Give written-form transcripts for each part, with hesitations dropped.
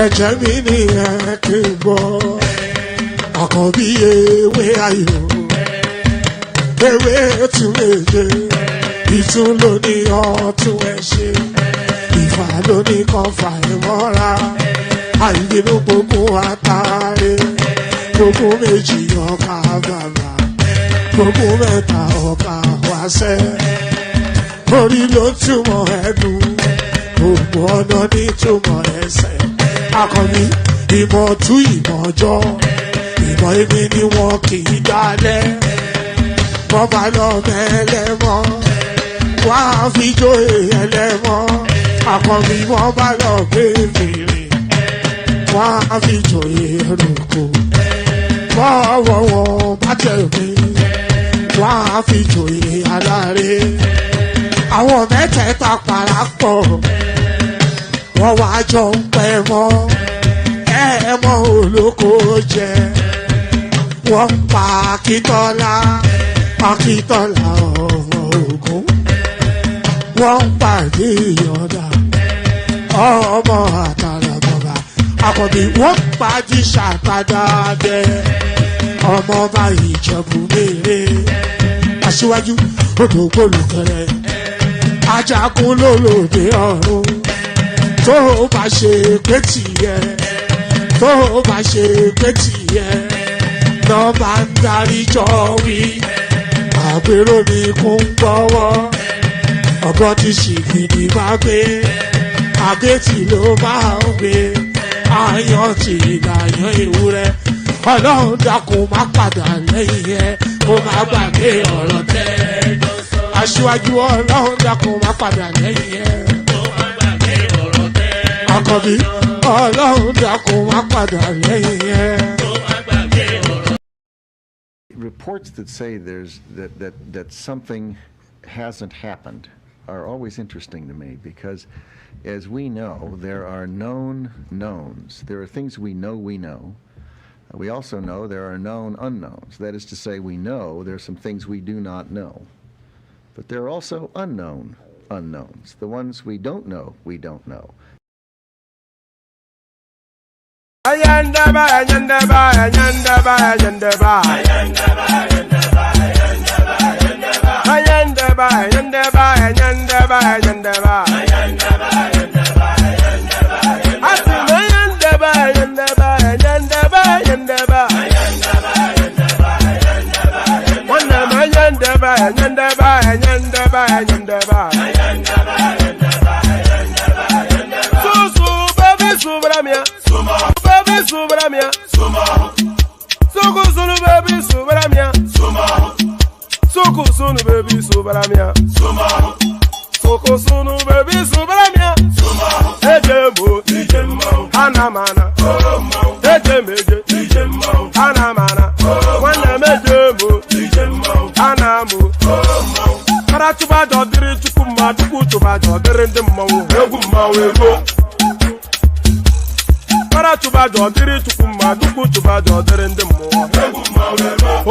ẹ̀jẹ̀ mi ní ẹ̀kí gbọ́ àkọ́bí ewé ayò ewé tún méje ìtún ló ní ọtún ẹ̀ ṣe ìfà ló ní kan fà ẹ̀ mọ́ra àìbínú gbogbo àtàrí gbogbo méjì ọkà bàbà gbogbo mẹ́ta ọkà wáṣẹ́ orí ló túmọ̀ ẹ̀dùn gbogbo ọ̀nà ní túmọ̀ ẹsẹ̀ akọni ìmọ̀ tú ìmọ̀ ọjọ́ ìmọ̀ èmi ni wọn kì í dálẹ̀ wọ́n bá lọ mẹ́lẹ́mọ́ wọ́n á fi jóye ẹlẹ́mọ́ akọni wọ́n bá lọ gbé fèrè wọ́n á fi jóye ẹrùkù bọ́ọ̀wọ̀ wọn bá tẹ̀lé wọ́n á fi jóye aláre àwọn mẹ́tẹ̀ẹ̀ta parapọ̀ wọ́n wá jọ ń pẹ́ mọ́ ẹ̀ẹ́mọ́ olóko jẹ wọ́n ń pa Akíntọ́lá ọmọ Ògún wọ́n ń pàdé Ìyọ̀dà ọmọ Àtàràbọ̀bà Àkànbí wọ́n ń pàdé Ṣàtàdàdẹ ọmọ ọba Ìjẹ̀bú Mèrè Aṣíwájú odò gbólùkẹrẹ ajagun lólòdì ọ̀run tó bá ṣe pé tìyẹ tó bá ṣe pé tìyẹ lọ bá ń darí jọ wí àpérò ní kún gbọ́wọ́ ọgọ́ tí ṣìgìdì bá gbé àgétì ló máa ń gbé àyàn tí ìlàyàn ewúrẹ́ Ọlọ́run dákun má padà lẹ́yìn ẹ̀ kó má gbàgbé ọ̀rọ̀ tẹ́ Aṣíwájú Ọlọ́run dákun má padà lẹ́yìn ẹ̀ Àkànbí Ọlọ́run dákun má padà lẹ́yìn ẹ̀. Reports that say that something hasn't happened are always interesting to me because, as we know, there are known knowns. There are things we know. We also know there are known unknowns. That is to say, we know there are some things we do not know. But there are also unknown unknowns. The ones we don't know, we don't know.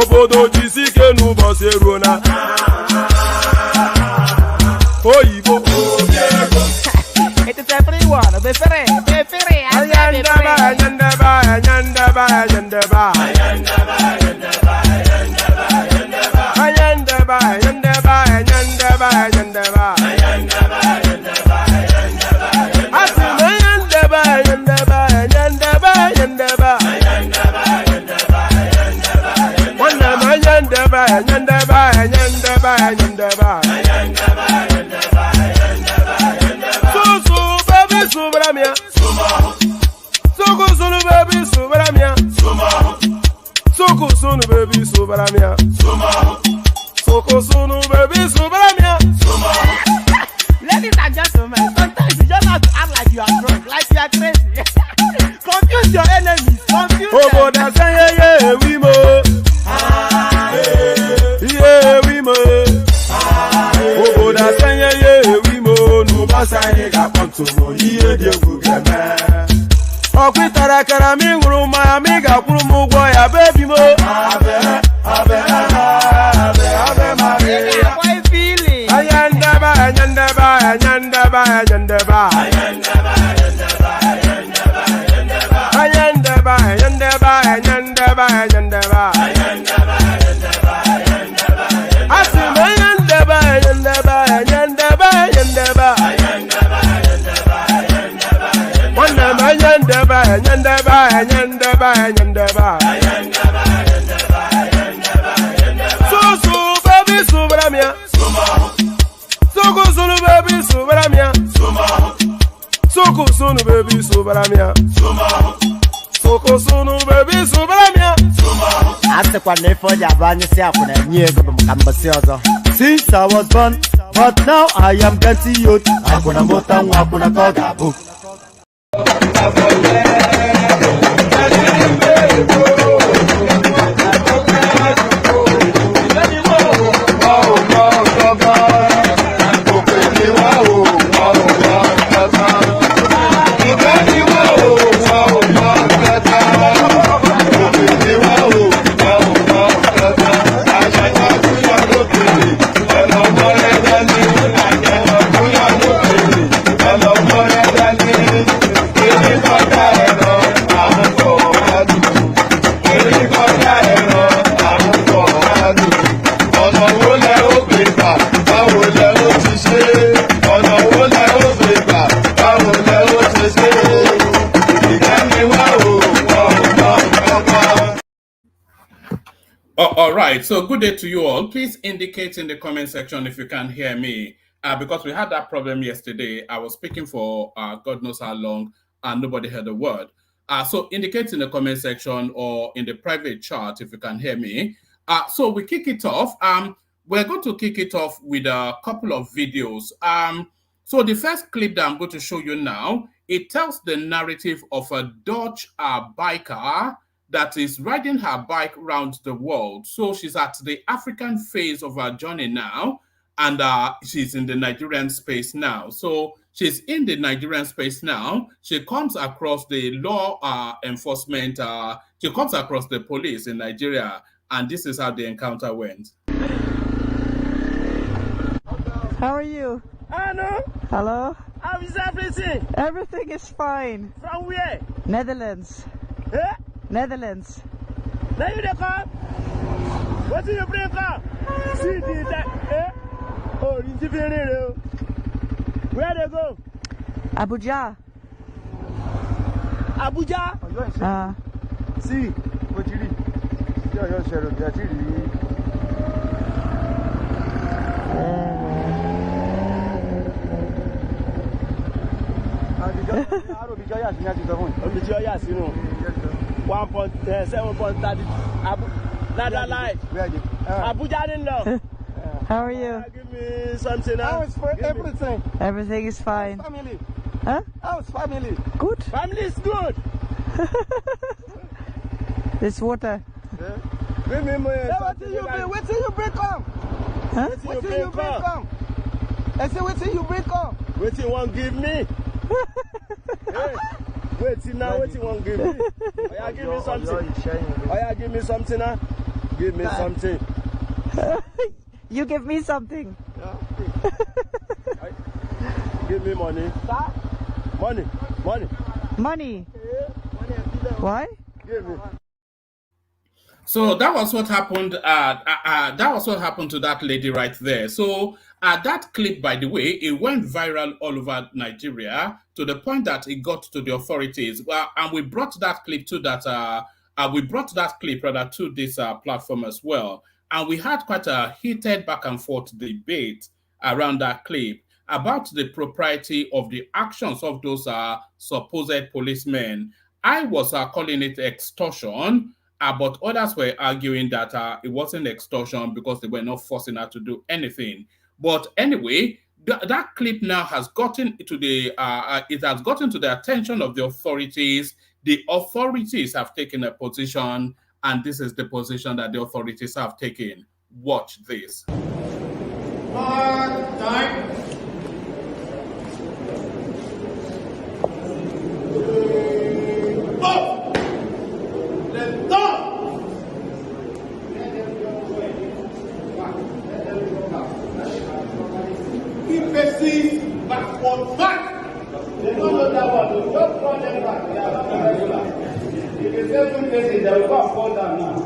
Obodo jisike n'ụbọchị eruona oyibo it is everyone be free ayandaba Ladies and gentlemen, sometimes you just have to act like you are drunk, like you are crazy. Confuse your enemies, confuse them. Since I was born, but now I am getting youth. Hakuna motangu, hakuna kogabu. All right, so good day to you all. Please indicate in the comment section if you can hear me, because we had that problem yesterday. I was speaking for God knows how long, and nobody heard a word. So indicate in the comment section or in the private chat if you can hear me. So we kick it off. We're going to kick it off with a couple of videos. So the first clip that I'm going to show you now, it tells the narrative of a Dutch biker that is riding her bike around the world. So she's at the African phase of her journey now, and she's in the Nigerian space now. So she's in the Nigerian space now. She comes across the law enforcement. She comes across the police in Nigeria, and this is how the encounter went. How are you? Hello. Hello? How is everything? Everything is fine. From where? Netherlands. Eh? Netherlands. Now you dey come? What do you bring come? See the eh? Oh, you different. Where they go? Abuja. Abuja? See, what you read? You're sharing. How are you? Give me something. How is everything? Everything is fine. Family. Huh? How's family? Good. Family is good. This water. Give me more. What till you bring come? Huh? What till you bring come? I say, what till you bring come? What you want give me? Hey, wait till now, what you want give me? Oh, yeah, give me something. Oh, yeah, give me something now. Give me something. You give me something. Yeah. Give me money. Money. Money. Why? Give me. So that was what happened. That was what happened to that lady right there. So that clip, by the way, it went viral all over Nigeria to the point that it got to the authorities. Well, and we brought that clip to that. We brought that clip rather to this platform as well, and we had quite a heated back and forth debate around that clip about the propriety of the actions of those supposed policemen. I was calling it extortion. But others were arguing that it wasn't extortion because they were not forcing her to do anything. But anyway, that clip now has gotten to the it has gotten to the attention of the authorities. The authorities have taken a position, and this is the position that the authorities have taken. Watch this. Time. Backward back. They don't know that one. They don't run them back. If you say 2 places, they will go and fall down now.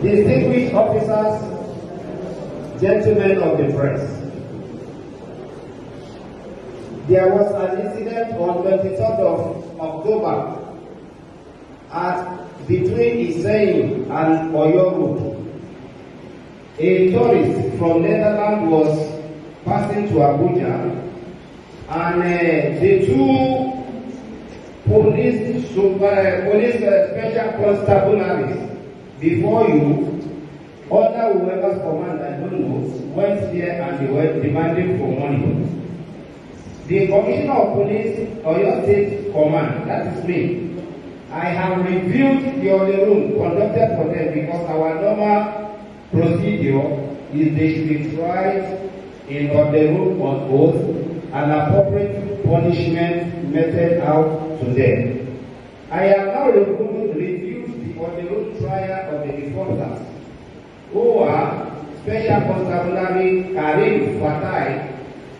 Distinguished officers, gentlemen of the press, there was an incident on 23rd of October between Iseyin and Oyo Road. A tourist from Netherlands was passing to Abuja, and the two police special constabularies before you, under whoever's command, I don't know, went there and they were demanding for money. The Commissioner of Police, Oyo State Command, that is me, I have reviewed the other room conducted for them because our normal procedure is they should be tried in other room on oath and appropriate punishment meted out to them. I have now reviewed the other room trial of the defaulters, who are Special Constabulary Karim Fatai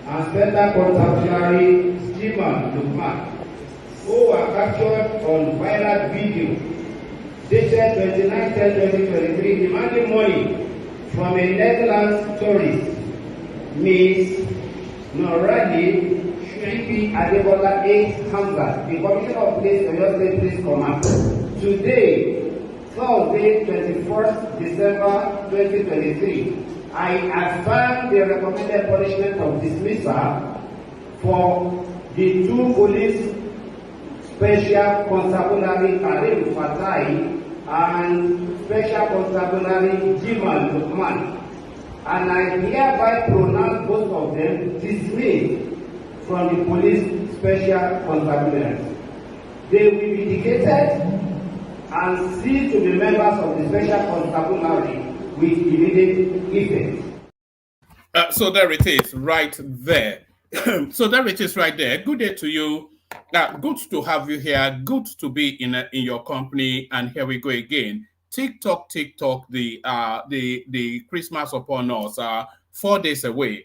and Special Constabulary Stephen Lukman, who were captured on viral video dated 29/10/2023 demanding money from a Netherlands tourist, Ms. Noradi Shripi Adebola H. Hamza, the Commissioner of Police, Oyo State Police Command. Today, Thursday, 21st December 2023, I affirm the recommended punishment of dismissal for the two police Special Constabulary Karim Fatai and Special Constabulary Jiman Lukman, and I hereby pronounce both of them dismissed from the police Special Constabulary. They will be dedicated and cease to be members of the Special Constabulary with immediate effect. So there it is, right there. So there it is, right there. Good day to you. Good to have you here. Good to be in your company. And here we go again. TikTok, the Christmas upon us. 4 days away.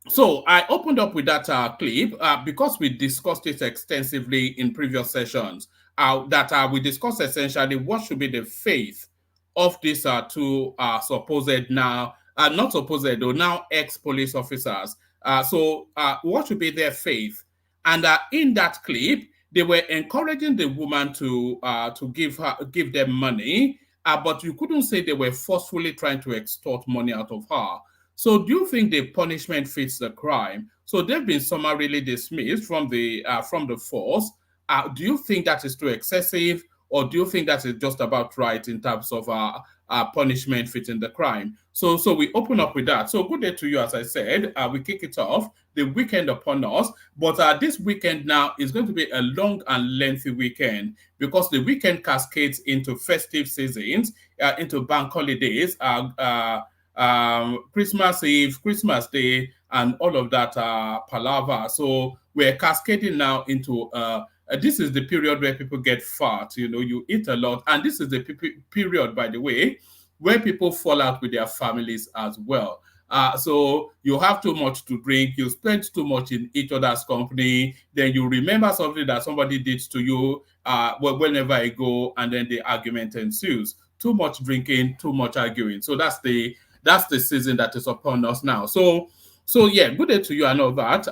So I opened up with that clip because we discussed it extensively in previous sessions. We discussed essentially what should be the faith of these two supposed now, not supposed though, now ex-police officers. So what should be their faith? And in that clip, they were encouraging the woman to give them money, but you couldn't say they were forcefully trying to extort money out of her. So do you think the punishment fits the crime? So they've been summarily dismissed from the force. Do you think that is too excessive, or do you think that is just about right in terms of punishment fitting the crime? So we open up with that. So good day to you, as I said. We kick it off. The weekend upon us, but this weekend now is going to be a long and lengthy weekend because the weekend cascades into festive seasons, into bank holidays, Christmas Eve, Christmas Day, and all of that palaver. So we're cascading now into this is the period where people get fat. You eat a lot, and this is the period, by the way, where people fall out with their families as well. So you have too much to drink, you spend too much in each other's company, then you remember something that somebody did to you whenever I go, and then the argument ensues. Too much drinking, too much arguing. So that's the season that is upon us now. So yeah, good day to you and all that.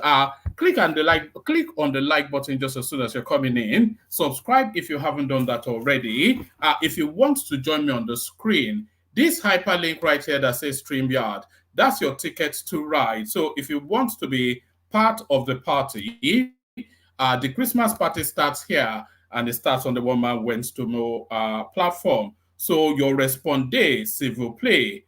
Click on the like button just as soon as you're coming in. Subscribe if you haven't done that already. If you want to join me on the screen, this hyperlink right here that says StreamYard, that's your ticket to ride. So if you want to be part of the party, the Christmas party starts here, and it starts on the One Man Wins to Know platform. So your Responde, Civil Play,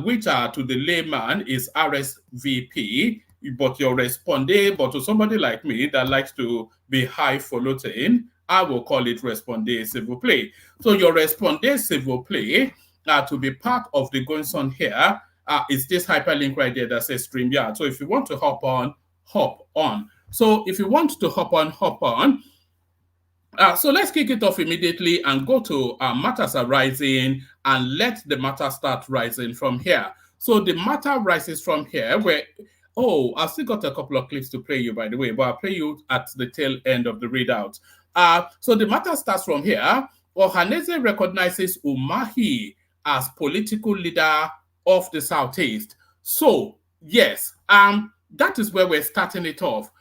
which to the layman is RSVP, but your Responde, but to somebody like me that likes to be highfalutin, I will call it Responde Civil Play. So your Responde Civil Play, to be part of the goings on here, is this hyperlink right there that says StreamYard. So if you want to hop on, hop on. So if you want to hop on, So let's kick it off immediately and go to matters arising and let the matter start rising from here. So the matter rises from here where, oh, I've still got a couple of clips to play you, by the way, but I'll play you at the tail end of the readout. So the matter starts from here. Ohanaeze recognizes Umahi as political leader of the Southeast. So, yes, that is where we're starting it off.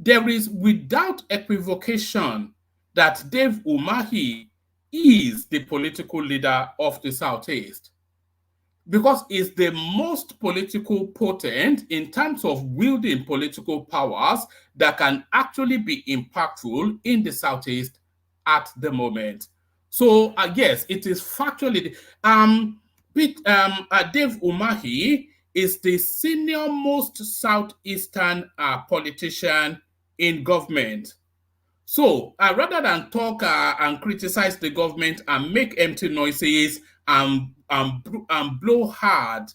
There is without equivocation that Dave Umahi is the political leader of the Southeast because he's the most political potent in terms of wielding political powers that can actually be impactful in the Southeast at the moment. So, yes, it is factually. Dave Umahi is the senior most Southeastern politician in government. So rather than talk and criticize the government and make empty noises and blow hard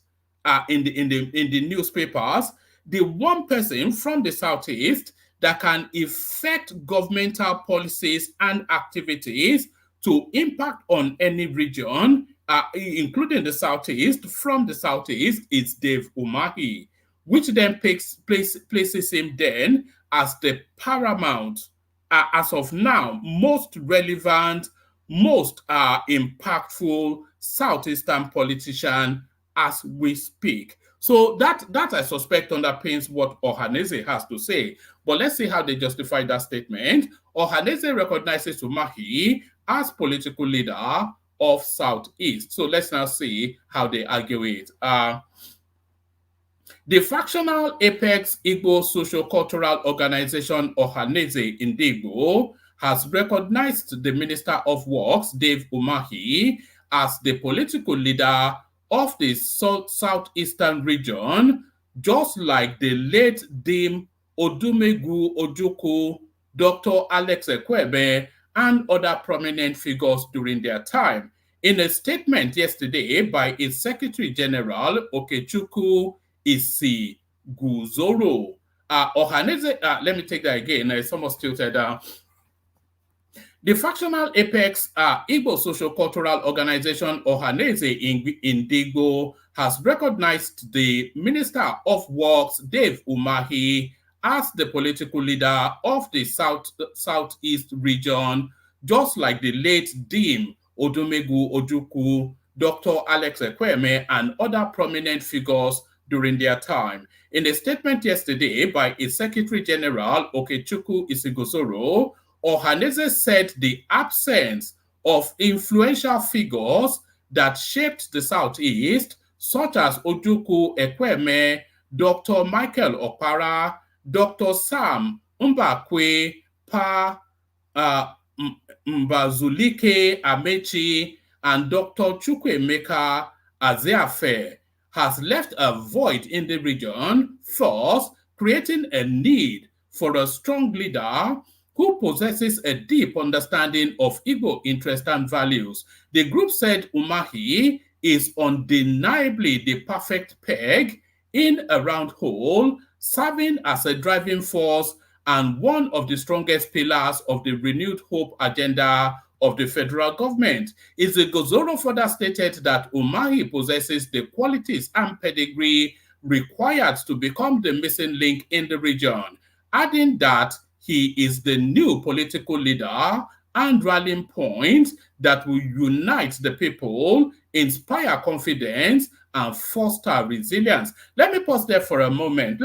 in the newspapers, the one person from the Southeast that can affect governmental policies and activities to impact on any region, including the Southeast, from the Southeast, is Dave Umahi, which then places him then as the paramount, as of now, most relevant, most impactful Southeastern politician as we speak. So that I suspect underpins what Ohanaeze has to say. But let's see how they justify that statement. Ohanaeze recognizes Umahi as political leader of Southeast. So let's now see how they argue it. The factional apex Igbo socio-cultural organization Ohanaeze Ndigbo has recognized the Minister of Works, Dave Umahi, as the political leader of the southeastern region, just like the late Dim Odumegu Ojukwu, Dr. Alex Ekwebe, and other prominent figures during their time. In a statement yesterday by its Secretary General, Okechukwu Isi Guzoro, Ohanaeze, let me take that again, it's almost tilted down. The factional apex Igbo social cultural organization Ohanaeze Ndigbo has recognized the Minister of Works, Dave Umahi, as the political leader of the Southeast region, just like the late Dim Odumegu Ojukwu, Dr. Alex Ekweme, and other prominent figures during their time. In a statement yesterday by its Secretary General, Okechukwu Isigosoro, Ohanaeze said the absence of influential figures that shaped the Southeast, such as Ojukwu Ekweme, Dr. Michael Okpara, Dr. Sam Mbakwe, Pa Mbazulike Amechi, and Dr. Chukwuemeka Azeafe, has left a void in the region, thus creating a need for a strong leader who possesses a deep understanding of Igbo interests and values. The group said Umahi is undeniably the perfect peg in a round hole, serving as a driving force and one of the strongest pillars of the renewed hope agenda of the federal government. Isigosoro further stated that Umahi possesses the qualities and pedigree required to become the missing link in the region, adding that he is the new political leader and rallying point that will unite the people, inspire confidence, and foster resilience. Let me pause there for a moment.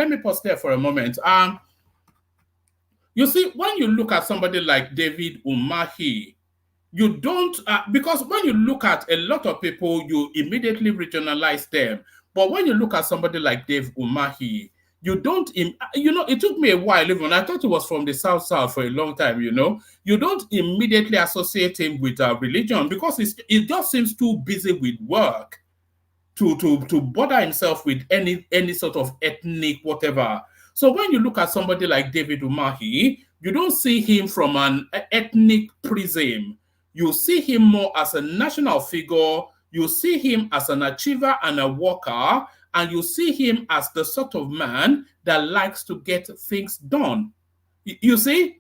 You see, when you look at somebody like David Umahi, you don't, because when you look at a lot of people, you immediately regionalize them. But when you look at somebody like Dave Umahi, you don't, it took me a while even. I thought he was from the South for a long time, You don't immediately associate him with religion because he just seems too busy with work to bother himself with any sort of ethnic whatever. So when you look at somebody like David Umahi, you don't see him from an ethnic prism. You see him more as a national figure. You see him as an achiever and a worker. And you see him as the sort of man that likes to get things done. You see,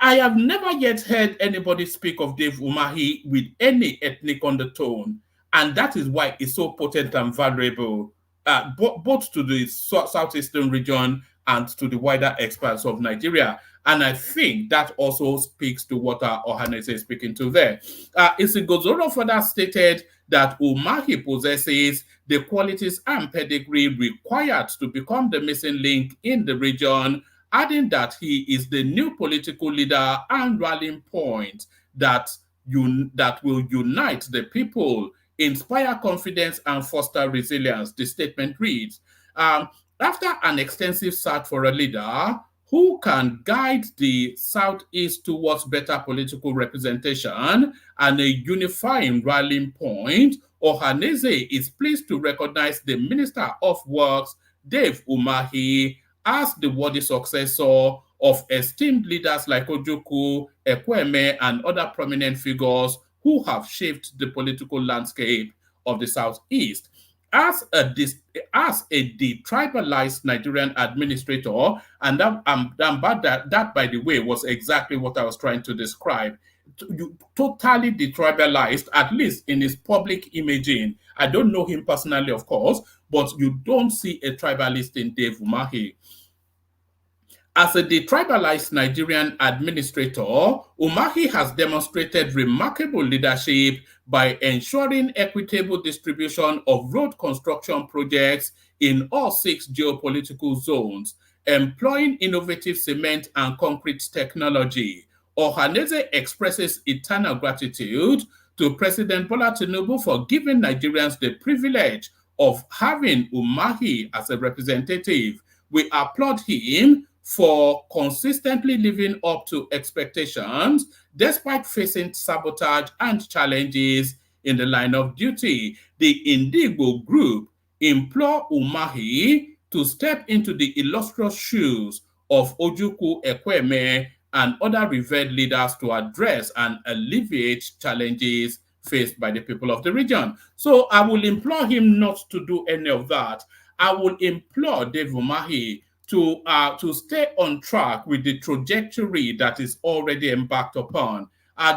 I have never yet heard anybody speak of Dave Umahi with any ethnic undertone, and that is why it's so potent and valuable, both to the southeastern region and to the wider expanse of Nigeria. And I think that also speaks to what Ohanaeze is speaking to there. Isigozoro further stated that Umahi possesses the qualities and pedigree required to become the missing link in the region, adding that he is the new political leader and rallying point that will unite the people, inspire confidence, and foster resilience. The statement reads, after an extensive search for a leader who can guide the Southeast towards better political representation and a unifying rallying point, Ohanaeze is pleased to recognize the Minister of Works, Dave Umahi, as the worthy successor of esteemed leaders like Ojukwu, Ekweme, and other prominent figures who have shaped the political landscape of the Southeast. As a detribalized Nigerian administrator, and that, by the way, was exactly what I was trying to describe. Totally detribalized, at least in his public imaging. I don't know him personally, of course, but you don't see a tribalist in Dave Umahi. As a detribalized Nigerian administrator, Umahi has demonstrated remarkable leadership by ensuring equitable distribution of road construction projects in all 6 geopolitical zones, employing innovative cement and concrete technology. Ohanaeze expresses eternal gratitude to President Bola Tinubu for giving Nigerians the privilege of having Umahi as a representative. We applaud him for consistently living up to expectations despite facing sabotage and challenges in the line of duty. The Indigo Group implore Umahi to step into the illustrious shoes of Ojukwu, Ekweme, and other revered leaders to address and alleviate challenges faced by the people of the region. So I will implore him not to do any of that. I will implore Dave Umahi to stay on track with the trajectory that is already embarked upon.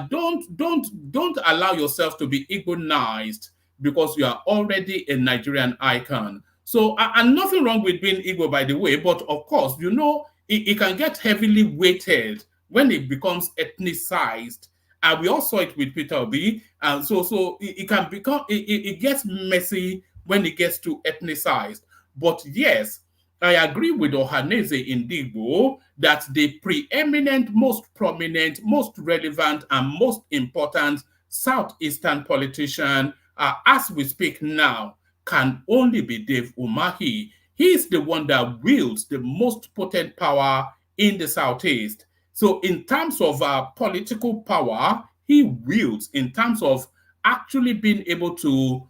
Don't allow yourself to be Igbo-nized because you are already a Nigerian icon. So, and nothing wrong with being Igbo, by the way, but of course, you know, it can get heavily weighted when it becomes ethnicized. And we all saw it with Peter Obi, and so it can become, it gets messy when it gets too ethnicized. But yes, I agree with Ohanaeze Indigbo that the preeminent, most prominent, most relevant, and most important Southeastern politician, as we speak now, can only be Dave Umahi. He is the one that wields the most potent power in the Southeast. So in terms of political power, he wields in terms of actually being able to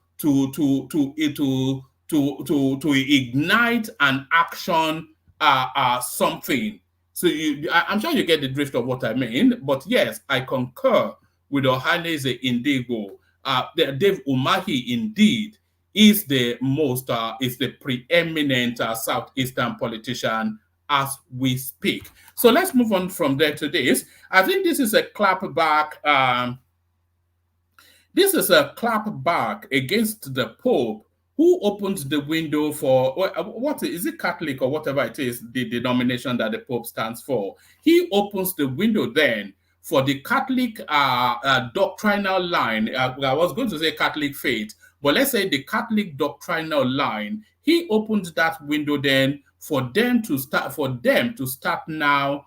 ignite an action something. So I'm sure you get the drift of what I mean. But yes, I concur with Ohanaeze Indigbo. Dave Umahi indeed is the most, is the preeminent Southeastern politician as we speak. So let's move on from there to this. I think this is a clap back. This is a clap back against the Pope, who opened the window for, what is it, Catholic or whatever it is, the denomination that the Pope stands for. He opens the window then for the Catholic doctrinal line. I was going to say Catholic faith, but let's say the Catholic doctrinal line. He opened that window then for them to start now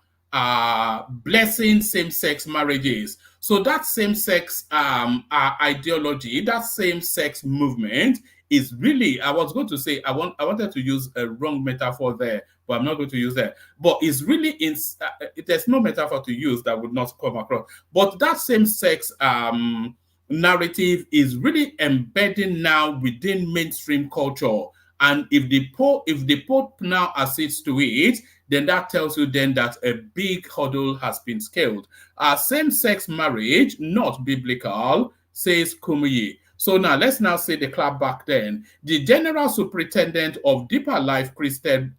blessing same-sex marriages. So that same-sex ideology, that same-sex movement is really, I was going to say, I wanted to use a wrong metaphor there, but I'm not going to use that. But it's really, there's no metaphor to use that would not come across. But that same-sex narrative is really embedding now within mainstream culture. And if the Pope now accedes to it, then that tells you then that a big hurdle has been scaled. Same-sex marriage, not biblical, says Kumuyi. So now let's now say the clap back then. The General Superintendent of Deeper Life Christian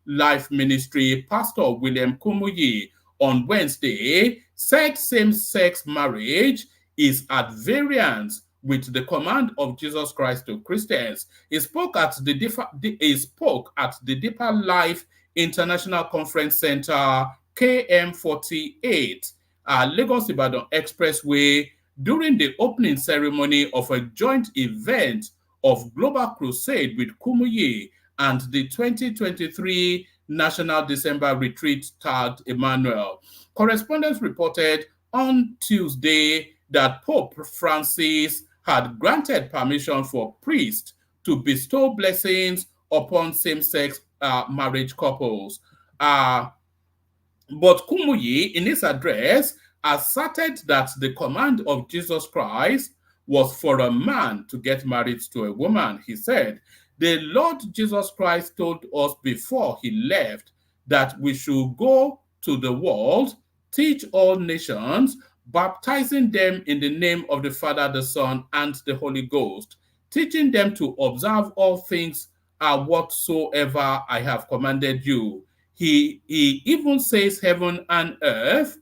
Life Ministry, Pastor William Kumuyi, on Wednesday, said same-sex marriage is at variance with the command of Jesus Christ to Christians. He spoke at the Deeper Life International Conference Center, KM48, Lagos Ibadan Expressway, during the opening ceremony of a joint event of Global Crusade with Kumuyi and the 2023 National December Retreat tagged Emmanuel. Correspondents reported on Tuesday that Pope Francis had granted permission for priests to bestow blessings upon same-sex marriage couples. But Kumuyi, in his address, asserted that the command of Jesus Christ was for a man to get married to a woman. He said, "The Lord Jesus Christ told us before he left that we should go to the world, teach all nations, baptizing them in the name of the Father, the Son, and the Holy Ghost, teaching them to observe all things whatsoever I have commanded you." He even says heaven and earth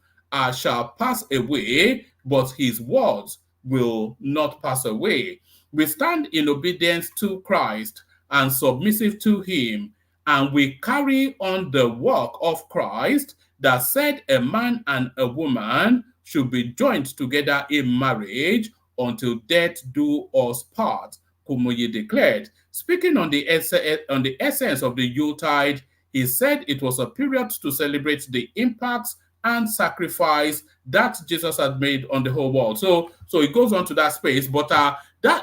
shall pass away, but his words will not pass away. We stand in obedience to Christ and submissive to him, and we carry on the work of Christ that said a man and a woman should be joined together in marriage until death do us part, Kumuyi declared. Speaking on the essence of the Yuletide, he said it was a period to celebrate the impacts and sacrifice that Jesus had made on the whole world. So it goes on to that space, but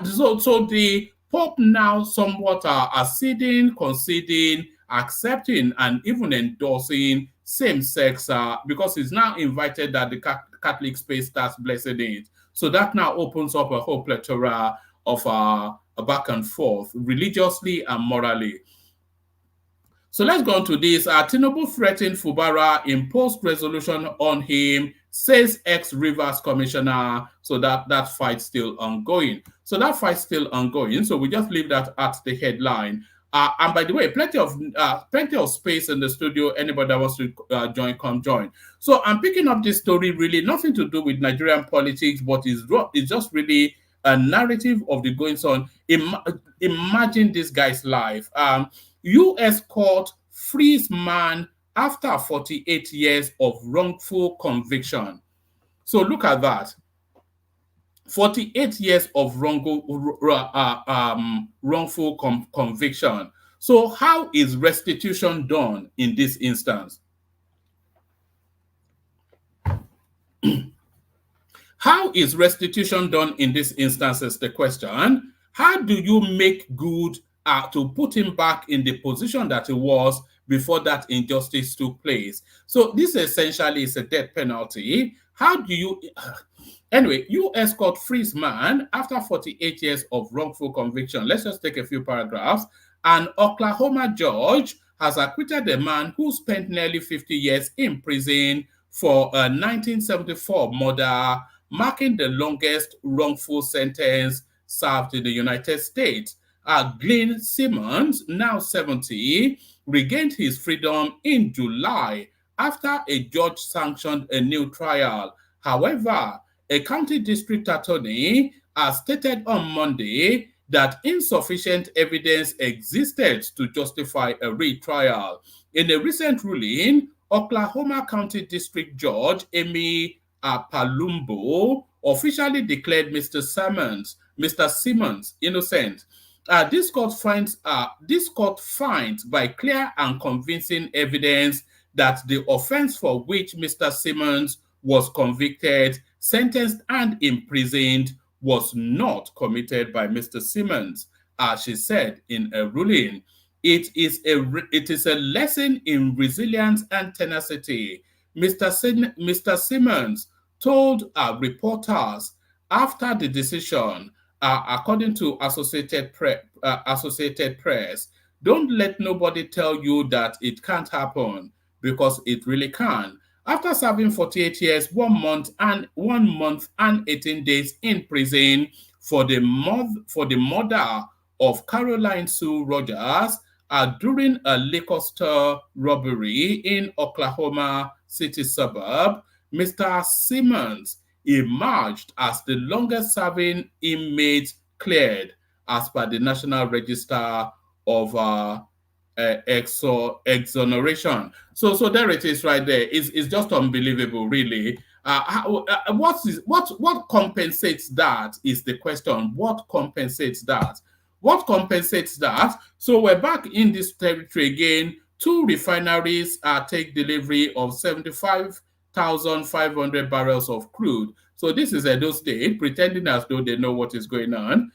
so the Pope now somewhat acceding, conceding, accepting, and even endorsing same-sex because he's now invited that the Catholic space starts blessing it. So that now opens up a whole plethora of a back and forth, religiously and morally. So let's go on to this. Tinubu threatened Fubara, imposed resolution on him, says ex-Rivers commissioner. So that fight's still ongoing. So we just leave that at the headline. And by the way, plenty of space in the studio. Anybody that wants to join, come join. So I'm picking up this story, really nothing to do with Nigerian politics, but it's just really a narrative of the goings on. Imagine this guy's life. U.S. court frees man after 48 years of wrongful conviction. So look at that. 48 years of wrongful conviction. So how is restitution done in this instance? How is restitution done in this instance is the question. How do you make good to put him back in the position that he was before that injustice took place? So this essentially is a death penalty. How do you... Anyway, U.S. court frees man after 48 years of wrongful conviction. Let's just take a few paragraphs. An Oklahoma judge has acquitted a man who spent nearly 50 years in prison for a 1974 murder, marking the longest wrongful sentence served in the United States. Glenn Simmons, now 70, regained his freedom in July after a judge sanctioned a new trial. However, a county district attorney stated on Monday that insufficient evidence existed to justify a retrial. In a recent ruling, Oklahoma County District Judge Amy Palumbo officially declared Mr. Simmons innocent. This court finds by clear and convincing evidence that the offense for which Mr. Simmons was convicted, sentenced, and imprisoned was not committed by Mr. Simmons, as she said in a ruling. It is a lesson in resilience and tenacity. Mr. Simmons told reporters after the decision, according to Associated Press, "Don't let nobody tell you that it can't happen, because it really can." After serving 48 years, 1 month and 18 days in prison for the murder of Caroline Sue Rogers during a liquor store robbery in Oklahoma City suburb. Mr. Simmons emerged as the longest-serving inmate cleared as per the National Register of exoneration. So there it is right there. It's just unbelievable, really. What compensates that is the question. What compensates that? What compensates that? So we're back in this territory again. 2 refineries take delivery of 75,500 barrels of crude. So this is Edo State, pretending as though they know what is going on.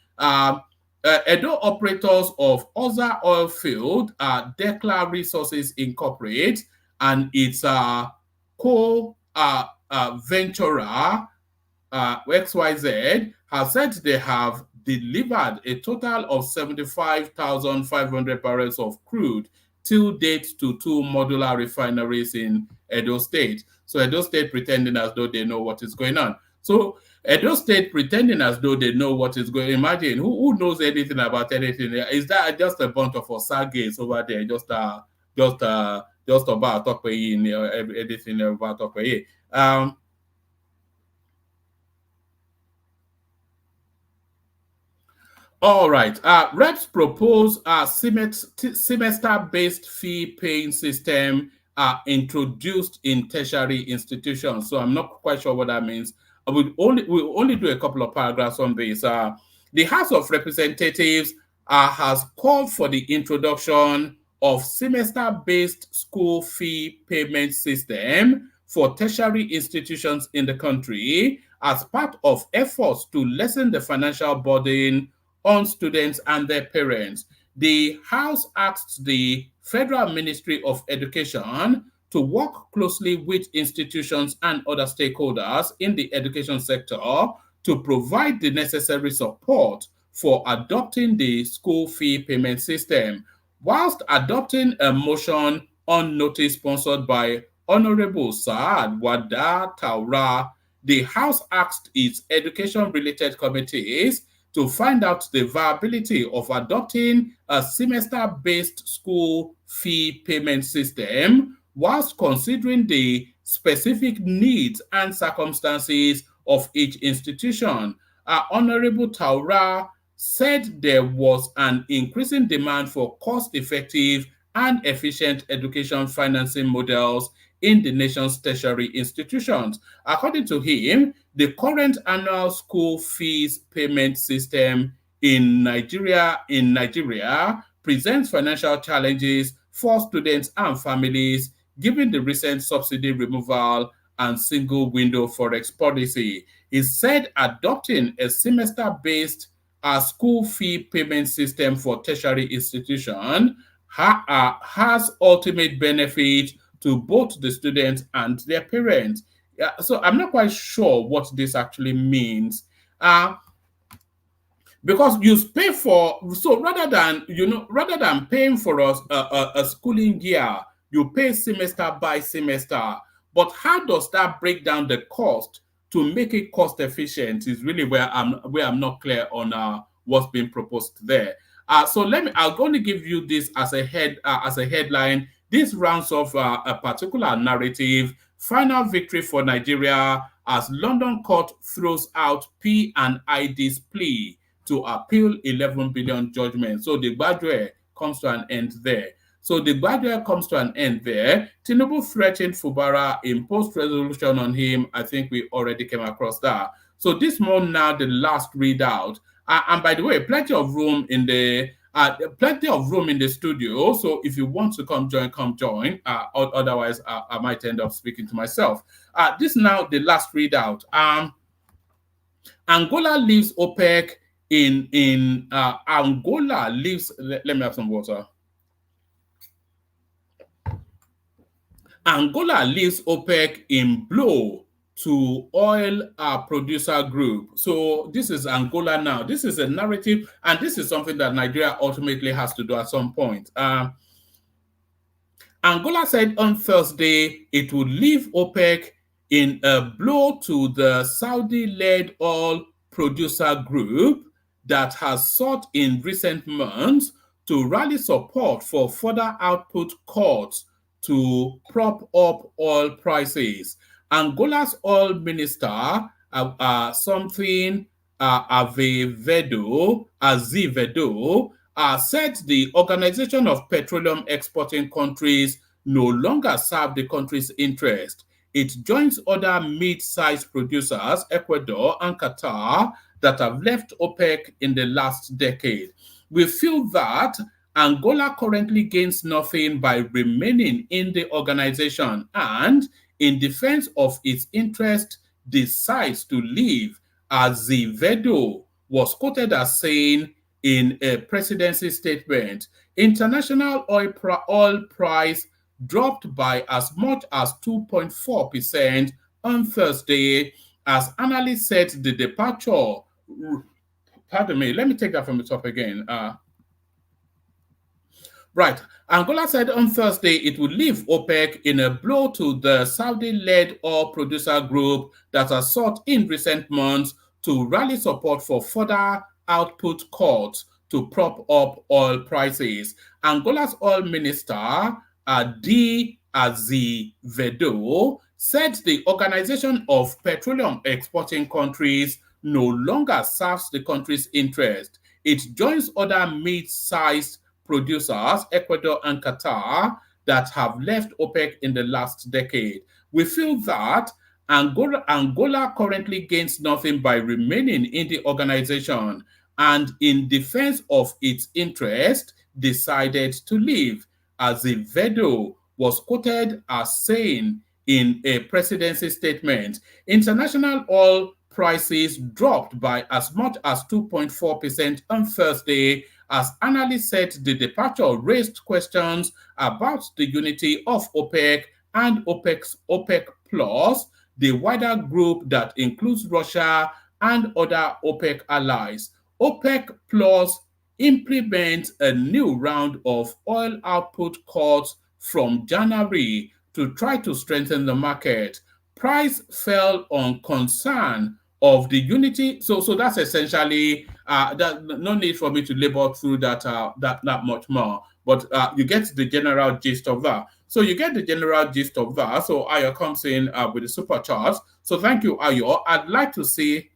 Edo operators of Oza Oil Field, Declar Resources Incorporate, and its co-venturer, XYZ, have said they have delivered a total of 75,500 barrels of crude till date to 2 modular refineries in Edo State. So Edo State pretending as though they know what is going on. So Edo State pretending as though they know what is going on. Imagine, who knows anything about anything? Is that just a bunch of Osages over there, just about Tokwe in everything about Tokwe? All right. Reps propose a semester-based fee-paying system introduced in tertiary institutions. So I'm not quite sure what that means. We'll only do a couple of paragraphs on this. The House of Representatives has called for the introduction of semester-based school fee payment system for tertiary institutions in the country as part of efforts to lessen the financial burden on students and their parents. The House asked the Federal Ministry of Education to work closely with institutions and other stakeholders in the education sector to provide the necessary support for adopting the school fee payment system. Whilst adopting a motion on notice sponsored by Honorable Saad Wada Taura, the House asked its education-related committees to find out the viability of adopting a semester-based school fee payment system whilst considering the specific needs and circumstances of each institution. Honorable Taura said there was an increasing demand for cost-effective and efficient education financing models in the nation's tertiary institutions. According to him, the current annual school fees payment system in Nigeria presents financial challenges for students and families, given the recent subsidy removal and single window forex policy. He said adopting a semester-based school fee payment system for tertiary institutions has ultimate benefit to both the students and their parents. So I'm not quite sure what this actually means. Because you pay for, so rather than paying for a schooling year, you pay semester by semester. But how does that break down the cost to make it cost efficient is really where I'm not clear on what's being proposed there. So I'm going to give you this as a headline. This rounds off a particular narrative. Final victory for Nigeria as London court throws out P&ID's plea to appeal 11 billion judgment. So the Badwe comes to an end there. Tinubu threatened Fubara, imposed resolution on him. I think we already came across that. So this month now, the last readout. And by the way, plenty of room in the studio. So if you want to come join. Otherwise, I might end up speaking to myself. This now the last readout. Angola leaves OPEC in Angola leaves. Let me have some water. Angola leaves OPEC in blow to oil producer group. So this is Angola now. This is a narrative, and this is something that Nigeria ultimately has to do at some point. Angola said on Thursday it would leave OPEC in a blow to the Saudi-led oil producer group that has sought in recent months to rally support for further output cuts to prop up oil prices. Angola's oil minister, Azevedo, said the Organization of Petroleum Exporting Countries no longer serve the country's interest. It joins other mid-sized producers, Ecuador and Qatar, that have left OPEC in the last decade. We feel that Angola currently gains nothing by remaining in the organization and, in defense of its interest, decides to leave, Azevedo was quoted as saying in a presidency statement. International oil price dropped by as much as 2.4% on Thursday, as analysts said the departure. Pardon me, let me take that from the top again. Right. Angola said on Thursday it would leave OPEC in a blow to the Saudi-led oil producer group that has sought in recent months to rally support for further output cuts to prop up oil prices. Angola's oil minister, D. Azevedo, said the Organization of Petroleum Exporting Countries no longer serves the country's interest. It joins other mid-sized producers, Ecuador and Qatar, that have left OPEC in the last decade. We feel that Angola currently gains nothing by remaining in the organization and, in defense of its interest, decided to leave, Azevedo was quoted as saying in a presidency statement. International oil prices dropped by as much as 2.4% on Thursday, as analysts said the departure raised questions about the unity of OPEC and OPEC Plus, the wider group that includes Russia and other OPEC allies. OPEC Plus implements a new round of oil output cuts from January to try to strengthen the market. Price fell on concern of the unity. So that's essentially that. No need for me to labor through that that much more. But you get the general gist of that. So you get the general gist of that. So Ayo comes in with the super charts. So thank you, Ayo. I'd like to see.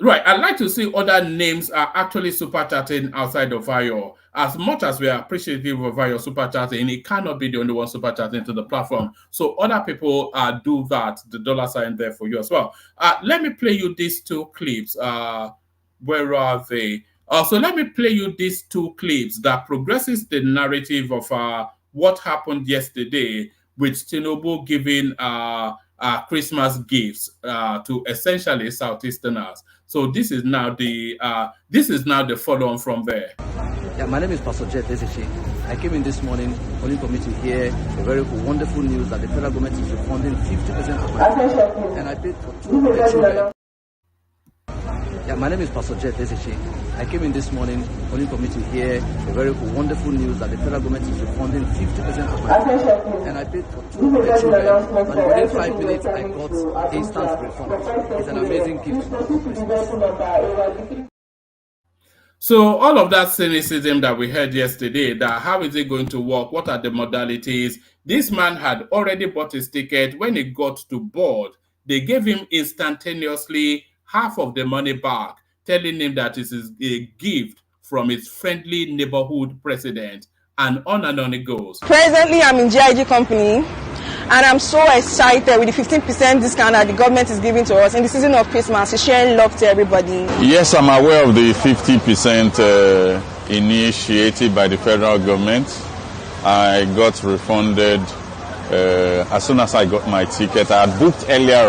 Right, I'd like to see other names are actually super chatting outside of Ayo. As much as we are appreciative of Ayo super chatting, it cannot be the only one super chatting to the platform. So other people do that. The dollar sign there for you as well. Let me play you these two clips. Where are they? So let me play you these two clips that progresses the narrative of what happened yesterday with Tinubu giving Christmas gifts to essentially Southeasterners. So this is now the follow-on from there. Yeah, my name is Pastor Jeff Ezechi. I came in this morning only for me to hear a very wonderful news that the federal government is refunding 50% of my pay, and I paid for 2 of the children. Yeah, my name is Pastor Jeff Ezechi. I came in this morning only for me to hear a very wonderful news that the federal government is refunding 50% of my pay, and I paid for 2 of the children, and within 5 minutes I got instant refund. It's an amazing gift for Christmas. So all of that cynicism that we heard yesterday, that how is it going to work? What are the modalities? This man had already bought his ticket. When he got to board, they gave him instantaneously half of the money back, telling him that it is a gift from his friendly neighborhood president, and on it goes. Presently, I'm in GIG company, and I'm so excited with the 15% discount that the government is giving to us in the season of Christmas. It's sharing love to everybody. Yes, I'm aware of the 50% initiative by the federal government. I got refunded as soon as I got my ticket. I had booked earlier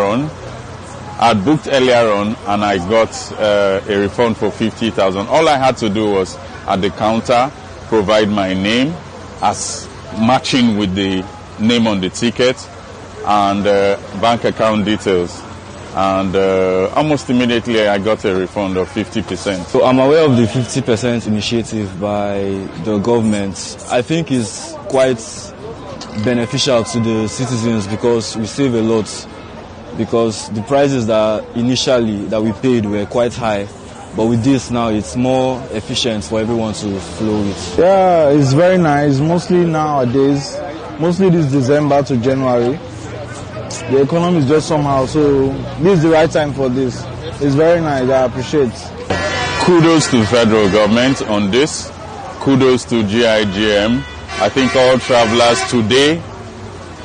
on, and I got a refund for 50,000. All I had to do was at the counter provide my name as matching with the name on the ticket and bank account details, and almost immediately I got a refund of 50%. So I'm aware of the 50% initiative by the government. I think it's quite beneficial to the citizens because we save a lot, because the prices that initially that we paid were quite high, But with this now, it's more efficient for everyone to flow with. Yeah, it's very nice. Mostly nowadays, mostly this December to January, the economy is just somehow. So this is the right time for this. It's very nice. I appreciate. Kudos to the federal government on this. Kudos to GIGM. I think all travelers today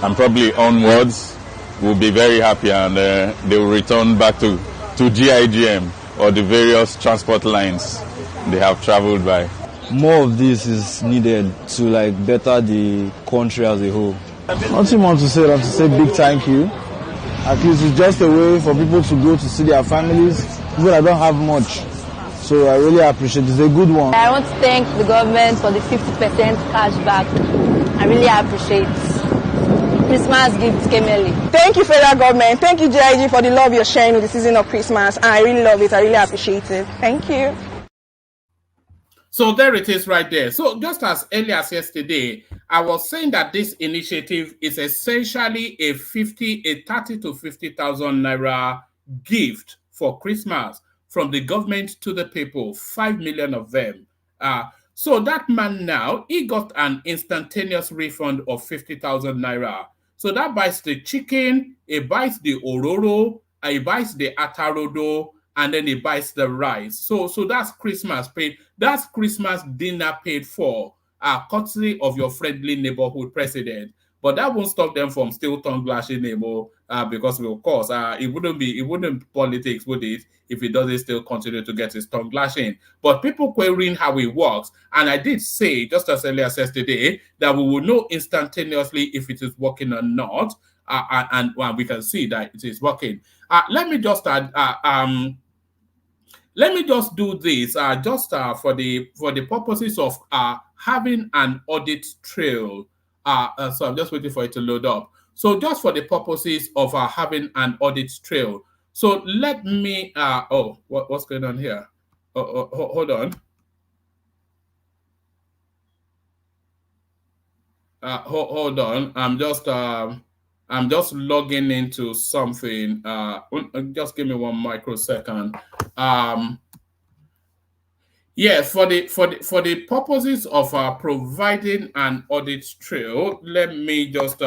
and probably onwards will be very happy, and they will return back to GIGM or the various transport lines they have traveled by. More of this is needed to better the country as a whole. Nothing more to say than to say big thank you. At least it's just a way for people to go to see their families, people that don't have much. So I really appreciate it. It's a good one. I want to thank the government for the 50% cashback. I really appreciate Christmas gifts came early. Thank you, federal government. Thank you, JIG, for the love you're sharing with the season of Christmas. I really love it. I really appreciate it. Thank you. So there it is right there. So just as early as yesterday, I was saying that this initiative is essentially a 30 to 50,000 naira gift for Christmas from the government to the people, 5 million of them. So that man now, he got an instantaneous refund of 50,000 naira. So that buys the chicken, it buys the ororo, it buys the atarodo, and then it buys the rice. So that's Christmas paid. That's Christmas dinner paid for, courtesy of your friendly neighborhood president. But that won't stop them from still tongue lashing him, because of course it wouldn't politics, would it, if he doesn't still continue to get his tongue lashing. But people querying how it works, and I did say just as earlier as yesterday that we will know instantaneously if it is working or not, and we can see that it is working. Let me just add. Let me just do this for the purposes of having an audit trail. So I'm just waiting for it to load up. So just for the purposes of having an audit trail. So let me, what's going on here? Hold on. Hold on. I'm just logging into something. Just give me 1 microsecond. Yeah, for the purposes of providing an audit trail, let me just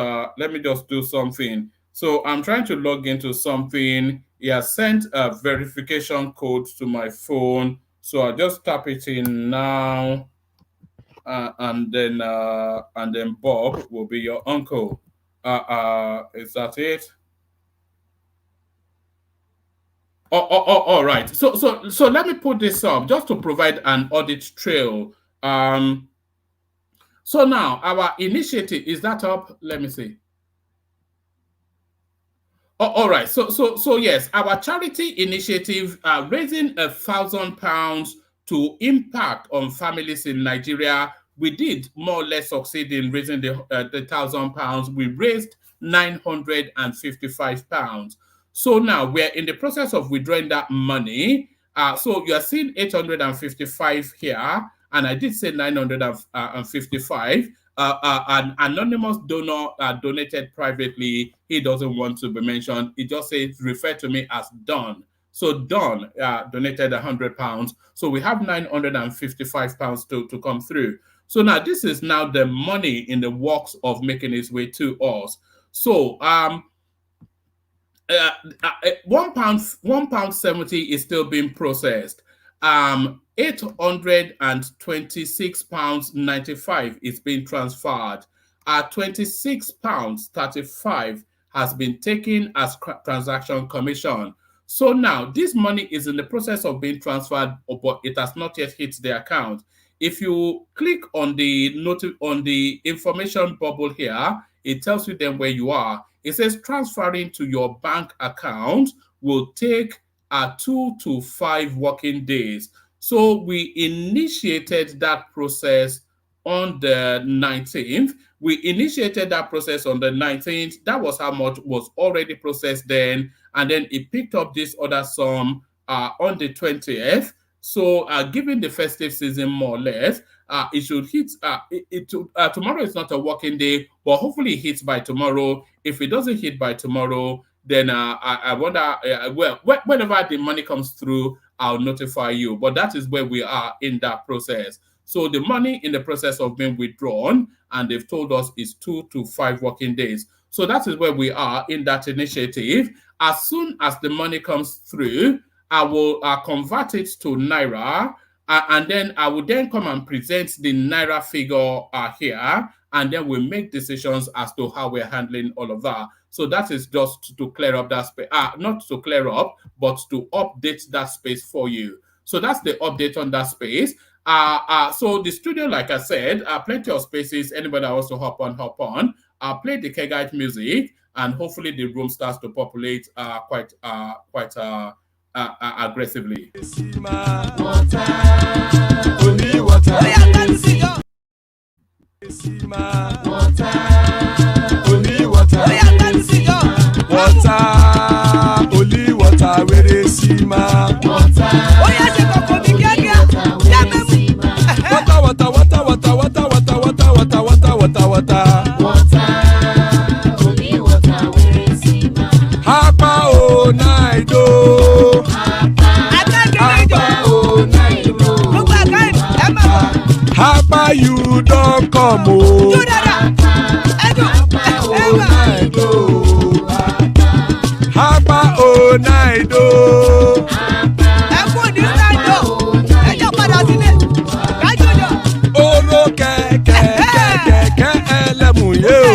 do something. So I'm trying to log into something. He has sent a verification code to my phone, so I'll just tap it in now, and then Bob will be your uncle. Is that it? All right. So let me put this up just to provide an audit trail. So now our initiative, is that up? Let me see. All right. So yes, our charity initiative, raising £1,000 to impact on families in Nigeria. We did more or less succeed in raising the £1,000. We raised £955. So now we're in the process of withdrawing that money. So you are seeing 855 here, and I did say 955. An anonymous donor donated privately. He doesn't want to be mentioned. He just says refer to me as Don. So Don donated £100. So we have £955 to come through. So now this is now the money in the works of making its way to us. So £1.70 is still being processed. £826.95 is being transferred. £26.35 has been taken as transaction commission. So now this money is in the process of being transferred, but it has not yet hit the account. If you click on the information bubble here, it tells you then where you are. It says transferring to your bank account will take 2 to 5 working days. So we initiated that process on the 19th. We initiated that process on the 19th. That was how much was already processed then. And then it picked up this other sum on the 20th. So given the festive season, more or less, it should hit, tomorrow is not a working day, but hopefully it hits by tomorrow. If it doesn't hit by tomorrow, then I wonder, well, whenever the money comes through, I'll notify you. But that is where we are in that process. So the money in the process of being withdrawn, and they've told us is 2 to 5 working days. So that is where we are in that initiative. As soon as the money comes through, I will convert it to Naira, and then I will then come and present the Naira figure here, and then we'll make decisions as to how we're handling all of that. So that is just to clear up that space, not to clear up, but to update that space for you. So that's the update on that space. So the studio, like I said, plenty of spaces. Anybody that wants to hop on. I'll play the Kegite music, and hopefully the room starts to populate quite aggressively. Only water, where they see my water. Oh yes, you go come here. Water. Only water, where they see my. Hapa o naido. Hapa o naido. Hapa you don't come o. Hapa o naido. Hapa o naido. Oro kẹ̀kẹ́ ẹlẹ́mù yé o.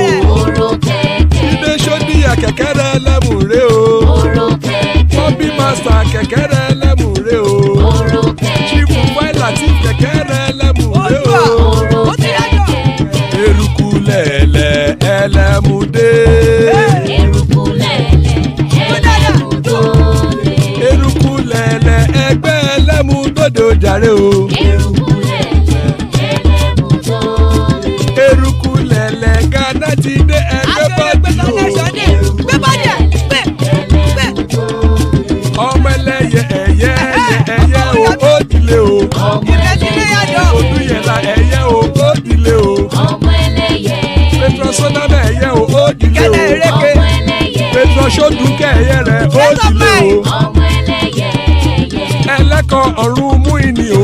Ilé sọ́dí kẹ̀kẹ́ ẹlẹ́mù ré o. Bobby master kẹ̀kẹ́ ẹlẹ́mù ré o. Chief Wáìlà tí kẹ̀kẹ́ ẹlẹ́mù ré o. Eruku lẹ̀lẹ̀ ẹlẹ́mù dé. Eruku lẹ̀lẹ̀ ẹgbẹ́ ẹlẹ́mù dòde ojàre o. Eruku lẹ̀lẹ̀ Ghana ti dé ẹgbẹ́ bọ́dì o. Ọmọ ẹlẹ́yẹ ẹyẹ o ó dilé o. Olúyẹ̀lá ẹyẹ o ó dilé o. Petrosoname ẹyẹ o ó dilé o. Petrosodunke ẹyẹ rẹ ó dilé o. Ẹlẹ́kọ̀ ọ̀run mú ìní o.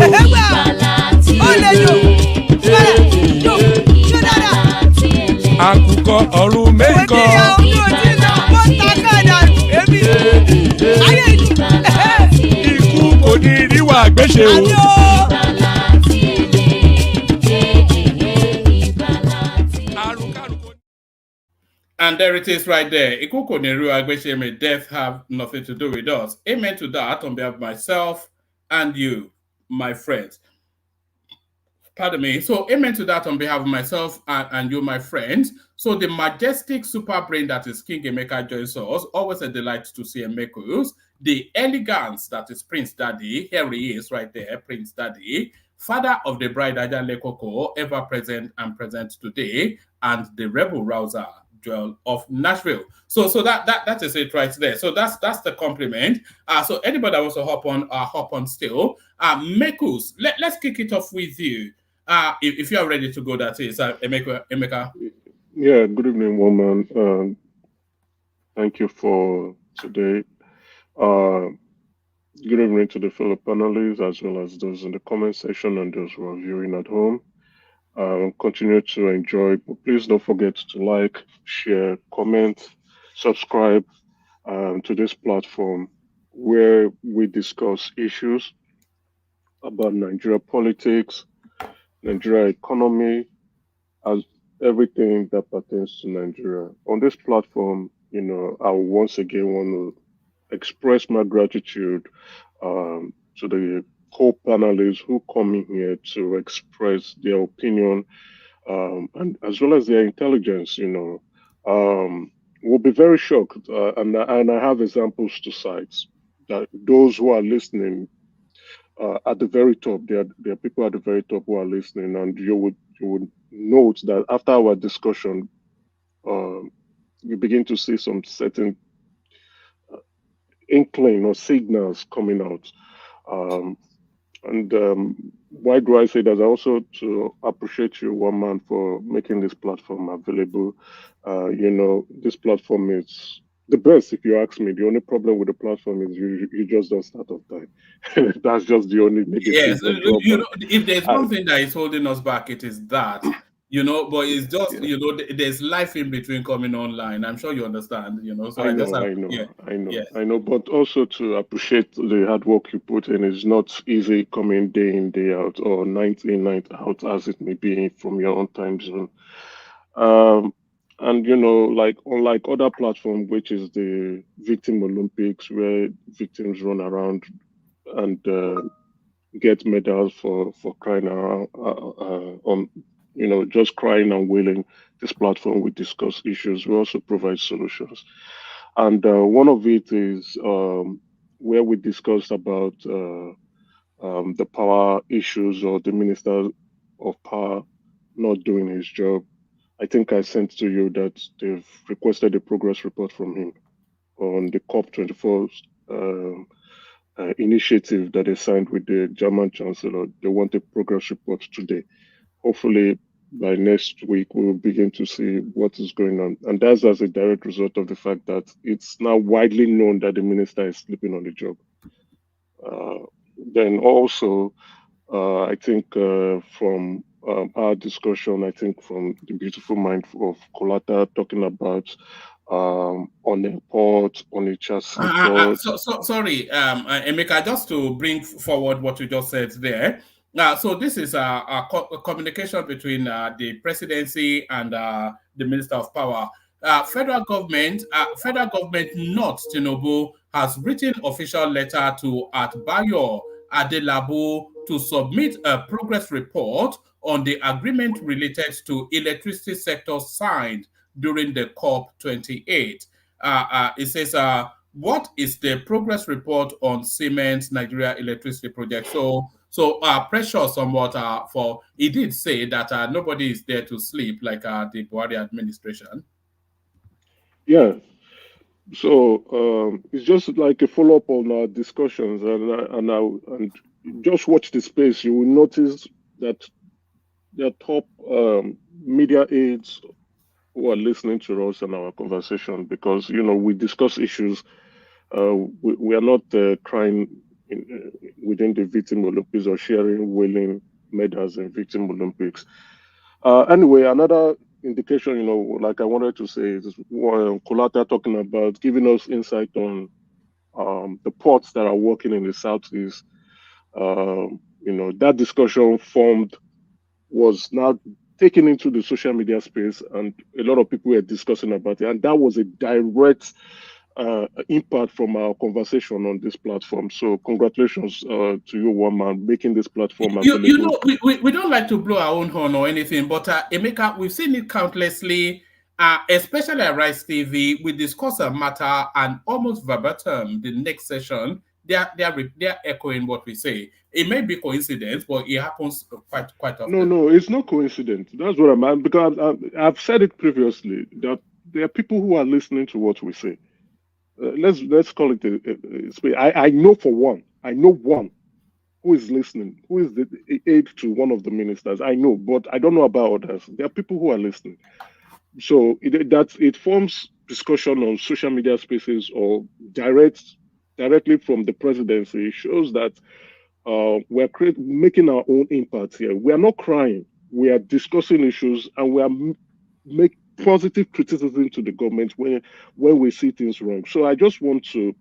Àkùkọ ọ̀run méjìkọ. Ikú kò ní ríwà gbéṣe o. And there it is right there. Ikuko Neru Agbeshe, may death have nothing to do with us. Amen to that on behalf of myself and you, my friends. Pardon me. So amen to that on behalf of myself and you, my friends. So the majestic super brain that is King Emeka joins us. Always a delight to see Emekus. The elegance that is Prince Daddy. Here he is right there, Prince Daddy. Father of the bride Ajale Koko, ever present and present today. And the rebel rouser, Joel of Nashville. So that is it right there. So that's the compliment. So anybody that wants to hop on still. Mekus, let's kick it off with you. If you are ready to go, that is Emeka. Yeah, good evening, woman. Thank you for today. Good evening to the fellow panelists as well as those in the comment section and those who are viewing at home. Continue to enjoy. Please don't forget to like, share, comment, subscribe to this platform where we discuss issues about Nigeria politics, Nigeria economy, as everything that pertains to Nigeria. On this platform, I once again want to express my gratitude to the co-panelists who come in here to express their opinion and as well as their intelligence. We'll be very shocked, and I have examples to cite that those who are listening at the very top, there are people at the very top who are listening, and you would note that after our discussion, you begin to see some certain inkling or signals coming out. Why do I say that? I also to appreciate you, one man, for making this platform available. This platform is the best, if you ask me. The only problem with the platform is you just don't start on time. That's just the only negative. Yes, you know, if there's one thing that is holding us back, it is that, you know, but it's just, you know, there's life in between coming online. I'm sure you understand, you know. So I know. But also to appreciate the hard work you put in. It's not easy coming day in, day out, or night in, night out, as it may be from your own time zone. And you know, like unlike other platforms, which is the Victim Olympics, where victims run around and get medals for crying around, on, you know, just crying and wailing. This platform, we discuss issues. We also provide solutions, and one of it is where we discussed about the power issues, or the minister of power not doing his job. I think I sent to you that they've requested a progress report from him on the COP24 initiative that they signed with the German Chancellor. They want a progress report today. Hopefully, by next week, we will begin to see what is going on. And that's as a direct result of the fact that it's now widely known that the minister is sleeping on the job. Then also, I think from our discussion, I think from the beautiful mind of Kolata talking about on a port, on a chassis port. Sorry, Emeka, just to bring forward what you just said there. So this is a communication between the presidency and the Minister of Power. Federal government, not Tinubu, has written official letter to Atbayo Adelabu to submit a progress report on the agreement related to electricity sector signed during the COP28. It says, what is the progress report on Siemens Nigeria electricity project? So pressure somewhat for, he did say that nobody is there to sleep like the Buhari administration. Yeah. So it's just like a follow-up on our discussions, and just watch the space. You will notice that the top media aides who are listening to us and our conversation, because you know we discuss issues. We are not crying within the Victim Olympics or sharing wailing medals in Victim Olympics. Anyway, another indication, you know, like I wanted to say, is Kolata talking about giving us insight on the ports that are working in the Southeast. You know, that discussion was now taken into the social media space, and a lot of people were discussing about it. And that was a direct impact from our conversation on this platform. So congratulations to you, one man, making this platform available. You know, we don't like to blow our own horn or anything, but Emeka, we've seen it countlessly, especially at Rice TV. We discuss a matter and almost verbatim the next session, they're echoing what we say. It may be coincidence, but it happens quite often. No, it's not coincidence. That's what I'm, because I've said it previously that there are people who are listening to what we say. Let's call it I know for one. I know one who is listening, who is the aide to one of the ministers. I know, but I don't know about others. There are people who are listening. So it forms discussion on social media spaces or directly from the presidency. It shows that we're making our own impact here. We are not crying. We are discussing issues, and we are make positive criticism to the government when we see things wrong. So I just want to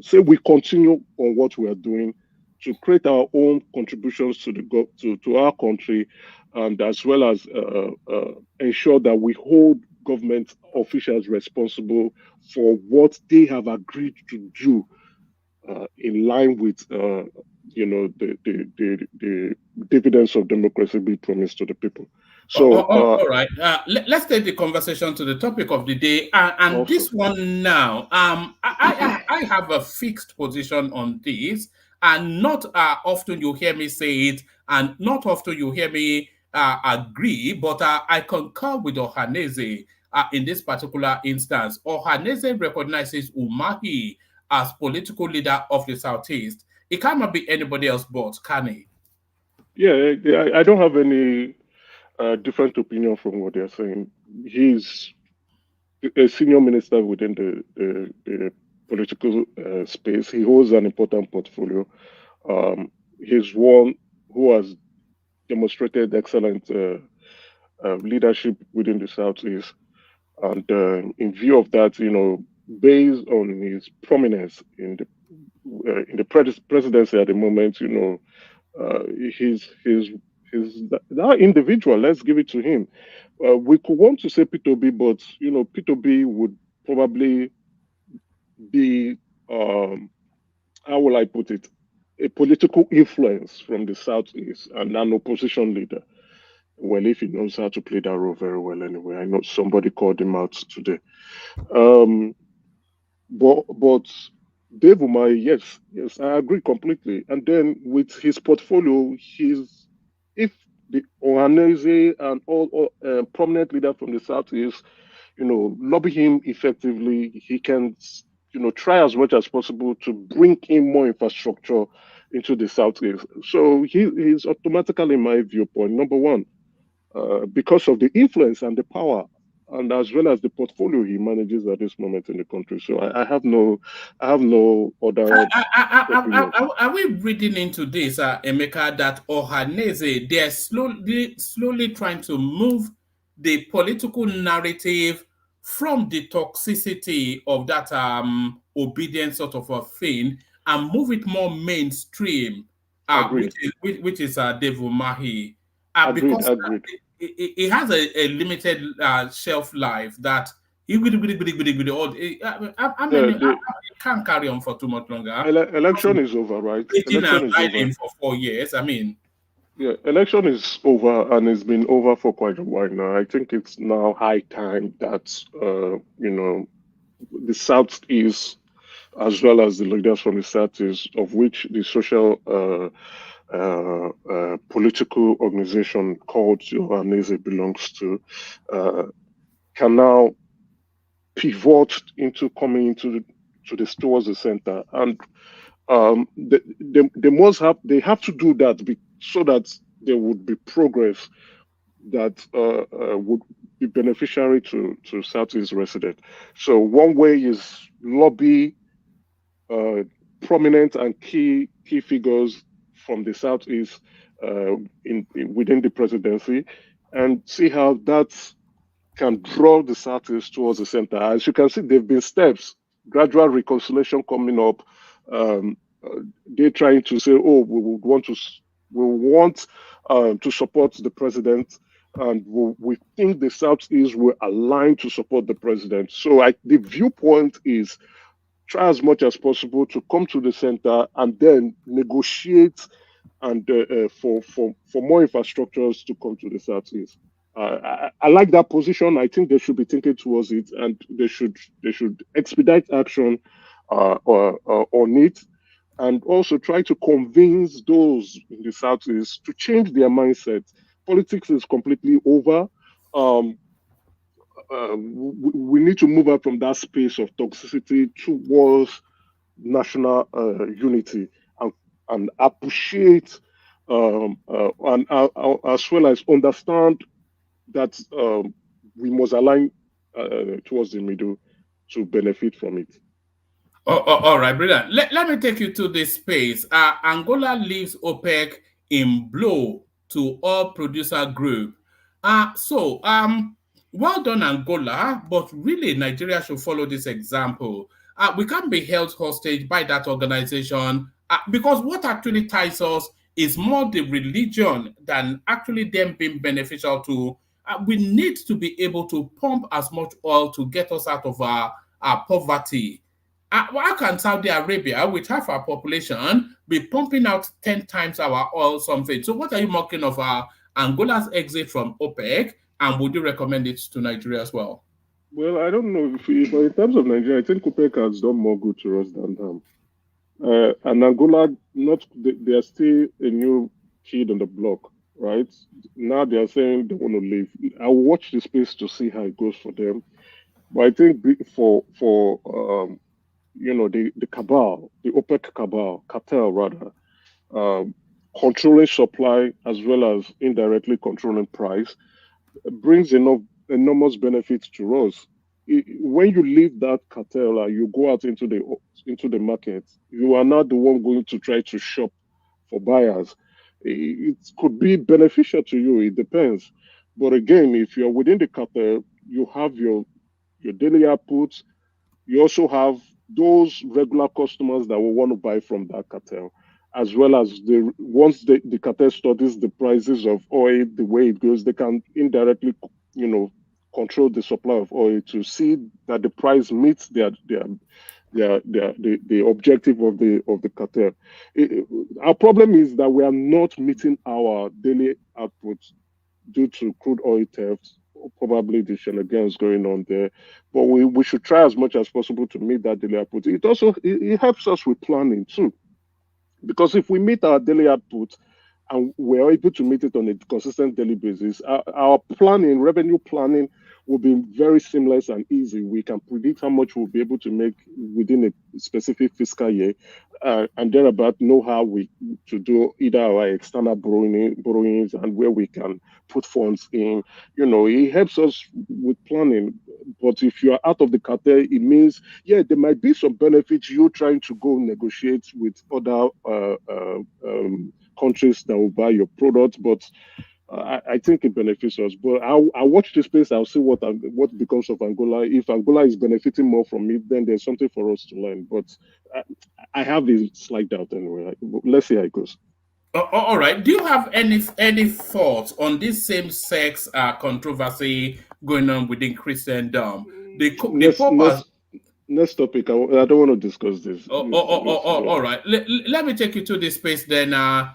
say we continue on what we are doing to create our own contributions to our country, and as well as ensure that we hold government officials responsible for what they have agreed to do in line with you know the dividends of democracy be promised to the people. So all right, let's take the conversation to the topic of the day, and awesome. This one now, I have a fixed position on this, and not often you hear me say it, and not often you hear me agree, but I concur with Ohanaeze in this particular instance. Ohanaeze recognizes Umahi as political leader of the Southeast. It cannot be anybody else but, can he? Yeah, I don't have any different opinion from what they're saying. He's a senior minister within the political space. He holds an important portfolio. He's one who has demonstrated excellent leadership within the Southeast. And in view of that, based on his prominence in the presidency at the moment, he's that individual. Let's give it to him. We could want to say P2B, but P2B would probably be how will I put it, a political influence from the Southeast and an opposition leader. Well, if he knows how to play that role very well, anyway. I know somebody called him out today. But Dave Umahi, yes, I agree completely. And then with his portfolio, if the Ohanaeze and all prominent leaders from the Southeast, lobby him effectively, he can, try as much as possible to bring in more infrastructure into the Southeast. So he's automatically, in my viewpoint, number one, because of the influence and the power, and as well as the portfolio he manages at this moment in the country. So I have no other. Are we reading into this, Emeka, that Ohanaeze, they're slowly trying to move the political narrative from the toxicity of that obedience sort of a thing and move it more mainstream, which is Dave Umahi, because it has a limited shelf life that it can't carry on for too much longer. Election is over, right? Election is over. For 4 years. I mean, yeah, election is over, and it's been over for quite a while now. I think it's now high time that the Southeast, as well as the leaders from the Southeast, of which the social political organization called Ohanaeze belongs to, can now pivot into coming towards the center, and they have to do that so that there would be progress that would be beneficiary to Southeast residents. So one way is lobby prominent and key figures from the Southeast within the presidency, and see how that can draw the Southeast towards the center. As you can see, there have been steps, gradual reconciliation coming up. They're trying to say, "Oh, we want to support the president, and we think the Southeast will align to support the president." So the viewpoint is try as much as possible to come to the center and then negotiate and for more infrastructures to come to the Southeast. I like that position. I think they should be thinking towards it, and they should expedite action on it, and also try to convince those in the Southeast to change their mindset. Politics is completely over. We need to move out from that space of toxicity towards national unity and appreciate and as well as understand that we must align towards the middle to benefit from it. All right, brilliant. Let me take you to this space. Angola leaves OPEC in blow to oil producer group. Well done, Angola, but really Nigeria should follow this example. We can't be held hostage by that organization because what actually ties us is more the religion than actually them being beneficial to. We need to be able to pump as much oil to get us out of our poverty. Why can Saudi Arabia, with half our population, be pumping out 10 times our oil something? So what are you mocking of Angola's exit from OPEC, and would you recommend it to Nigeria as well? Well, I don't know. But in terms of Nigeria, I think OPEC has done more good to us than them. And Angola, they are still a new kid on the block, right? Now they are saying they want to leave. I'll watch the space to see how it goes for them. But I think for the cabal, the OPEC cartel rather, controlling supply as well as indirectly controlling price brings enormous benefits to us. when you leave that cartel and you go out into the market, you are not the one going to try to shop for buyers. It could be beneficial to you. It depends. But again, if you're within the cartel, you have your daily outputs. You also have those regular customers that will want to buy from that cartel, as well as once the cartel studies the prices of oil, the way it goes, they can indirectly, control the supply of oil to see that the price meets the objective of the cartel. Our problem is that we are not meeting our daily output due to crude oil theft, probably the shenanigans going on there. But we should try as much as possible to meet that daily output. It also it helps us with planning too, because if we meet our daily output and we're able to meet it on a consistent daily basis, our planning, revenue planning, will be very seamless and easy. We can predict how much we'll be able to make within a specific fiscal year, and thereabout know how to do either our external borrowings and where we can put funds in. It helps us with planning. But if you are out of the cartel, it means, there might be some benefits you trying to go negotiate with other countries that will buy your products, but I think it benefits us. But I'll watch this space. I'll see what becomes of Angola. If Angola is benefiting more from it, then there's something for us to learn. But I have a slight doubt anyway. Let's see how it goes. All right. Do you have any thoughts on this same-sex controversy going on within Christendom? Next topic. I don't want to discuss this. All right. Let me take you to this space then. I'm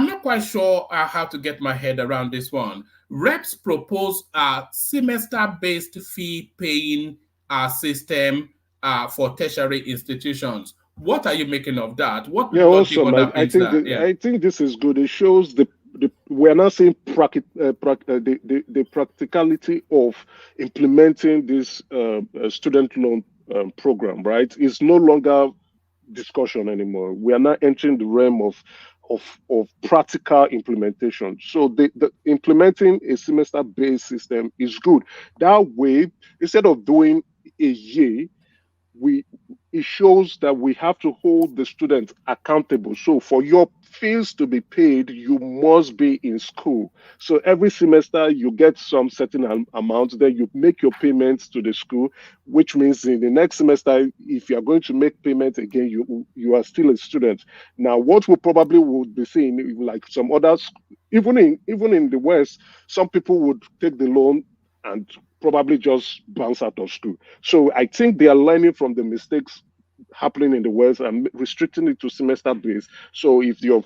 not quite sure how to get my head around this one. Reps propose a semester-based fee-paying system for tertiary institutions. What are you making of that? Awesome. I think this is good. It shows we are now seeing the practicality of implementing this student loan program. Right? It's no longer discussion anymore. We are now entering the realm of practical implementation. So the implementing a semester-based system is good. That way, instead of doing a year, it shows that we have to hold the students accountable. So for your fees to be paid, you must be in school. So every semester you get some certain amount, then you make your payments to the school, which means in the next semester, if you are going to make payment again, you are still a student. Now, what we probably would be seeing, like some others, even in the West, some people would take the loan and probably just bounce out of school. So I think they are learning from the mistakes happening in the West and restricting it to semester based. So if your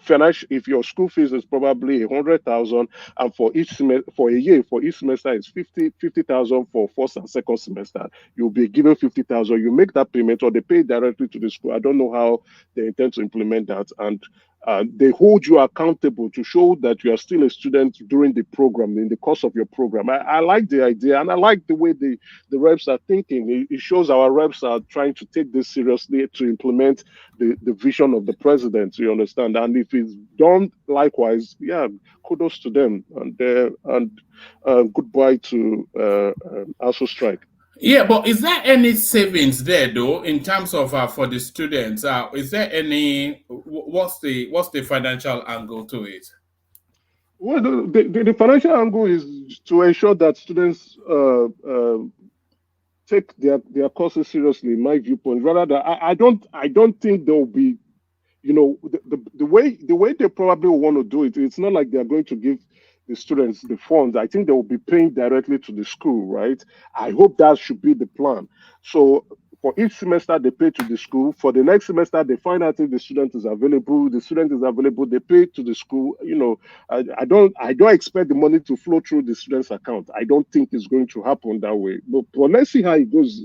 school fees is probably 100,000, and for each semester, for a year, for each semester is 50,000 for first and second semester, you'll be given 50,000. You make that payment, or they pay directly to the school. I don't know how they intend to implement that, and they hold you accountable to show that you are still a student during the program, in the course of your program. I like the idea, and I like the way the reps are thinking. It shows our reps are trying to take this seriously to implement the vision of the president, you understand? And if it's done likewise, kudos to them, and goodbye to ASU strike. Yeah, but is there any savings there though in terms of for the students? Is there any? What's the financial angle to it? Well, the financial angle is to ensure that students take their courses seriously. In my viewpoint, rather than I don't think there will be, the way they probably want to do it. It's not like they are going to give the students the funds. I think they will be paying directly to the school, right? I hope that should be the plan. So for each semester, they pay to the school. For the next semester, they find out if the student is available. The student is available, they pay to the school. I don't expect the money to flow through the student's account. I don't think it's going to happen that way. But let's see how it goes.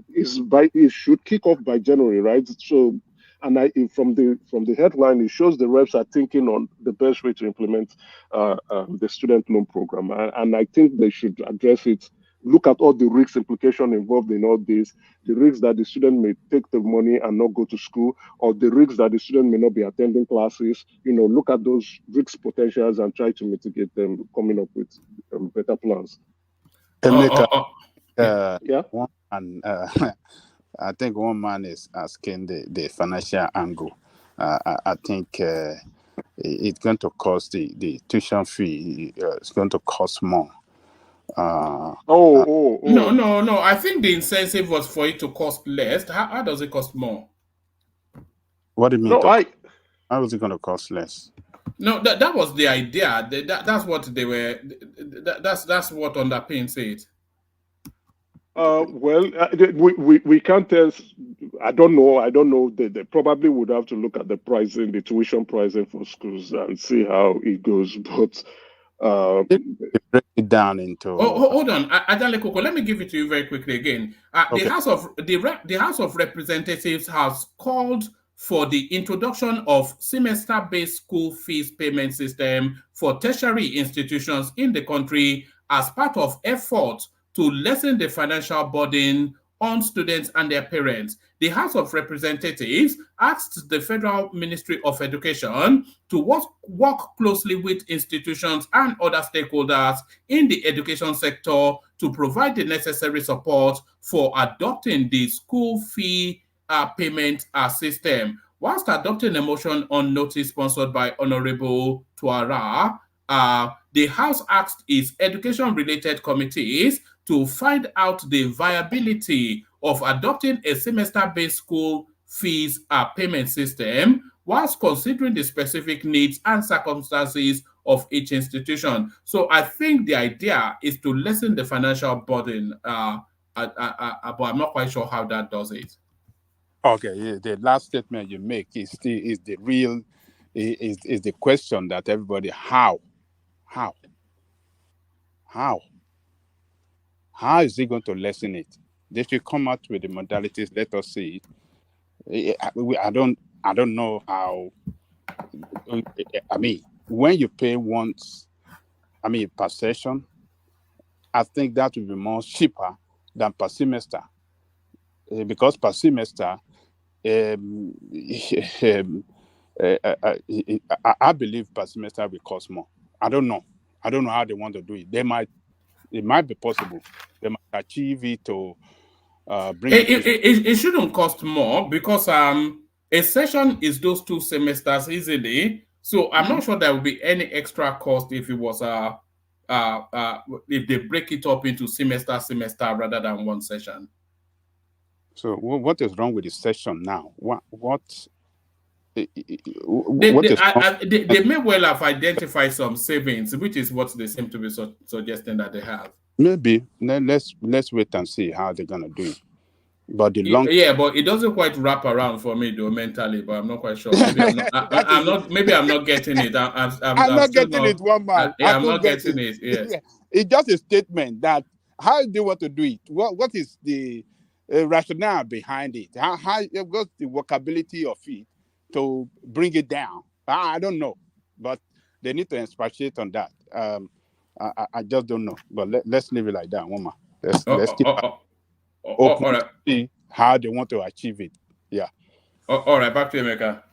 It should kick off by January, right? So. And from the headline, it shows the reps are thinking on the best way to implement the student loan program, and I think they should address it look at all the risks implication involved in all this, the risks that the student may take the money and not go to school, or the risks that the student may not be attending classes. Look at those risk potentials and try to mitigate them, coming up with better plans. Yeah. I think one man is asking the financial angle. I think it's going to cost the tuition fee. It's going to cost more. No. I think the incentive was for it to cost less. How does it cost more? What do you mean? How is it going to cost less? No, that was the idea. That's what they were. That's what underpins it. We can't tell. I don't know. They probably would have to look at the pricing, the tuition pricing for schools, and see how it goes. But break it down into. Hold on, Adale Koko. Let me give it to you very quickly again. Okay. The House of Representatives has called for the introduction of semester-based school fees payment system for tertiary institutions in the country as part of efforts to lessen the financial burden on students and their parents. The House of Representatives asked the Federal Ministry of Education to work closely with institutions and other stakeholders in the education sector to provide the necessary support for adopting the school fee payment system. Whilst adopting a motion on notice sponsored by Honorable Tuara, the House asked its education-related committees to find out the viability of adopting a semester-based school fees payment system whilst considering the specific needs and circumstances of each institution. So I think the idea is to lessen the financial burden, but I'm not quite sure how that does it. Okay, yeah, the last statement you make is the question that everybody how is it going to lessen it? They should come out with the modalities. Let us see it. I don't know how. I mean, when you pay once, per session, I think that will be more cheaper than per semester, because per semester, I believe per semester will cost more. I don't know how they want to do it. It might be possible. They might achieve it to bring it shouldn't cost more because a session is those 2 semesters easily. So I'm not sure there will be any extra cost if it was if they break it up into semester rather than one session. So what is wrong with the session now? They may well have identified some savings, which is what they seem to be suggesting that they have. Maybe. Let's wait and see how they're gonna do it. But but it doesn't quite wrap around for me though mentally. But I'm not quite sure. Maybe I'm not getting it. I'm not getting it. One man. I'm not getting it. Yes. It's just a statement that how do you want to do it? What is the rationale behind it? How what's the workability of it to bring it down? I don't know, but they need to expatiate on that. I just don't know. But let's leave it like that, woman. Let's keep open to see how they want to achieve it. Yeah. All right, back to Emeka.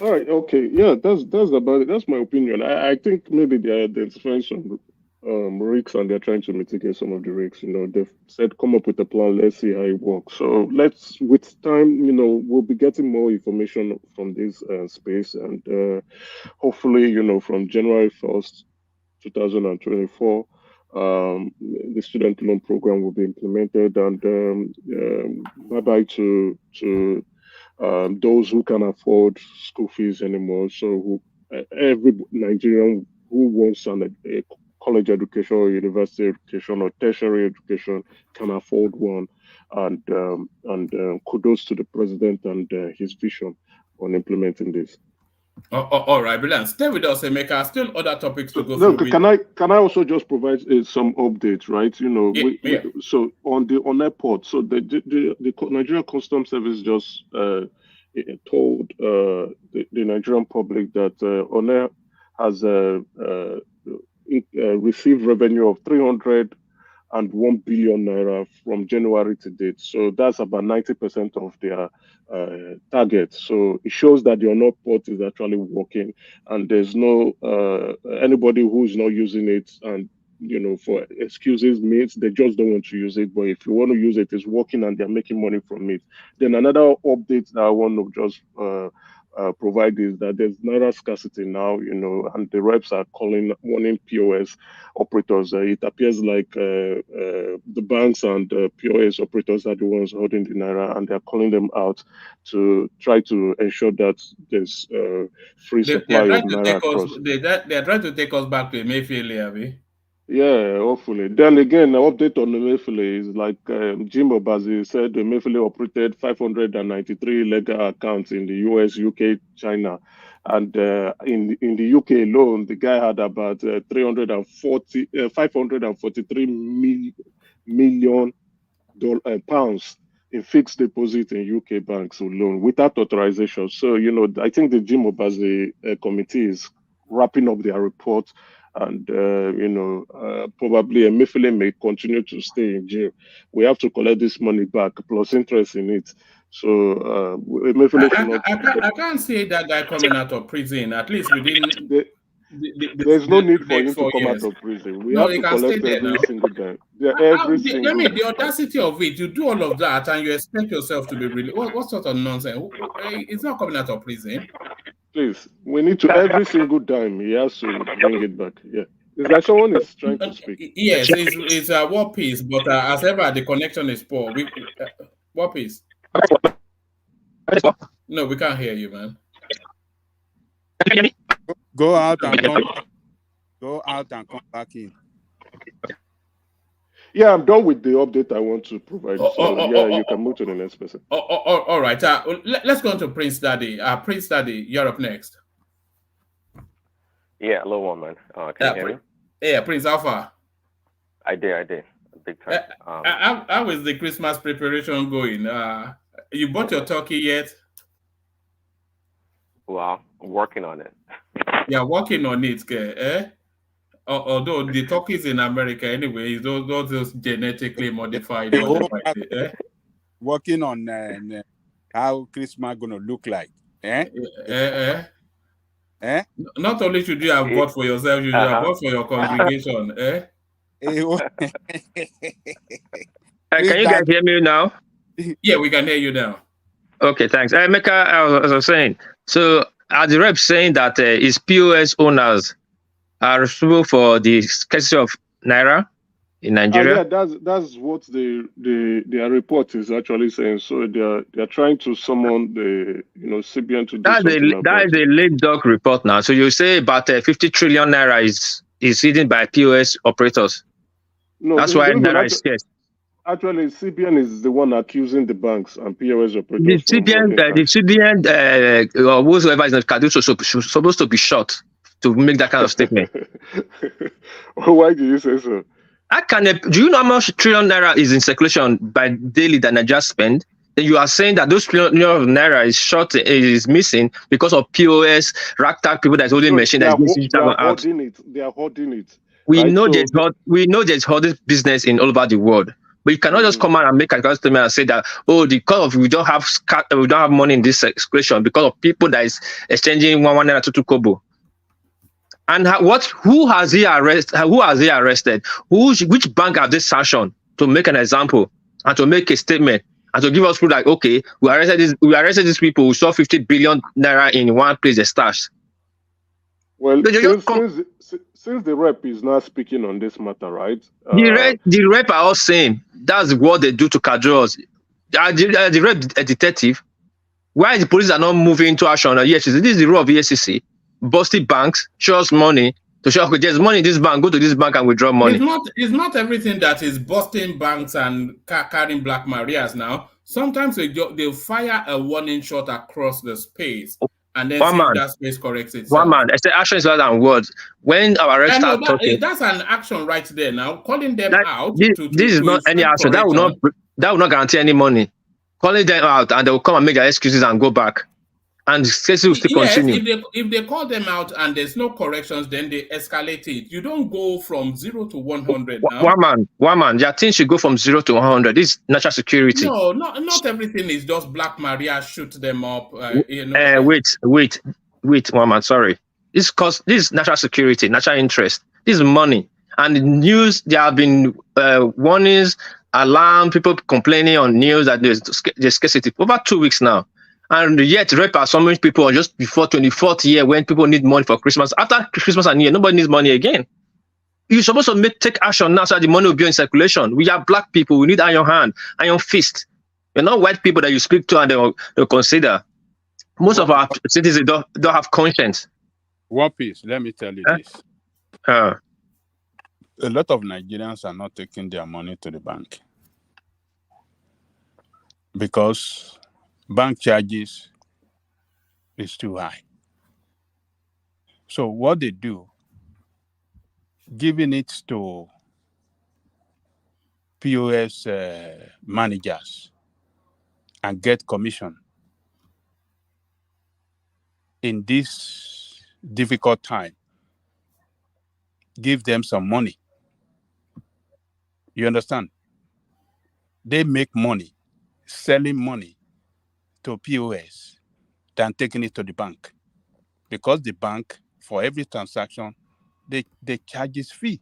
All right. Okay. Yeah, that's about it. That's my opinion. I think maybe they're identifying some risks and they're trying to mitigate some of the risks. They've said come up with a plan. Let's see how it works. So with time, we'll be getting more information from this space, and hopefully, from January 1st, 2024, the student loan program will be implemented, and bye-bye to those who can afford school fees anymore. So every Nigerian who wants a college education or university education or tertiary education can afford one, and kudos to the president and his vision on implementing this. All right, brilliant. Stay with us, Emeka. Still other topics to go through. Can I also just provide some updates, right? So on airport, so the Nigerian Customs Service just told the Nigerian public that Ohanaeze has received revenue of 300 1 billion naira from January to date. So that's about 90% of their target. So it shows that the Honor port is actually working, and there's no anybody who's not using it and for excuses means they just don't want to use it. But if you want to use it, it's working and they're making money from it. Then another update that I want to just provide is that there's naira scarcity now, and the reps are warning POS operators. It appears like the banks and POS operators are the ones holding the naira, and they're calling them out to try to ensure that there's free supply of naira across. They're trying to take us back to Emefiele, Abi. Yeah, hopefully. Then again, an update on Emefiele is like Jim Obazi said, Emefiele operated 593 legal accounts in the US, UK, China. And in the UK alone, the guy had about 543 million pounds in fixed deposit in UK banks alone without authorization. So, I think the Jim Obazi committee is wrapping up their report. And probably Emefiele may continue to stay in jail. We have to collect this money back plus interest in it. So Emefiele should not. I can't see that guy coming out of prison. At least within. There's no need for him to come out of prison. We have to collect every single time. The audacity of it, you do all of that and you expect yourself to be really. What sort of nonsense? It's not coming out of prison. Please, we need to every single time he has to bring it back. Yeah, it's like someone is trying to speak. Yes, it's a war piece, but as ever, the connection is poor. War piece. No, we can't hear you, man. Go out and come. Go out and come back in. Yeah, I'm done with the update I want to provide. You can move to the next person. All right. Let's go on to Prince Daddy. Prince Daddy, you're up next. Yeah, hello, woman. Can you hear me? Yeah, Prince Alpha. I did. Big time. How is the Christmas preparation going? You bought your turkey yet? Well, I'm working on it. Yeah, working on it, eh? Although the turkeys in America anyway, those genetically modified. Working on how Christmas gonna look like. Not only should you have bought for yourself, you should have bought for your congregation. Can you guys hear me now? Yeah, we can hear you now. Okay, thanks. Mecca, as I was saying, so are the reps saying that his POS owners are responsible for the scarcity of naira in Nigeria? Yeah, that's what their report is actually saying. So they're trying to summon the CBN to do something about that is a late dog report now. So you say about 50 trillion naira is hidden by POS operators. No, that's why naira is scarce. Actually, CBN is the one accusing the banks and POS operators. The CBN, or whoever is supposed to be shot to make that kind of statement. Why do you say so? Do you know how much trillion naira is in circulation by daily that Nigeria spend? Then you are saying that those trillion of naira is missing because of POS, ragtag people that's holding machine that's holding it. They are holding it. We know there's holding business in all over the world. But you cannot just come out and make a statement and say that, we don't have money in this circulation because of people that is exchanging one naira to 2 kobo. And who has he arrested? Which bank have they sanctioned to make an example and to make a statement and to give us proof like, okay, we arrested these people who saw 50 billion naira in one place they stashed. Well, since the rep is not speaking on this matter, right? The rep are all saying that's what they do to cajolers. The rep a detective. Why the police are not moving into action? Yes, this is the role of the EFCC. Busting banks, show us money to show, okay, there's money in this bank, go to this bank and withdraw money. It's not everything that is busting banks and carrying Black Marias now. Sometimes they'll fire a warning shot across the space and then that space corrects itself. One man, I say action is louder than words. When our arrest start talking, that's an action right there now. Calling them out. This is not any action. That will not guarantee any money. Calling them out and they will come and make their excuses and go back. and the scarcity will still Yes, continue. if they call them out and there's no corrections, then they escalate it. You don't go from 0 to 100 now. One man. There are things should go from 0 to 100. This is national security. No, not everything is just Black Maria, shoot them up. Wait, one man. Sorry. This is national security, national interest. This is money. And the news, there have been warnings, alarm, people complaining on news that there's scarcity for over 2 weeks now. And yet, rape are so many people just before 24th year when people need money for Christmas. After Christmas and New Year, nobody needs money again. You're supposed to take action now so that the money will be in circulation. We are black people. We need iron hand, iron fist. You're not white people that you speak to and they'll consider. Most of our citizens don't have conscience. One piece, let me tell you this. A lot of Nigerians are not taking their money to the bank because bank charges is too high. So what they do, giving it to POS managers and get commission in this difficult time, give them some money. You understand? They make money selling money to POS than taking it to the bank, because the bank, for every transaction, they charge its fee.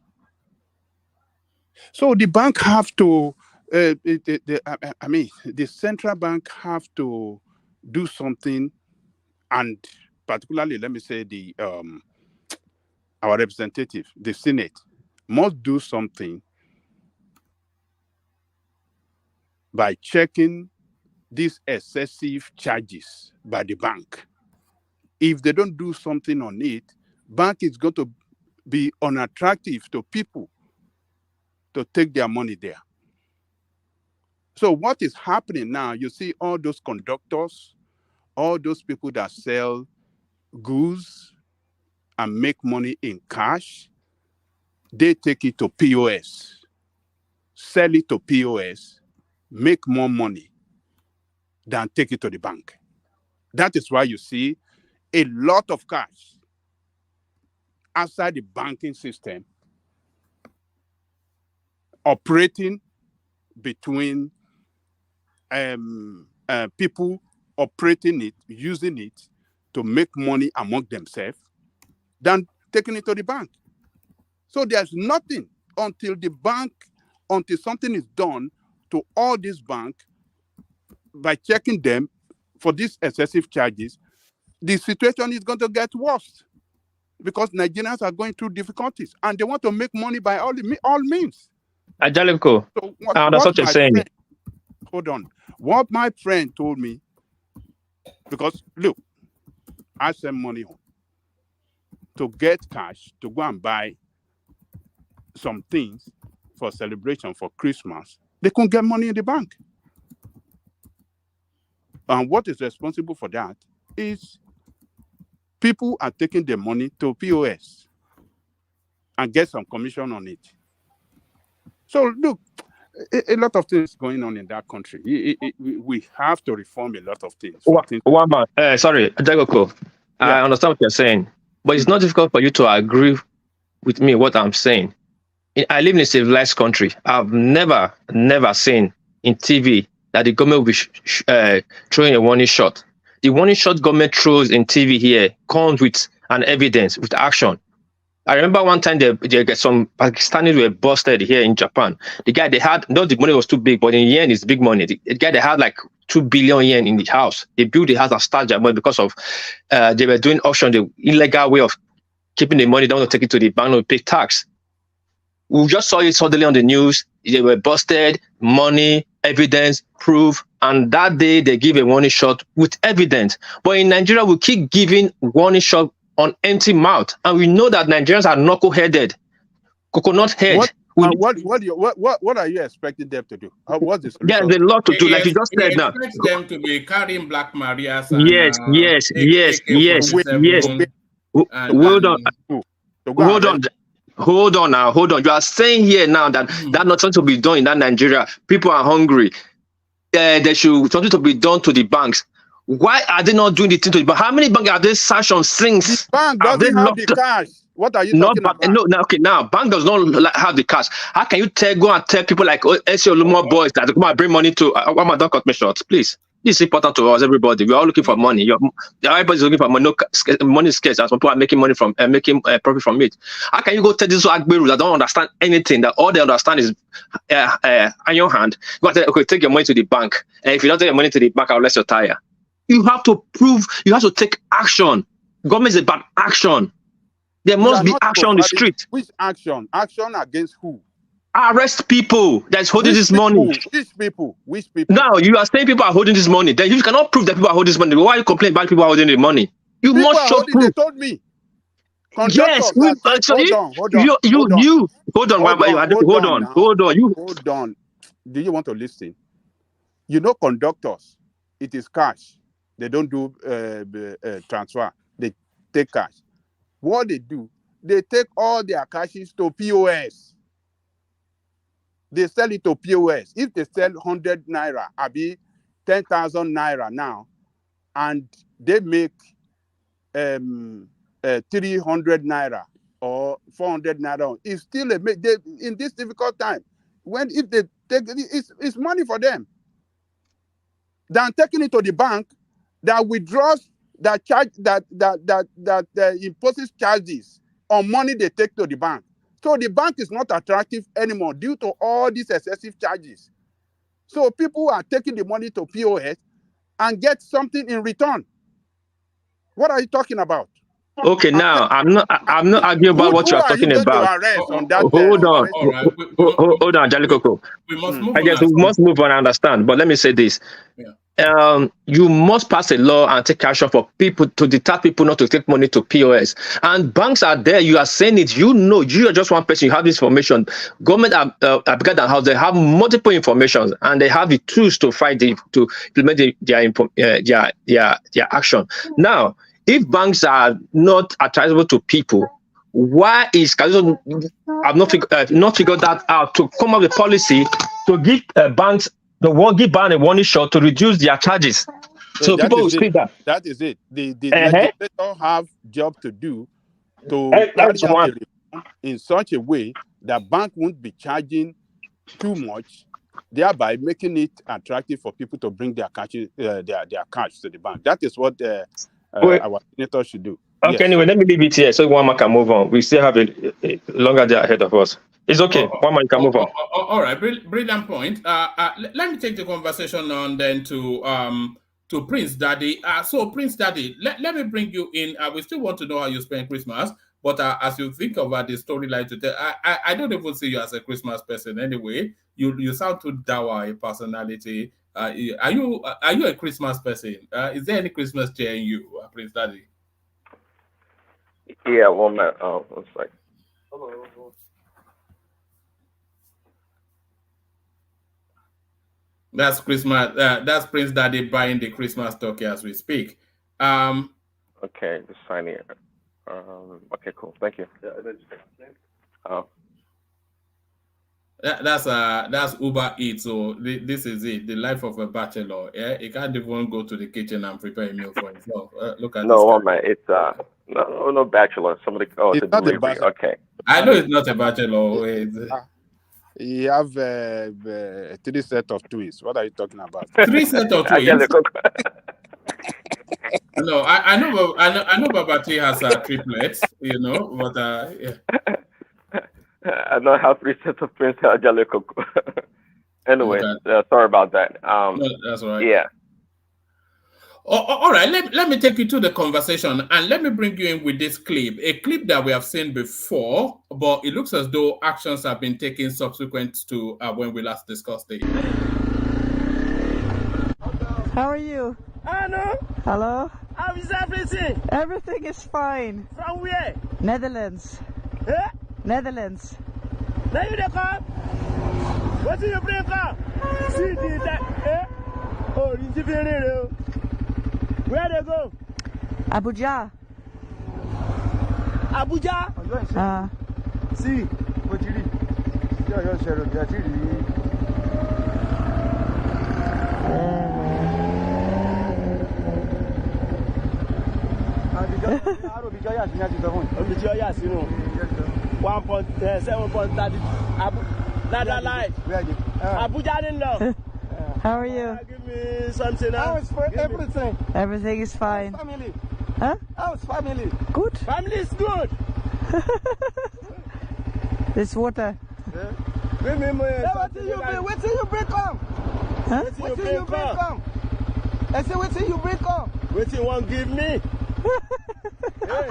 So the bank have to, the central bank have to do something, and particularly, let me say, our representative, the Senate, must do something by checking these excessive charges by the bank. If they don't do something on it, bank is going to be unattractive to people to take their money there. So what is happening now, you see all those conductors, all those people that sell goods and make money in cash, they take it to POS, sell it to POS, make more money than take it to the bank. That is why you see a lot of cash outside the banking system operating between people operating it, using it to make money among themselves, than taking it to the bank. So there's nothing until something is done to all these banks by checking them for these excessive charges. The situation is going to get worse because Nigerians are going through difficulties and they want to make money by all means. Ajaliko, so that's what you're saying. Hold on. What my friend told me, because look, I send money home to get cash to go and buy some things for celebration for Christmas. They couldn't get money in the bank. And what is responsible for that is people are taking their money to POS and get some commission on it. So look, a lot of things going on in that country. We have to reform a lot of things. One man, sorry, Jagoko, I understand what you're saying, but it's not difficult for you to agree with me what I'm saying. I live in a civilized country. I've never seen in TV that the government will be throwing a warning shot. The warning shot government throws in TV here comes with an evidence, with action. I remember one time they get some Pakistanis were busted here in Japan. The guy they had, no, the money was too big, but in yen it's big money. The guy they had like 2 billion yen in the house. They built the house and started their money because of they were doing auction, the illegal way of keeping the money. They don't want to take it to the bank or pay tax. We just saw it suddenly on the news. They were busted, money, evidence, proof, and that day they give a warning shot with evidence. But in Nigeria, we keep giving warning shot on empty mouth, and we know that Nigerians are knuckle-headed, coconut head. What are you expecting them to do? What's this? There's a lot to do, like you just said now. Expect them to be carrying Black Marias. Yes. Hold on now. You are saying here now that that nothing to be done in that Nigeria. People are hungry. There should something to be done to the banks. Why are they not doing the thing to the bank? How many banks are they sanctioned since? The bank doesn't have the cash. What are you talking about? No, okay, now bank does not have the cash. How can you go and tell people like SC Olumo boys that come and bring money to don't cut me short, please. This is important to us, everybody. We're all looking for money. Everybody's looking for money. No, money is scarce. As people are making money from making profit from it. How can you go tell this Agberu that don't understand anything? That all they understand is on your hand. You say, okay, take your money to the bank. And if you don't take your money to the bank, I'll let you tire. You have to prove. You have to take action. Government is about action. There must be action on the street. Which action? Action against who? Arrest people that's holding this money. Which people? Which people? Now you are saying people are holding this money. Then you cannot prove that people are holding this money. Why are you complaining about people are holding the money? You people must show proof. They told me. Yes. Hold on. Do you want to listen? You know, conductors, it is cash. They don't do transfer. They take cash. What they do, they take all their cashes to POS. They sell it to POS. If they sell 100 naira, I be 10,000 naira now, and they make 300 naira or 400 naira, it's still in this difficult time. If they take it's money for them. Than taking it to the bank that withdraws that charge that imposes charges on money they take to the bank. So the bank is not attractive anymore due to all these excessive charges. So people are taking the money to POS and get something in return. What are you talking about? Okay, now I'm not arguing about what you are talking about. Hold on, Jalikoko. I guess we must move on. I understand, but let me say this. Yeah. You must pass a law and take action for people to deter people not to take money to POS. And banks are there. You are saying it. You know, you are just one person. You have this information. Government are bigger than how they have multiple information and they have the tools to fight to implement their action. Now, if banks are not accessible to people, why is I've not figured that out to come up with policy to give banks give bank a warning shot to reduce their charges. So people will see that. That is it. The legislator have job to do to in such a way that bank won't be charging too much, thereby making it attractive for people to bring their cash to the bank. That is what our senator should do. Okay, yes. Anyway, let me leave it here so one man can move on. We still have a longer day ahead of us. It's okay. One man can move on. All right, brilliant point. Let me take the conversation on then to Prince Daddy. So Prince Daddy, let me bring you in. We still want to know how you spend Christmas, but as you think about the storyline to tell, I don't even see you as a Christmas person anyway. You sound too dour a personality. Are you a Christmas person? Is there any Christmas cheer in you, Prince Daddy? Yeah, one minute. One second. Hello. That's Christmas. That's Prince Daddy buying the Christmas turkey as we speak. Okay, just sign here. Okay, cool. Thank you. That's Uber Eats. So this is it. The life of a bachelor. Yeah, he can't even go to the kitchen and prepare a meal for himself. Look at no, one minute. It's no bachelor. Somebody. Oh, it's a delivery. Okay. I know it's not a bachelor. You have 3 sets of twins. What are you talking about? 3 sets of twins. No, I know Babati has triplets, you know, but yeah. I don't have 3 sets of twins. Anyway, okay. Sorry about that. No, that's all right. Yeah. All right, let me take you to the conversation and let me bring you in with this clip, a clip that we have seen before, but it looks as though actions have been taken subsequent to when we last discussed it. How are you? Hello. Hello. How is everything? Everything is fine. From where? Netherlands. Eh? Netherlands. Now you dey come? What do you bring up? See that? Eh? Oh, you very. Where they go? Abuja. Abuja? See, what you read? You're How are you? Give me something. Everything. Everything is fine. Family. Huh? How's family? Good. Family is good. This water. Give me money. Wait till you bring come. Huh? Wait till you bring come. I say wait till you bring come. Wait till you won't give me. Hey.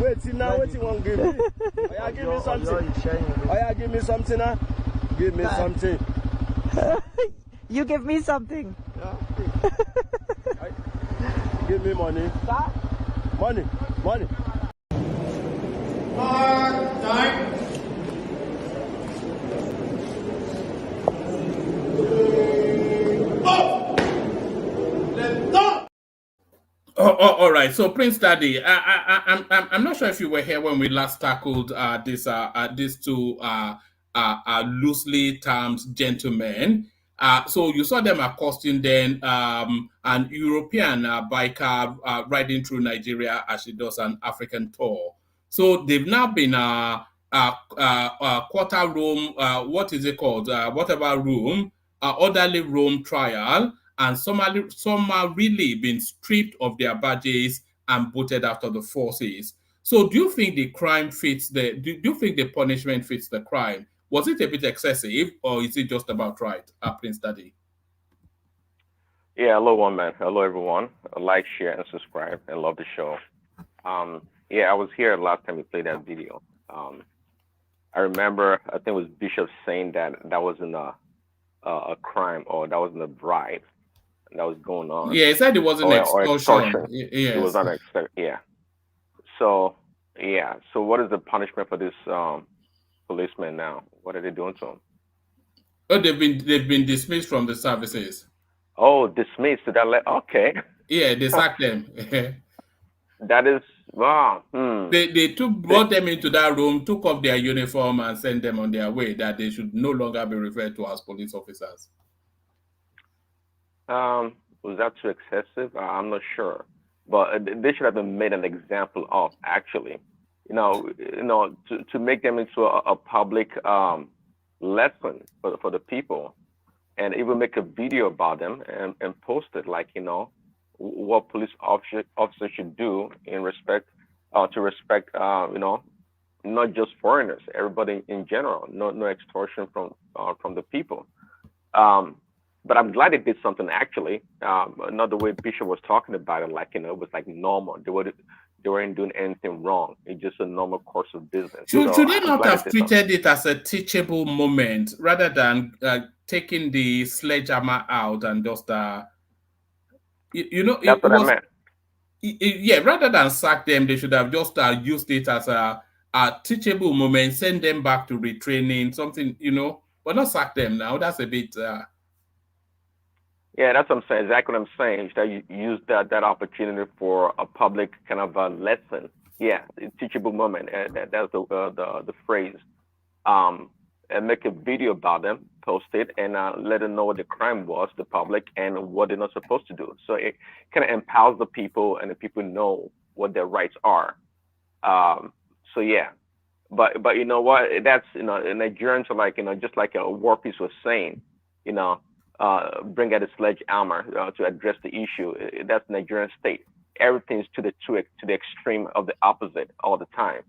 Wait till now. Wait till you won't give me. Oh yeah, give me something. Oh yeah, give me something now. Give me something. You give me something. Yeah. Give me money. Money. Money. Time. All right. So Prince Daddy, I'm not sure if you were here when we last tackled these two loosely termed gentlemen. So you saw them accosting then an European biker riding through Nigeria as she does an African tour. So they've now been quarter room, what is it called? Whatever room, orderly room trial, and some are really been stripped of their badges and booted out of the forces. So do you think the crime fits do you think the punishment fits the crime? Was it a bit excessive, or is it just about right, Prince Daddy? Yeah, hello, one man. Hello, everyone. Like, share, and subscribe, and love the show. Yeah, I was here last time we played that video. I remember, I think it was Bishop saying that wasn't a crime, or that wasn't a bribe that was going on. Yeah, he said it wasn't extortion. Yes. It was not extortion. Yeah. So, yeah. So, what is the punishment for this policeman now? What are they doing to him? Oh, they've been dismissed from the services. Oh, dismissed. So okay. Yeah, they sacked them. That is wow. They brought them into that room, took off their uniform, and sent them on their way. That they should no longer be referred to as police officers. Was that too excessive? I'm not sure, but they should have been made an example of. Actually, to make them into a public lesson for the people, and even make a video about them and post it, like what police officers should do in respect to respect not just foreigners, everybody in general. No extortion from the people. But I'm glad they did something actually. Not the way Bishop was talking about it, it was like normal. They weren't doing anything wrong. It's just a normal course of business. Should they not have treated it as a teachable moment rather than taking the sledgehammer out and just That's what I meant. Yeah, rather than sack them, they should have just used it as a teachable moment, send them back to retraining, something, but not sack them now. That's a bit. Yeah, that's what I'm saying. Exactly what I'm saying. That you use that opportunity for a public kind of a lesson. Yeah, a teachable moment. That's the phrase. And make a video about them, post it, and let them know what the crime was, the public, and what they're not supposed to do. So it kind of empowers the people, and the people know what their rights are. So yeah, but you know what? That's Nigerians are like just like a War Piece was saying, bring out a sledgehammer to address the issue. That's Nigerian state. Everything's to the extreme of the opposite all the time.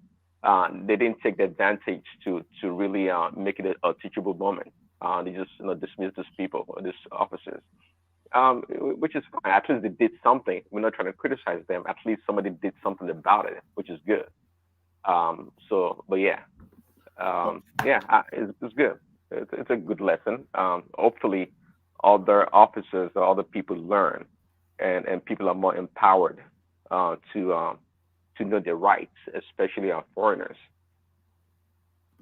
They didn't take the advantage to really make it a teachable moment. They just dismiss these people, these officers, which is fine. At least they did something. We're not trying to criticize them. At least somebody did something about it, which is good. But yeah, it's good. It's a good lesson. Hopefully, other officers or other people learn, and people are more empowered to know their rights, especially our foreigners.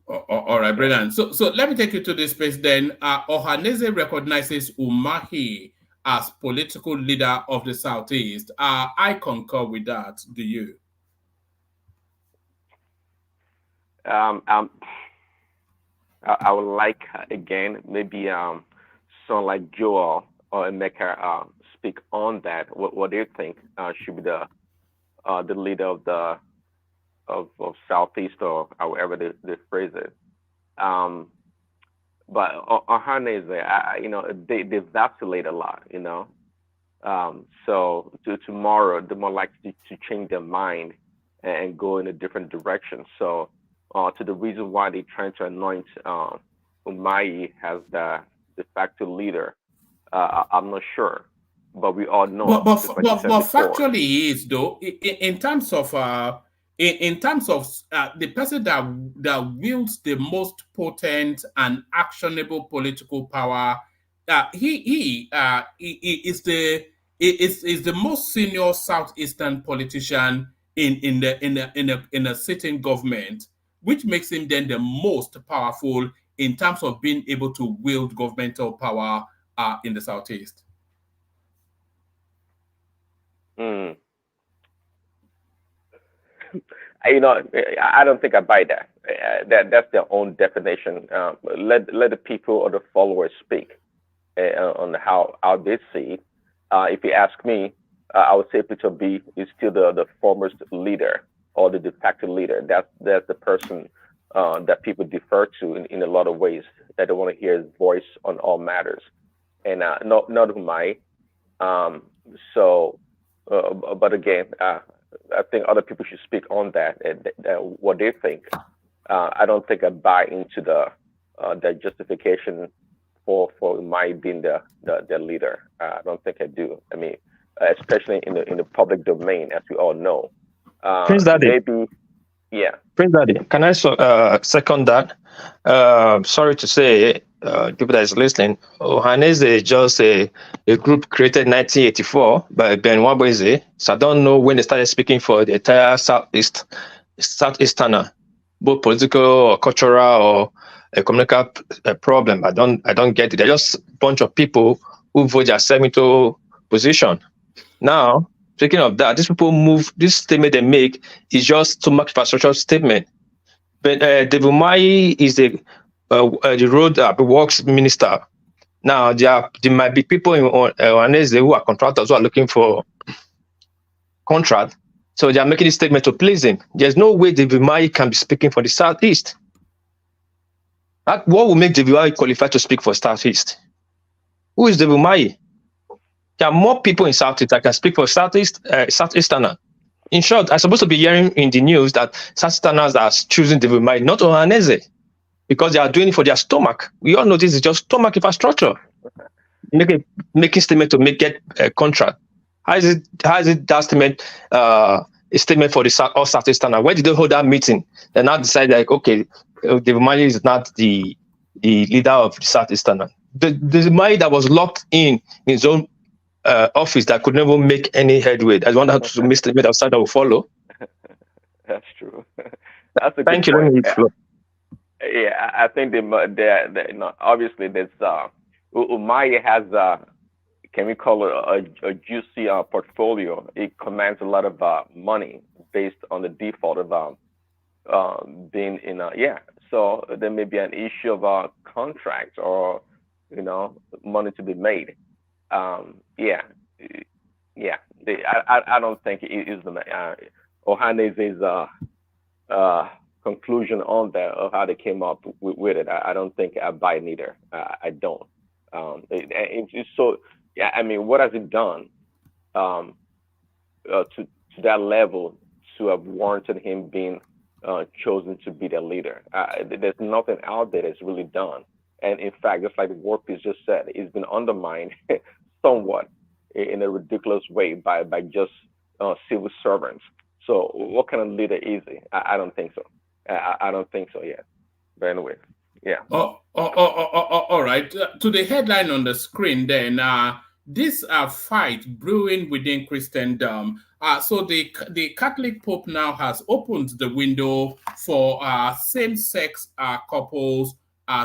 All right, brilliant. So let me take you to this space then. Ohanaeze recognizes Umahi as political leader of the Southeast. I concur with that. Do you? I would like, again, maybe someone like Joel or Emeka speak on that, what they think should be the the leader of the of Southeast, or however they phrase it. But Ohanaeze, they vacillate a lot, So tomorrow, they're more likely to change their mind and go in a different direction. So to the reason why they're trying to anoint Umahi as the de facto leader, I'm not sure. But we all know. But factually, he is though. In terms of the person that wields the most potent and actionable political power, he is the most senior southeastern politician in a sitting government, which makes him then the most powerful in terms of being able to wield governmental power in the southeast. I don't think I buy that. That's their own definition. Let the people or the followers speak on how they see it. If you ask me, I would say Peter B is still the foremost leader or the de facto leader. That's the person that people defer to in a lot of ways, that they want to hear his voice on all matters, and not Umahi. But again, I think other people should speak on that, what they think. I don't think I buy into the justification for my being the leader. I don't think I do. I mean, especially in the public domain, as we all know. Prince Daddy. Maybe, yeah. Prince Daddy, can I second that? Sorry to say, people that is listening, Ohanaeze is just a group created in 1984 by Ben Wabweze. So I don't know when they started speaking for the entire Southeasterner, both political or cultural or economical problem. I don't get it. They're just a bunch of people who vote themselves into position. Now, speaking of that, these people move. This statement they make is just too much infrastructure statement. But David Umahi is the road works minister. Now there might be people in Ohanaeze who are contractors who are looking for contract, so they are making this statement to please him. There's no way David Umahi can be speaking for the Southeast. What will make David Umahi qualified to speak for Southeast? Who is David Umahi? There are more people in Southeast that can speak for Southeasterner. In short, I'm supposed to be hearing in the news that Southeasterners are choosing David Umahi, not Ohanaeze, because they are doing it for their stomach. We all know this is just stomach infrastructure. Making statement to get a contract. How is it that statement a statement for the all Southeasterners? Where did they hold that meeting? They now decide like, okay, David Umahi is not the leader of the Southeasterner. The Umahi that was locked in his own office that could never make any headway. I wonder how to miss the outside that will follow. That's true. That's a Thank good you. point. Yeah, I think obviously there's Umahi has can we call it a juicy portfolio. It commands a lot of money based on the default of being in so there may be an issue of contract or money to be made. I don't think it is the Ohanaeze's conclusion on that, of how they came up with it. I don't think I buy it either. I don't. It's so. Yeah, I mean, what has it done to that level to have warranted him being chosen to be the leader? There's nothing out there that's really done. And in fact, just like the War Piece just said, it's been undermined somewhat in a ridiculous way by just civil servants. So what kind of leader is he? I don't think so. I don't think so yet. But anyway, yeah. All right. To the headline on the screen then, this fight brewing within Christendom. So the Catholic Pope now has opened the window for same-sex couples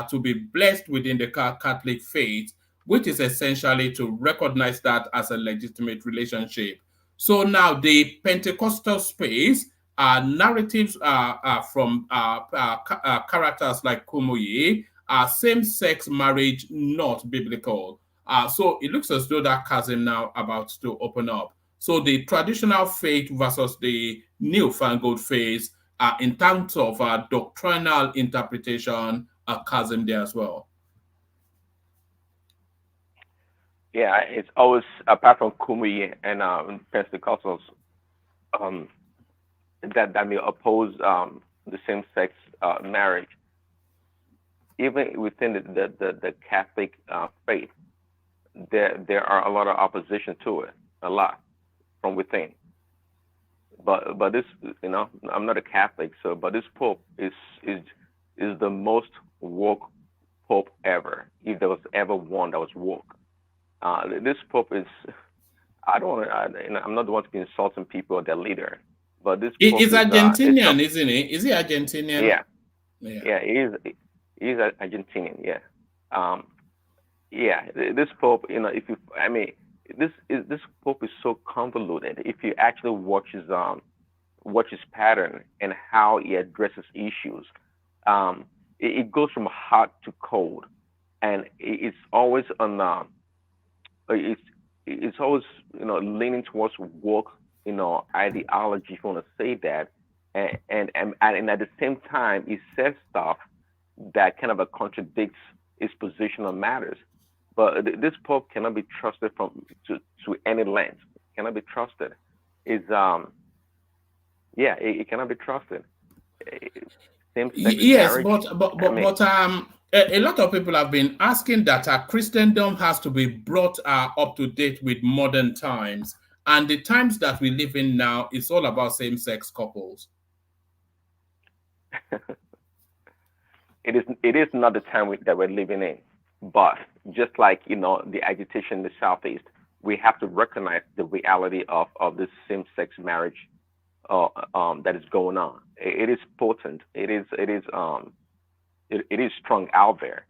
to be blessed within the Catholic faith, which is essentially to recognize that as a legitimate relationship. So now the Pentecostal space, narratives from characters like Kumuyi, same-sex marriage not biblical. So it looks as though that chasm now about to open up. So the traditional faith versus the newfangled faith, in terms of doctrinal interpretation, a chasm there as well. Yeah, it's always, apart from Kumi and Pentecostals, that may oppose the same-sex marriage. Even within the Catholic faith, there are a lot of opposition to it, a lot from within. But this, I'm not a Catholic, but this Pope is the most woke Pope ever, if there was ever one that was woke. This Pope is, I don't want to, I'm not the one to be insulting people or their leader, but this Pope is Argentinian, isn't he? Is he Argentinian? Yeah, he's Argentinian. Yeah, this Pope, this Pope is so convoluted. If you actually watch his pattern and how he addresses issues, it goes from hot to cold, and it's always on it's always leaning towards woke ideology, if you want to say that, and at the same time he says stuff that kind of contradicts his position on matters. But this Pope cannot be trusted to any length. Cannot be trusted. It cannot be trusted. Yes, but a lot of people have been asking that Christendom has to be brought up to date with modern times, and the times that we live in now, it's all about same-sex couples. It is not the time that we're living in, but just like the agitation in the Southeast, we have to recognize the reality of this same-sex marriage that is going on. It is potent. It is strong out there,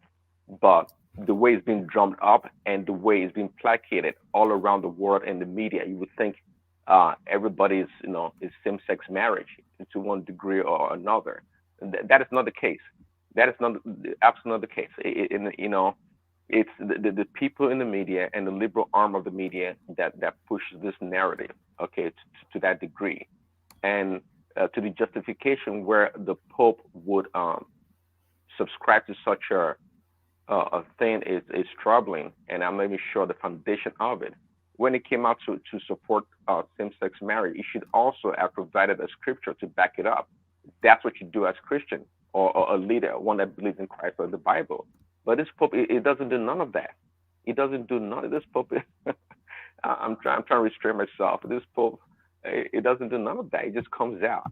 but the way it's being drummed up and the way it's being placated all around the world in the media, you would think everybody is same-sex marriage to one degree or another. That is not the case. That is absolutely not the case. It's the people in the media and the liberal arm of the media that pushes this narrative, to that degree, and to the justification where the Pope would subscribe to such a thing is troubling, and I'm not even sure the foundation of it. When it came out to support same-sex marriage, it should also have provided a scripture to back it up. That's what you do as Christian or a leader, one that believes in Christ or the Bible. But this Pope, it doesn't do none of that. It doesn't do none of this Pope. I'm trying to restrain myself. This Pope, it doesn't do none of that. It just comes out.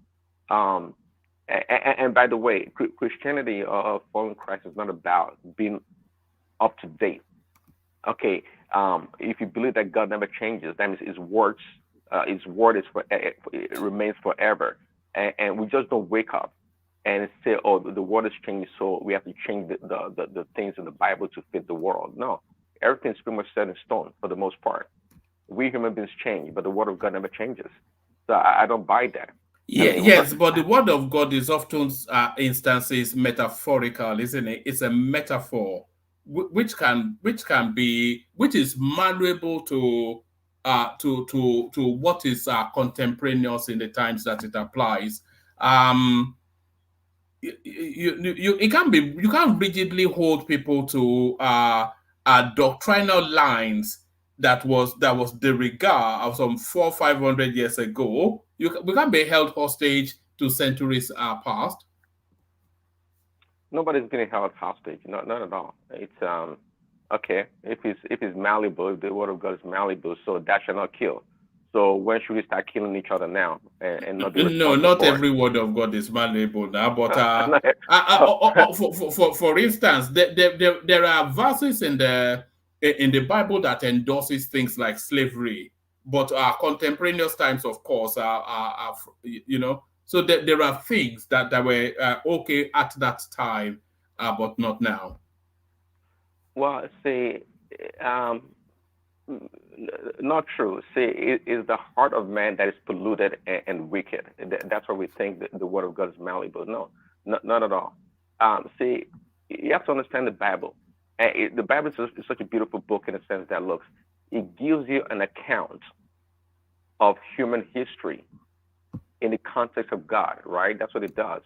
And by the way, Christianity or following Christ is not about being up to date. Okay, if you believe that God never changes, that means His word it remains forever. And we just don't wake up and say, oh, the world is changing, so we have to change the things in the Bible to fit the world. No, everything's pretty much set in stone for the most part. We human beings change, but the word of God never changes. So I don't buy that. Yes, but the word of God is often instances metaphorical, isn't it? It's a metaphor, which is malleable to what is contemporaneous in the times that it applies. You can't rigidly hold people to doctrinal lines that was de rigueur of some 400-500 years ago. We can't be held hostage to centuries past. Nobody's being held hostage. Not at all. It's okay. If it's malleable, if the word of God is malleable, so that shall not kill. So when should we start killing each other now? And not not every word of God is malleable now, but for instance, there are verses in the Bible that endorses things like slavery, but contemporaneous times, of course, so there are things that were okay at that time, but not now. Well, see, not true. See, it is the heart of man that is polluted and wicked. That's why we think that the word of God is malleable. No, not at all. See, you have to understand the Bible. And the Bible is such a beautiful book in the sense that, look, it gives you an account of human history in the context of God, right? That's what it does.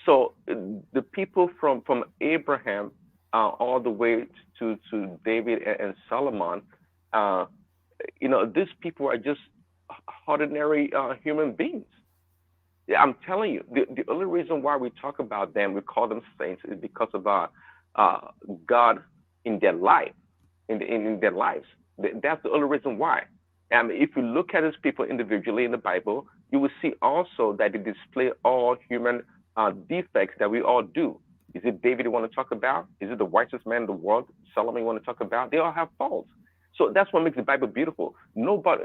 So the people from Abraham all the way to David and Solomon, these people are just ordinary human beings. Yeah, I'm telling you, the only reason why we talk about them, we call them saints, is because of God in their life, in their lives. That's the only reason why. And if you look at these people individually in the Bible, you will see also that they display all human defects that we all do. Is it David you want to talk about? Is it the wisest man in the world, Solomon, you want to talk about? They all have faults. So that's what makes the Bible beautiful. Nobody,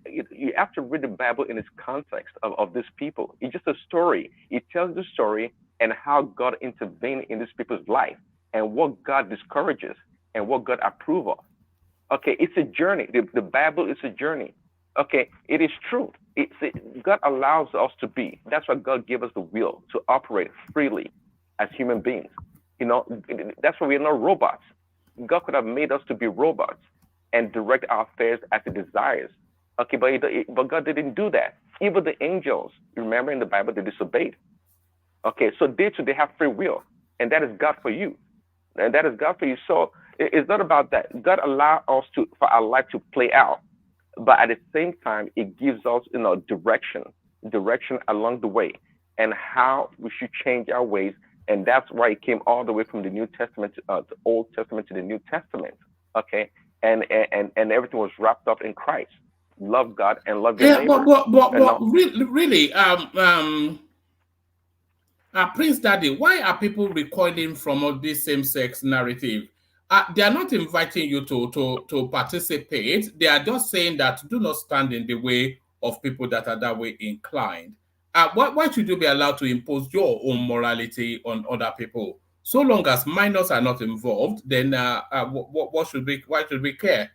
you have to read the Bible in its context of these people. It's just a story. It tells the story and how God intervened in these people's life and what God discourages and what God approves of. Okay, it's a journey. The Bible is a journey. Okay, it is true. God allows us to be. That's why God gave us the will to operate freely as human beings. That's why we're not robots. God could have made us to be robots and direct our affairs as He desires. Okay, but God didn't do that. Even the angels, remember in the Bible, they disobeyed. Okay, so they too, they have free will, and that is God for you, and that is God for you. So it's not about that. God allows us for our life to play out, but at the same time, it gives us, direction along the way, and how we should change our ways. And that's why it came all the way from the New Testament, the Old Testament to the New Testament. Okay. And everything was wrapped up in Christ. Love God and love your neighbor. But really, Prince Daddy, why are people recoiling from all this same-sex narrative? They are not inviting you to participate. They are just saying that do not stand in the way of people that are that way inclined. Why should you be allowed to impose your own morality on other people? So long as minors are not involved, then why should we care?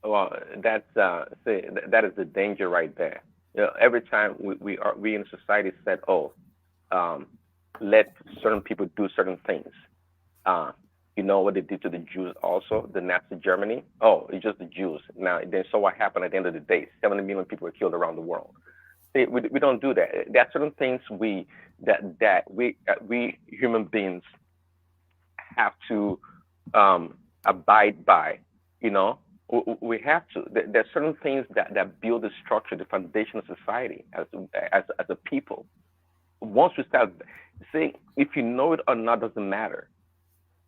Well, that is the danger right there. Every time we in society said, let certain people do certain things. You know what they did to the Jews also, the Nazi Germany? Oh, it's just the Jews. Now, then, so what happened at the end of the day? 70 million people were killed around the world. See, we don't do that. There are certain things we human beings have to abide by. We have to. There are certain things that build the structure, the foundation of society as a people. Once we start saying, if you know it or not, doesn't matter.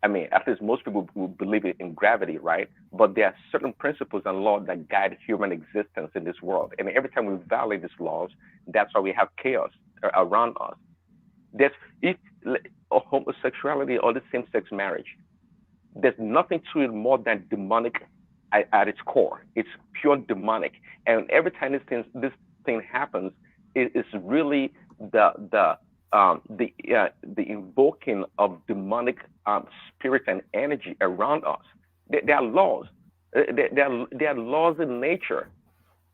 I mean, at least most people will believe it in gravity, right? But there are certain principles and laws that guide human existence in this world. And every time we violate these laws, that's why we have chaos around us. Homosexuality or the same-sex marriage, there's nothing to it more than demonic at its core. It's pure demonic. And every time this thing happens, it's really the invoking of demonic spirit and energy around us. There are laws. There are laws in nature.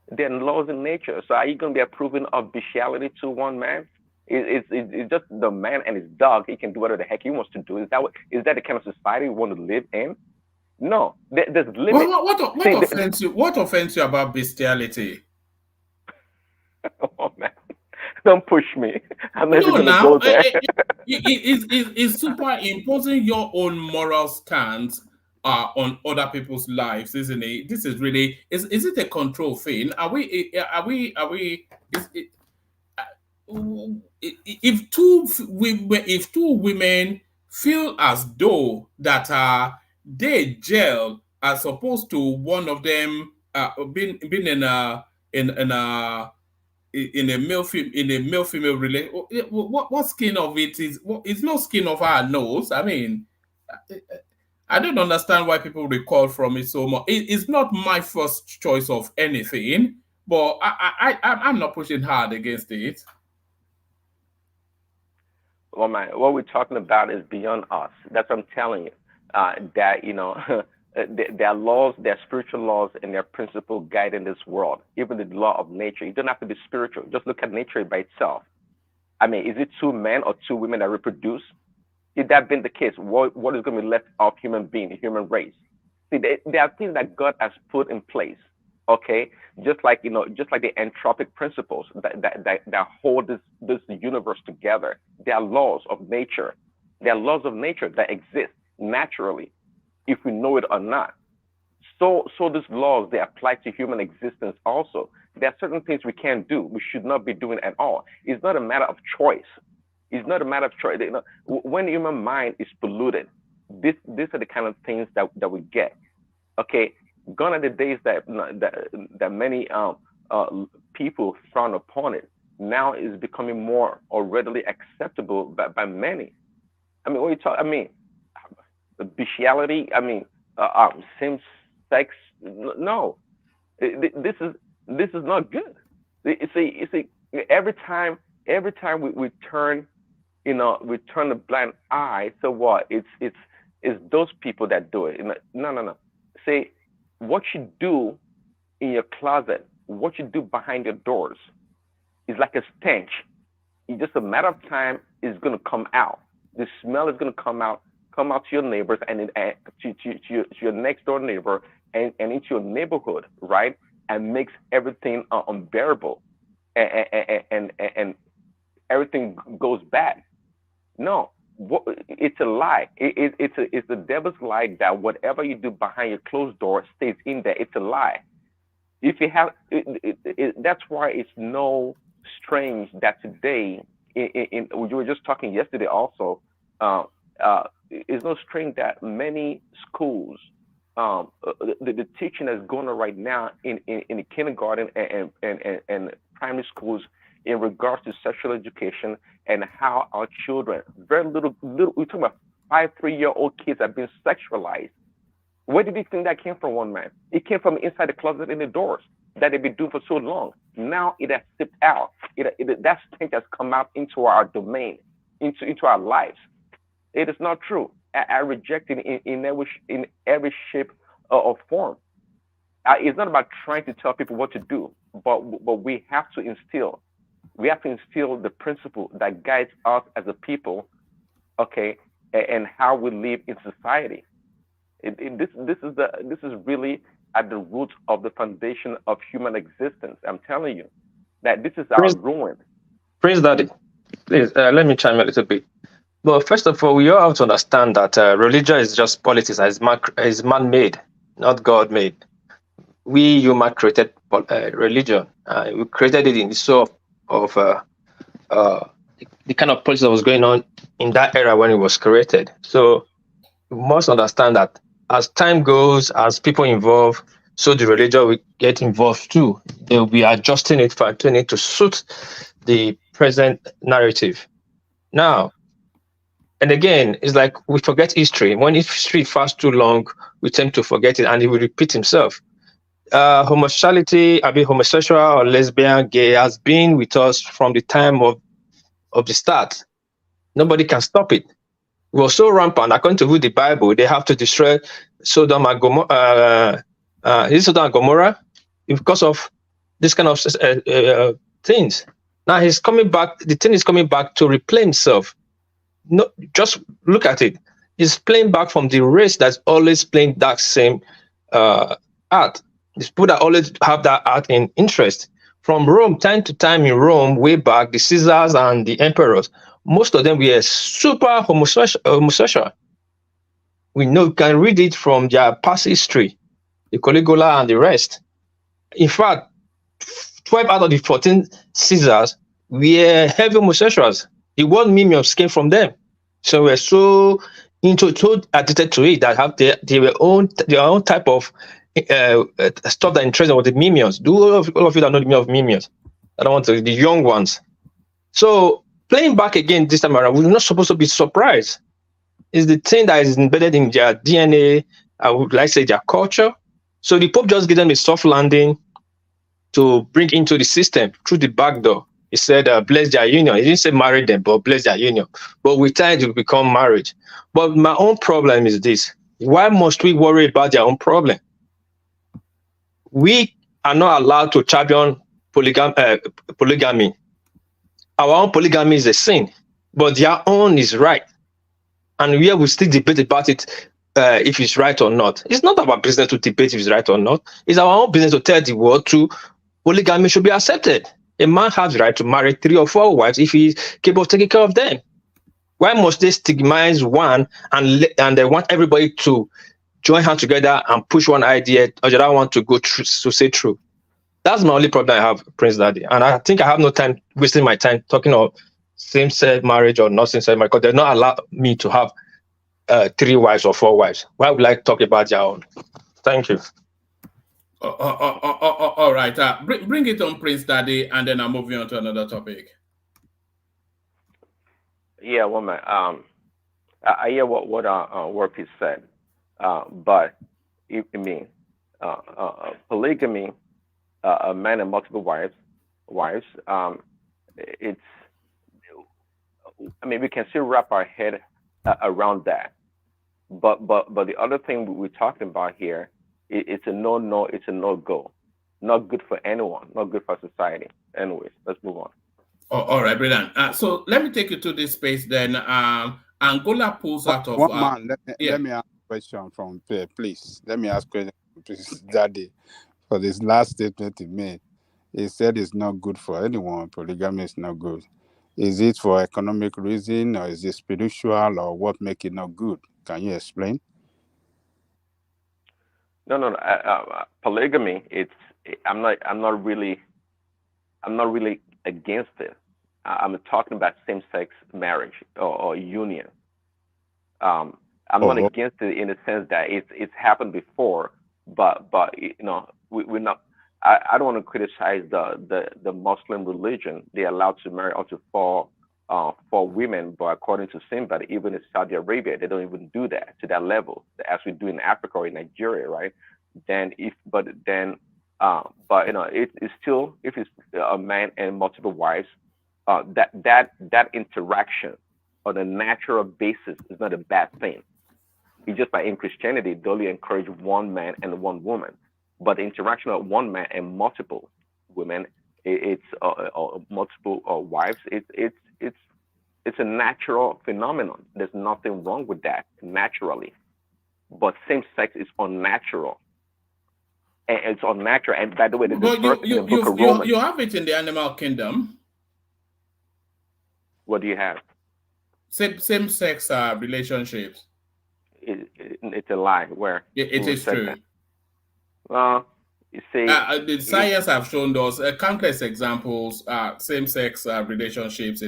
There are laws in nature. So are you going to be approving of bestiality to one man? It's just the man and his dog. He can do whatever the heck he wants to do. Is that the kind of society we want to live in? No, there's limits. What offends you about bestiality? Oh man, don't push me. I'm never going to go there. It's superimposing your own moral stance on other people's lives, isn't it? This is really is it a control thing? If two women feel as though that they gel as opposed to one of them being in a male female relation, what skin of it is? It's no skin of our nose. I mean, I don't understand why people recoil from it so much. It's not my first choice of anything, but I'm not pushing hard against it. Well, man, what we're talking about is beyond us. That's what I'm telling you. There are laws, there are spiritual laws, and there are principles guiding this world. Even the law of nature. You don't have to be spiritual. Just look at nature by itself. I mean, is it two men or two women that reproduce? If that been the case, what is going to be left of human being, the human race? See, there are things that God has put in place. Okay, just like the entropic principles that hold this universe together. There are laws of nature. There are laws of nature that exist naturally, if we know it or not. So these laws, they apply to human existence also. There are certain things we can't do. We should not be doing at all. It's not a matter of choice. It's not a matter of choice. When the human mind is polluted, these are the kind of things that we get. Okay, gone are the days that many people frown upon it. Now it's becoming more or readily acceptable by many. I mean, what you talk? I mean, bestiality. I mean, same sex. No, this is not good. You see, every time we turn, we turn a blind eye. So what? It's those people that do it. No. Say, what you do in your closet, what you do behind your doors, is like a stench. It's just a matter of time. It's going to come out. The smell is going to come out to your neighbors and to your next door neighbor and into your neighborhood, right? And makes everything unbearable, and everything goes bad. No, it's a lie. It's the devil's lie that whatever you do behind your closed door stays in there. It's a lie. If you have, that's why it's no strange that today, we were just talking yesterday also. It's no strange that many schools, the teaching that's going on right now in the kindergarten and primary schools in regards to sexual education and how our children, very little, we're talking about 5-3-year-old kids have been sexualized. Where did you think that came from, one man? It came from inside the closet in the doors that they've been doing for so long. Now it has slipped out. That stench has come out into our domain, into our lives. It is not true. I reject it in every shape or form. It's not about trying to tell people what to do, but we have to instill the principle that guides us as a people, okay, and how we live in society. This is really at the root of the foundation of human existence. I'm telling you that this is our ruin. Prince Daddy, please let me chime in a little bit. But first of all, we all have to understand that religion is just politics. It's man-made, not God-made. We human created religion. We created it in the soul of the kind of politics that was going on in that era when it was created. So you must understand that as time goes, as people involve, so the religion will get involved too. They will be adjusting it, fine-tuning it to suit the present narrative. Now, and again, it's like we forget history. When history fast too long, we tend to forget it, and it will repeat himself. Homosexuality, homosexual or lesbian, gay, has been with us from the time of the start. Nobody can stop it. It was so rampant. According to the Bible, they have to destroy Sodom and Gomorrah. Because of this kind of things. Now he's coming back. The thing is coming back to replay himself. No, just look at it. He's playing back from the race that's always playing that same art. It's people that always have that art in interest. From Rome, time to time in Rome, way back, the Caesars and the emperors, most of them were super homosexual. We know, you can read it from their past history, the Caligula and the rest. In fact, 12 out of the 14 Caesars were heavy homosexuals. The word mimios came from them. So we're so addicted to it that have their own type of stuff that interests them with the mimios. Do all of you that know the meaning of mimios? I don't want to, the young ones. So playing back again this time around, we're not supposed to be surprised. It's the thing that is embedded in their DNA, I would like to say their culture. So the Pope just gave them a soft landing to bring into the system through the back door. He said, bless their union. He didn't say marry them, but bless their union. But with time, it will become marriage. But my own problem is this. Why must we worry about their own problem? We are not allowed to champion polygamy. Our own polygamy is a sin, but their own is right. And here we still debate about it. if it's right or not. It's not our business to debate if it's right or not. It's our own business to tell the world to polygamy should be accepted. A man has the right to marry 3 or 4 wives if he's capable of taking care of them. Why must they stigmatize one and they want everybody to join hands together and push one idea or the other one to go through to say true? That's my only problem I have, Prince Daddy. And I think I have no time wasting my time talking of same-sex marriage or not same-sex marriage because they not allow me to have 3 wives or 4 wives. Why would I talk about their own? Thank you. All right. Bring it on, Prince Daddy, and then I'm moving on to another topic. Yeah, woman. I hear what Warpy said, but polygamy, a man and multiple wives. It's. We can still wrap our head around that, but the other thing we're talking about here, it's a no, it's a no-go. Not good for anyone, not good for society. Anyways, let's move on. All right, brilliant. So let me take you to this space then. Angola pulls out of... Let me ask a question from there, please. Let me ask a question from Prince Daddy. For this last statement he made, he said it's not good for anyone. Polygamy is not good. Is it for economic reason or is it spiritual or what make it not good? Can you explain? No. Polygamy. I'm not really against it. I'm talking about same-sex marriage or union. I'm not against it in the sense that it's happened before, but we're not. I don't want to criticize the Muslim religion. They're allowed to marry up to four women, but according to somebody, even in Saudi Arabia, they don't even do that to that level as we do in Africa or in Nigeria, right? It's still, if it's a man and multiple wives, that interaction on a natural basis is not a bad thing. It's just like in Christianity, they only encourage one man and one woman. But the interaction of one man and multiple women, it's multiple wives. It's a natural phenomenon. There's nothing wrong with that naturally. But same sex is unnatural, and it's unnatural. And by the way, in the book of Romans, you have it in the animal kingdom. What do you have? Same sex relationships. It's a lie. Where it is true. That? You see, the science have shown us countless examples, same-sex relationships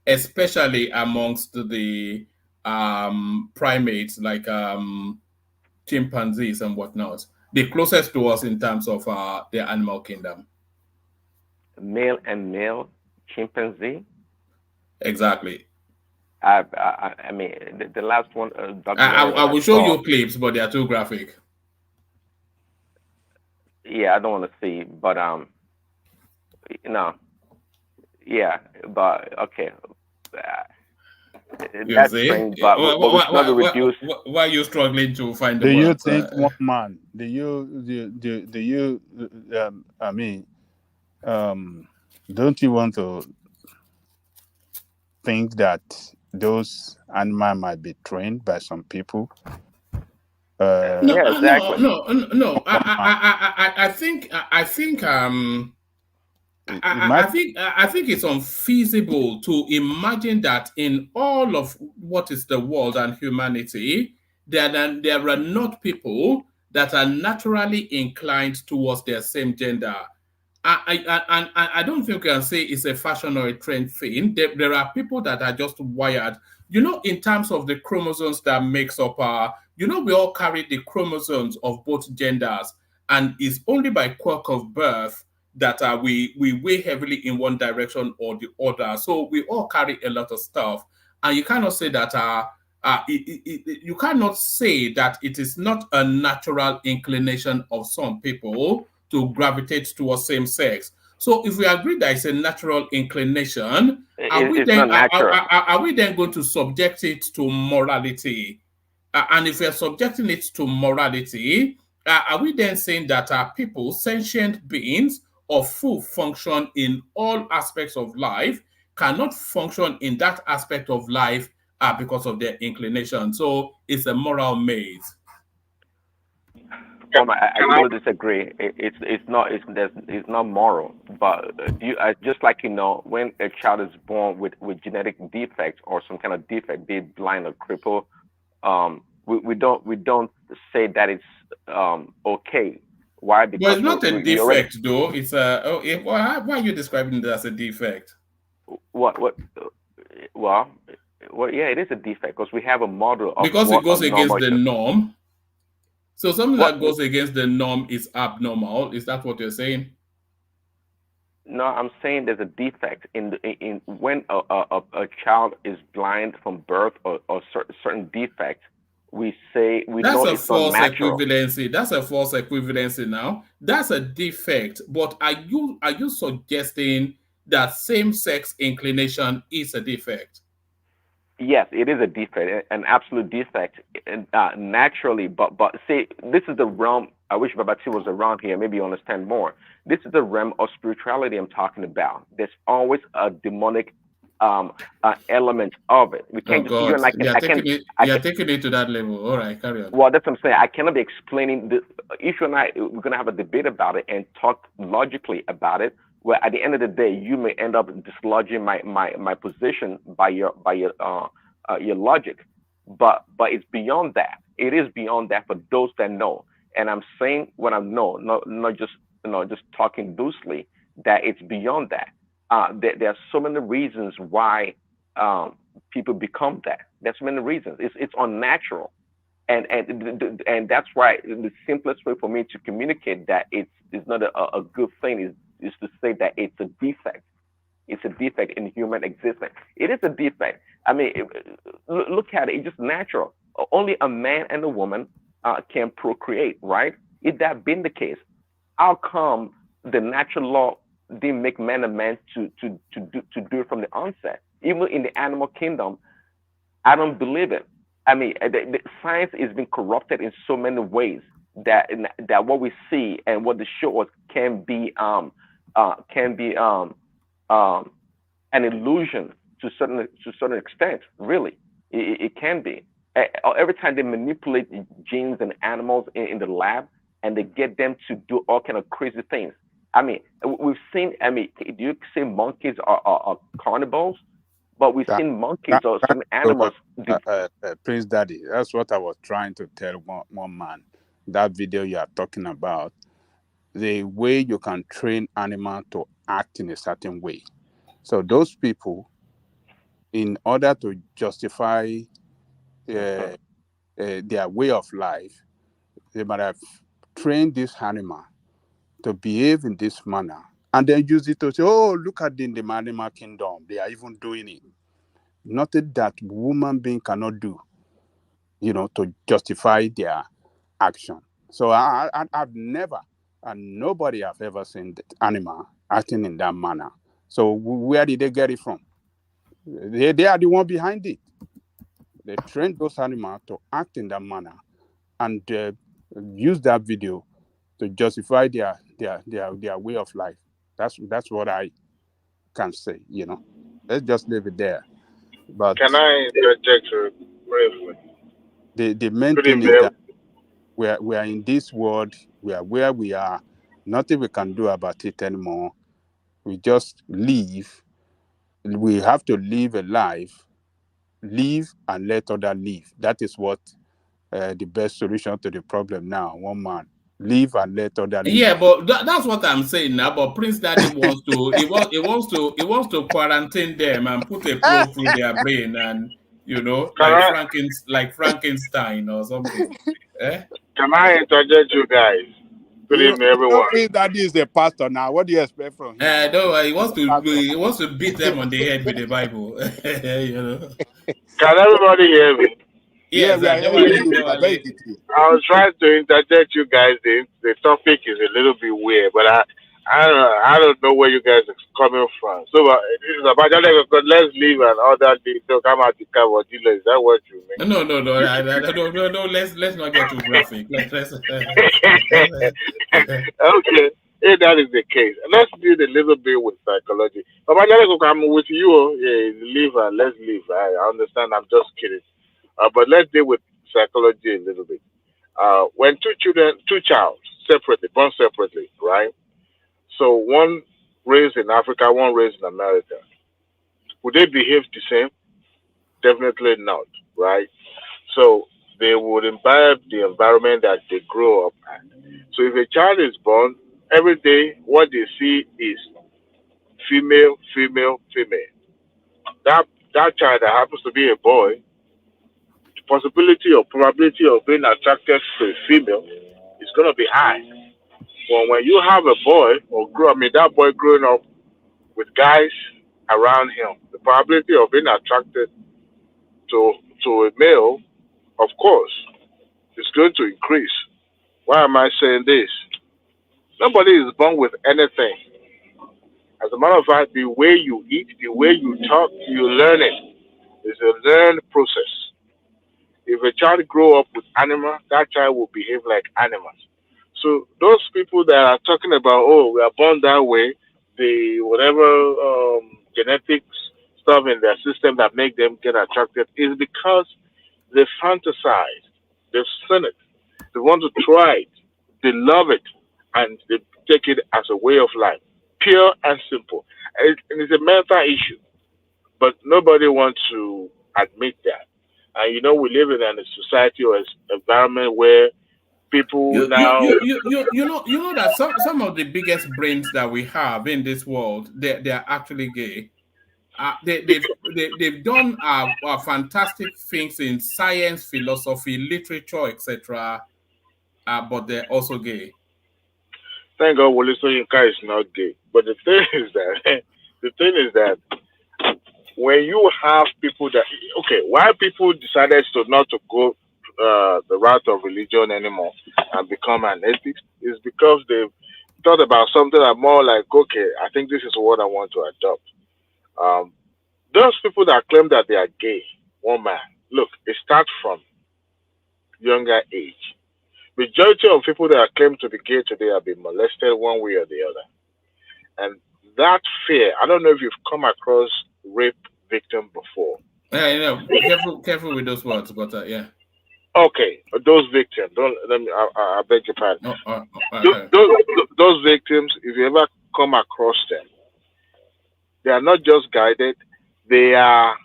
especially amongst the primates like chimpanzees and whatnot. The closest to us in terms of the animal kingdom. Male and male chimpanzee. Exactly. The last one. I will show you clips, but they are too graphic. Yeah, I don't want to see, but yeah, but okay. That's strange, but why are you struggling to find the words? Do you think one man? Don't you want to think that those animals might be trained by some people? No. I think it's unfeasible to imagine that in all of what is the world and humanity, there are not people that are naturally inclined towards their same gender. I don't think we can say it's a fashion or a trend thing. There are people that are just wired. In terms of the chromosomes that makes up we all carry the chromosomes of both genders, and it's only by quirk of birth that we weigh heavily in one direction or the other. So we all carry a lot of stuff, and you cannot say that you cannot say that it is not a natural inclination of some people to gravitate towards same sex. So if we agree that it's a natural inclination, are we then going to subject it to morality? And if we are subjecting it to morality, are we then saying that people, sentient beings of full function in all aspects of life, cannot function in that aspect of life because of their inclination. So it's a moral maze. I totally disagree. It's not moral, but just like when a child is born with genetic defects or some kind of defect, be it blind or crippled, we don't say that it's okay. Why? But Because it's not a we defect, though. It's why are you describing it as a defect? Well, yeah, it is a defect because we have a model of because it goes against the norm. So something that goes what, against the norm is abnormal. Is that what you're saying? No, I'm saying there's a defect in when a child is blind from birth or certain defect. We say know it's not natural. Equivalency. That's a false equivalency now. That's a defect. But are you suggesting that same-sex inclination is a defect? Yes, it is a defect, an absolute defect, naturally. But see, this is the realm. I wish Babati was around here. Maybe you understand more. This is the realm of spirituality I'm talking about. There's always a demonic element of it. We can't just you and I can. You're taking it to that level. All right, carry on. Well, that's what I'm saying. I cannot be explaining this. If you and I, we're going to have a debate about it and talk logically about it. Where at the end of the day, you may end up dislodging my position by your logic, but it's beyond that. It is beyond that for those that know. And I'm saying what I know, not just just talking loosely. That it's beyond that. There are so many reasons why people become that. There's so many reasons. It's unnatural, and that's why the simplest way for me to communicate that it's not a good thing is to say that it's a defect. It's a defect in human existence. It is a defect. I mean, look at it. It's just natural. Only a man and a woman can procreate, right? If that been the case, how come the natural law didn't make man a man to do it from the onset? Even in the animal kingdom, I don't believe it. I mean, the science is being corrupted in so many ways that what we see and what the show us can be an illusion to certain extent. Really, it can be. Every time they manipulate genes and animals in the lab, and they get them to do all kind of crazy things. I mean, we've seen. I mean, do you say monkeys are cannibals? But we've seen monkeys or some animals. Prince Daddy, that's what I was trying to tell one man. That video you are talking about, the way you can train animal to act in a certain way. So those people, in order to justify their way of life, they might have trained this animal to behave in this manner, and then use it to say, "Oh, look at in the animal kingdom, they are even doing it." Nothing that human being cannot do, to justify their action. So I've never, and nobody have ever seen the animal acting in that manner. So where did they get it from? They are the one behind it. They trained those animals to act in that manner, and use that video to justify their way of life. That's what I can say. Let's just leave it there. But can I interject briefly? The main thing is that we are in this world. We are where we are. Nothing we can do about it anymore. We just live. We have to live a life. Live and let others live. That is what the best solution to the problem now. One man. Live and let others live. Yeah, but that's what I'm saying now. But Prince Daddy wants to he wants to quarantine them and put a probe through their brain, and like Frankenstein or something. Can I interject you guys? Good evening, everyone. Prince Daddy is the pastor now. What do you expect from him? No, he wants to beat them on the head with the Bible. Can everybody hear me? Yes, I was trying to interject you guys. The topic is a little bit weird, but I don't know where you guys are coming from. So this is about let's leave and other things. So come out the car or dealer. Is that what you mean? No. Let's not get too graphic. Okay. if that is the case, let's deal a little bit with psychology. But I'm with you. Yeah, leave and let's leave. I understand. I'm just kidding. But let's deal with psychology a little bit. When two child separately, born separately, right? So one raised in Africa, one raised in America. Would they behave the same? Definitely not, right? So they would imbibe the environment that they grow up at. So if a child is born, every day what they see is female, female, female. That child that happens to be a boy, the possibility or probability of being attracted to a female is gonna be high. Well, when you have a boy that boy growing up with guys around him, the probability of being attracted to a male, of course, is going to increase. Why am I saying this? Nobody is born with anything. As a matter of fact, the way you eat, the way you talk, you learn it. It's a learned process. If a child grow up with animals, that child will behave like animals. So those people that are talking about, oh, we are born that way, the whatever genetics stuff in their system that make them get attracted is because they fantasize, they've seen it, they want to try it, they love it, and they take it as a way of life, pure and simple. And it's a mental issue, but nobody wants to admit that. And we live in a society or an environment where people You now. know that some of the biggest brains that we have in this world, they are actually gay. They've done fantastic things in science, philosophy, literature, etc. But they're also gay. Thank God, Wole Soyinka is not gay. But the thing is that when you have people that why people decided not to go the route of religion anymore and become an atheist is because they've thought about something that more like, I think this is what I want to adopt. Those people that claim that they are gay, look, it starts from younger age. Majority of people that are claimed to be gay today have been molested one way or the other. And that fear, I don't know if you've come across rape victim before. Yeah, careful with those words, but yeah. Okay, those victims, I beg your pardon. Okay. Those victims, if you ever come across them, they are not just guided, they are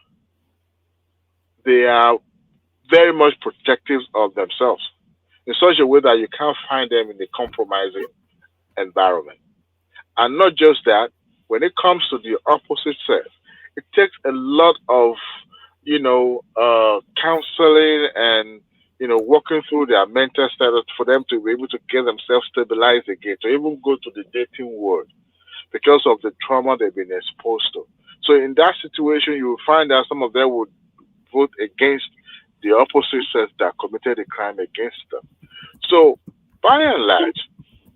very much protective of themselves in such a way that you can't find them in a compromising environment. And not just that, when it comes to the opposite sex, it takes a lot of, counseling and, working through their mental status for them to be able to get themselves stabilized again, to even go to the dating world because of the trauma they've been exposed to. So in that situation, you will find that some of them would vote against the opposite sex that committed a crime against them. So, by and large,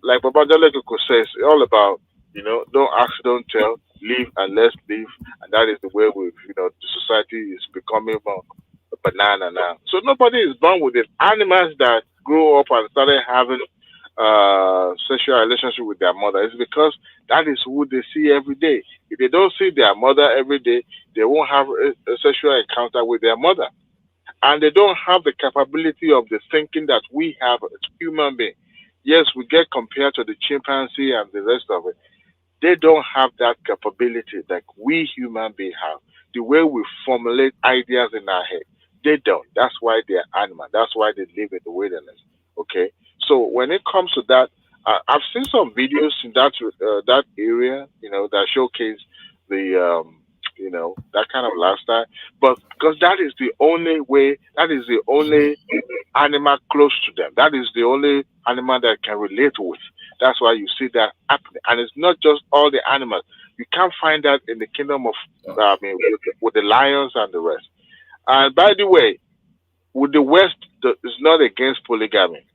like Baba Jalekoko says, it's all about, don't ask, don't tell, live and let's live. And that is the way the society is becoming more a banana now. So nobody is born with it. Animals that grew up and started having sexual relationship with their mother, it's because that is who they see every day. If they don't see their mother every day, they won't have a sexual encounter with their mother. And they don't have the capability of the thinking that we have as human beings. Yes, we get compared to the chimpanzee and the rest of it. They don't have that capability that we human beings have. The way we formulate ideas in our head, they don't. That's why they're animals. That's why they live in the wilderness. Okay? So when it comes to that, I've seen some videos in that area, that showcase the that kind of lifestyle. But because that is the only way, that is the only animal close to them. That is the only animal that can relate with. That's why you see that happening. And it's not just all the animals. You can't find that in the kingdom of, with the lions and the rest. And by the way, with the West, is not against polygamy.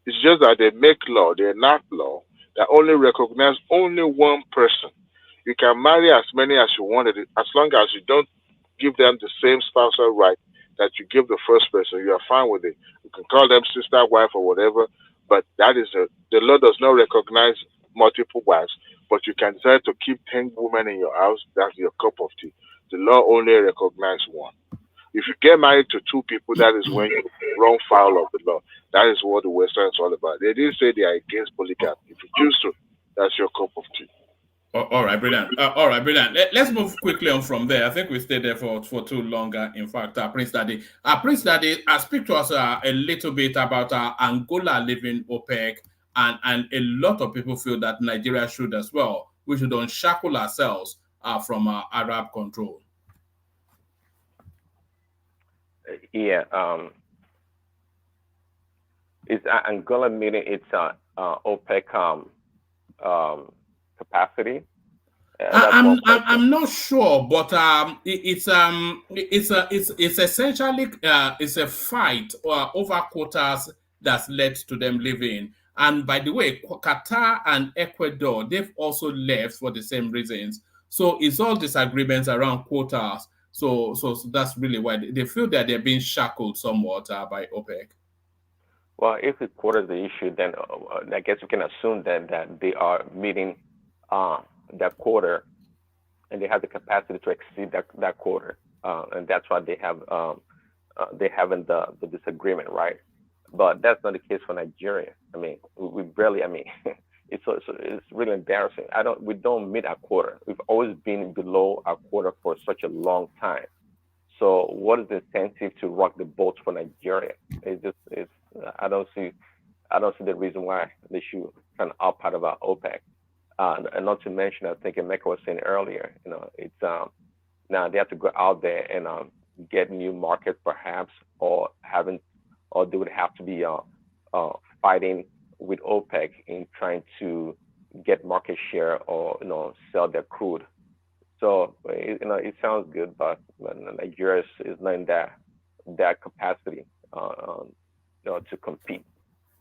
It's just that they make law, they enact law that only recognize only one person. You can marry as many as you want, as long as you don't give them the same spousal right that you give the first person. You are fine with it. You can call them sister, wife, or whatever, but that is the law does not recognize multiple wives, but you can decide to keep 10 women in your house. That's your cup of tea. The law only recognizes one. If you get married to two people, that is when you run foul of the law. That is what the Western is all about. They didn't say they are against polygamy. If you choose to, that's your cup of tea. All right, brilliant. All right, brilliant. Let's move quickly on from there. I think we stayed there for too long. In fact, Prince Daddy, speak to us a little bit about Angola leaving OPEC, and a lot of people feel that Nigeria should as well. We should unshackle ourselves from Arab control. Yeah, it's Angola meeting its OPEC capacity. I'm not sure, but it's essentially it's a fight over quotas that's led to them leaving. And by the way, Qatar and Ecuador, they've also left for the same reasons. So it's all disagreements around quotas. So that's really why they feel that they're being shackled somewhat by OPEC. Well, if the quota is the issue, then I guess we can assume that they are meeting that quota, and they have the capacity to exceed that quota, and that's why they have they having the disagreement, right? But that's not the case for Nigeria. I mean, we barely. I mean, it's really embarrassing. We don't meet our quota. We've always been below our quota for such a long time. So what is the incentive to rock the boat for Nigeria? I don't see the reason why they should kind of opt out of our OPEC. And not to mention, I think Emeka was saying earlier, it's now they have to go out there and get new markets perhaps, or they would have to be fighting with OPEC in trying to get market share or sell their crude. So it sounds good, but Nigeria is not in that capacity to compete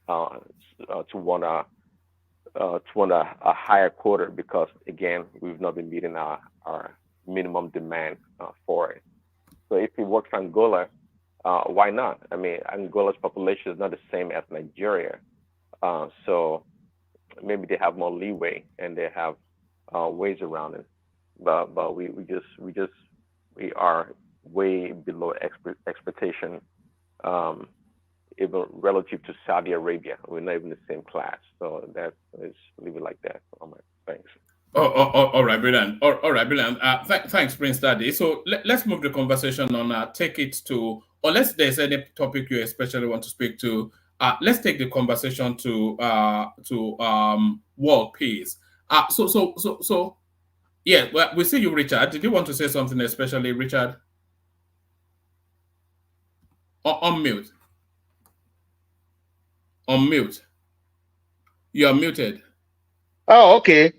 to want a higher quota, because again we've not been meeting our minimum demand for it. So if it works for Angola, why not? I mean, Angola's population is not the same as Nigeria, so maybe they have more leeway and they have ways around it. But we are way below expectation, even relative to Saudi Arabia. We're not even the same class. So let's leave it like that. Thanks. All right, brilliant. All right, brilliant. Thanks, Prince Daddy. So let's move the conversation on. Take it to, unless there's any topic you especially want to speak to. Let's take the conversation to world peace. So. Yeah, well, we see you, Richard. Did you want to say something especially, Richard? On mute. On mute. You're muted. Oh, okay.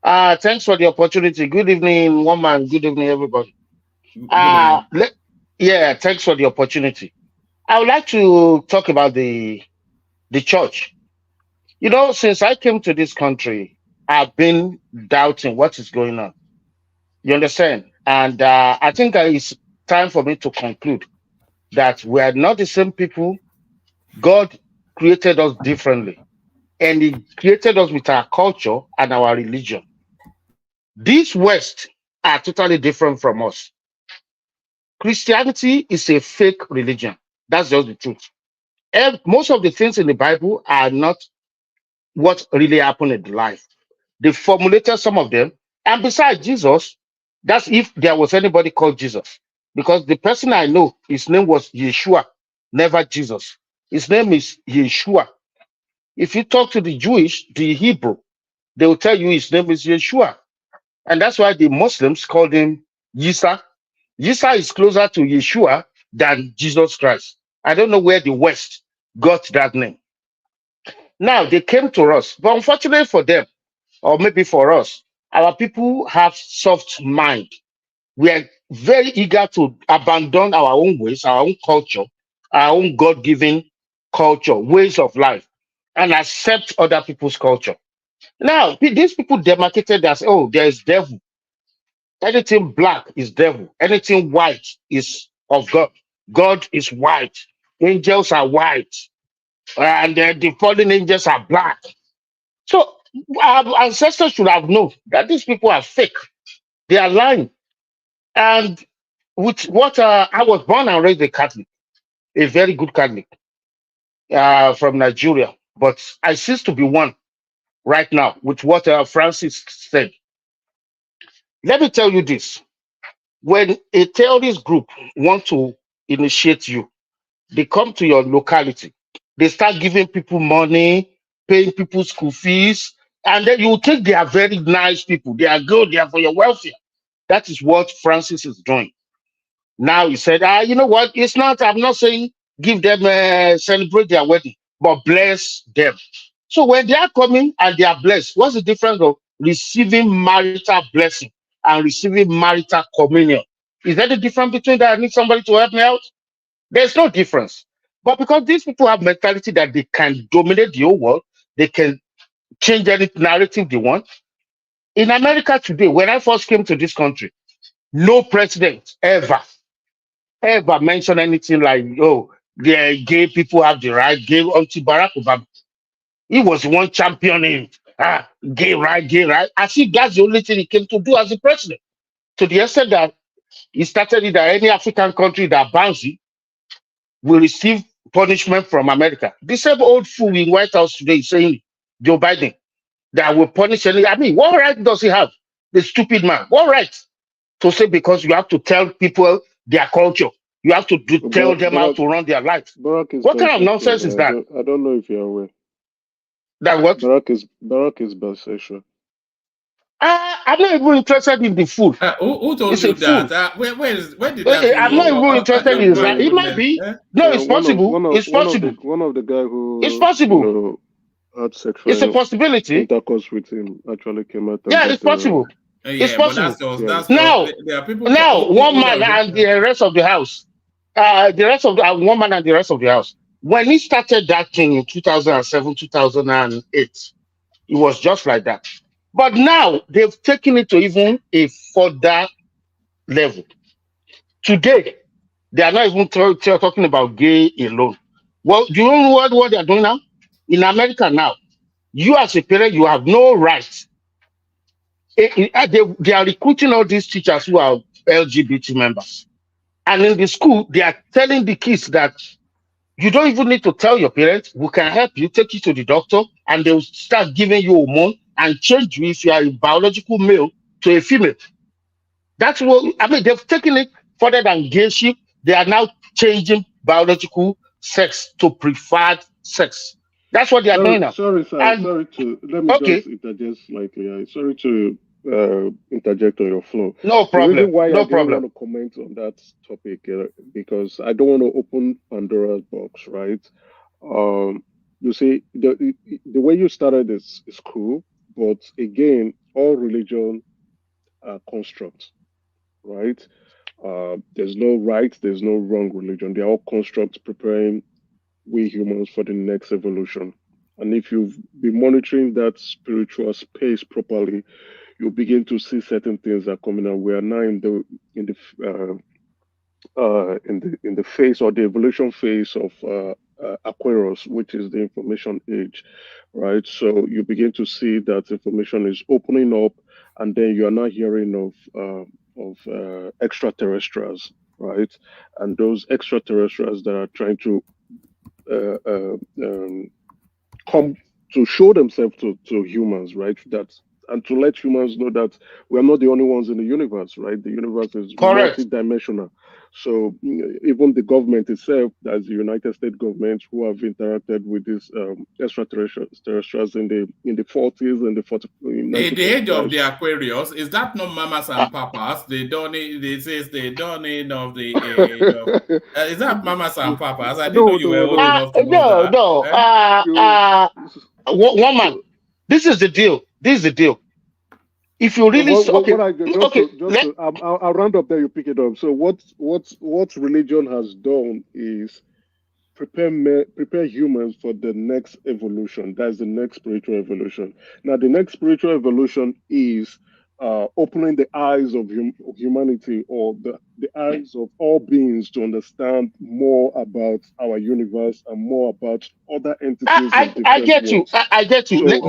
Thanks for the opportunity. Good evening, woman. Good evening, everybody. Yeah, thanks for the opportunity. I would like to talk about the church. Since I came to this country, I've been doubting what is going on. You understand? And I think it's time for me to conclude that we are not the same people. God created us differently, and He created us with our culture and our religion. These West are totally different from us. Christianity is a fake religion. That's just the truth. Most of the things in the Bible are not what really happened in life. They formulated some of them. And besides Jesus, that's if there was anybody called Jesus. Because the person I know, his name was Yeshua, never Jesus. His name is Yeshua. If you talk to the Jewish, the Hebrew, they will tell you his name is Yeshua. And that's why the Muslims called him Yisa. Yisa is closer to Yeshua than Jesus Christ. I don't know where the West got that name. Now, they came to us, but unfortunately for them, or maybe for us, our people have soft mind. We are very eager to abandon our own ways, our own culture, our own God-given culture, ways of life, and accept other people's culture. Now, these people demarcated as, oh, there is devil. Anything black is devil. Anything white is of God. God is white. Angels are white. And the fallen angels are black. So Our ancestors should have known that these people are fake. They are lying. And with what I was born and raised a Catholic, a very good Catholic from Nigeria. But I cease to be one right now with what Francis said. Let me tell you this. When a terrorist group want to initiate you, they come to your locality. They start giving people money, paying people school fees, and then you think they are very nice people. They are good. They are for your welfare. That is what Francis is doing. Now he said, you know what? It's not, I'm not saying give them, celebrate their wedding, but bless them. So when they are coming and they are blessed, what's the difference of receiving marital blessing and receiving marital communion? Is there a difference between that? I need somebody to help me out. There's no difference. But because these people have mentality that they can dominate the whole world, they can change any narrative they want. In America today, when I first came to this country, no president ever mentioned anything like, oh, the gay people have the right, gay until Barack Obama. He was the one championing gay right, gay right. I think that's the only thing he came to do as a president. To the extent that he started it that any African country that bans it will receive punishment from America. The same old fool in White House today is saying, Joe Biden, that will punish any. I mean, what right does he have? The stupid man. What right to say because you have to tell people their culture? You have to tell them how to run their life. What kind of nonsense is that? I don't know if you're aware. That what? Barack is bisexual. I'm not even interested in the food. Who told It's you a food. that? Where did that? I'm not even interested in that. It might be. No, it's possible. It's possible. One of the guy who It's possible. Had sexual It's a possibility. intercourse with him actually came out. Yeah, it's possible. It's possible. Now, one man and the rest of the house. The rest of the one man and the rest of the house. When he started that thing in 2007, 2008, it was just like that. But now they've taken it to even a further level. Today, they are not even talking about gay alone. Well, do you know what they are doing now? In America now, you as a parent, you have no right. They are recruiting all these teachers who are LGBT members. And in the school, they are telling the kids that you don't even need to tell your parents. We can help you, take you to the doctor, and they'll start giving you hormone and change you if you are a biological male to a female. That's what, I mean, they've taken it further than gayship. They are now changing biological sex to preferred sex. That's what they are doing now. Sorry, sir. Sorry to let me just interject slightly. Sorry to interject on your flow. No problem. The reason why no I problem. don't want to comment on that topic because I don't want to open Pandora's box, right? You see, the way you started is cool, but again, all religion are constructs, right? There's no right, there's no wrong religion. They're all constructs preparing we humans for the next evolution. And if you've been monitoring that spiritual space properly, you'll begin to see certain things that are coming out. We are now in the phase or the evolution phase of Aquarius, which is the information age, right? So you begin to see that information is opening up, and then you are now hearing of extraterrestrials, right? And those extraterrestrials that are trying to come to show themselves to humans, right? And to let humans know that we're not the only ones in the universe, right? The universe is multidimensional. So even the government itself, that's the United States government, who have interacted with these extraterrestrials in the 40s and the 40s. The age of the Aquarius, is that not mamas and papas? They don't need, they say they don't need of the age of, is that mamas and papas? I didn't know you were old enough to know that. One man. This is the deal. If you really I'll round up there. You pick it up. So what religion has done is prepare humans for the next evolution. That's the next spiritual evolution. Now, the next spiritual evolution is opening the eyes of humanity, or the eyes of all beings, to understand more about our universe and more about other entities in different I get you. worlds. I get you. So, I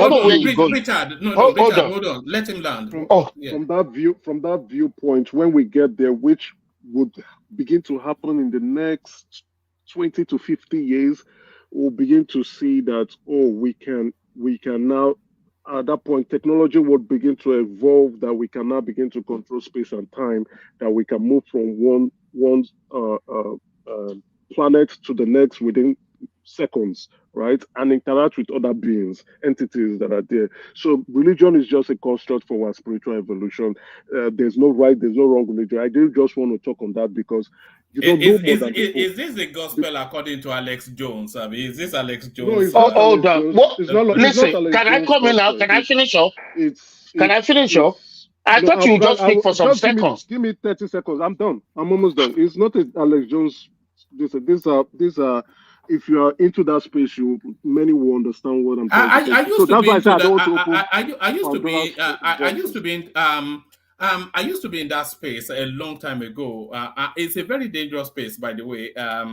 know where you're going. Richard, Hold on. hold on. Let him land. From that viewpoint, when we get there, which would begin to happen in the next 20 to 50 years, we'll begin to see that, we can now, at that point, technology would begin to evolve, that we can now begin to control space and time, that we can move from one planet to the next within seconds, right? And interact with other beings, entities that are there. So religion is just a construct for our spiritual evolution. There's no right, there's no wrong religion. I do just want to talk on that because you don't know more than the Is this the gospel according to Alex Jones? I mean, is this Alex Jones? No, it's not. Hold on. Listen, it's not can I come in now? Can I finish off? Can I finish off? I thought you would just speak for some seconds. Give me 30 seconds. I'm done. I'm almost done. It's not a Alex Jones. These are. If you are into that space, many will understand what I'm trying to say. I used to be in that space a long time ago. It's a very dangerous space, by the way. Let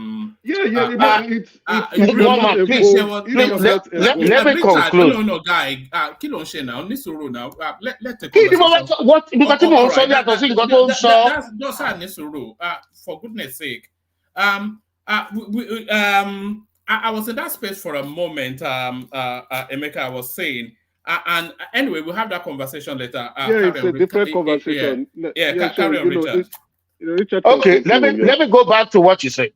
me conclude. No, guy. Now. Let the conversation. For goodness sake. I was in that space for a moment, Emeka, I was saying. And anyway, we'll have that conversation later. It's a different conversation. Carry on, Richard. Okay, let me go back to what you said.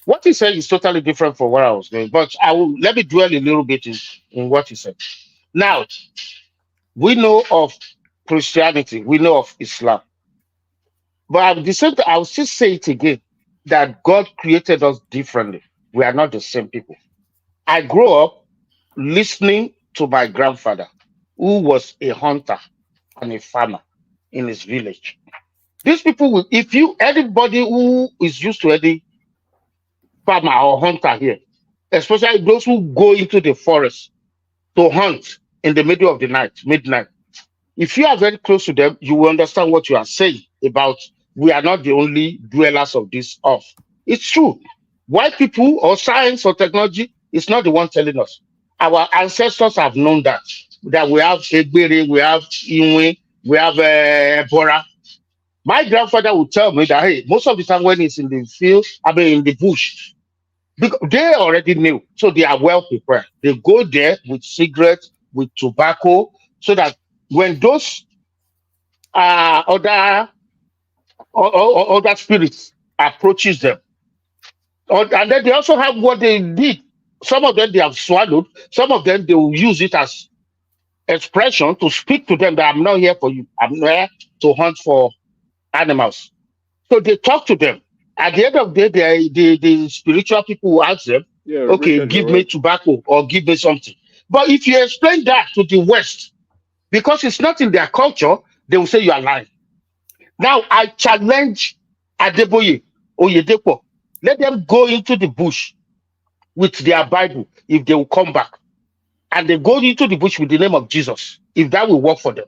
What you said is totally different from where I was going, but let me dwell a little bit in what you said. Now, we know of Christianity, we know of Islam. But at the same time, I'll still say it again, that God created us differently. We are not the same people. I grew up listening to my grandfather, who was a hunter and a farmer in his village. These people, anybody who is used to any farmer or hunter here, especially those who go into the forest to hunt in the middle of the night, midnight, if you are very close to them, you will understand what you are saying about we are not the only dwellers of this earth. It's true. White people or science or technology is not the one telling us. Our ancestors have known that we have Egbere, we have Inwe, we have Bora. My grandfather would tell me that, hey, most of the time when he's in the field, in the bush, because they already knew, so they are well prepared. They go there with cigarettes, with tobacco, so that when those other spirits approaches them, and then they also have what they did. Some of them they have swallowed. Some of them they will use it as expression to speak to them that I'm not here for you. I'm here to hunt for animals. So they talk to them. At the end of the day, the spiritual people will ask them, okay, give me tobacco or give me something. But if you explain that to the West, because it's not in their culture, they will say you are lying. Now I challenge Adeboye, Oyedepo. Let them go into the bush with their Bible if they will come back. And they go into the bush with the name of Jesus, if that will work for them.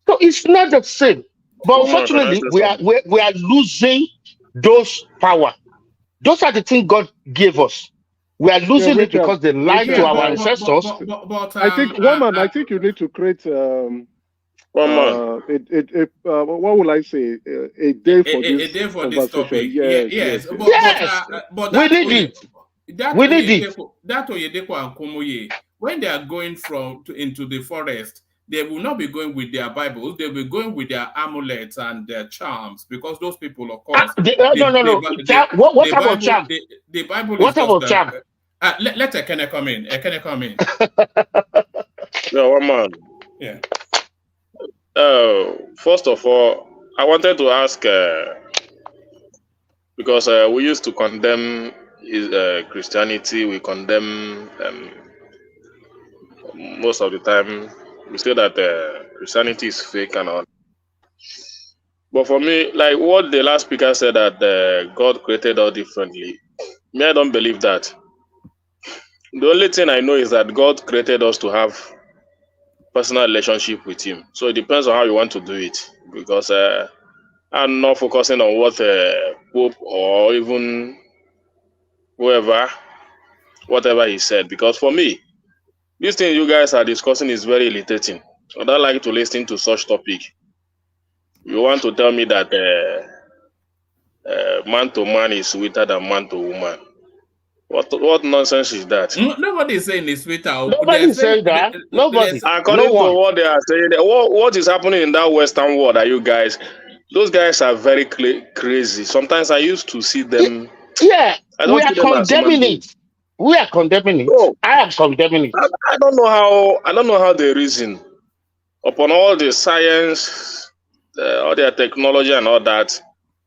So it's not the same. But unfortunately, we are losing those power. Those are the things God gave us. We are losing it because they lied to our ancestors. I think you need to create what will I say? A day for this conversation. Yes. But we need it. We need it. That Oyedepo and Komoye, when they are going into the forest, they will not be going with their Bibles. They will be going with their amulets and their charms, because those people, of course. What about charm? The Bible. What about charm? Let Ekene come in. Ekene come in. No, one man. Yeah. First of all, I wanted to ask because we used to condemn Christianity. We condemn most of the time. We say that Christianity is fake and all. But for me, like what the last speaker said, that God created us differently. Me, I don't believe that. The only thing I know is that God created us to have personal relationship with him. So it depends on how you want to do it. Because I'm not focusing on what Pope or even whatever he said. Because for me, this thing you guys are discussing is very irritating. I don't like to listen to such topic. You want to tell me that man to man is sweeter than man to woman? What nonsense is that? Nobody is saying it's sweeter. Nobody said that. Nobody. According to what they are saying, what is happening in that Western world? Are you guys? Those guys are very crazy. Sometimes I used to see them. Yeah, I don't we see are them as human condemning beings. it. We are condemning it. Oh. I am condemning it. I don't know how they reason upon all the science, all their technology and all that.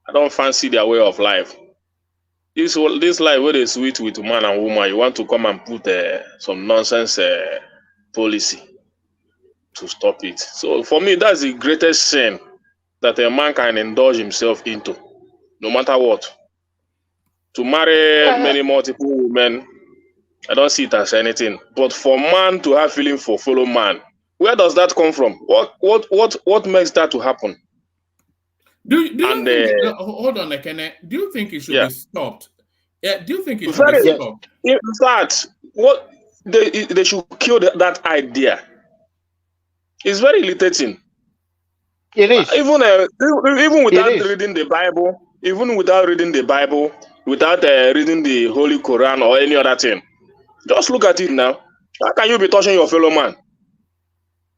I don't fancy their way of life. This life where they sweet with man and woman, you want to come and put some nonsense policy to stop it. So for me, that's the greatest sin that a man can indulge himself into, no matter what. To marry many multiple women, I don't see it as anything. But for man to have feeling for fellow man, where does that come from? What makes that to happen? Do you think, hold on, Ekene. Do you think it should be stopped? Yeah. Do you think it should be stopped? In fact, what they should kill that idea. It's very irritating. It is. Even without reading the Bible, without reading the Holy Quran or any other thing, just look at it now. How can you be touching your fellow man?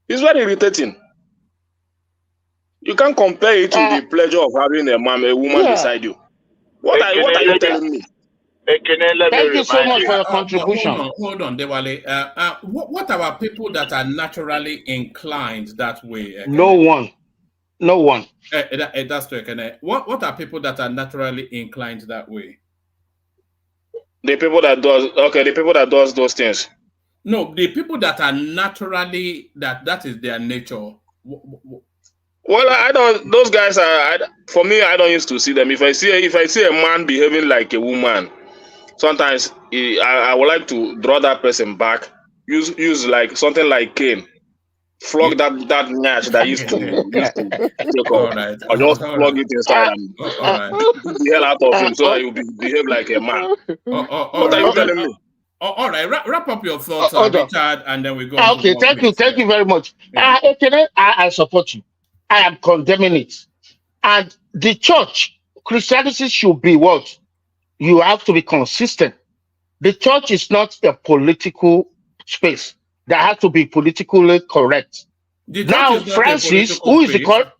It's very irritating. You can't compare it to the pleasure of having a woman beside you. What are you telling me? Thank you so much for your contribution. Hold on, Dewale. What are people that are naturally inclined that way? No one. That's true. What are people that are naturally inclined that way? The people that does those things. No, the people that are naturally that is their nature. Well, I don't. Those guys are. For me, I don't used to see them. If I see a man behaving like a woman, sometimes I would like to draw that person back. Use like something like Cain. Flog that nyash that used to take off. Right. Or just plug it inside and beat the hell out of him so that you behave like a man. What are you telling me? All right, wrap up your thoughts, Richard, and then we go. Okay, thank you very much. I support you. I am condemning it. And the church, Christianity should be what? You have to be consistent. The church is not a political space that has to be politically correct. Now, Francis, who is the correct?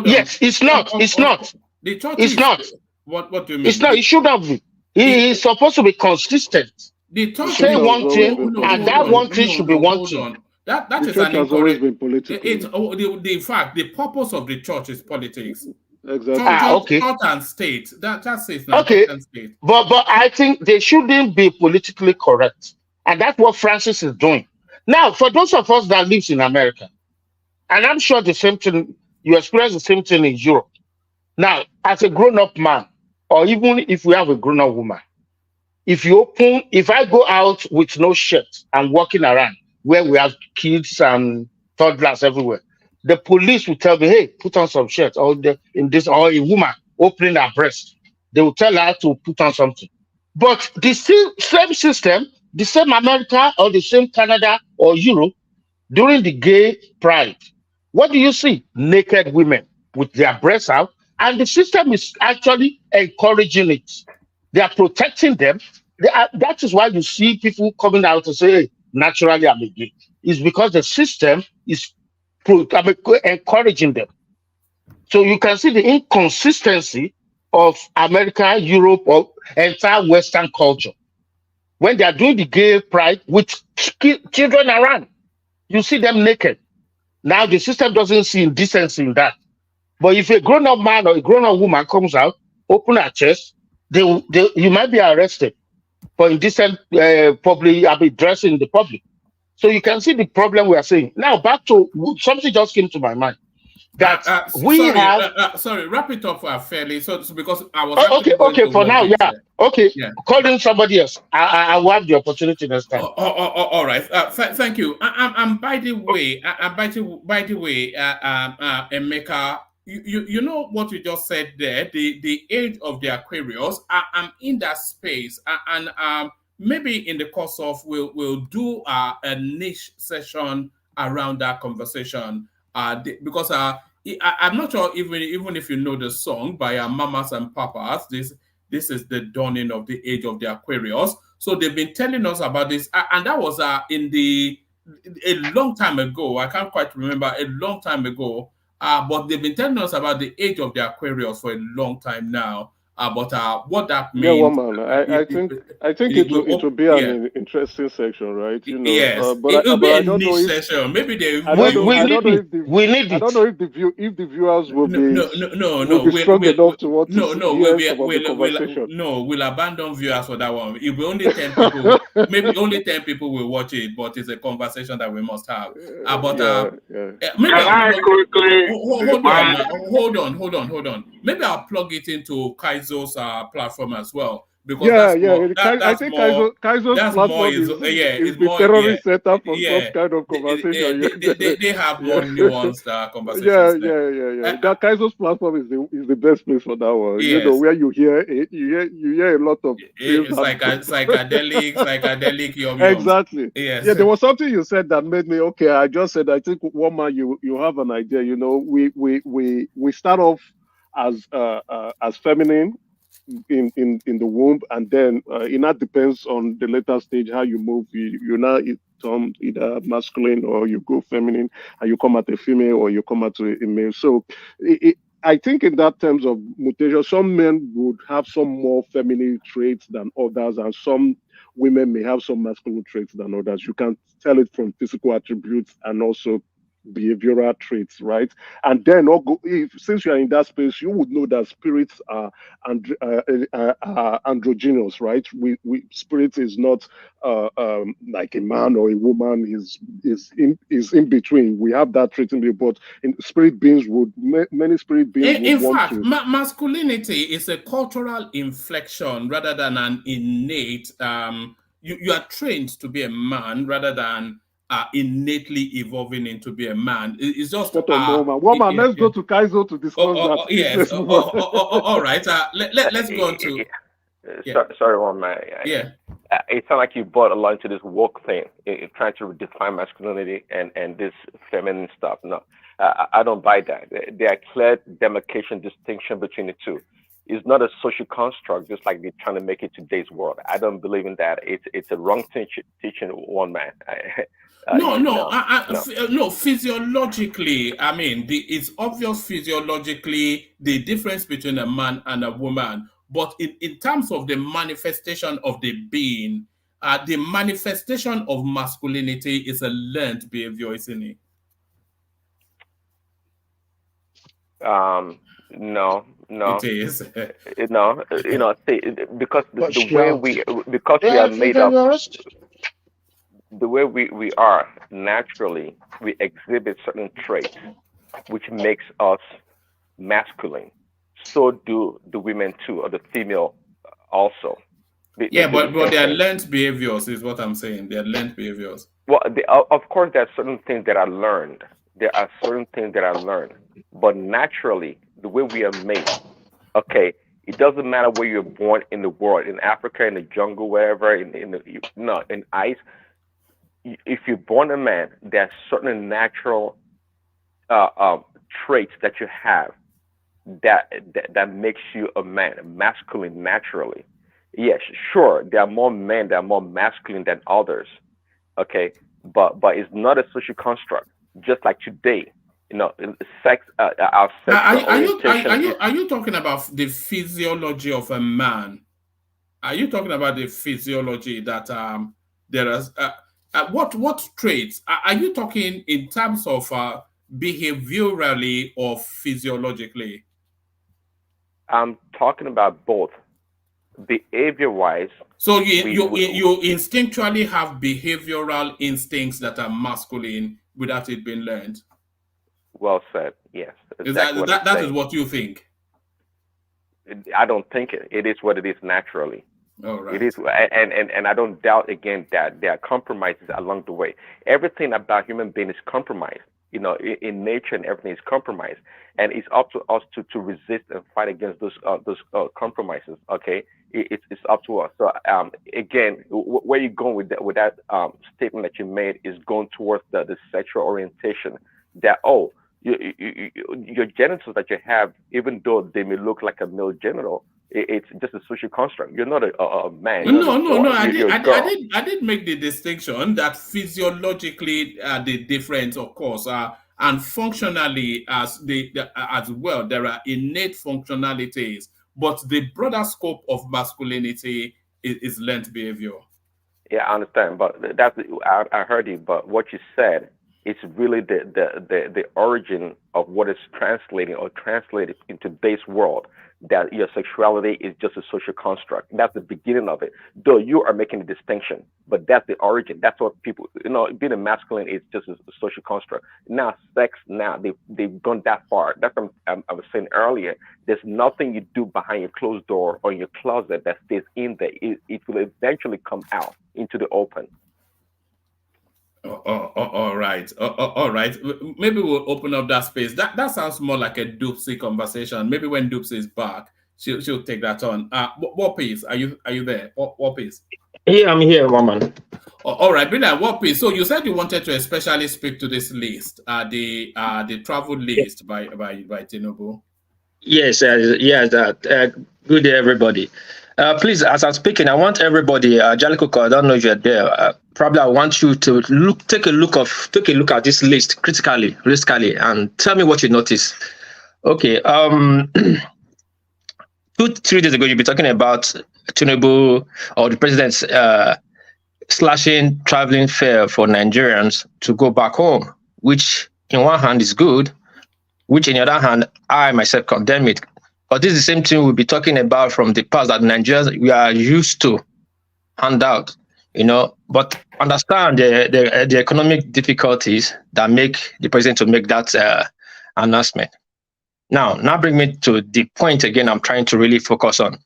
Yes, it's not. It's not. The church it's not. What do you mean? It's not. It should not be. He is supposed to be consistent. The church say one thing, and that one thing should be one thing. That is an always been political. The purpose of the church is politics. Exactly. Church and state. That's it. Okay. But I think they shouldn't be politically correct. And that's what Francis is doing. Now, for those of us that lives in America, and I'm sure the same thing, you experience the same thing in Europe. Now, as a grown-up man, or even if we have a grown-up woman, if I go out with no shirt and walking around where we have kids and toddlers everywhere, the police will tell me, hey, put on some shirt, or a woman opening her breast, they will tell her to put on something. But the same system, the same America or the same Canada or Europe, during the gay pride, what do you see? Naked women with their breasts out, and the system is actually encouraging it. They are protecting them. That is why you see people coming out to say, hey, naturally I'm a gay. It's because the system is encouraging them. So you can see the inconsistency of America, Europe, or entire Western culture. When they are doing the gay pride with children around, you see them naked. Now the system doesn't see indecency in that. But if a grown-up man or a grown-up woman comes out, open her chest, you might be arrested for indecent dressing in the public. So you can see the problem we are seeing. Now back to something just came to my mind. that we sorry, have. sorry, wrap it up fairly. So because I was Oh, actually going okay. For now, towards it. yeah. Okay. Yeah. Call in somebody else. I will have the opportunity next time. All right. Thank you. And by the way, Emeka, you know what you just said there, the age of the Aquarius. I'm in that space, and maybe in the course of we'll do a niche session around that conversation. Because I'm not sure even if you know the song by Mamas and Papas. This is the dawning of the age of the Aquarius. So they've been telling us about this, and that was a long time ago. I can't quite remember, a long time ago. But they've been telling us about the age of the Aquarius for a long time now. But what that Yeah, means, woman. I think it will be an interesting section, right? You know, yes, but it will be I a don't know niche if session. Maybe they. I don't know. I don't know if the viewers will be strong enough to want to hear some of the conversation. We'll abandon viewers for that one. It will only 10 people. Maybe only 10 people will watch it, but it's a conversation that we must have. Maybe Can I quickly? hold on. Maybe I'll plug it into Kaizo's platform as well. Because I think Kaizo's platform is the terrorist setup for such kind of conversation. They have more nuanced conversations. That Kaizo's platform is the best place for that one. Yes. You know, where you hear a lot of it's like psychedelic yum. Exactly. Yes. Yeah, there was something you said that made me okay. I just said, I think, woman, you have an idea. You know, we start off as feminine in the womb, and then it not depends on the later stage how you move. You now become either masculine or you go feminine, and you come at a female or you come at a male. So I think in that terms of mutation, some men would have some more feminine traits than others, and some women may have some masculine traits than others. You can tell it from physical attributes and also behavioral traits, right? And then, since you are in that space, you would know that spirits are androgynous, right? Spirit is not like a man or a woman. Is in between. We have that trait in there, but spirit beings many spirit beings in would fact, want to. masculinity is a cultural inflection rather than an innate. You are trained to be a man rather than innately evolving into be a man. It's just woman. Let's go to Kaizo to discuss that. Yes. All right. Let's go on to. Sorry, woman. It sounds like you brought a lot into this woke thing, trying to redefine masculinity and this feminine stuff. No, I don't buy that. There are clear demarcation distinction between the two. It's not a social construct, just like they're trying to make it today's world. I don't believe in that. It's a wrong teaching, one man. No. Physiologically, I mean, it's obvious physiologically the difference between a man and a woman. But in terms of the manifestation of the being, the manifestation of masculinity is a learned behavior, isn't it? No. It is. No, because the way we are made up, the way we are naturally, we exhibit certain traits which makes us masculine. So do the women too, or the female also. But they are learned behaviors, is what I'm saying. They are learned behaviors. Well, of course, there are certain things that are learned. But naturally, the way we are made, okay, it doesn't matter where you're born in the world, in Africa, in the jungle, wherever, in ice. If you're born a man, there are certain natural traits that you have that makes you a man, masculine naturally. Yes, sure, there are more men that are more masculine than others, okay, but it's not a social construct. Just like today, sex, our sexual orientation. Are you talking about the physiology of a man? Are you talking about the physiology that there is? What traits are you talking in terms of behaviorally or physiologically? I'm talking about both. Behavior-wise. So you instinctually have behavioral instincts that are masculine without it being learned. Well said. Yes, exactly what I'm that saying. is what you think? I don't think it. It is what it is naturally. All right. It is, and I don't doubt again that there are compromises along the way. Everything about human being is compromised. In nature and everything is compromised, and it's up to us to resist and fight against those compromises. Okay, it's up to us. So again, where you going with that statement that you made is going towards the sexual orientation. That your genitals that you have, even though they may look like a male genital, it's just a social construct. You're not a man. No. I did make the distinction that physiologically the difference, of course, and functionally as well, there are innate functionalities, but the broader scope of masculinity is learned behavior. Yeah, I understand, but I heard you. But what you said, it's really the origin of what is translated into today's world, that your sexuality is just a social construct. That's the beginning of it. Though you are making a distinction, but that's the origin. That's what people, being a masculine is just a social construct. Now, sex, they've gone that far. That's what I was saying earlier. There's nothing you do behind your closed door or in your closet that stays in there. It will eventually come out into the open. All right. All right. Maybe we'll open up that space. That sounds more like a Doopsy conversation. Maybe when Doopsy is back, she'll take that on. Wappies, are you there? Wappies? Yeah, I'm here, woman. All right, brilliant. Wappies. So you said you wanted to especially speak to this list, the travel list by Tinubu. Yes, good day, everybody. Please, as I'm speaking, I want everybody, Jalikoko, I don't know if you're there. Probably I want you to take a look at this list critically, and tell me what you notice. Okay. 2-3 days ago, you've been talking about Tinubu or the president's slashing traveling fare for Nigerians to go back home, which in one hand is good, which in the other hand, I myself condemn it. But this is the same thing we'll be talking about from the past that Nigerians we are used to hand out, But understand the economic difficulties that make the president to make that announcement. Now bring me to the point again. I'm trying to really focus on.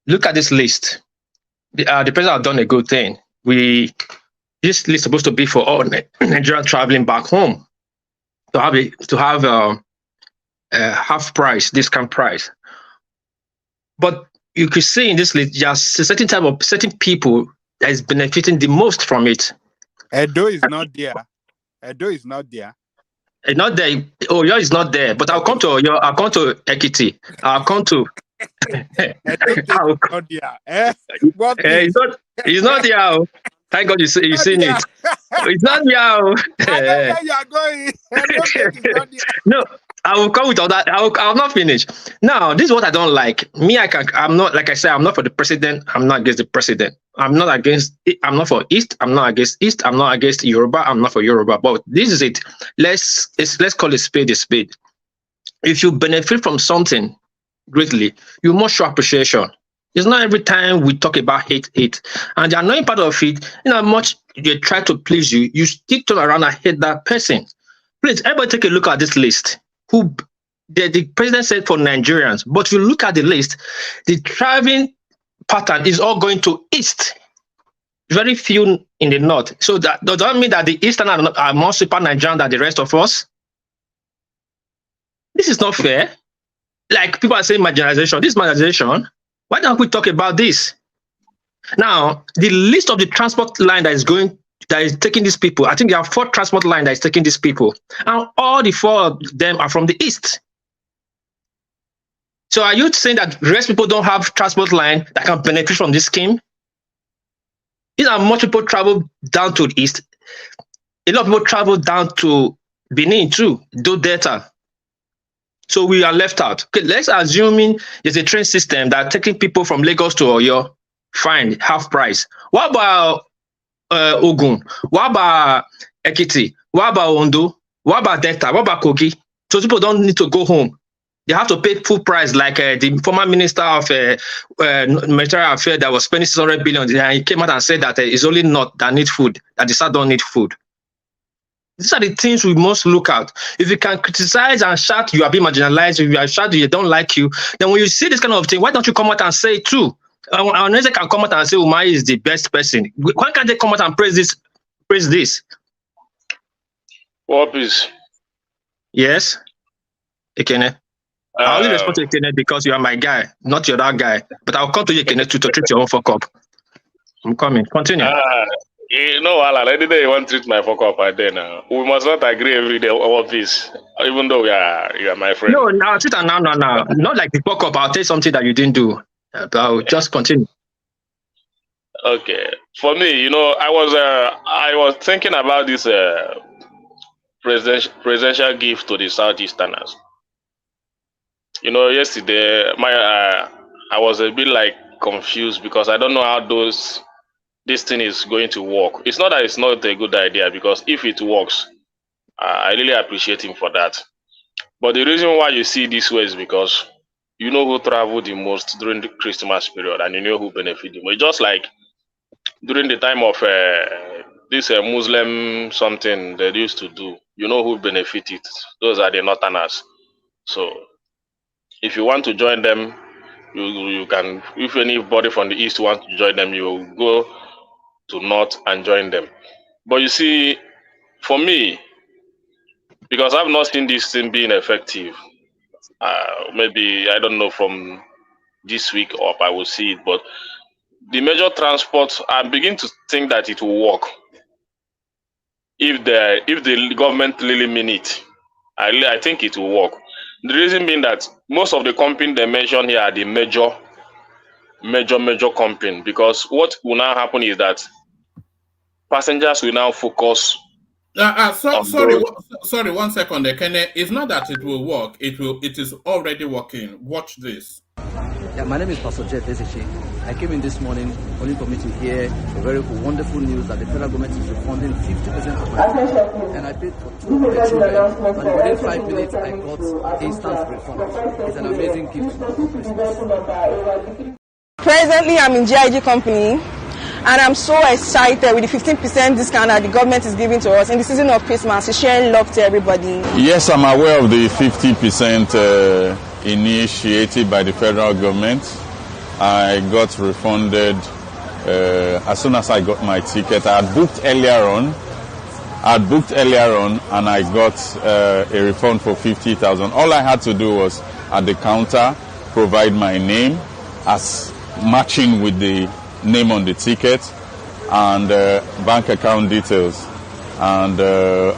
Look at this list. The president has done a good thing. This list is supposed to be for all Nigerians traveling back home to have half price, discount price. But you could see in this list just a certain people that is benefiting the most from it. Edo is not there. It's not there. Oyo is not there. But I'll come to Oyo. I'll come to Ekiti. I'll come to. Not there. He's not there. Thank God you've seen it. It's not there. I know where you are going. No. I will come with all that. I'll not finish. Now, this is what I don't like. I'm not, like I said, I'm not for the president. I'm not against the president. I'm not for East. I'm not against East. I'm not against Yoruba. I'm not for Yoruba. But this is it. Let's call it spade a spade. If you benefit from something greatly, you must show appreciation. It's not every time we talk about hate. And the annoying part of it, how much they try to please you, you still turn around and hate that person. Please, everybody take a look at this list. Who the president said for Nigerians, but if you look at the list, the traveling pattern is all going to East. Very few in the North. So that does that mean that the Eastern are more super Nigerian than the rest of us? This is not fair. Like people are saying marginalization. This marginalization. Why don't we talk about this? Now, the list of the transport line that is taking these people. I think there are 4 transport lines that is taking these people. And all the 4 of them are from the East. So are you saying that the rest people don't have transport line that can benefit from this scheme? These are much people travel down to the East. A lot of people travel down to Benin too, do data. So we are left out. Okay, let's assume there's a train system that taking people from Lagos to Oyo, fine, half price. What about Ogun? What about Ekiti? What about Ondo? What about Delta? What about Kogi? So people don't need to go home. They have to pay full price, like the former minister of military affairs that was spending 600 billion, and he came out and said that it's only North that need food, that the South don't need food. These are the things we must look at. If you can criticize and shout you are being marginalized, if you are shouting they don't like you, then when you see this kind of thing, why don't you come out and say it too? Ohanaeze can come out and say Umahi is the best person. Why can't they come out and praise this? What is? Yes, Ekene. I only respond to Ekene because you are my guy, not your other guy. But I'll come to you, Ekene, to treat your own fuck up. I'm coming. Continue. You know, any day you want to treat my fuck up, I then we must not agree every day about this, even though you are my friend. No, now, not like the fuck up. I'll tell you something that you didn't do. But I'll just continue. Okay, for me, you know, I was thinking about this presidential gift to the Southeasterners. You know, yesterday I was a bit like confused because I don't know how this thing is going to work. It's not that it's not a good idea, because if it works, I really appreciate him for that. But the reason why you see this way is because you know who traveled the most during the Christmas period, and you know who benefited the most. Just like during the time of this Muslim something they used to do, you know who benefited. Those are the Northerners. So if you want to join them, you can. If anybody from the East wants to join them, you will go to North and join them. But you see, for me, because I've not seen this thing being effective, maybe, I don't know, from this week up I will see it, but the major transport, I begin to think that it will work if the government really mean it. I think it will work. The reason being that most of the companies they mention here are the major company, because what will now happen is that passengers will now focus. Sorry, 1 second, Ekene. It's not that it will work. It is already working. Watch this. Yeah, my name is Pastor Jeff Ezechi. I came in this morning only for me to hear a very wonderful news that the federal government is refunding 50% of my fee. And I paid for 2 children, and within 5 minutes I got instant refund. It's an amazing gift for Christmas. Presently, I'm in GIG company, and I'm so excited with the 15% discount that the government is giving to us in the season of Christmas. It's sharing love to everybody. Yes, I'm aware of the 50% initiated by the federal government. I got refunded as soon as I got my ticket. I had booked earlier on, and I got a refund for 50,000. All I had to do was at the counter provide my name as matching with the name on the ticket and bank account details. And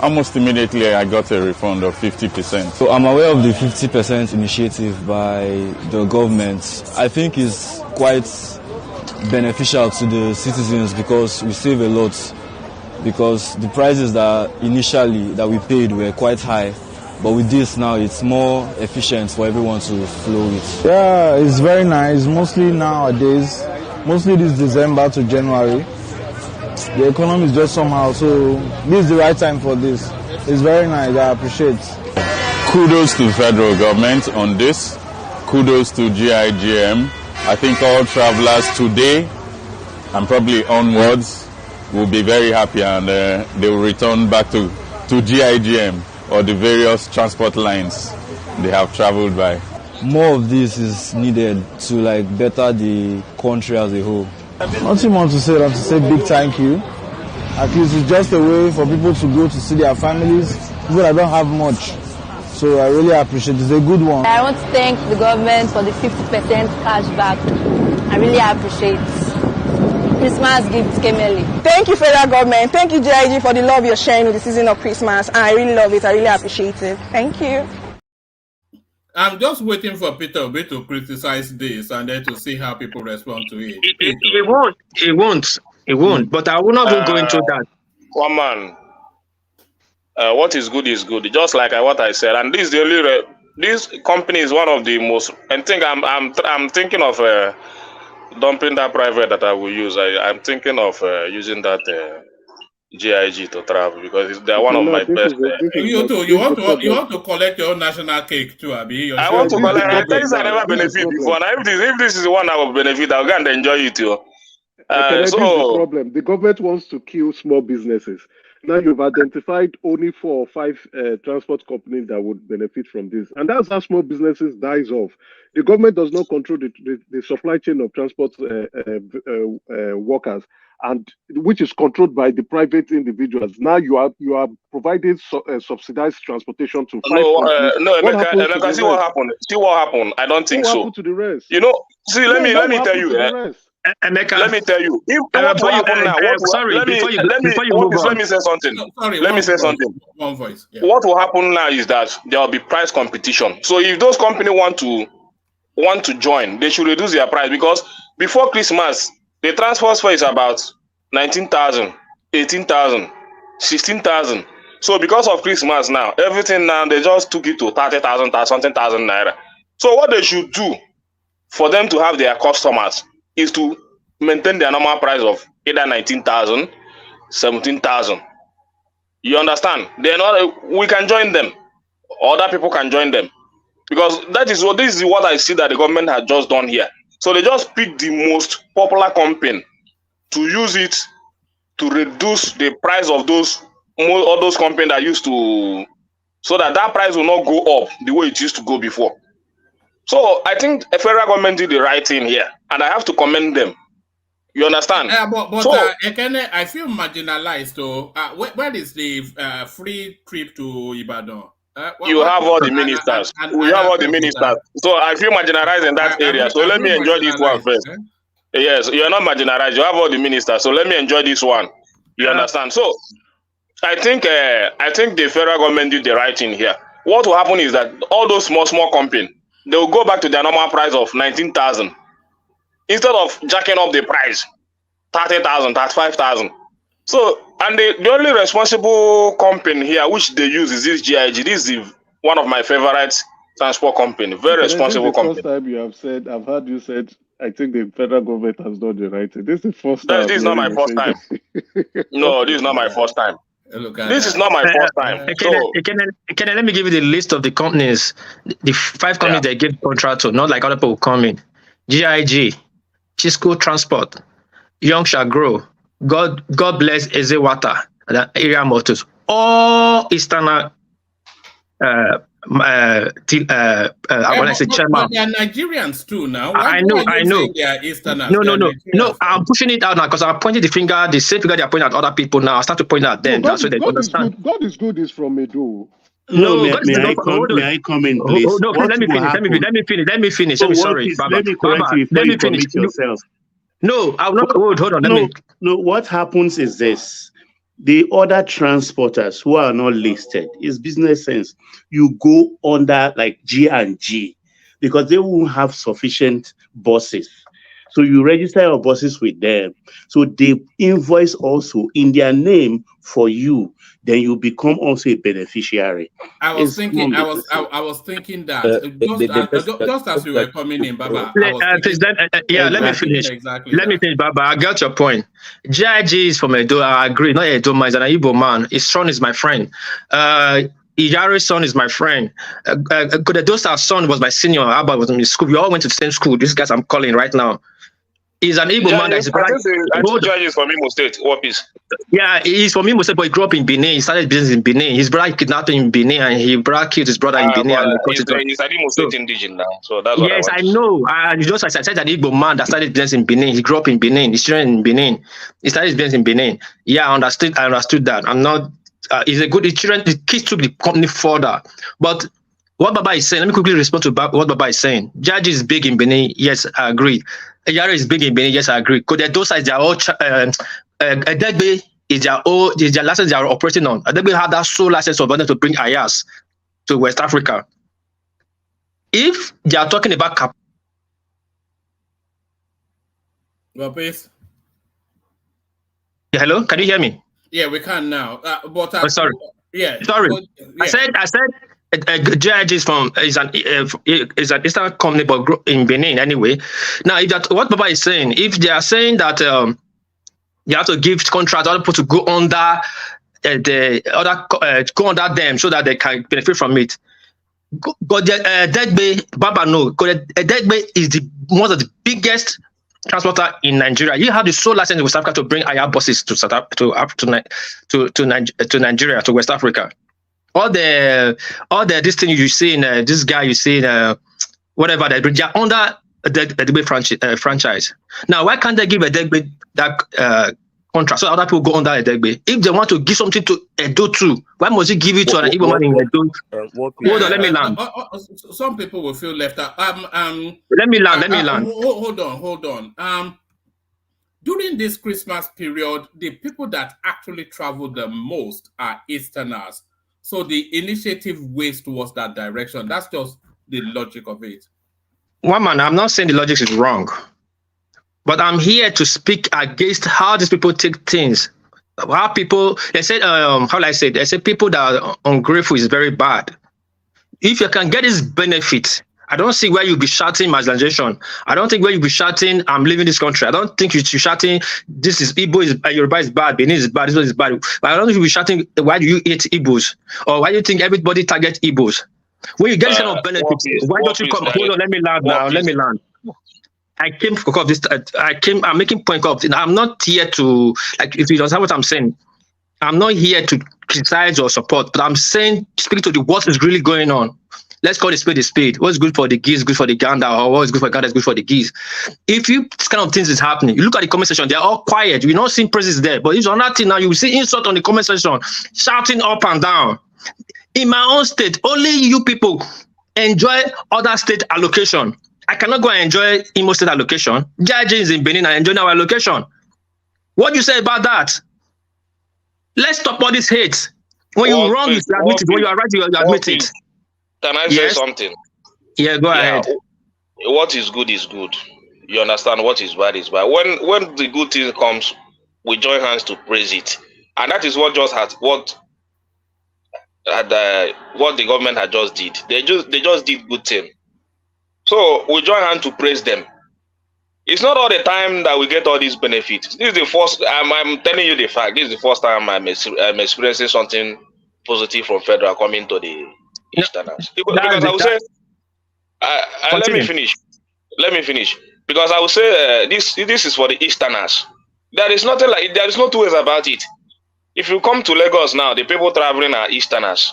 almost immediately I got a refund of 50%. So I'm aware of the 50% initiative by the government. I think it's quite beneficial to the citizens because we save a lot, because the prices that we paid were quite high. But with this now, it's more efficient for everyone to flow with. Yeah, it's very nice. Mostly nowadays, mostly this December to January, the economy is just somehow. So this is the right time for this. It's very nice. I appreciate. Kudos to the federal government on this. Kudos to GIGM. I think all travelers today and probably onwards will be very happy, and they will return back to GIGM or the various transport lines they have traveled by. More of this is needed to better the country as a whole. Nothing more to say than to say big thank you. At least it's just a way for people to go to see their families, people that don't have much. So I really appreciate it. It's a good one. I want to thank the government for the 50% cash back. I really appreciate Christmas gift came early. Thank you, federal government. Thank you, GIG, for the love you're sharing with the season of Christmas. I really love it. I really appreciate it. Thank you. I'm just waiting for Peter Obi to criticize this and then to see how people respond to it. It won't. But I will not go into that. One man. What is good is good. Just like what I said, and this is the only. This company is one of the most. I think I'm thinking of dumping that private that I will use. I'm thinking of using that GIG to travel, because they're one of my best. You want to collect your own national cake too, Abi? I want to collect. Things I never benefit before. Now, if this is the one I will benefit, I'll go and enjoy it too. This is the problem. The government wants to kill small businesses. Now you've identified only 4 or 5 transport companies that would benefit from this. And that's how small businesses dies off. The government does not control the supply chain of transport workers, and which is controlled by the private individuals. Now you are providing subsidized transportation to 5 companies. No, Emeka, see what happened. See what happened. I don't think what so. Happened to the rest? You know, see, let me tell you. Emeka, let me tell you. If what will happen now? Let me say something. Sorry, let me say something. One voice. Yeah. What will happen now is that there will be price competition. So if those companies want to join, they should reduce their price, because before Christmas, the transport fare is about 19,000, 18,000, 16,000. So because of Christmas now, everything now they just took it to 30,000, something thousand naira. So what they should do for them to have their customers is to maintain their normal price of either 19,000, 17,000. You understand? We can join them. Other people can join them. Because this is what I see that the government has just done here. So they just pick the most popular company to use it to reduce the price of all those companies that used to, so that price will not go up the way it used to go before. So I think the federal government did the right thing here, and I have to commend them. You understand? Ekene, I feel marginalized though. Where is the free trip to Ibadan? You have all the ministers. We have all the ministers. So I feel marginalized in that area. So let me enjoy this one first. Yes, you are not marginalized. You have all the ministers. So let me enjoy this one. You understand? So I think the federal government did the right thing here. What will happen is that all those small companies, they will go back to their normal price of 19,000 instead of jacking up the price 30,000, 35,000. So, and the only responsible company here which they use is this GIG. This is one of my favorite transport company. Very responsible company. First time you have said, I've heard you said, I think the federal government has done the right thing. This is the first time. This is not my first time. No, this is not my first time. This is not my first time. Let me give you the list of the companies, the 5 companies they give contract to, not like other people come in. GIG, Chisco Transport, Young Shall Grow, God Bless Ezewata, and Area Motors, all external. I want to say chairman. They are Nigerians too now. I know. They are Easterners. No. I'm pushing it out now because I'm pointing the finger. The same finger they are pointing at other people now. I start to point at them. No, so they understand. God is good is from Edo. No, may I come in, please? No, let me finish. So sorry, Baba. Let me correct you before you commit yourself. No, I will not. Hold on. No, what happens is this. The other transporters who are not listed is business sense. You go under like G&G because they won't have sufficient buses. So you register your buses with them. So they invoice also in their name for you. Then you become also a beneficiary. I was thinking that just as we were coming in, Baba. Let me finish. Let me finish, Baba. I got your point. GIG is from Edo. I agree. Not Edo man, he's an Igbo man. His son is my friend. Iyari's son is my friend. Kodedosa's son was my senior. Abba was in school. We all went to the same school. These guys I'm calling right now. He's an Igbo man. I think Judge is from Imo State. What is? Yeah, he's from Imo State, but he grew up in Benin. He started business in Benin. His brother kidnapped him in Benin, and he killed his brother in Benin. He's an Imo State indigenous now, so that's what I know. Just as I said, an Igbo man that started business in Benin. He grew up in Benin. His children in Benin. He started business in Benin. Yeah, I understood that. I'm not. He's a good. The kids took the company further, but. What Baba is saying, let me quickly respond to what Baba is saying. Judge is big in Benin, yes, I agree. Yara is big in Benin, yes, I agree. Kodedosa is their own, Edegbe is their license they are operating on. Edegbe had that sole license of them to bring Ayas to West Africa. If they are talking about please. Hello, can you hear me? Yeah, we can now. Sorry. Yeah. Sorry. Yeah. I said. GIG is an Eastern company, but in Benin anyway. Now, if that what Baba is saying, if they are saying that you have to give contract other people to go under go under them so that they can benefit from it. But Degbe, Baba no, Degbe is one of the biggest transporter in Nigeria. You have the sole license in West Africa to bring IR buses to Nigeria, to West Africa. All the this thing you see in this guy you see in whatever they are under the Degbe franchise. Now, why can't they give a Degbe that contract so other people go under a Degbe? If they want to give something to Edo too, why must you give it to an Igbo man in Edo? Hold on, let me land. Some people will feel left out. Let me land. Hold on. During this Christmas period, the people that actually travel the most are Easterners. So the initiative weighs towards that direction. That's just the logic of it. One man, I'm not saying the logic is wrong, but I'm here to speak against how these people take things. How people, they said, how will I say it? They say people that are ungrateful is very bad. If you can get this benefit, I don't see where you'll be shouting marginalization. I don't think where you'll be shouting, I'm leaving this country. I don't think you're shouting, this is Igbo, Yoruba is bad, Benin is bad, this one is bad. But I don't think you'll be shouting, why do you hate Igbos? Or why do you think everybody target Igbos? When you get this kind of benefit, why don't you come? Hold on, let me land now. Let me land. I came for this. I'm making point of. I'm not here to, like, if you don't understand what I'm saying, I'm not here to criticize or support, but I'm saying, speaking to the what is really going on. Let's call it spade a spade. What's good for the geese, good for the gander, or what's good for the gander is good for the geese. If this kind of things is happening, you look at the comment section, they're all quiet. We're not seeing praises there. But it's another thing now, you will see insult on the comment section, shouting up and down. In my own state, only you people enjoy other state allocation. I cannot go and enjoy Imo state allocation. JIJ is in Benin and enjoy our allocation. What do you say about that? Let's stop all this hate. When you're wrong, you admit it. When you are right, you admit it. Can I say something? Yeah, go ahead. What is good is good. You understand? What is bad is bad. When the good thing comes, we join hands to praise it, and that is what the government had just did. They just did good thing. So we join hands to praise them. It's not all the time that we get all these benefits. This is the first. I'm telling you the fact. This is the first time I'm experiencing something positive from federal coming to the Easterners. Because I would say, let me finish. Because I would say this is for the Easterners. There is nothing like. There is no two ways about it. If you come to Lagos now, the people traveling are Easterners.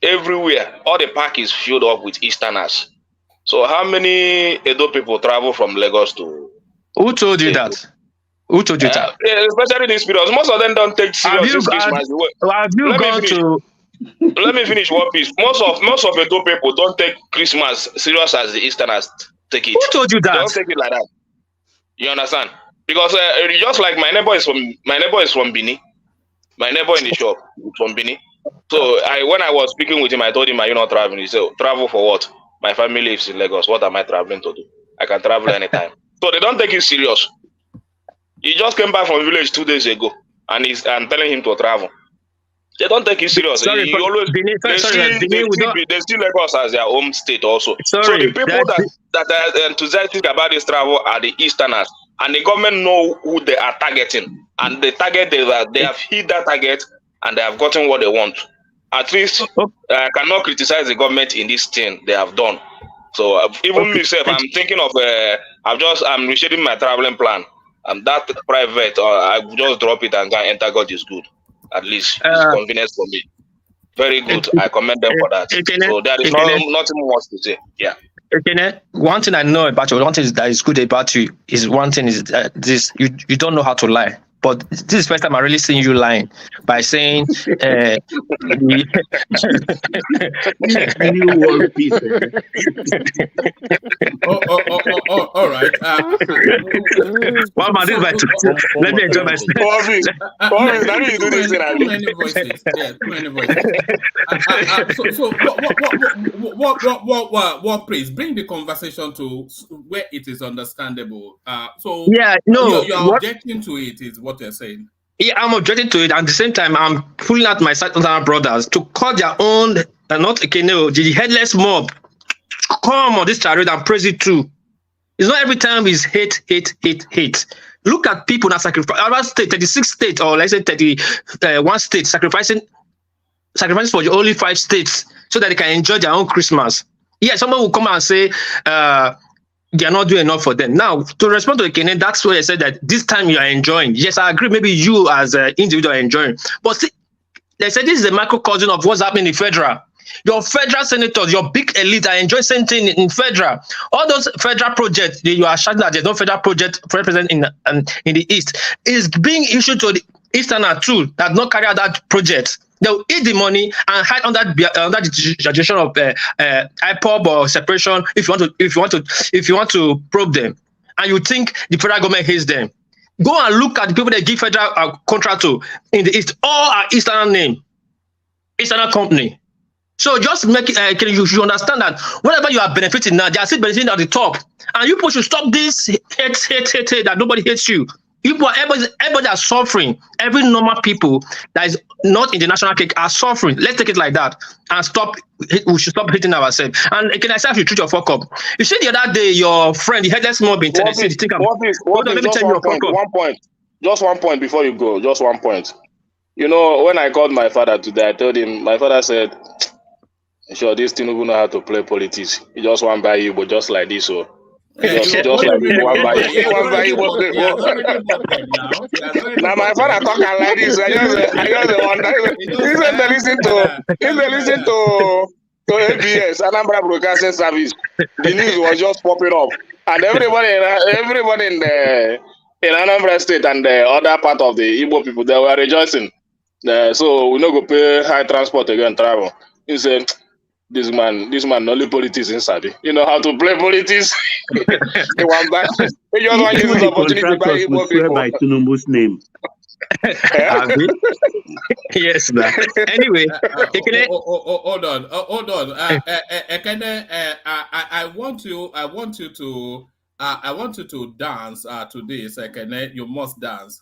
Everywhere, all the park is filled up with Easterners. So how many Edo people travel from Lagos to? Who told you that? Who told you that? Especially these periods. Most of them don't take serious this Christmas. Let me finish one piece. Most of Edo people don't take Christmas serious as the Easterners take it. Who told you that? They don't take it like that. You understand? Because just like my neighbor is from Bini. My neighbor in the shop is from Bini. So when I was speaking with him, I told him, "Are you not traveling?" He said, "Travel for what? My family lives in Lagos. What am I traveling to do? I can travel anytime." So they don't take it serious. He just came back from village 2 days ago, and I'm telling him to travel. They don't take it serious. They see Lagos as their home state also. So the people that are enthusiastic about this travel are the Easterners, and the government know who they are targeting, and the target they have hit that target, and they have gotten what they want. At least I cannot criticize the government in this thing they have done. So even myself, I'm thinking of I'm reshaping my traveling plan. And that private, I just drop it and go enter. God is good. At least it's convenience for me. Very good. I commend them for that. So there is nothing much to say. Yeah. Okay, one thing I know about you, one thing that is good about you is this: you don't know how to lie. But this is the first time I really seen you lying by saying all right. Well, man, this is my let me enjoy myself. Too many voices. Yeah, too many voices. What praise? Bring the conversation to where it is understandable. You're objecting to it is what you're saying. Yeah, I'm objecting to it. At the same time, I'm pulling out my Southern brothers to call their own, the headless mob, come on this chariot and praise it too. It's not every time it's hate. Look at people that sacrifice. Our state, 36 states, or let's say 31 states, sacrificing for the only 5 states so that they can enjoy their own Christmas. Yeah, someone will come and say, they are not doing enough for them. Now, to respond to Ekene, that's why I said that this time you are enjoying. Yes, I agree. Maybe you as an individual are enjoying. But see, they said this is a microcosm of what's happening in federal. Your federal senators, your big elite are enjoying same thing in federal. All those federal projects, you are shouting that there's no federal project represented in the East, is being issued to the Easterner too that not carry out that project. They'll eat the money and hide under the suggestion of IPOB or separation if you want to probe them. And you think the federal government hates them. Go and look at the people they give federal contract to in the East. All are Easterner name, Easterner company. So just make it, you should understand that whatever you are benefiting now, they are still benefiting at the top. And you people should stop this hate that nobody hates you. Everybody are suffering. Every normal people that is not in the national cake are suffering. Let's take it like that and stop. We should stop hating ourselves. And can I say if you treat your fuck up? You see the other day, your friend, the headless mob in Tennessee. Just one point before you go. Just one point. You know, when I called my father today, I told him, my father said, sure, this thing will know how to play politics. He just want by you, but just like this, so. Just like one by you. Now my father talking like this. I just wonder. If they listen to ABS, Anambra Broadcasting Service, the news was just popping up, and everybody in Anambra State and the other part of the Igbo people, they were rejoicing. So we no go pay high transport again travel. He said, this man only politics inside. You know how to play politics. He want back. He just want to use the opportunity to buy Igbo people. By Tinubu's name. Yes, man. Anyway, hold on. I want you to dance to this. Ekene, you must dance.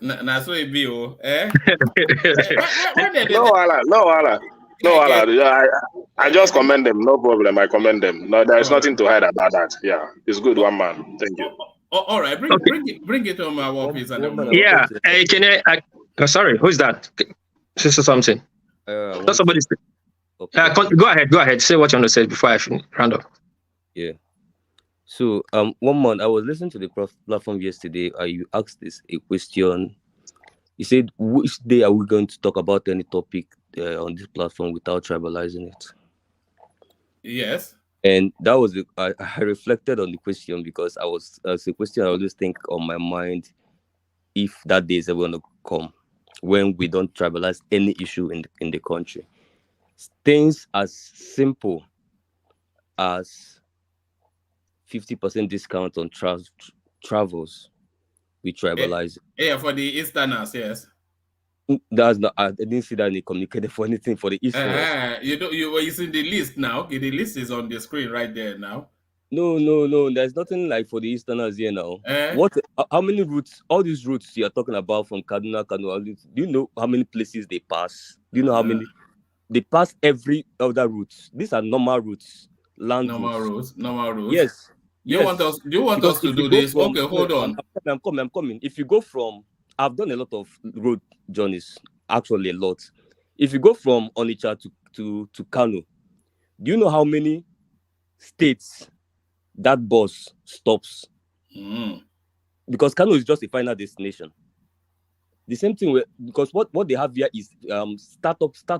Na so it be, eh? No, I just commend them. No problem. I commend them. No, there is nothing to hide about that. Yeah, it's good, one man. Thank you. All right, bring it on my office. Yeah, can I? Sorry, who's that? Say something. Somebody. Go ahead. Say what you want to say before I round up. Yeah. So, one month I was listening to the platform yesterday. You asked a question. You said, which day are we going to talk about any topic on this platform without tribalizing it? Yes. And that was I reflected on the question because it's a question I always think on my mind if that day is ever going to come when we don't tribalize any issue in the country. Things as simple as 50% discount on travels, we tribalize. Yeah, for the Easterners, yes. That's not. I didn't see that in the communique for anything for the Easterners. You see the list now. Okay, the list is on the screen right there now. No. There's nothing like for the Easterners here now. What? How many routes? All these routes you're talking about from Kaduna, do you know how many places they pass? Do you know how many? They pass every other route. These are normal routes. Normal routes. Yes. Do you want us to do this? Okay, hold on. I'm coming. If you go from, I've done a lot of road journeys, actually a lot. If you go from Onitsha to Kano, do you know how many states that bus stops? Because Kano is just a final destination. The same thing because what they have here is start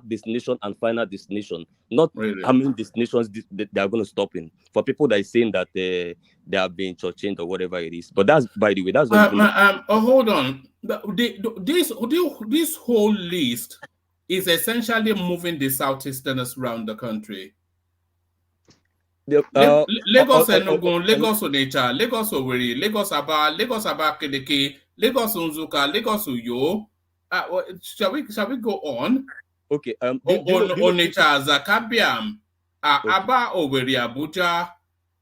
destination and final destination, not really how many destinations they are going to stop in. For people that are saying that they are being shortchanged or whatever it is, but that's, by the way, that's hold on. This whole list is essentially moving the Southeasterners around the country. Lagos Enugu, Lagos Onitsha, Lagos Owerri, Lagos Aba, Lagos Abakaliki, Lagos Nzuka, Lagos Uyo. Shall we go on? Okay. Onitsha, Zakabiam, Aba, Owerri, Abuja.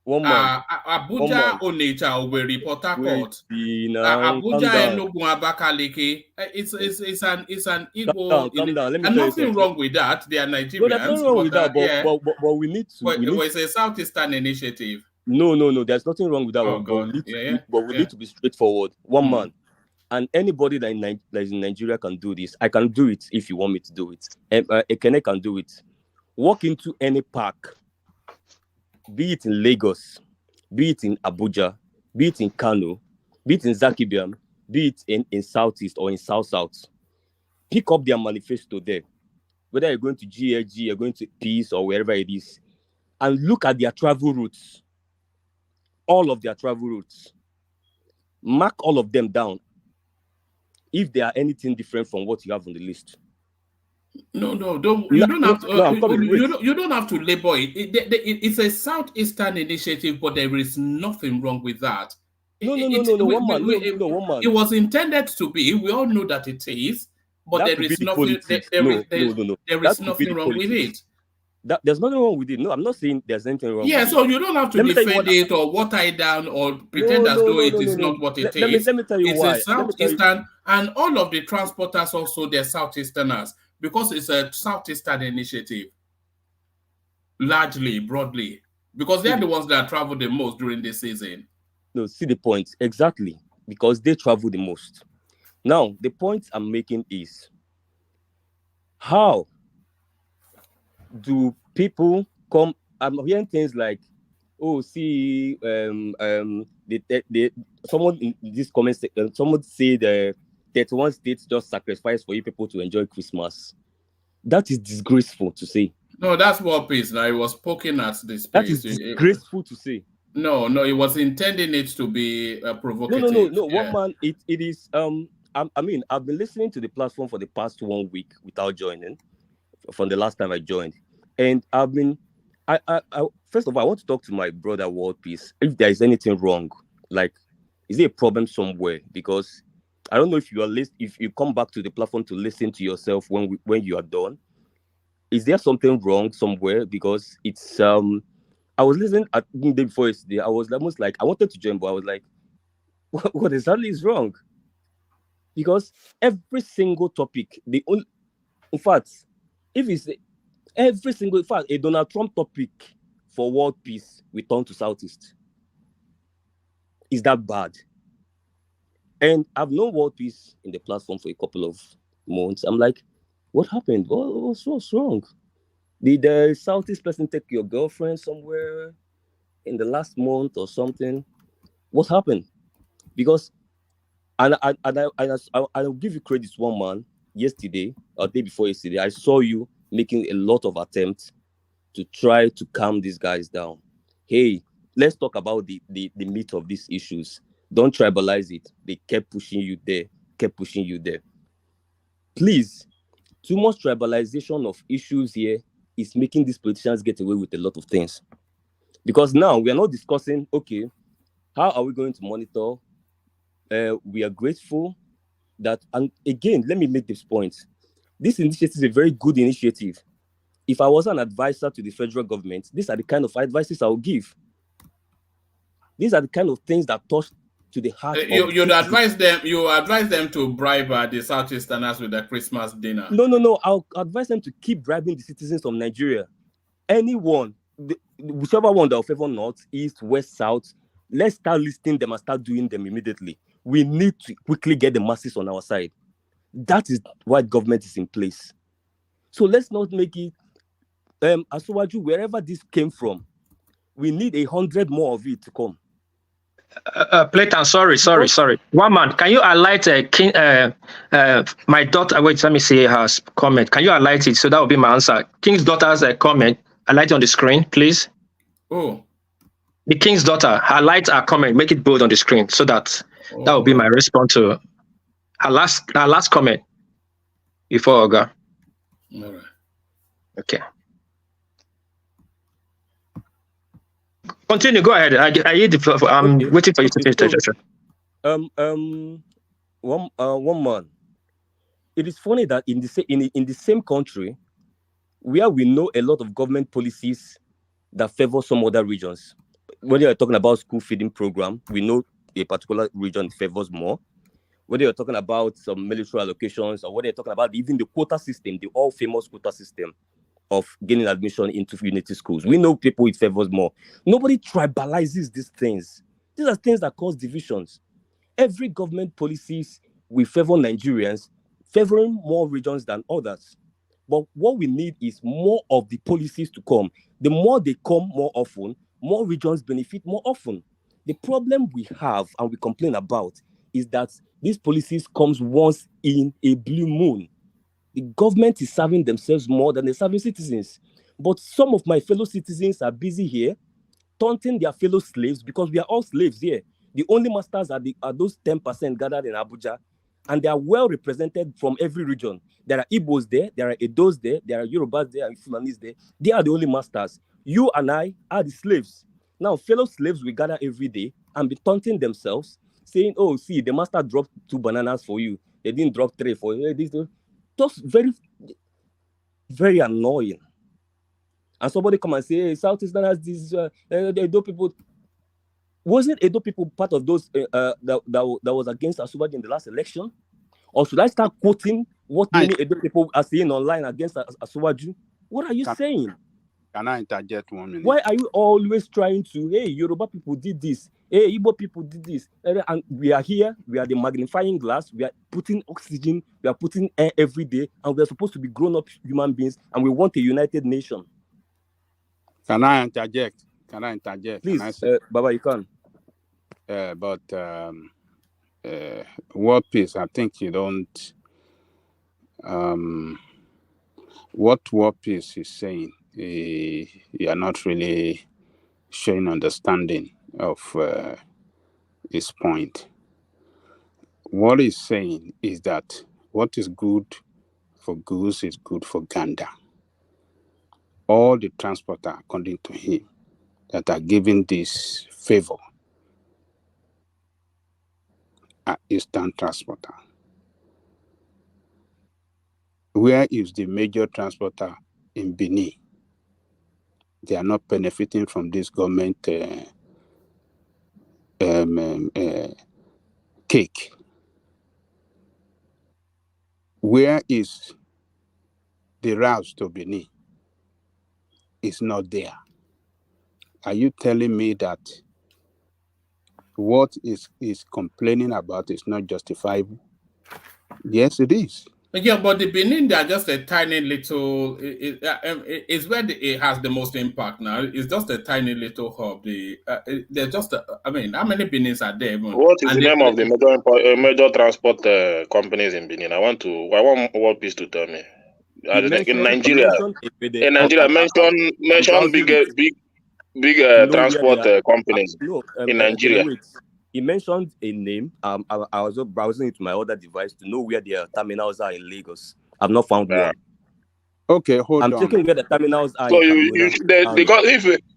Abuja, Onitsha, Owerri, Port Harcourt, Calm Abuja, down. Enugu, Abakaliki. It's an equal. Calm down. Let me And tell you nothing something. wrong with that. They are No, there's Nigerians, nothing wrong with that. yeah. But we need to. But it's a Southeastern initiative. No. There's nothing wrong with that Oh one. God. But we need to be straightforward. One man, and anybody that is in Nigeria can do this. I can do it if you want me to do it. Ekene can do it. Walk into any park, be it in Lagos, be it in Abuja, be it in Kano, be it in Zakibiam, be it in Southeast or in South. Pick up their manifesto there. Whether you're going to GLG, you're going to Peace or wherever it is, and look at their travel routes. All of their travel routes. Mark all of them down. If they are anything different from what you have on the list. You don't have to label it. It's a Southeastern initiative, but there is nothing wrong with that. It was intended to be. We all know that it is, but there is nothing. There is nothing wrong with it. There's nothing wrong with it. No, I'm not saying there's anything wrong with it. Yeah, so you don't have to defend it or water it down or pretend as though it is not what it is. Let me tell you why. It's a Southeastern, and all of the transporters also, they're Southeasterners because it's a Southeastern initiative. Largely, broadly. Because they're the ones that travel the most during the season. No, see the point. Exactly. Because they travel the most. Now, the point I'm making is, how do people come? I'm hearing things like, "Oh, see, someone in this comment section, someone said 31 states just sacrificed for you people to enjoy Christmas." That is disgraceful to say. No, that's World Peace. Now, it was poking at this space. That is disgraceful to say. No, it was intending it to be provocative. No. One man, it is. I mean, I've been listening to the platform for the past 1 week without joining. From the last time I joined, and I've been, I first of all, I want to talk to my brother World Peace. If there is anything wrong, like, is there a problem somewhere? Because I don't know if you come back to the platform to listen to yourself when you are done. Is there something wrong somewhere? Because it's I was listening at the day before yesterday. I was almost like I wanted to join, but I was like, what exactly is wrong? Because every single topic, in fact, if it's a Donald Trump topic for world peace, we turn to Southeast. Is that bad? And I've known world peace in the platform for a couple of months. I'm like, what happened? What's wrong? Did the Southeast person take your girlfriend somewhere in the last month or something? What happened? Because, and I'll give you credit, one man. Yesterday or day before yesterday, I saw you making a lot of attempts to try to calm these guys down. Hey, let's talk about the meat of these issues. Don't tribalize it. They kept pushing you there. Please, too much tribalization of issues here is making these politicians get away with a lot of things. Because now we are not discussing, okay, how are we going to monitor? We are grateful that, and again, let me make this point. This initiative is a very good initiative. If I was an advisor to the federal government, these are the kind of advices I would give. These are the kind of things that touch to the heart. You'd advise them. You advise them to bribe the Southeasterners with their Christmas dinner. No. I'll advise them to keep bribing the citizens of Nigeria. Anyone, whichever one that will favor north, east, west, south. Let's start listing them and start doing them immediately. We need to quickly get the masses on our side. That is why government is in place. So let's not make it Asuwaju, wherever this came from, we need 100 more of it to come. Playton, sorry. One man, can you highlight my daughter? Wait, let me see her comment. Can you highlight it? So that will be my answer. King's daughter's comment. Highlight it on the screen, please. Oh. The King's daughter, highlight her comment, make it bold on the screen, so that that will be my response to her last comment before Oga. All right. Okay. Continue. Go ahead. I hear the floor. I'm waiting for you to finish. One man. It is funny that in the same country, where we know a lot of government policies that favor some other regions, Whether you're talking about school feeding program, we know a particular region favors more. Whether you're talking about some military allocations, or whether you're talking about even the quota system, the all-famous quota system of gaining admission into unity schools, we know people it favors more. Nobody tribalizes these things. These are things that cause divisions. Every government policies will favor Nigerians, favoring more regions than others. But what we need is more of the policies to come. The more they come more often, more regions benefit more often. The problem we have and we complain about is that these policies comes once in a blue moon. The government is serving themselves more than they're serving citizens. But some of my fellow citizens are busy here, taunting their fellow slaves, because we are all slaves here. The only masters are those 10% gathered in Abuja, and they are well represented from every region. There are Igbos there, there are Edos there, there are Yorubas there, and Fulanis there. They are the only masters. You and I are the slaves. Now, fellow slaves will gather every day and be taunting themselves, saying, oh, see, the master dropped 2 bananas for you. They didn't drop 3 for you. That's very, very annoying. And somebody come and say, hey, Southeastern has these Edo people. Wasn't Edo people part of those that was against Asuwaji in the last election? Or should I start quoting what many Edo people are saying online against Asuwaji? What are you saying? Can I interject 1 minute? Why are you always trying to, hey, Yoruba people did this, hey, Igbo people did this, and we are here, we are the magnifying glass, we are putting oxygen, we are putting air every day, and we are supposed to be grown-up human beings, and we want a united nation. Can I interject? Can I interject? Please, Baba, you can. But World Peace, I think you don't. What World Peace is saying, you are not really showing understanding of his point. What he's saying is that what is good for goose is good for gander. All the transporters, according to him, that are given this favor are Eastern transporter. Where is the major transporter in Benin? They are not benefiting from this government cake. Where is the route to Benin? It's not there. Are you telling me that what is complaining about is not justifiable? Yes, it is. Yeah, but the Benin, they are just a tiny little. It's where it has the most impact now. It's just a tiny little hub. They're just. I mean, how many Benins are there? Even? What is the name of the major transport companies in Benin? I want World Peace to tell me. In Nigeria, mention big transport companies in Nigeria. He mentioned a name. I was browsing into my other device to know where their terminals are in Lagos. I've not found one. Okay, hold on. I'm checking where the terminals are. So because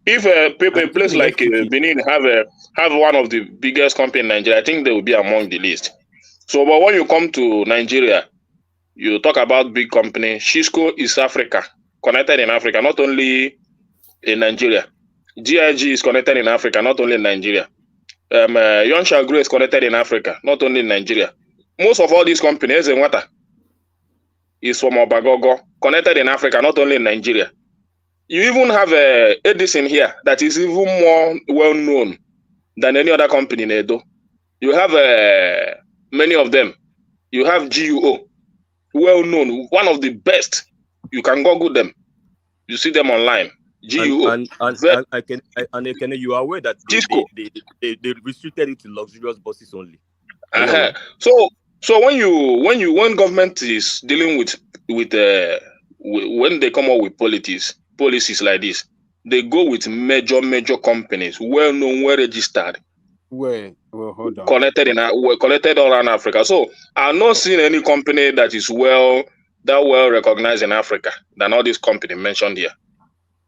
if a place like Benin have one of the biggest companies in Nigeria, I think they will be among the list. So, but when you come to Nigeria, you talk about big company. Cisco is Africa, connected in Africa, not only in Nigeria. GIG is connected in Africa, not only in Nigeria. Yonsha Gray is connected in Africa, not only in Nigeria. Most of all these companies in water is from Obagogo, connected in Africa, not only in Nigeria. You even have Edison here that is even more well known than any other company in Edo. You have many of them. You have GUO, well known, one of the best. You can Google them. You see them online. GUO. And you are aware that they restricted it to luxurious buses only. So when government is dealing with when they come up with policies like this, they go with major companies, well known, well registered. Well, hold on. Connected all around Africa. So I've not seen any company that is well recognized in Africa than all these companies mentioned here.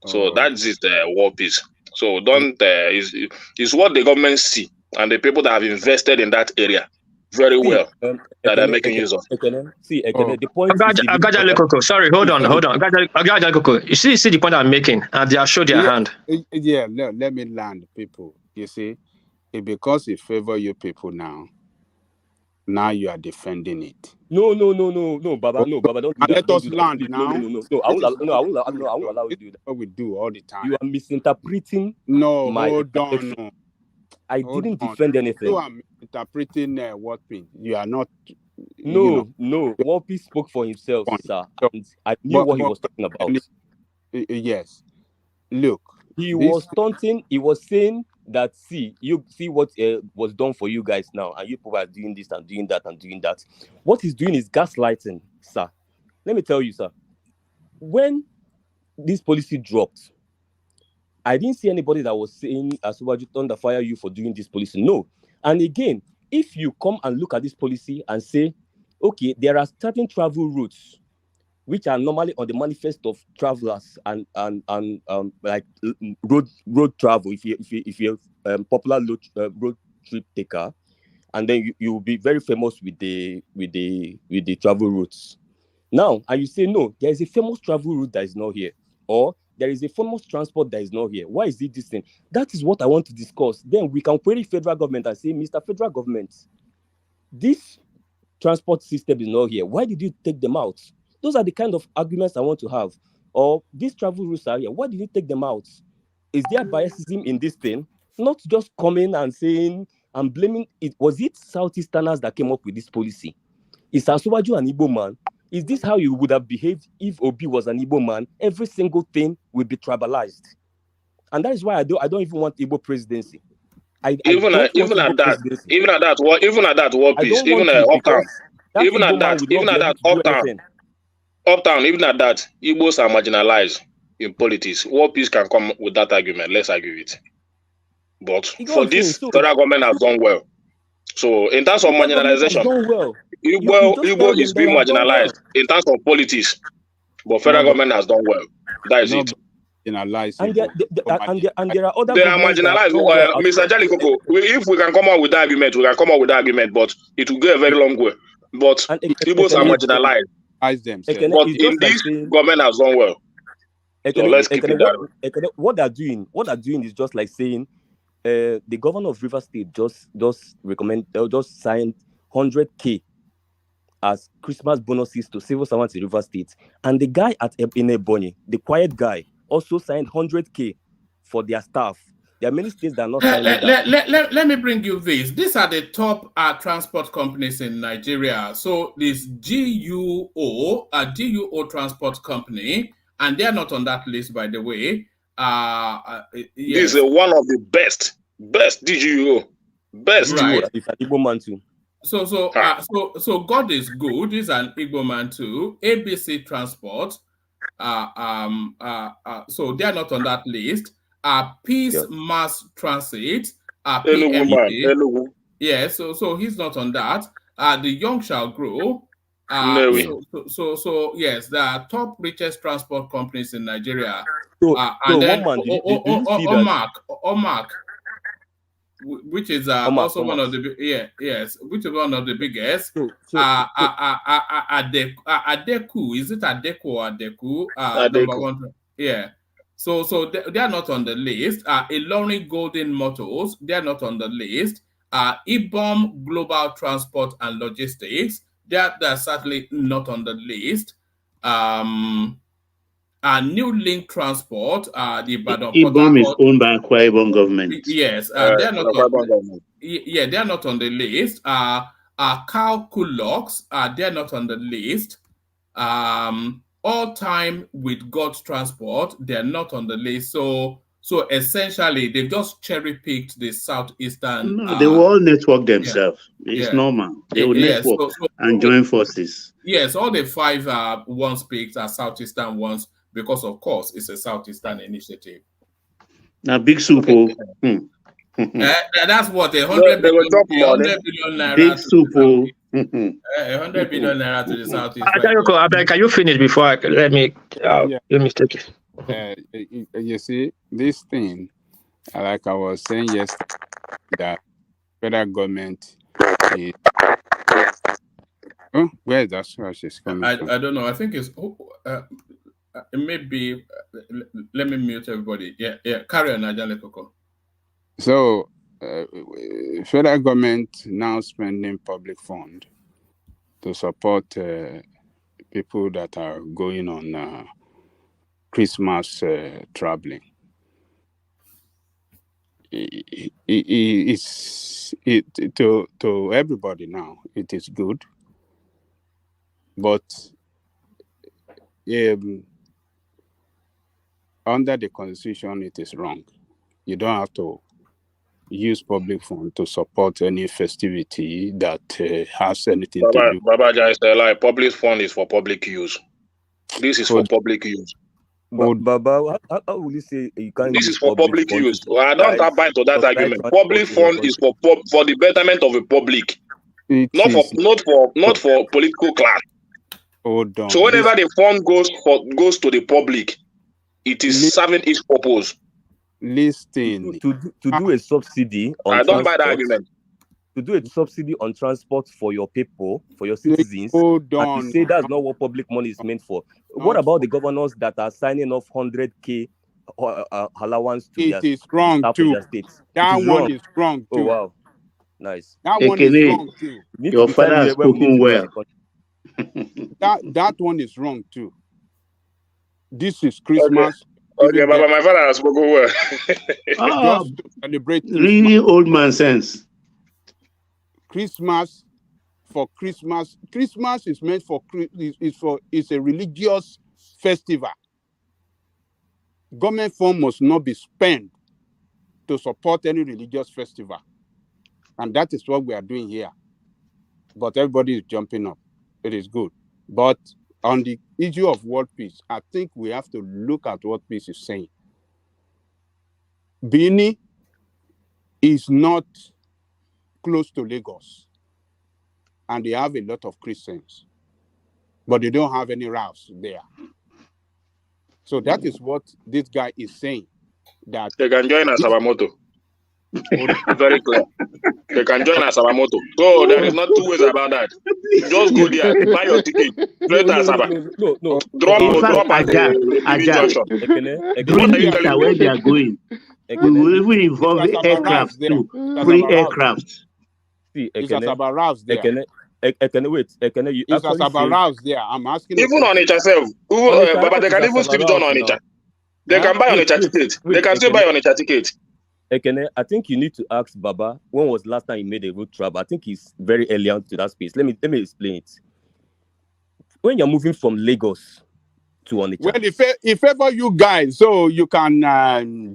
So that is the World Peace. So don't is what the government see and the people that have invested in that area. very well that they're making use of. The point is Agaja Lekoko, sorry, hold on. Agaja Lekoko, you see the point I'm making, and they have showed their hand. Yeah, let me land, people. You see, because it favor you people now you are defending it. No, Baba, don't do that. Let Don't us do that. land now. No, I won't allow you to do that. What we do all the time. You are misinterpreting. Hold on. No. I didn't defend anything. You are interpreting what thing. You are not. No. Wapi spoke for himself, sir. And I knew what he was talking about. Yes. Look. He was taunting. He was saying that, you see what was done for you guys now, and you people are doing this and doing that and doing that. What he's doing is gaslighting, sir. Let me tell you, sir. When this policy dropped, I didn't see anybody that was saying, Asuwaju thunder fire you for doing this policy. No. And again, if you come and look at this policy and say, okay, there are certain travel routes which are normally on the manifest of travelers and like road travel. If you're popular road trip taker, and then you will be very famous with the travel routes. Now, and you say no, there is a famous travel route that is not here, or there is a famous transport that is not here. Why is it this thing? That is what I want to discuss. Then we can query federal government and say, Mr. Federal Government, this transport system is not here. Why did you take them out? Those are the kind of arguments I want to have. Or these travel routes are here. Why did you take them out? Is there biasism in this thing? Not just coming and saying and blaming it. Was it Southeasterners that came up with this policy? Is Asuwaju an Igbo man? Is this how you would have behaved if Obi was an Igbo man? Every single thing will be tribalized. And that is why I don't even want Igbo presidency. Even at that, Igbos are marginalized in politics. What peace can come with that argument? Let's argue it. But for this, federal government has done well. So in terms of marginalization, Igbo is being marginalized in terms of politics, but federal government has done well. That is it. And there are other. They are marginalized. Mr. Jalikoko, if we can come out with that argument, we can come out with that argument, but it will go a very long way. But Igbos are marginalized. But in this, government has done well. So let's keep it that way. What they're doing is just like saying, the governor of River State just signed 100K as Christmas bonuses to civil servants in River State, and the guy at Ebonyi, the quiet guy, also signed 100K for their staff. There are many states that are not signing that. Let me bring you this. These are the top transport companies in Nigeria. So this GUO transport company, and they are not on that list, by the way. Yes. This is one of the best DGUO. Best. Right. It's an Igbo man too. So God is good. He's an Igbo man too. ABC Transport. So they are not on that list. Peace Mass Transit. PMT. Yeah, so he's not on that. The Young Shall Grow. So yes, there are top richest transport companies in Nigeria. And then Omark, which is also one of the which is one of the biggest. Adeku, is it Adeku or Adeku? Number one, yeah. So they are not on the list. Ilorin Golden Motors, they are not on the list. IBOM Global Transport and Logistics, they're certainly not on the list. New Link Transport, the IBOM is owned by Akwa Ibom government. Yes, they're not on, they're not on the list. Calculox, they're not on the list. All Time with God's Transport, they're not on the list. So essentially, they've just cherry-picked the southeastern. No, they will all network themselves. It's normal. They will network and join forces. Yes, all the 5 ones picked are southeastern ones because, of course, it's a southeastern initiative. Now, big soup. That's what 100 billion naira. Big soup. 100 billion naira to the southeast. Can you finish before let me take it? You see, this thing, like I was saying yesterday, that federal government is Oh, where is that source is coming from? I don't know. I think it's it may be. Let me mute everybody. Yeah. Carry on, Ajale Koko. So, federal government now spending public fund to support people that are going on Christmas traveling. To everybody now, it is good, but under the constitution, it is wrong. You don't have to use public fund to support any festivity that has anything to do. Baba just like public fund is for public use. This is for public use. Baba, how will you say you can't? This is for public use. Well, I don't buy into that argument. Public fund is for the betterment of the public, not for political class. Hold on. So whenever the fund goes to the public, it is serving its purpose. Listen, to do a subsidy on I don't buy that argument. To do a subsidy on transport for your people, for your citizens, hold on. And to say that's not what public money is meant for. What about the governors that are signing off 100K allowance to it is wrong too. That one is wrong too. Oh wow, nice. That one is wrong too. Your father has spoken well. That one is wrong too. This is Christmas. Okay, Baba, my father has spoken well. Just to celebrate Christmas. Really old man sense. Christmas is meant for it's a religious festival. Government fund must not be spent to support any religious festival, and that is what we are doing here. But everybody is jumping up. It is good, but on the issue of world peace, I think we have to look at what peace is saying. Benin is not close to Lagos, and they have a lot of Christians, but they don't have any routes there. So that is what this guy is saying. That they can join as Sabamoto. Very clear. They can join as Sabamoto. So there is not two ways about that. Just go there, buy your ticket, straight as Saba. No. Drop at the junction. Bring where they are going. We will even involve aircraft too. Free aircraft. See, it's a Sabarafs there. It's a Sabarafs there. I'm asking. Even on itself, but they can even still join on it. They can buy on a ticket. They can still buy on a ticket. Ekene, I think you need to ask Baba when was the last time he made a road travel. I think he's very early on to that space. Let me explain it. When you're moving from Lagos to Onitsha, well, it favor you guys, so you can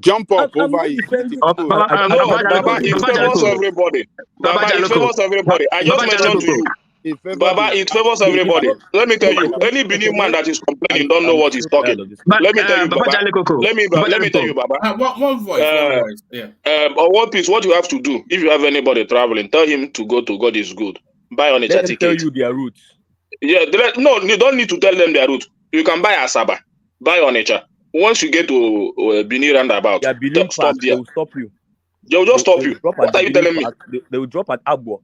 jump up over it. Baba, it favors everybody. Baba, it favors everybody. I just mentioned to you. Baba, it favors everybody. Let me tell you, any Benin man that is complaining don't know what he's talking. Let me tell you, Baba. Let me tell you, Baba. One voice. Yeah. One piece. What you have to do if you have anybody traveling, tell him to go to God is good. Buy on a ticket. Tell you their route. Yeah. No, you don't need to tell them their route. You can buy Asaba. Buy on nature. Once you get to Benin roundabout, stop there. They will stop you. They will just stop you. What are you telling me? They will drop at Agbo.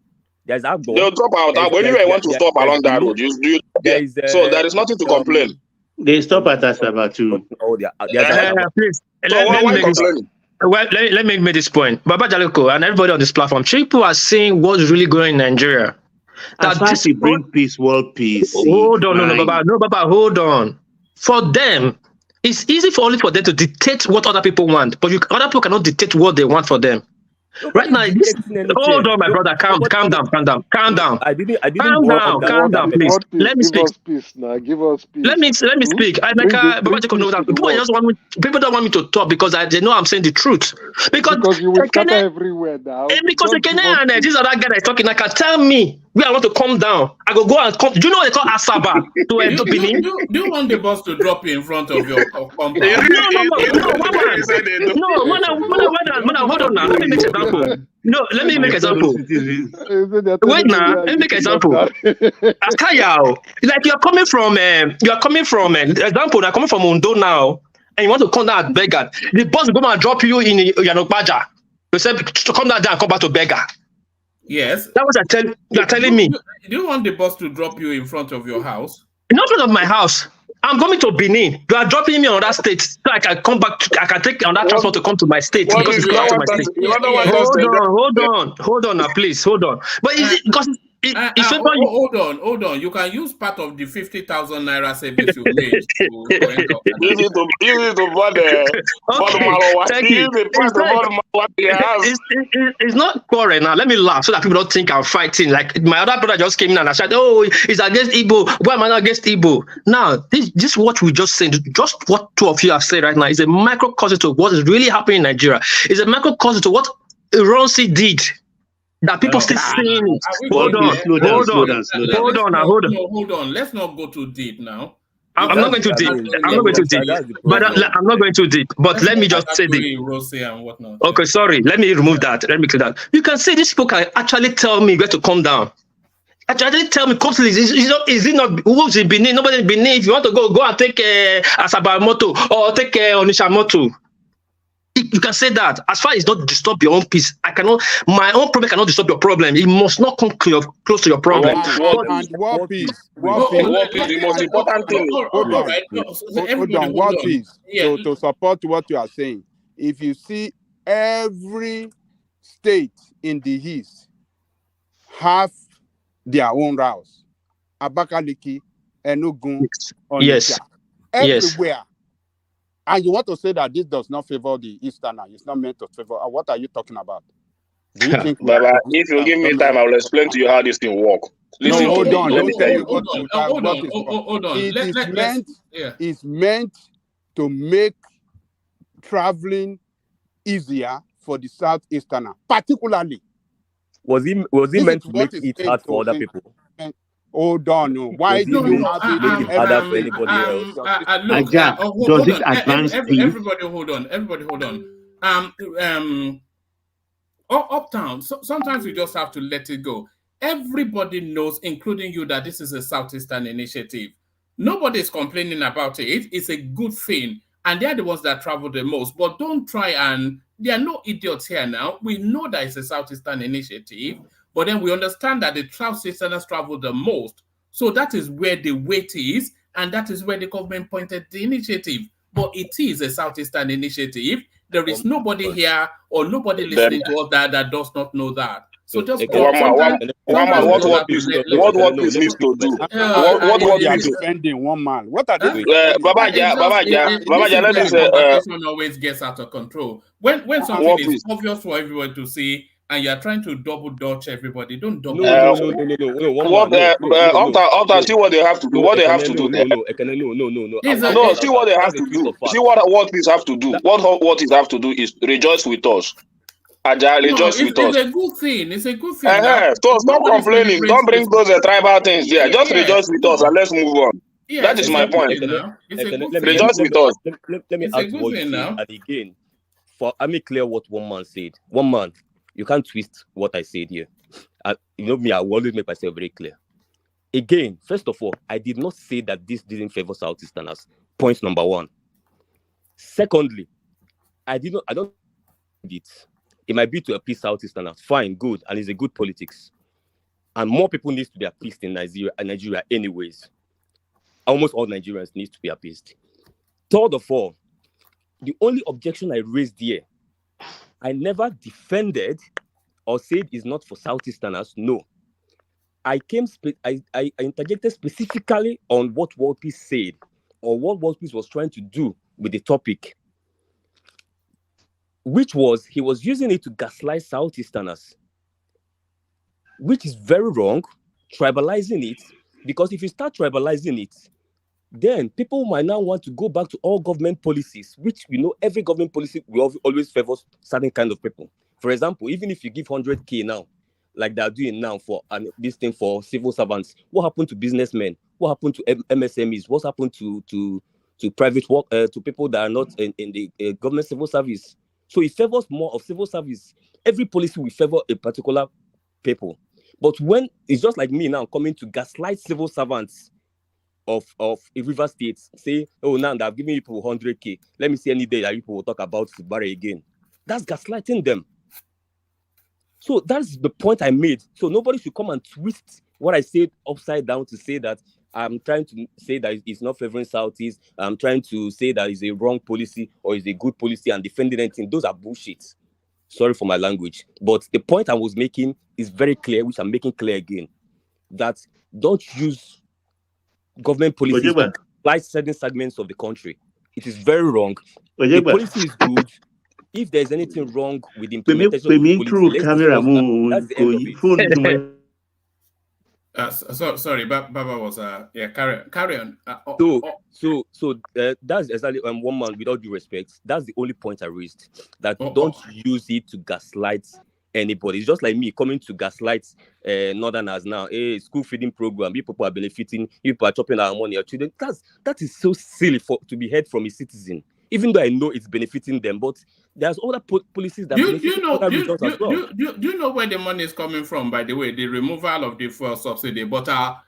There's Agbo. They will drop out Agbo. Anyway, I want to stop along that road. So there is nothing to complain. They stop at Asaba too. Oh, please. Let me make this point. Baba Jaleko and everybody on this platform, people are saying what's really going on in Nigeria. As far as bring peace, world peace. Hold on, no, Baba, hold on. For them, it's easy for them to dictate what other people want, but other people cannot dictate what they want for them. Right now, hold on, my brother. Calm down. I didn't calm down, please. Let me speak. Give us peace. Let me speak. People don't want me to talk because they know I'm saying the truth. Because you will scatter everywhere now. Because and this other guy that is talking, can tell me where I want to come down. I go and come. Do you know what they call Asaba to Benin? Do you want the bus to drop you in front of your compound? No, hold on now. Let me make example. No, let me make example. Wait now, let me make example. Akayao, like you're coming from example, you're coming from Ondo now, and you want to come down at Beggar. The bus will go and drop you in Yanokbaja. You said to come down there and come back to Beggar. Yes. That was you're telling me. Do you want the bus to drop you in front of your house? Not front of my house. I'm coming to Benin. You are dropping me on that state so I can come back. I can take on that transport to come to my state What because is it's close to my state. Hold on now, please, hold on. But is it because it's hold on. You can use part of the 50,000 naira savings you made to enter. Use it to buy the thank you. It's not quarrel now. Let me laugh so that people don't think I'm fighting. Like my other brother just came in and I said, "Oh, it's against Igbo. Why am I not against Igbo?" Now, this what we just said, just what two of you have said right now is a microcosm to what is really happening in Nigeria. It's a microcosm to what Ironsi did. That people still saying it. Hold on. Let's not go too deep now. I'm not going too deep. I'm not going too deep. But I'm not going too deep. But let me just say this. Okay, sorry. Let me remove that. Let me clear that. You can say these people can actually tell me where to come down. Actually tell me constantly, is it not who's in Benin? Nobody in Benin. If you want to go and take Asaba moto or take Onisha moto. You can say that. As far as it not disturb your own peace, my own problem cannot disturb your problem. It must not come close to your problem. War peace. The most important thing. Hold on. War peace. So to support what you are saying, if you see every state in the east have their own routes, Abakaliki, Enugu, Onitsha, everywhere. And you want to say that this does not favor the Easterner? It's not meant to favor. What are you talking about? Do you think? Baba, if you give me time, I will explain to you how this thing works. Listen, hold on. Let me tell you what It's meant to make traveling easier for the Southeasterner, particularly. Was he meant to make it hard for other people? Hold on, no. Why do you have it harder for anybody else? Does it advance everybody hold on. Uptown, sometimes we just have to let it go. Everybody knows, including you, that this is a Southeastern initiative. Nobody is complaining about it. It's a good thing. And they're the ones that travel the most. But don't try and... There are no idiots here now. We know that it's a Southeastern initiative. But then we understand that the Southeasterners travel the most. So that is where the weight is. And that is where the government pointed the initiative. But it is a Southeastern initiative. There is nobody here or nobody listening to us that does not know that. So just what peace needs to do? What they are defending one man? What are they? Babaja, let me say. Conversation always gets out of control. When something is obvious for everyone to see, and you are trying to double dodge everybody, don't double. No. After see what they have to do. What they have to do. No. See what they have to do. See what this have to do. What it have to do is rejoice with us. Rejoice with us. It's a good thing. It's a good thing. So stop complaining. Don't bring those tribal things there. Just rejoice with us and let's move on. That is my point. Rejoice with us. Let me add what you said. And again, let me clear what one man said. One man, you can't twist what I said here. You know me, I will always make myself very clear. Again, first of all, I did not say that this didn't favor Southeasterners. Point number one. Secondly, I don't it. It might be to appease Southeasterners. Fine, good, and it's a good politics. And more people need to be appeased in Nigeria anyways. Almost all Nigerians need to be appeased. Third of all, the only objection I raised here, I never defended or said is not for Southeasterners. No. I interjected specifically on what World Peace said or what World Peace was trying to do with the topic, which was he was using it to gaslight Southeasterners, which is very wrong, tribalizing it, because if you start tribalizing it, then people might now want to go back to all government policies, which we know every government policy will always favor certain kind of people. For example, even if you give 100K now, like they're doing now for this thing for civil servants, what happened to businessmen? What happened to MSMEs? What's happened to private work, to people that are not in the government civil service? So it favors more of civil service. Every policy will favor a particular people. But when it's just like me now coming to gaslight civil servants of a river state, say, oh, now I've given people 100K. Let me see any day that people will talk about Fubare again. That's gaslighting them. So that's the point I made. So nobody should come and twist what I said upside down to say that I'm trying to say that it's not favoring Southeast. I'm trying to say that it's a wrong policy or it's a good policy and defending anything. Those are bullshit. Sorry for my language. But the point I was making is very clear, which I'm making clear again, that don't use government policies to apply certain segments of the country. It is very wrong. The policy is good. If there's anything wrong with the implementation of the policy, that's the end of it. Sorry, Baba was carry on. So that's exactly one man. With all due respect, that's the only point I raised. That don't use it to gaslight anybody. It's just like me coming to gaslight Northerners now. Hey, school feeding program. People are benefiting. People are chopping our money. Our children. That is so silly to be heard from a citizen. Even though I know it's benefiting them, but there's other policies that benefit other regions as well. Do you know where the money is coming from, by the way? The removal of the fuel subsidy. But our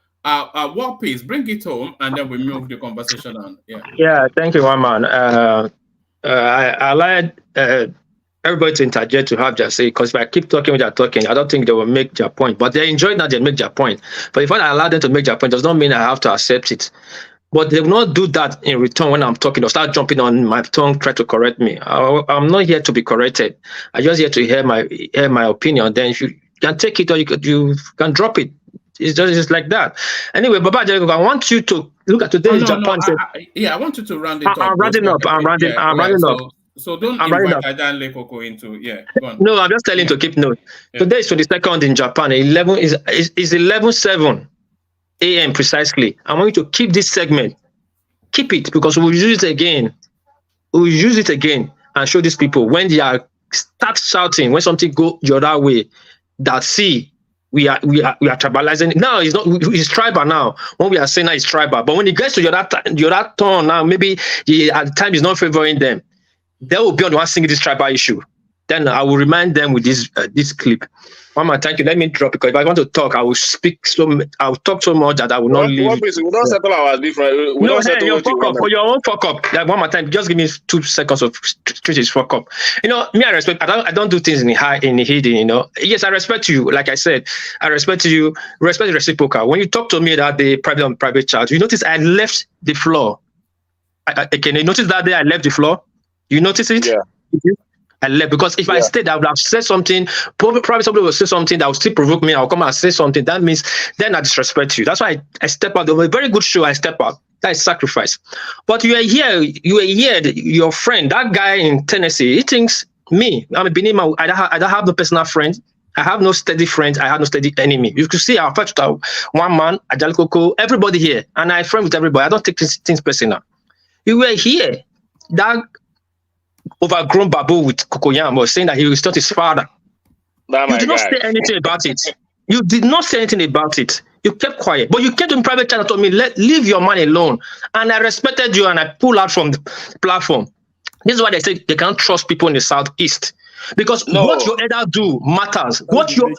war piece, bring it home, and then we move the conversation on. Yeah, thank you, one man. I like everybody to interject to have their say, because if I keep talking when they're talking, I don't think they will make their point. But they enjoy that they make their point. But if I allow them to make their point, does not mean I have to accept it. But they will not do that in return when I'm talking. They'll start jumping on my tongue, try to correct me. I'm not here to be corrected. I'm just here to hear my opinion. Then you can take it or you can drop it. It's just like that. Anyway, Baba, I want you to look at today's Japan. I want you to round it up. I'm rounding up. So don't invite Adan Lekoko into go on. No, I'm just telling to keep note. Today is 22nd in Japan. 11:07 a.m. precisely. I want you to keep this segment. Keep it, because we'll use it again. We'll use it again and show these people when they are start shouting, when something go the other way, that see, we are tribalizing. Now it's tribal now. When we are saying that it's tribal, but when it gets to the other turn now, maybe at the time is not favoring them, they will be on the one singing this tribal issue. Then I will remind them with this clip. Mama, thank you. Let me drop, because if I want to talk, I will talk so much that I will not leave. We don't settle our different. No, hey, your fuck up for your own fuck up. Like one more time, just give me 2 seconds of treat his fuck up. Me, I respect. I don't do things in the hidden. Yes, I respect you. Like I said, I respect you. Respect reciprocal. When you talk to me that the private chat, you notice I left the floor. Can you notice that day I left the floor? You notice it? Yeah. I left, because if I stayed, I would have said something. Probably somebody will say something that will still provoke me. I'll come and say something. That means then I disrespect you. That's why I step out. It was a very good show. I step out. That is sacrifice. But you are here. Your friend, that guy in Tennessee, he thinks me. I'm a Benima. I don't have no personal friend. I have no steady friend. I have no steady enemy. You could see our first one man, Ajalikoko, everybody here, and I friend with everybody. I don't take things personal. You were here. That overgrown babu with Cocoyam was saying that he was not his father. You did not say anything about it. You did not say anything about it. You kept quiet. But you came to me private channel and told me, leave your man alone. And I respected you, and I pulled out from the platform. This is why they say they can't trust people in the Southeast. Because what your elder do matters. Not you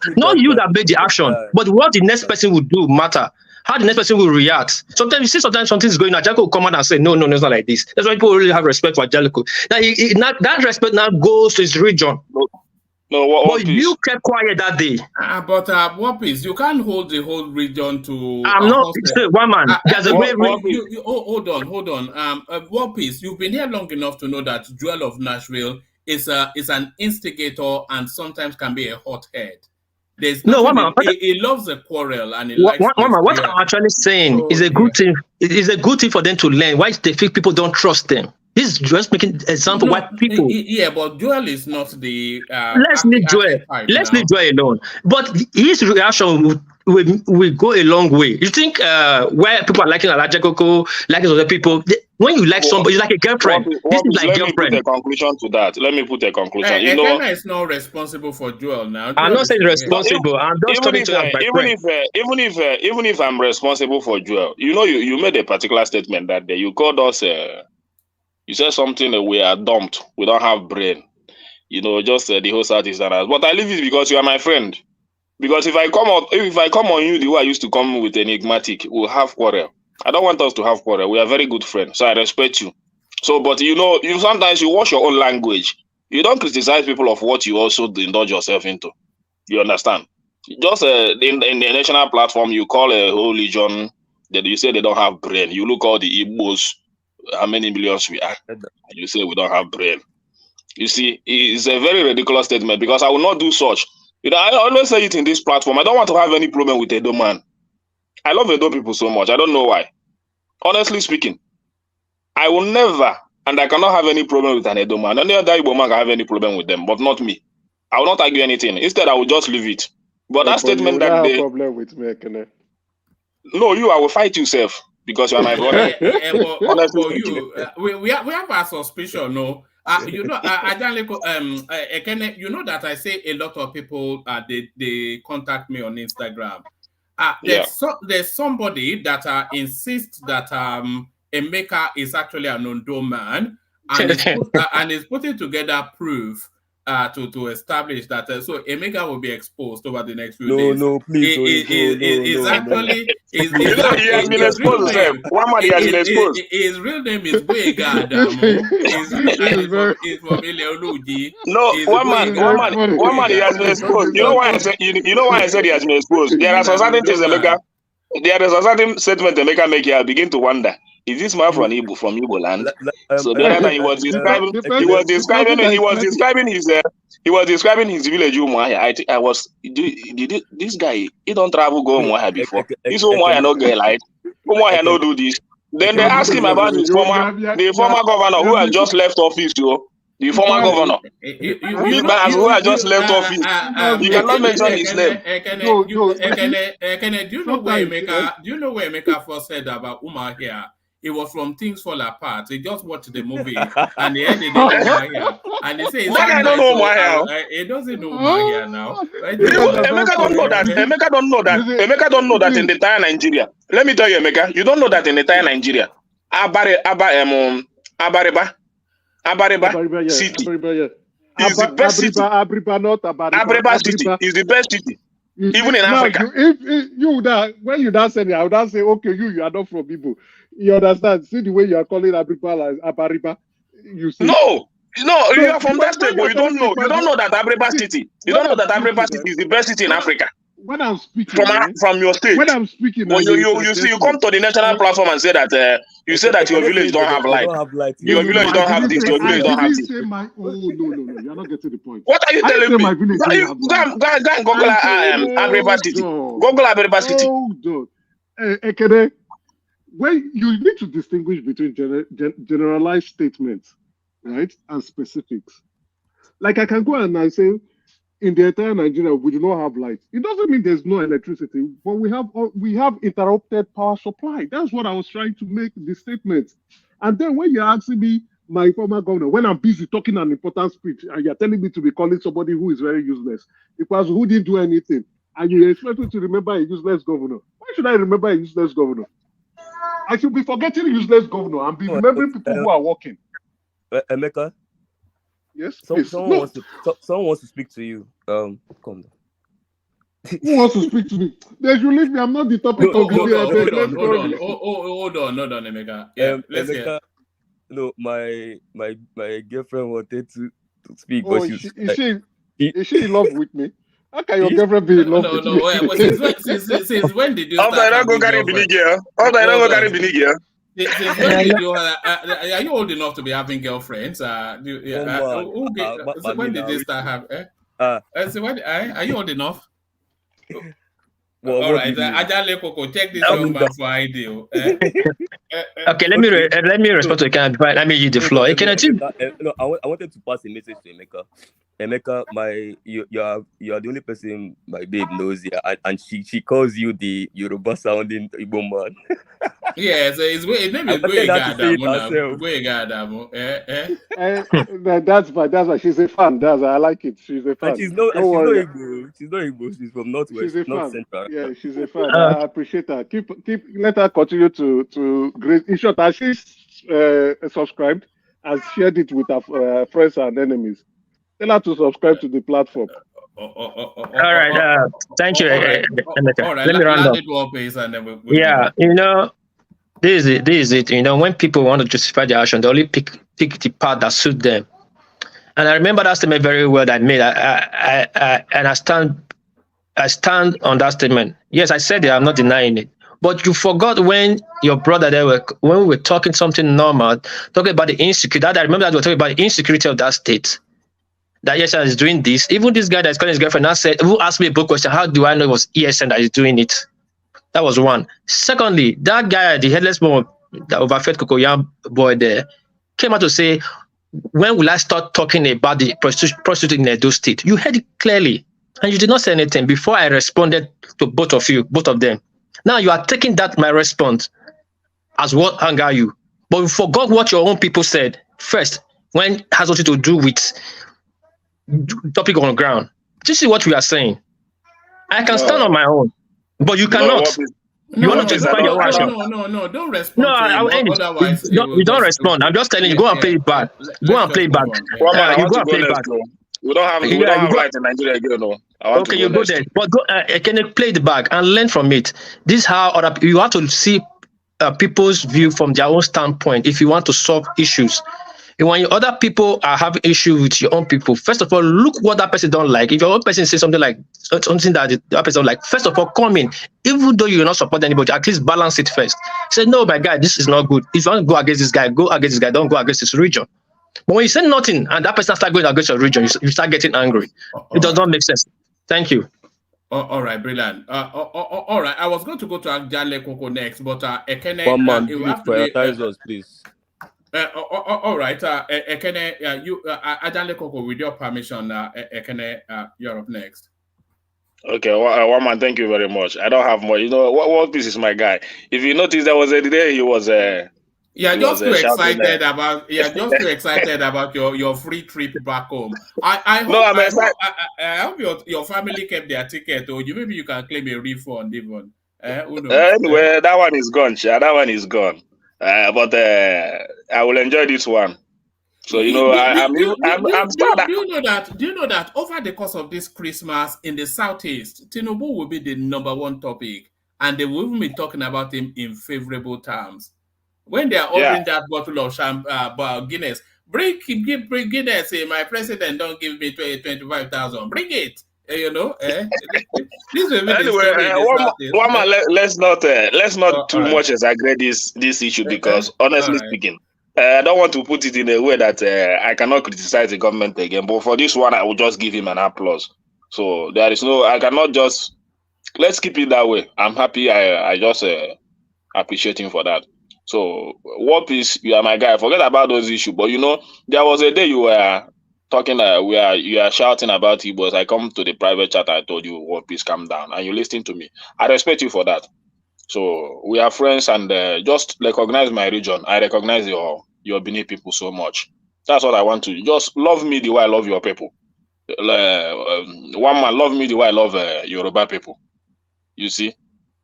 that made the action, but what the next person will do matter. How the next person will react. Sometimes you see something's going on. Jaco will come out and say, no, it's not like this. That's why people really have respect for Jaco. Now, that respect now goes to his region. But you kept quiet that day. But Wapis, you can't hold the whole region to. I'm not. One man. There's a way. Hold on. Wapis, you've been here long enough to know that Joel of Nashville is an instigator and sometimes can be a hothead. There's he loves a quarrel and he likes what I'm actually saying is a good thing. It is a good thing for them to learn why they think people don't trust them. This is just making example why people. Yeah, but Joel is not the. Let's leave Joel. Let's leave Joel alone. But his reaction will go a long way. You think where people are liking Alajekoko, liking other people. When you like somebody, it's like a girlfriend. This is like girlfriend. Let me put a conclusion to that. Let me put a conclusion. Ekena is not responsible for Joel now. I'm not saying responsible. I'm just talking to my friend. Even if I'm responsible for Joel, you made a particular statement that day. You called us. You said something that we are dumped. We don't have brain. Just the whole Southeast and us. But I leave it because you are my friend. Because if I come on you the way I used to come with enigmatic, we'll have quarrel. I don't want us to have quarrel. We are very good friends, so I respect you. So, but you sometimes you watch your own language. You don't criticize people of what you also indulge yourself into. You understand? Just in the national platform, you call a whole region that you say they don't have brain. You look all the Igbos, how many millions we are, and you say we don't have brain. You see, it's a very ridiculous statement because I will not do such. You know, I always say it in this platform. I don't want to have any problem with Edo man. I love Edo people so much. I don't know why. Honestly speaking, I will never, and I cannot have any problem with an Edo man. Any other Igbo man can have any problem with them, but not me. I will not argue anything. Instead, I will just leave it. But that statement that have they... problem with me, Ekene. No, you, I will fight yourself because you are my brother. For you, we have a suspicion, no? You know, Ekene, you know that I say a lot of people, they contact me on Instagram. There's somebody that insists that Emeka is actually an Ondo man, and is putting together proof to establish that so Emeka will be exposed over the next few days. No, please. Is actually he has been exposed. One man he has been exposed. His real name is Boyega Adamu. He's from Ileoluji. No, one man he has been exposed. You know why I said he has been exposed? There are some certain things Emeka. There is a certain statement Emeka make here. I begin to wonder. Is this man from Igbo land? So the other time he was describing his village Umahi. I was this guy, he don't travel go Umahi before. This Umahi no get light. Umahi no do this. Then they ask him about the former governor who has just left office, the former governor. Who has just left office. You cannot mention his name. Do you know where Emeka first said about Umahi here? It was from Things Fall Apart. He just watched the movie and he ended it and he said, I don't know Umahi. He doesn't know Umahi now. Emeka don't know that. Emeka don't know that in the entire Nigeria. Let me tell you, Emeka, you don't know that in the entire Nigeria. Abariba City is the best city. Abariba City is the best city. Even in Africa. When you don't say it, I would not say, okay, you are not from Igbo. You understand? See the way you are calling Abariba. You see? No, you are from that state, but you don't know. You don't know that Abariba City. You don't know that Abariba City is the best city in Africa. When I'm speaking from your state, when I'm speaking, you see, you come to the national platform and say that your village don't have light. Your village don't have this. Your village don't have this. No, you're not getting the point. What are you telling me? Go and Google Abariba City. Google Abariba City. Oh, Ekene, when you need to distinguish between generalized statements, right, and specifics. Like I can go and I say, in the entire Nigeria, we do not have light. It doesn't mean there's no electricity, but we have interrupted power supply. That's what I was trying to make the statement. And then when you're asking me, my former governor, when I'm busy talking an important speech, and you're telling me to be calling somebody who is very useless, because who didn't do anything, and you expect me to remember a useless governor. Why should I remember a useless governor? I should be forgetting a useless governor and be remembering people who are working. Emeka? Yes, someone wants to speak to you. Come down. Who wants to speak to me? They should leave me. I'm not the topic of the Hold on, Emeka. Let's Emeka, no, my girlfriend wanted to speak. Oh, is she in love with me? How can your girlfriend be in love with me? Since when did you start? I don't go carry Binigir. Are you old enough to be having girlfriends? When did they start having? Are you old enough? Well, all right, Ajale Koko, check this young man for idea. Okay, let me respond to the kind. Let me use the floor. I wanted to pass a message to Emeka. Emeka, you are the only person my babe knows here, and she calls you the Yoruba sounding Igbo man. Yes, his name is Boyega. That's why she's a fan. I like it. She's a fan. And she's not Igbo. She's from Northwest, North Central. Yeah, she's a fan. I appreciate her. Let her continue to great. In short, she's subscribed and shared it with her friends and enemies. Tell her to subscribe to the platform. All right. Thank you. All right. Let me round up. Yeah, this is it. When people want to justify their action, they only pick the part that suits them. And I remember that statement very well that I made. And I stand I stand on that statement. Yes, I said it. I'm not denying it. But you forgot when your brother when we were talking something normal, talking about the insecurity. I remember that we were talking about the insecurity of that state. That ESN is doing this. Even this guy that's calling his girlfriend now said, who asked me a book question, how do I know it was ESN that is doing it? That was one. Secondly, that guy, the headless boy, that overfed Cocoyam boy there, came out to say, when will I start talking about the prostitute in Edo State? You heard it clearly, and you did not say anything before I responded to both of them. Now you are taking that, my response, as what anger you. But you forgot what your own people said first, when it has nothing to do with topic on the ground. This is what we are saying. I can stand on my own, but you cannot. You want to justify your own action. No, don't respond No, to him. I'll end it. Otherwise, You don't respond. I'm just telling you, go and play it back. Go and play it back. One man, I You want go to and go play it next. back. Bro. We don't have light in Nigeria again. No. I want Okay, to you go next. there. But go, can you play the back and learn from it? This is how you have to see people's view from their own standpoint if you want to solve issues. And when other people are having issues with your own people, first of all, look what that person don't like. If your own person says something that that person don't like, first of all, come in. Even though you will not support anybody, at least balance it first. Say, no, my guy, this is not good. If you want to go against this guy, go against this guy. Don't go against this region. But when you say nothing and that person starts going against your region, you start getting angry. It does not make sense. Thank you. All right, brilliant. All right, I was going to go to Ajale Koko next, but Ekene, One man, you please have to be, prioritize us, please. all right, Ekene, you Ajale Koko, with your permission, Ekene, you're up next. Okay, one man, thank you very much. I don't have more. You know, what piece is my guy? If you notice, there was a day he was just too excited about your free trip back home. I hope your family kept their ticket, or maybe you can claim a refund even. Anyway, that one is gone, Cha. That one is gone. But I will enjoy this one. So you know, do you know that over the course of this Christmas in the Southeast, Tinubu will be the #1 topic, and they will even be talking about him in favorable terms. When they are ordering that bottle of Guinness, bring Guinness. My president don't give me 25,000. Bring it. You know. This will be anyway, one man, let's not too much exaggerate this issue because honestly speaking, I don't want to put it in a way that I cannot criticize the government again. But for this one, I will just give him an applause. So there is I cannot just. Let's keep it that way. I'm happy. I just appreciate him for that. So, what piece? You are my guy. Forget about those issues. But you know, there was a day you were talking, you are shouting about Igbos. I come to the private chat. I told you, what piece, calm down, and you listened to me. I respect you for that. So we are friends, and just recognize my region. I recognize your Benin people so much. That's what I want to. Just love me the way I love your people. One man, love me the way I love Yoruba people. You see,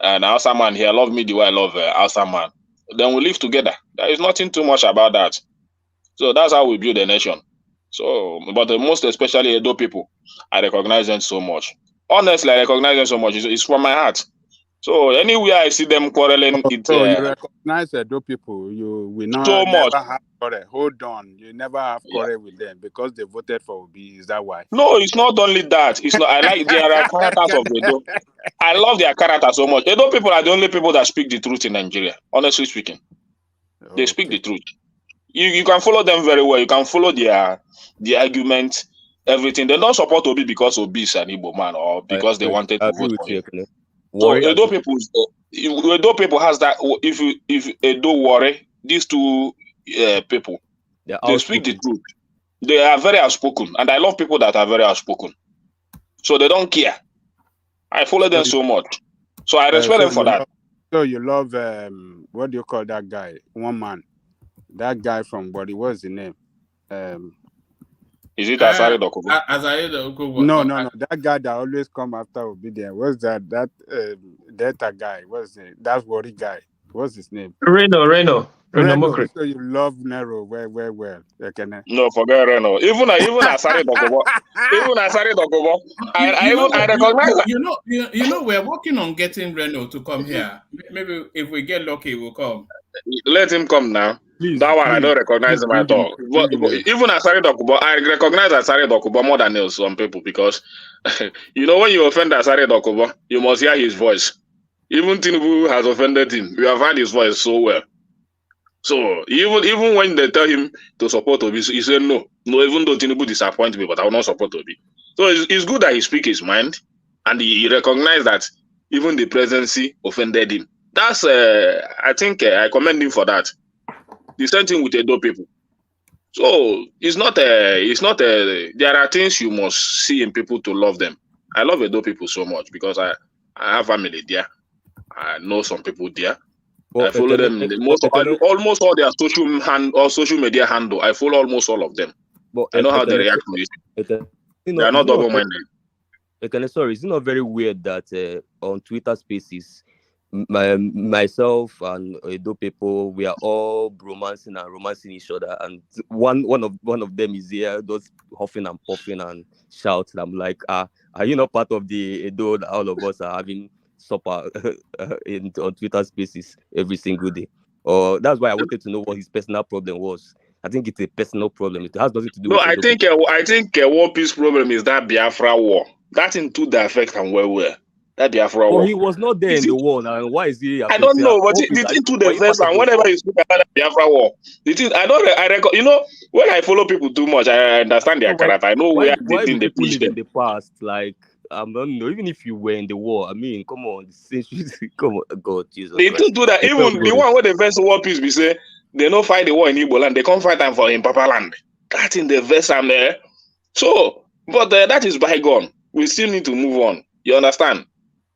and Hausa man here, love me the way I love Hausa man. Then we live together. There is nothing too much about that. So that's how we build a nation. So, but most especially Edo people, I recognize them so much. Honestly, I recognize them so much. It's from my heart. So anywhere I see them quarreling, so you recognize Edo people. You will not so never much. have quarrel. Hold on, you never have quarrel with them because they voted for Obi. Is that why? No, it's not only that. It's not. I like their characters of Edo. I love their character so much. Edo people are the only people that speak the truth in Nigeria. Honestly speaking, they speak the truth. You can follow them very well. You can follow the argument, everything. They don't support Obi because Obi is an Igbo man or because they wanted to vote for him. So Edo people has that. If Edo worry, these two people, they speak the truth. They are very outspoken, and I love people that are very outspoken. So they don't care. I follow them so much, so I respect them for that. So you love what do you call that guy? One man, that guy from Body. What's the name? Is it Asari Dokubo? Asari Dokubo. No. That guy that always come after Obedient. What's that? That Delta guy. What's it? That Worry guy. What's his name? Reno Mokri. So you love Nero well. No, forget Reno. Even Asari Dokubo. Even Asari Dokubo. I recognize that. You know, we're working on getting Reno to come here. Maybe if we get lucky, we'll come. Let him come now. Please, That one I don't please, recognize please him at all. bring him here. Even Asari Dokubo, I recognize Asari Dokubo more than some people because you know when you offend Asari Dokubo, you must hear his voice. Even Tinubu has offended him. You have heard his voice so well. So even when they tell him to support Obi, he said no. No, even though Tinubu disappoint me, but I will not support Obi. So it's good that he speak his mind and he recognized that even the presidency offended him. That's I think I commend him for that. The same thing with Edo people. So it's not there are things you must see in people to love them. I love Edo people so much because I have family there. I know some people there. But I follow them almost all their social media handle. I follow almost all of them. But I know how they react to it. They are not double-minded. Sorry, it's not very weird that on Twitter Spaces, myself and Edo people, we are all romancing each other, and one of them is here just huffing and puffing and shouting. I'm like, are you not part of the Edo that all of us are having supper on Twitter Spaces every single day? Or that's why I wanted to know what his personal problem was. I think it's a personal problem. It has nothing to do with I think War Peace problem is that Biafra war. That into the effect and well. That Biafra war. But he was not there in the war. And why is he? I don't know, but it into the verse and whenever you speak about the Biafra war, it is I record. You know, when I follow people too much, I understand their character. I know where they push them. In the past, like I don't know, even if you were in the war, I mean, come on, come on, God, Jesus. They do that. Even the one where the first War Peace, we say they don't fight the war in Igbo land, they can't fight them in Papa land. That's in the verse and there. So, but that is bygone. We still need to move on. You understand?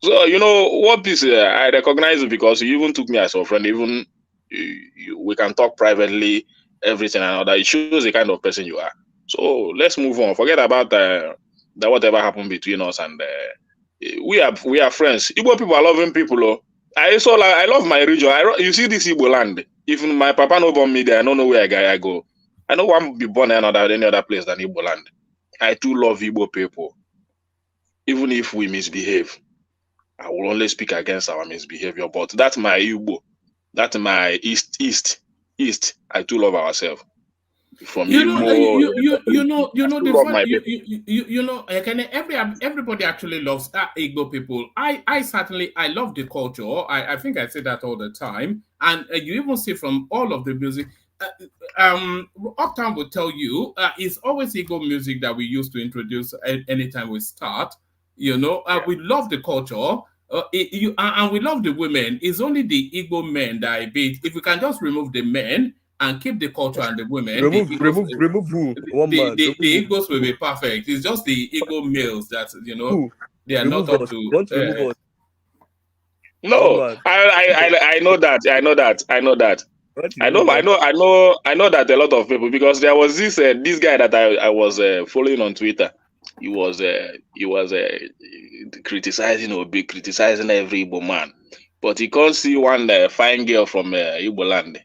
So, you know, War Peace, I recognize it because you even took me as a friend. Even we can talk privately, everything and all that. It shows the kind of person you are. So let's move on. Forget about that whatever happened between us, and we are friends. Igbo people are loving people. Oh. I love my region. You see this Igbo land. If my papa no born me there, I don't know where I go. I don't want to be born any other place than Igbo land. I too love Igbo people. Even if we misbehave, I will only speak against our misbehavior. But that's my Igbo. That's my East. I too love ourselves. From everybody actually loves Igbo people. I certainly love the culture. I think I say that all the time, and you even see from all of the music. Uptown will tell you it's always Igbo music that we use to introduce anytime we start. We love the culture. And we love the women. It's only the Igbo men that I beat. If we can just remove the men and keep the culture and the women, remove who? The Igbos will be perfect. It's just the Igbo males that they are not up to. Don't remove us. No, I know that. I know that. I know that a lot of people, because there was this guy that I was following on Twitter. He was criticizing Obi, criticizing every Igbo man, but he can't see one fine girl from Igbo land.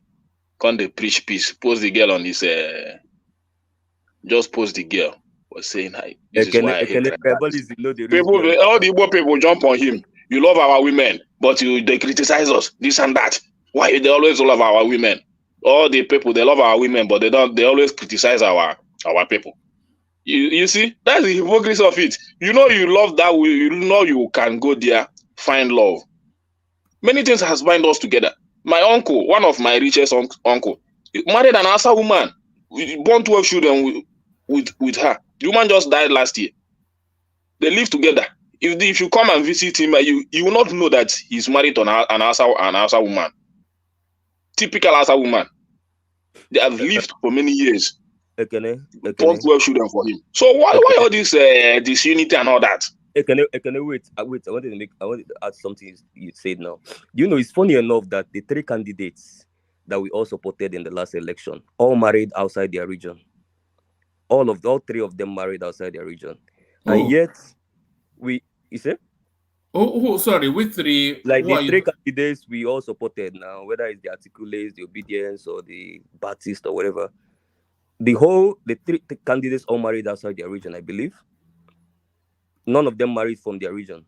Can't they preach peace? Post the girl on his just post the girl was saying hi. This is why I hate people. All the Igbo people jump on him. You love our women, but they criticize us. This and that. Why they always love our women? All the people, they love our women, but they always criticize our people. You see, that's the hypocrisy of it. You know you love that way. You know you can go there, find love. Many things has bind us together. My uncle, one of my richest uncle, married an Asa woman, born 12 children with her. The woman just died last year. They live together. If you come and visit him, you will not know that he's married to an Asa woman. Typical Asa woman. They have lived for many years. 12 children for him. So why all this disunity and all that? Wait. I wanted to add something you said now. It's funny enough that the three candidates that we all supported in the last election all married outside their region. All three of them married outside their region, and yet you say? Oh, sorry. With three, like the three candidates we all supported now, whether it's the Articulates, the Obedience, or the Baptist, or whatever. The three candidates all married outside their region, I believe. None of them married from their region.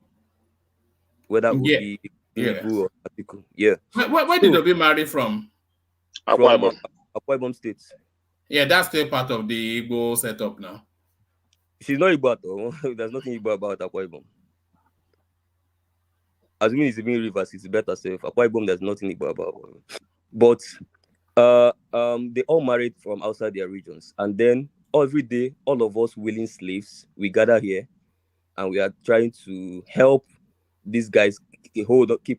Whether it would be Tinubu or Atiku. Yeah. Where did Obi marry from? Akwa Ibom. Akwa Ibom State. Yeah, that's still part of the Igbo setup now. She's not Igbo though. There's nothing Igbo about Akwa Ibom. Assuming it's even rivers, it's better safe. Akwa Ibom, there's nothing Igbo about. But they all married from outside their regions, and then every day, all of us willing slaves, we gather here, and we are trying to help these guys keep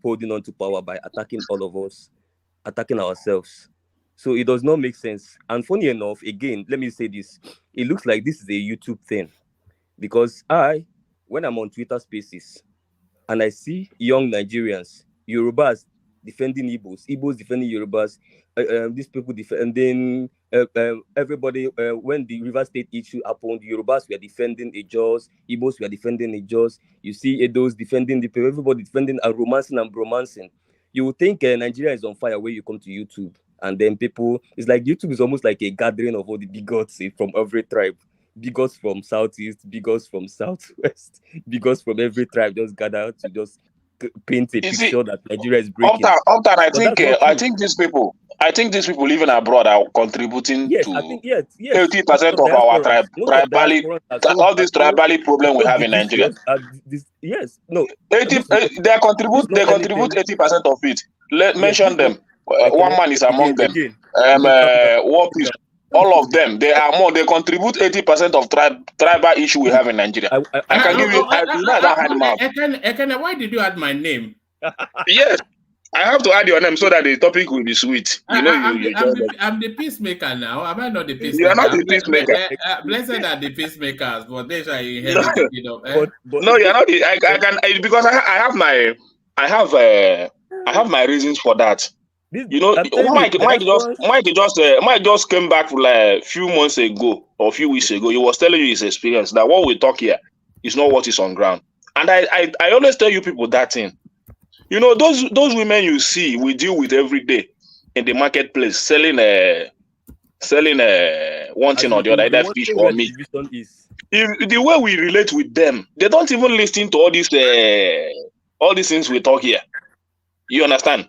holding on to power by attacking all of us, attacking ourselves. So it does not make sense. And funny enough, again, let me say this: it looks like this is a YouTube thing, because when I'm on Twitter Spaces, and I see young Nigerians, Yorubas defending Igbos, Igbos defending Yorubas, these people defending everybody. When the River State issue happened, Yorubas were defending Ijos, Igbos were defending Ijos. You see Edos defending the people, everybody defending and romancing and bromancing. You would think Nigeria is on fire when you come to YouTube. And then it's like YouTube is almost like a gathering of all the bigots from every tribe. Bigots from Southeast, bigots from Southwest, bigots from every tribe just gather to just paint a picture that Nigeria is breaking. Often, I think these people living abroad are contributing to 80% of our tribally. All this tribally problem we have in Nigeria. They contribute 80% of it. Mention them. One man is among them. War Peace. All of them, they are more. They contribute 80% of tribal issue we have in Nigeria. I can give you. Ekene, why did you add my name? Yes, I have to add your name so that the topic will be sweet. I'm the peacemaker now. Am I not the peacemaker? You are not the peacemaker. Blessed are the peacemakers, but they shall inherit the kingdom. No, you are not. Because I have my reasons for that. Mike just came back like a few months ago or a few weeks ago. He was telling you his experience that what we talk here is not what is on ground. And I always tell you people that thing. Those women you see, we deal with every day in the marketplace, selling one thing or the other, either fish or meat. The way we relate with them, they don't even listen to all these things we talk here. You understand?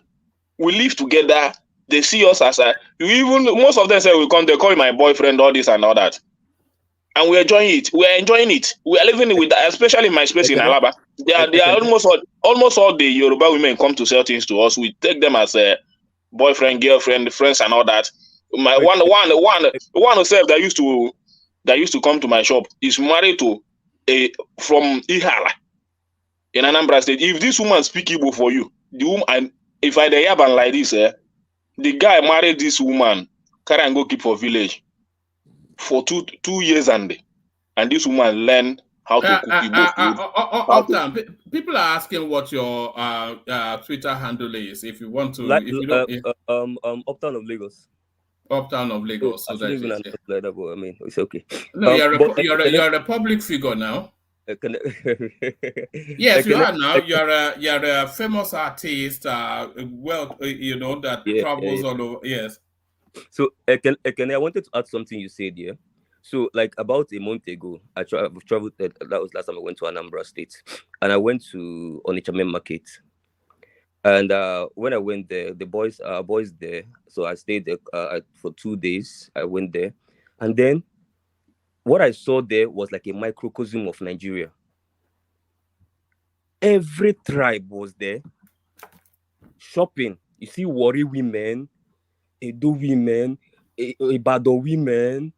We live together. They see us as most of them say they call my boyfriend, all this and all that. And we enjoy it. We are enjoying it. We are living with that, especially in my space in Alaba. They are almost all the Yoruba women come to sell things to us. We take them as a boyfriend, girlfriend, friends, and all that. My one who said that used to come to my shop is married to from Ihala in Anambra State. If this woman speak Igbo for you, the woman. If I dey yaban like this, the guy married this woman, carry and go keep for village for two years and this woman learn how to cook Igbo food. People are asking what your Twitter handle is. If you want to, Uptown of Lagos. Uptown of Lagos. So I mean, it's okay. No, you're a public figure now. Yes, you are now. You're a famous artist. That travels all over. Yes. So, I wanted to add something you said here. So, like about a month ago, I traveled. That was last time I went to Anambra State, and I went to Onitsha Main Market. And when I went there, the boys there. So I stayed there for 2 days. I went there, and then what I saw there was like a microcosm of Nigeria. Every tribe was there shopping. You see Warri women, Edo women, Ibadan women,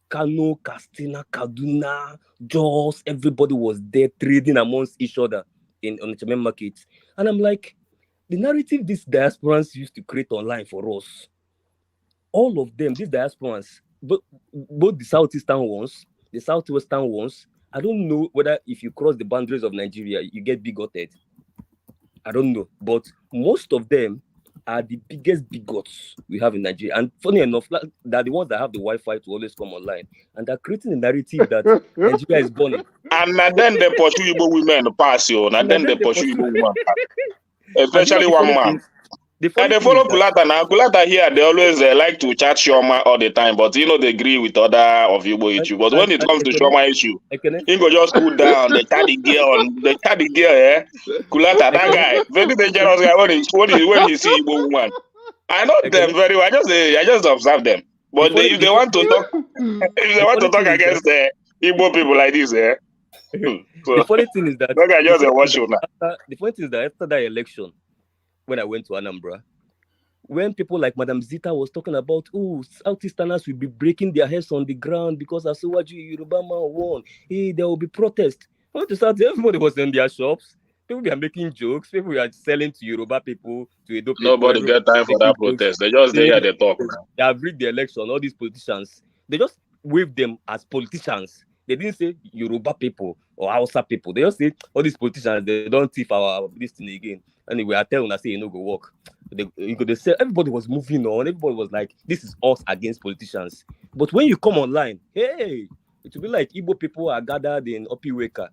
Kano, Katsina, Kaduna, Jos. Everybody was there trading amongst each other on the Onitsha market. And I'm like, the narrative these diasporans used to create online for us, all of them, these diasporans, both the southeastern ones, the southwestern ones, I don't know whether if you cross the boundaries of Nigeria, you get bigoted. I don't know. But most of them are the biggest bigots we have in Nigeria. And funny enough, they're the ones that have the Wi-Fi to always come online. And they're creating a narrative that Nigeria is burning. And then they pursue Igbo women pass you. And then they pursue Igbo women. Especially one man. The And they funny thing follow is that Kulata now. Kulata here, they always like to chat Shoma all the time, but they agree with other of Igbo issue. But when it comes to Shoma issue, he go just cool down. They chat the girl, eh? Kulata, that guy, very dangerous guy. When he see Igbo woman, I know them very well. I just observe them. But if they want to talk, if they want to talk against Igbo people like this, the so funny thing is that that guy just a watch you now. the funny thing is that after that election, when I went to Anambra, when people like Madam Zita was talking about, oh, Southeasterners will be breaking their heads on the ground because Asuwaju Yoruba man won. Hey, there will be protest. I went to South, everybody was in their shops. People were making jokes. People were selling to Yoruba people, to Edo people. Nobody get time for that protest. They just there, they talk now. They have rigged the election. All these politicians, they just wave them as politicians. They didn't say Yoruba people or Hausa people. They just say all these politicians, they don't thief our this thing again. Anyway, I tell them, I say, you know, go work. They say everybody was moving on. Everybody was like, this is us against politicians. But when you come online, hey, it will be like Igbo people are gathered in Opiweka,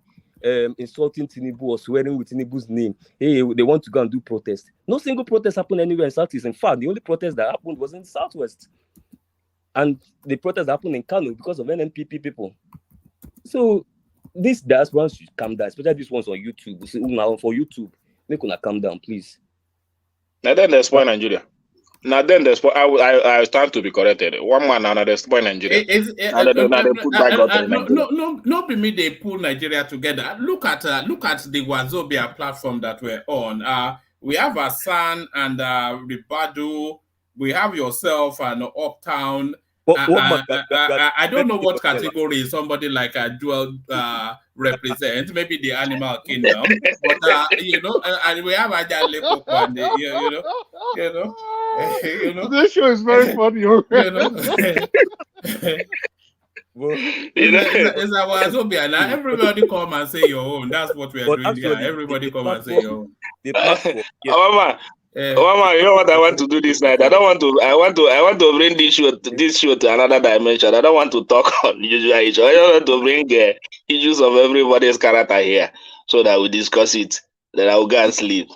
insulting Tinubu or swearing with Tinubu's name. Hey, they want to go and do protest. No single protest happened anywhere in Southeast. In fact, the only protest that happened was in the Southwest. And the protest happened in Kano because of NNPP people. So these diasporans should calm down, especially these ones on YouTube. So, now for YouTube, make una calm down, please. Now then they spoil Nigeria. Now then they spoil. I stand to be corrected. One man and they spoil Nigeria. No, be me. They pull Nigeria together. Look at the Wazobia platform that we're on. We have Asan and Ribadu. We have yourself and Uptown. I don't know what category somebody like a dual represents. Maybe the animal kingdom, but and we have Ajale Koko and you know. This show is very funny. It's our Azobia now. Everybody come and say your own. That's what we are doing here. Everybody come and say your own. Mama, you know what I want to do this night? I want to bring this show to another dimension. I don't want to talk on usual issues. I want to bring issues of everybody's character here so that we discuss it. Then I will go and sleep.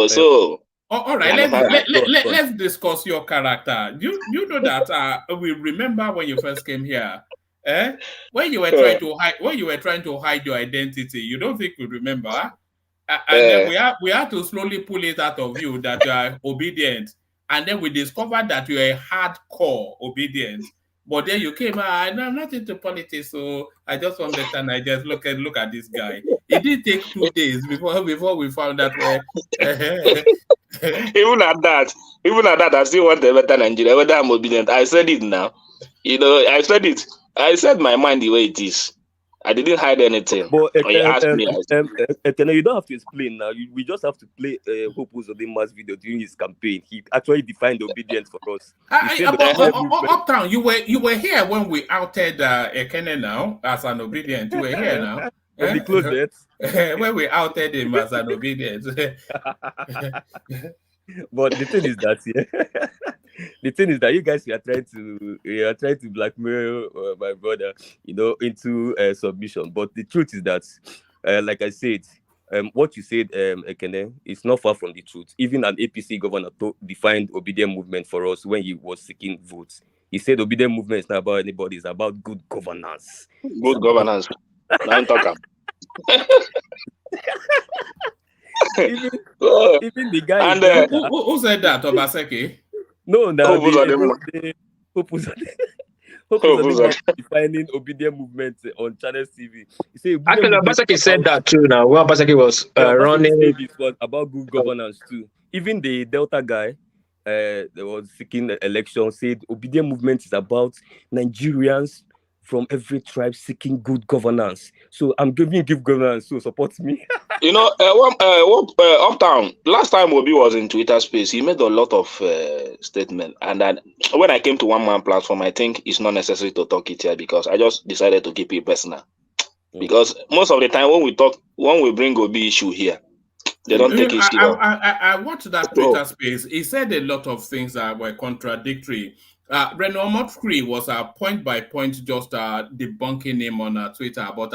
So. All right, let's discuss your character. You know that we remember when you first came here, when you were trying to hide your identity. You don't think we remember? And then we have to slowly pull it out of you that you are obedient, and then we discovered that you are hardcore obedient. But then you came out, I'm not into politics, so I just understand. I just look at this guy. It did take 2 days before we found that. Even at that, I still want a better Nigeria. Whether I'm obedient, I said it now. I said it. I said my mind the way it is. I didn't hide anything. But you asked me. You don't have to explain now. We just have to play Hope Uzodinma's video during his campaign. He actually defined obedience for us. Uptown, you were here when we outed Ekene now as an obedient. You were here now. When we outed him as an obedient. But the thing is that the thing is that you guys are trying to blackmail my brother, into submission. But the truth is that, like I said, what you said, Ekene, is not far from the truth. Even an APC governor defined obedient movement for us when he was seeking votes. He said obedient movement is not about anybody; it's about good governance. Good governance. I'm talking. Even the guy. And who said that, Obaseki? No, defining obedient movement on Channel TV. He said actually Obaseki said that too. Now, when Obaseki was running, it was about good governance too. Even the Delta guy, that was seeking the election, said obedient movement is about Nigerians from every tribe seeking good governance. So I'm giving good governance, so support me. Uptown, last time Obi was in Twitter space, he made a lot of statements. And then when I came to One Man Platform, I think it's not necessary to talk it here because I just decided to keep it personal. Because most of the time when we bring Obi issue here, they don't take it serious. I watched that Twitter space. He said a lot of things that were contradictory. Reno Motkri was point by point just debunking him on Twitter, but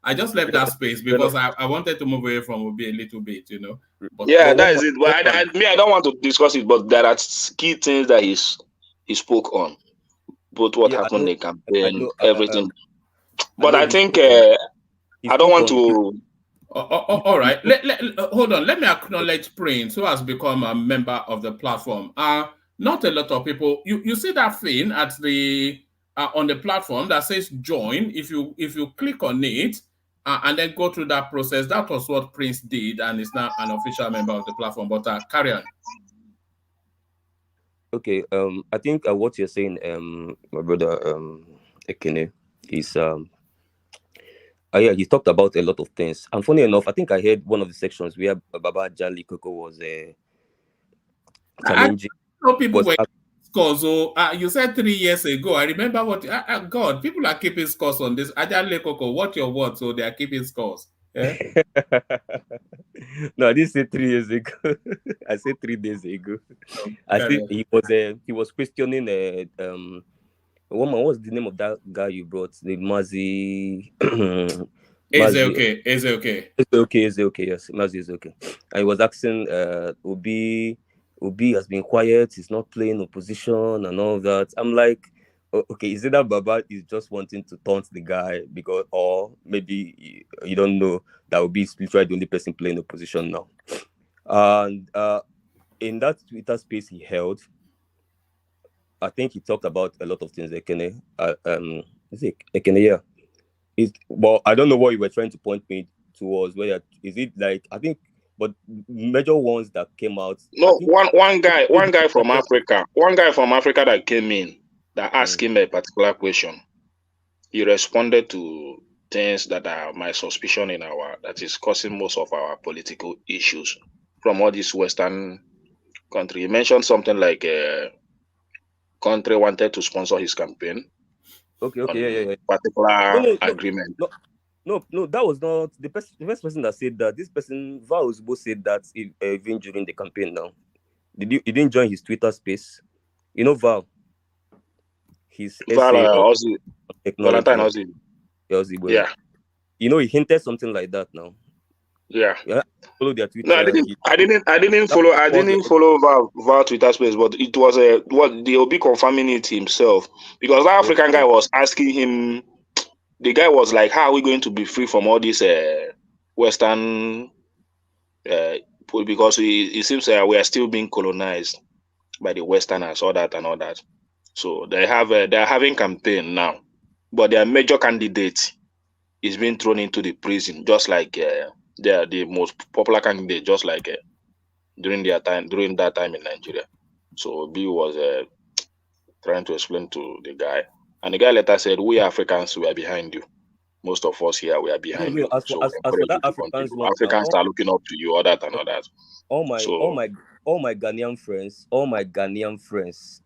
I just left that space because I wanted to move away from Obi a little bit, you know. But That is it. But I don't want to discuss it, but there are key things that he spoke on, both what happened in the campaign, everything. But I think I don't want to. All right. Hold on. Let me acknowledge Prince, who has become a member of the platform. Not a lot of people. You see that thing at the on the platform that says join. If you click on it and then go through that process, that was what Prince did, and is now an official member of the platform. But carry on. Okay. I think what you're saying, my brother Ekene, is yeah, he talked about a lot of things. And funny enough, I think I heard one of the sections where Baba Jali Koko was challenging. I know people were scores. So you said 3 years ago. I remember what God, people are keeping scores on this. Ajale Koko, what your word? So they are keeping scores. Yeah? No, I didn't say 3 years ago. I said 3 days ago. I think he was questioning woman, what's the name of that guy you brought? The Mazi. Eze okay, yes. Mazi is okay. And he was asking Obi has been quiet, he's not playing opposition and all that. I'm like, okay, is it that Baba is just wanting to taunt the guy because, or maybe you don't know that Obi is literally the only person playing opposition now. And in that Twitter space he held, I think he talked about a lot of things. Ekene, is it Ekene? Yeah. Well, I don't know what you were trying to point me towards. Whether is it like I think, but major ones that came out. No, one guy from Africa, that came in that asked him a particular question. He responded to things that are my suspicion that is causing most of our political issues from all these Western countries. He mentioned something like country wanted to sponsor his campaign. Okay, yeah. Particular agreement. No, that was not the first person that said that. This person, Val Uzbo, said that even during the campaign. Now, you didn't join his Twitter space? You know, Val. His essay on technology. Ozzy. Yeah. You know, he hinted something like that. Now. Yeah. Follow their Twitter. No, I didn't follow Val Twitter space, but it was what the Obi confirming it himself, because that African guy was asking him. The guy was like, "How are we going to be free from all this Western?" Because it seems we are still being colonized by the Westerners, all that and all that. So they are having campaign now, but their major candidate is being thrown into the prison, just like they are the most popular candidate, just like during that time in Nigeria. So B was trying to explain to the guy, and the guy later said, "We Africans, we are behind you. Most of us here, we are behind you. As for that Africans are looking up to you, all that and all that." All my Ghanaian friends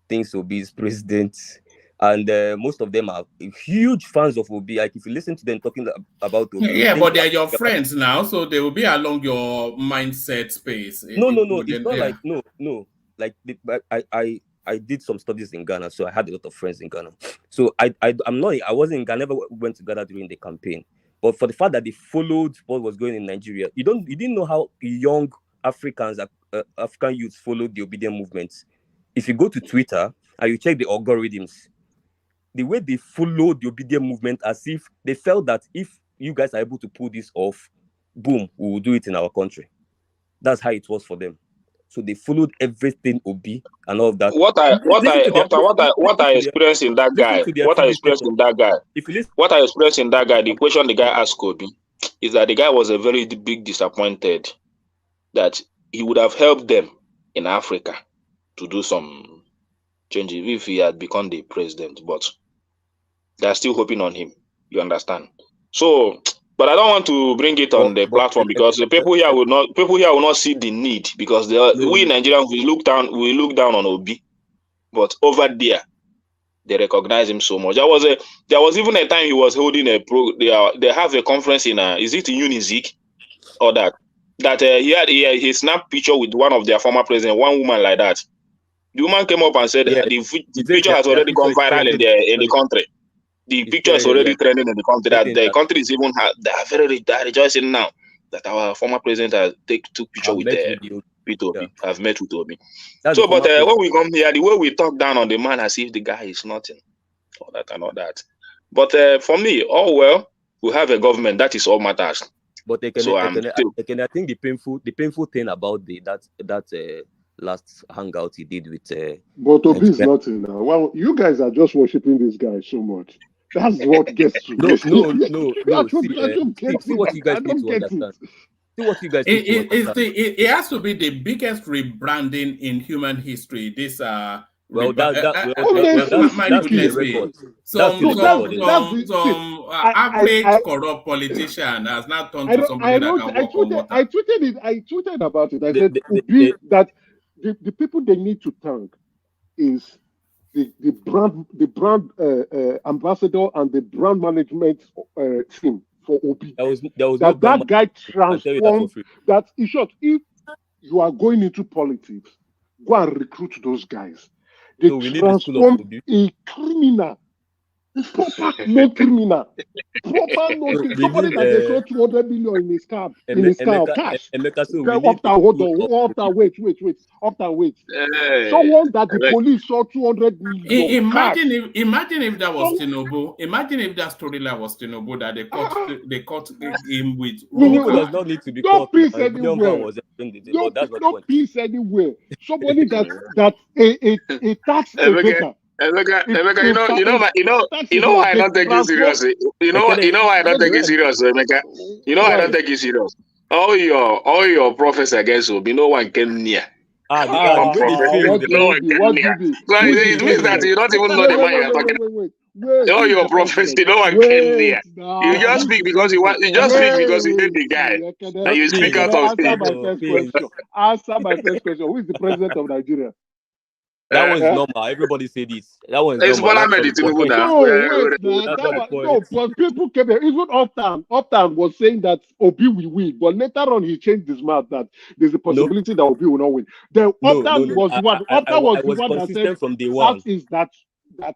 thinks Obi is president. And most of them are huge fans of Obi. Like if you listen to them talking about Obi, yeah, but they're your friends now, so they will be along your mindset space. No. It's not like no. Like I did some studies in Ghana, so I had a lot of friends in Ghana. So I wasn't in Ghana. I never went to Ghana during the campaign. But for the fact that they followed what was going in Nigeria, you didn't know how young African youths followed the obedient movement. If you go to Twitter and you check the algorithms, the way they followed the obedient movement, as if they felt that if you guys are able to pull this off, boom, we will do it in our country. That's how it was for them. So they followed everything Obi and all of that. What I experienced in that guy, the question the guy asked Obi is that the guy was a very big disappointed that he would have helped them in Africa to do some changes if he had become the president, but they're still hoping on him. You understand? So, but I don't want to bring it on the platform because the people here will not see the need, because we Nigerians we look down on Obi, but over there they recognize him so much. There was even a time he was holding they have a conference in is it in Unizik or that he snapped picture with one of their former president, one woman like that. The woman came up and said the picture has already gone viral in the country. The picture is already trending in the country that the that. country is even they are they are rejoicing now that our former president has took picture with Obi. I've met with Obi. That's So, but when we come here, the way we talk down on the man as if the guy is nothing, all that and all that. But for me, well, we have a government, that is all matters. But I think the painful thing about that last hangout he did with but Obi is nothing now. Well, you guys are just worshiping this guy so much. That's what gets to no. See what you guys need to understand. See what you guys need to understand. It has to be the biggest rebranding in human history. This my goodness me. Some average corrupt politician has not turned to somebody that can walk on water. I tweeted about it. I said that the people they need to thank is the brand ambassador and the brand management team for Obi. That guy transformed that. In short, if you are going into politics, go and recruit those guys. They transform a criminal, proper no criminal, proper no somebody that they throw 200 million in his car, cash. Wait. Someone that the police saw 200 million. Imagine if that was Tinubu. Imagine if that storyline was Tinubu that they caught him with. Tinubu does not need to be caught. Peace anywhere. No peace anywhere. Somebody that a tax evader. Emeka, you know why I don't take you seriously. You know why I don't take you serious, Emeka. You know why I don't take you serious. All your prophets against Obi, no one came near. No one came near. So it means that you don't even know the man you're talking about. All your prophets, no one came near. You just speak because you want. You just speak because you hate the guy, and you speak out of Answer my first question. Who is the president of Nigeria? That one's normal. Everybody say this. That one's it's normal. No, but people came here. Even Uptown was saying that Obi will win, but later on he changed his mouth that there's a possibility that Obi will not win. Then Uptown was the one that said from day one. Southeast that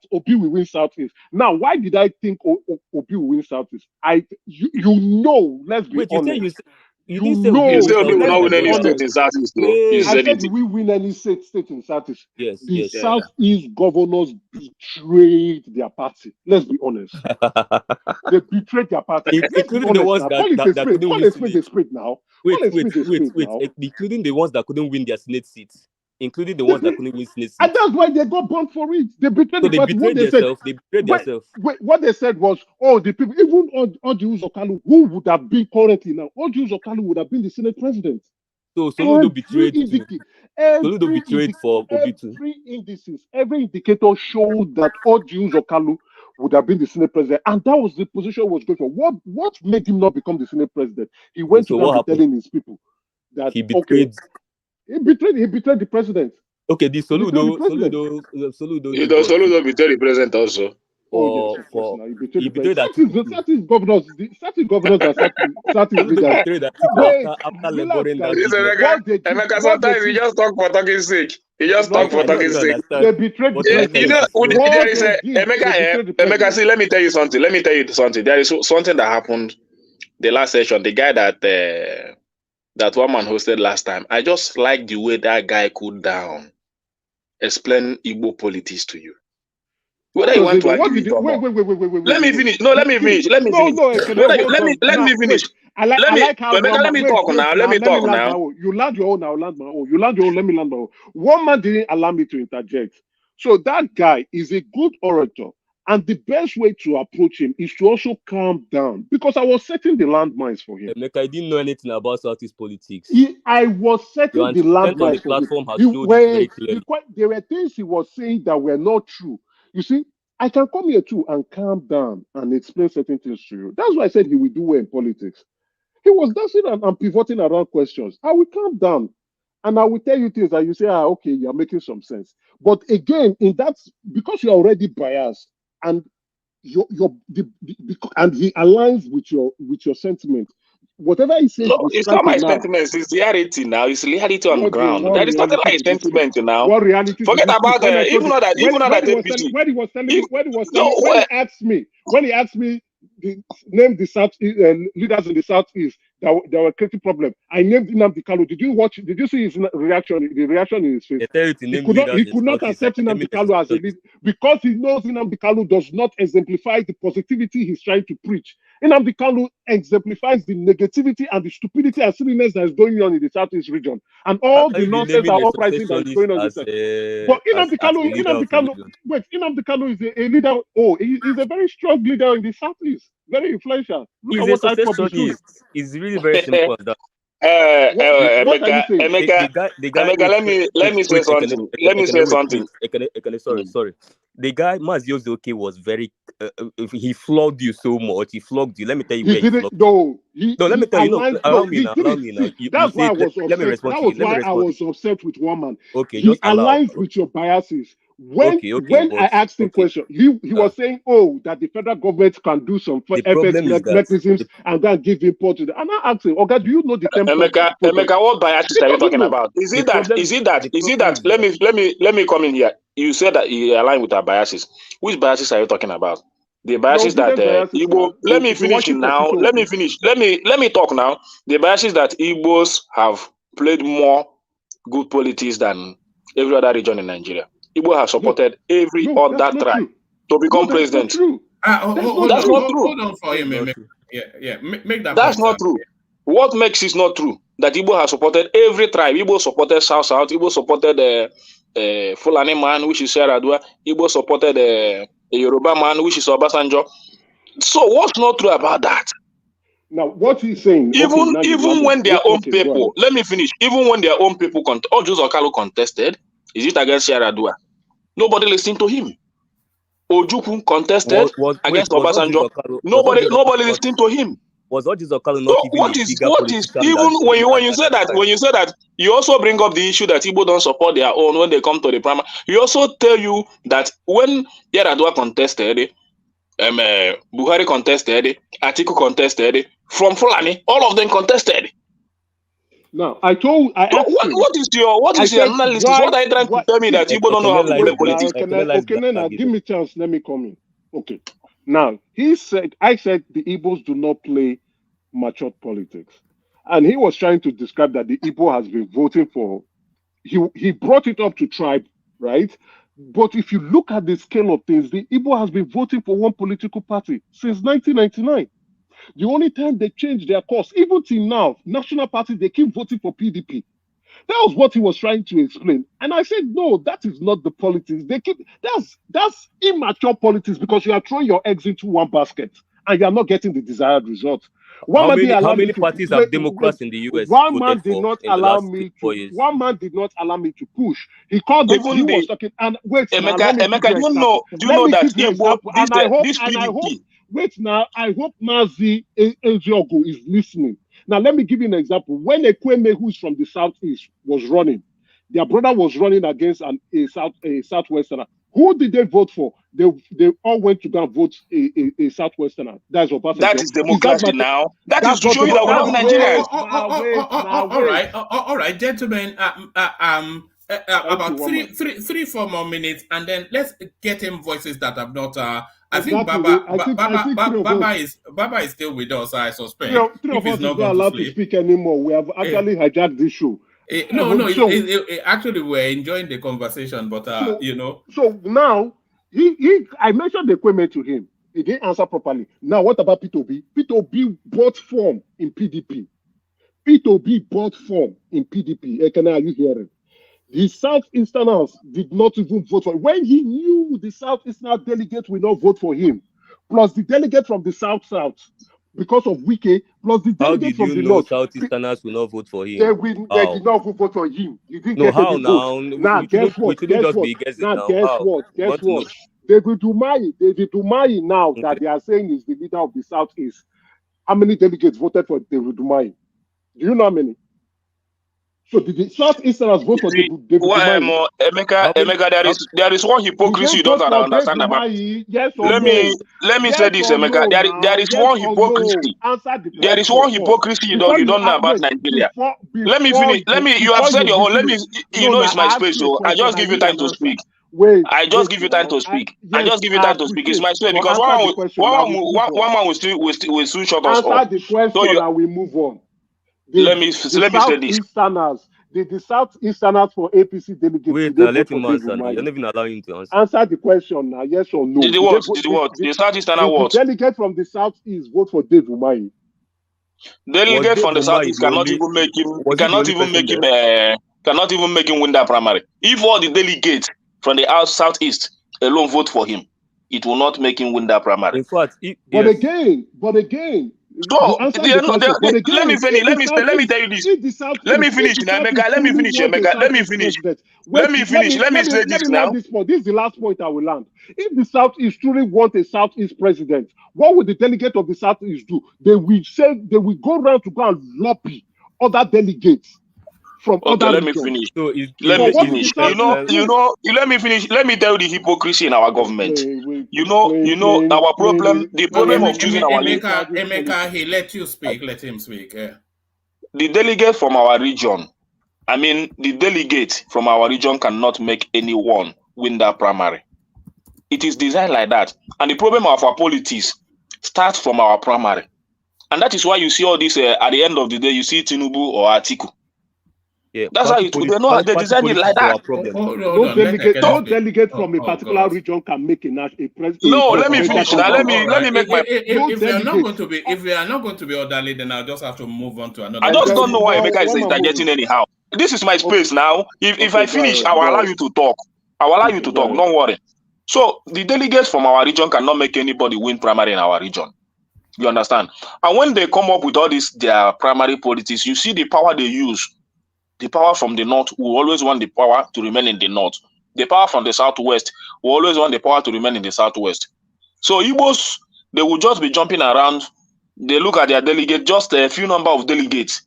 Obi will win Southeast. Now, why did I think Obi will win Southeast? Let's be honest. You said we will not win any state in Southeast. I said we win any state in Southeast. Yes. The Southeast governors betrayed their party. Let's be honest. They betrayed their party. Including the ones that couldn't win now. Wait. Including the ones that couldn't win their Senate seats. Including the ones that couldn't win Senate seats. And that's why they got burned for it. They betrayed the party. They betrayed themselves. What they said was, the people, even Ohanaeze Okalu, who would have been currently now, Ohanaeze Okalu would have been the Senate president. So Soludo betrayed for Obi too. Every indicator showed that Ohanaeze Okalu would have been the Senate president, and that was the position was going for. What made him not become the Senate president? He went to telling his people that he betrayed. He betrayed the president. Okay, the Soludo betrayed the president also. He betrayed that. Certain governors are certain leaders. After laboring that. Emeka, sometimes he just talk for talking sake. He just talk for talking sake. They betrayed the president. Emeka, see, let me tell you something. There is something that happened the last session. The guy that one man hosted last time. I just like the way that guy cooled down, explain Igbo politics to you. Whether you want to agree or not. Wait. Let me finish. Let me finish. Let me finish. Let me talk now. You land your own, I'll land my own. You land your own, let me land my own. One man didn't allow me to interject. So that guy is a good orator. And the best way to approach him is to also calm down, because I was setting the landmines for him. I didn't know anything about Southeast politics. I was setting the landmines for him. There were things he was saying that were not true. You see, I can come here too and calm down and explain certain things to you. That's why I said he will do well in politics. He was dancing and pivoting around questions. I will calm down and I will tell you things that you say, okay, you're making some sense. But again, because you're already biased, and and he aligns with your sentiment. whatever he says, No, it's not my sentiments. It's reality now. It's reality on ground. There is nothing like sentiment now. What reality Forget did you about when I told even you though that APC. when he was telling me No, when he asked me name the South leaders in the Southeast that were creating problem. I named Nnamdi Kanu. Did you see his reaction? The reaction in his face. He could not accept Nnamdi Kanu as a leader because he knows Nnamdi Kanu does not exemplify the positivity he's trying to preach. Nnamdi Kanu exemplifies the negativity and the stupidity and silliness that is going on in the Southeast region, and all the nonsense and uprising that is going on in the South. But Nnamdi Kanu is a leader. Oh, he's a very strong leader in the Southeast. Very influential. Look He's at a what IPOB is doing. It's really very simple as that. Emeka, let me say something. Let me say something. Sorry. The guy Maziozoke was very. He flogged you so much. He flogged you. Let me tell you. He didn't. No, let me tell you. No, allow me now. That's why I was upset. That was why I was upset with one man. Okay, he aligns with your biases. When I asked him question, he was saying, "Oh, that the federal government can do some FX mechanisms and then give import to the." And I asked him, "Okay, do you know the term?" Emeka, what biases are you talking about? Is it that? Let me come in here. You said that he aligned with our biases. Which biases are you talking about? The biases that Igbo. Let me finish now. Let me finish. Let me talk now. The biases that Igbos have played more good politics than every other region in Nigeria. Igbo have supported every other tribe to become president. That's not true. Hold on for him. Yeah. Make that. That's not true. What makes it not true? That Igbo has supported every tribe. Igbo supported South. Igbo supported Fulani man, which is Yaradua. Igbo supported the Yoruba man, which is Obasanjo. So what's not true about that? Now, what he's saying, even when their own people, let me finish. Even when their own people, Ojus Okalu contested, is it against Yaradua? Nobody listened to him. Ojuku contested against Obasanjo. Nobody listened to him. Was Ojus Okalu not even what is even when you say that you also bring up the issue that Igbo don't support their own when they come to the primary. He also tell you that when Yaradua contested, Buhari contested, Atiku contested, from Fulani, all of them contested. Now I asked him, what is your analysis? What are you trying to tell me that Igbo don't know how to play politics? Okay, now give me a chance. Let me come in. Okay. Now I said the Igbos do not play mature politics, and he was trying to describe that the Igbo has been voting for. He brought it up to tribe, right? But if you look at the scale of things, the Igbo has been voting for one political party since 1999. The only time they changed their course, even till now, national parties, they keep voting for PDP. That was what he was trying to explain. And I said, no, that is not the politics. That's immature politics because you are throwing your eggs into one basket and you are not getting the desired result. How many parties have Democrats in the US? One man did not allow me to push. He called them. He was talking. And wait, Emeka, do you know that this PDP? Wait now, I hope Mazi Eziogo is listening. Now, let me give you an example. When Ekweme, who's from the Southeast, was running, their brother was running against a Southwesterner. Who did they vote for? They all went to go and vote a Southwesterner. That's what that is democracy now. That is to show you that we're not Nigerians. All right, gentlemen. About 4 more minutes, and then let's get him voices that have not. I think Baba is still with us. I suspect. Three of us is not allowed to speak anymore. We have actually hijacked this show. Actually, we're enjoying the conversation, but So now I mentioned the equipment to him. He didn't answer properly. Now, what about P2B? P2B bought form in PDP. P2B bought form in PDP. Are you hearing? The Southeasterners did not even vote for him. When he knew the Southeastern delegate will not vote for him, plus the delegate from the South, because of Wike, plus the delegate from the North. Southeasterners will not vote for him? They did not vote for him. He didn't get any vote. Now, guess what? Guess what? David Umahi now that they are saying is the leader of the Southeast. How many delegates voted for David Umahi? Do you know how many? So did the Southeasterners vote for David Umahi? Emeka, there is one hypocrisy you don't understand about. Yes or Let no? me say this, Emeka. There is one hypocrisy. Answer the There is question one first. hypocrisy you Before don't know about wait, Nigeria. before Let me finish. You have before said your whole. Let me. You No, know now it's my I ask space, you a so I question, just give you need time an to answer. speak. Wait, I just give you time to now. speak. Yes, I just give you I time to speak. It's my space but because answer the question. Now we move on. one man will soon shut us Answer up. the question So and we move on. let me say this. The Southeasterners for APC delegates. Wait, now let him answer. Now. You're not even allowing him to answer. Answer the question now, yes or no. Did the Southeastern what? The delegate from the Southeast vote for Dave Umahi. Delegate from the Southeast cannot even make him win that primary. If all the delegates from the Southeast alone vote for him, it will not make him win that primary. In fact, but again, so let me finish. Let me tell you this. Let me finish, Emeka. Let me finish, Emeka. Let me finish. Let me say this now. This is the last point I will land. If the Southeast truly want a Southeast president, what would the delegate of the Southeast do? They will go around to go and lobby other delegates from other let me regions. finish. So let me finish. Let me finish. Let me tell you the hypocrisy in our government. Our problem. The problem of choosing our Emeka, he let you speak. Let him speak. Yeah. The delegate from our region. The delegate from our region cannot make anyone win that primary. It is designed like that. And the problem of our politics starts from our primary. And that is why you see all this at the end of the day, you see Tinubu or Atiku. Yeah, that's how they design it like that. No delegate from a particular region can make a president. No, let me finish. Now, let me make my. If we are not going to be orderly, then I'll just have to move on to another. I just don't know why Emeka is interjecting anyhow. This is my space now. If I finish, I will allow you to talk. I will allow you to talk. Don't worry. So the delegates from our region cannot make anybody win primary in our region. You understand? And when they come up with all this their primary politics, you see the power they use. The power from the north will always want the power to remain in the north. The power from the southwest will always want the power to remain in the southwest. So Igbos, they will just be jumping around. They look at their delegate, just a few number of delegates.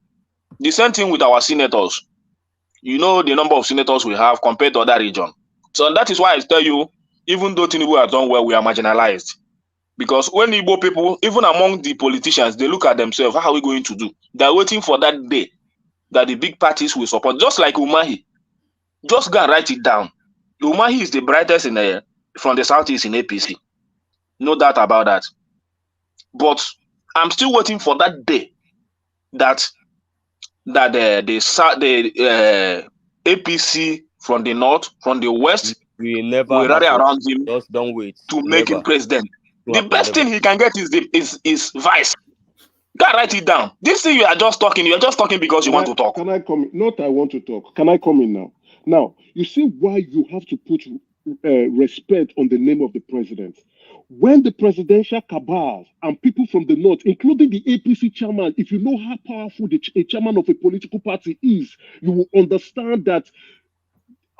The same thing with our senators. You know the number of senators we have compared to other region. So that is why I tell you, even though Tinubu has done well, we are marginalized. Because when Igbo people, even among the politicians, they look at themselves, how are we going to do? They're waiting for that day that the big parties will support, just like Umahi. Just go and write it down. Umahi is the brightest from the Southeast in APC. No doubt about that. But I'm still waiting for that day that the APC from the north, from the west, will rally around him. Just don't wait to make him president. The best thing he can get is vice. Go write it down. This thing you are just talking because you want to talk. Can I come in? Not I want to talk. Can I come in now? Now, you see why you have to put respect on the name of the president. When the presidential cabal and people from the north, including the APC chairman, if you know how powerful a chairman of a political party is, you will understand that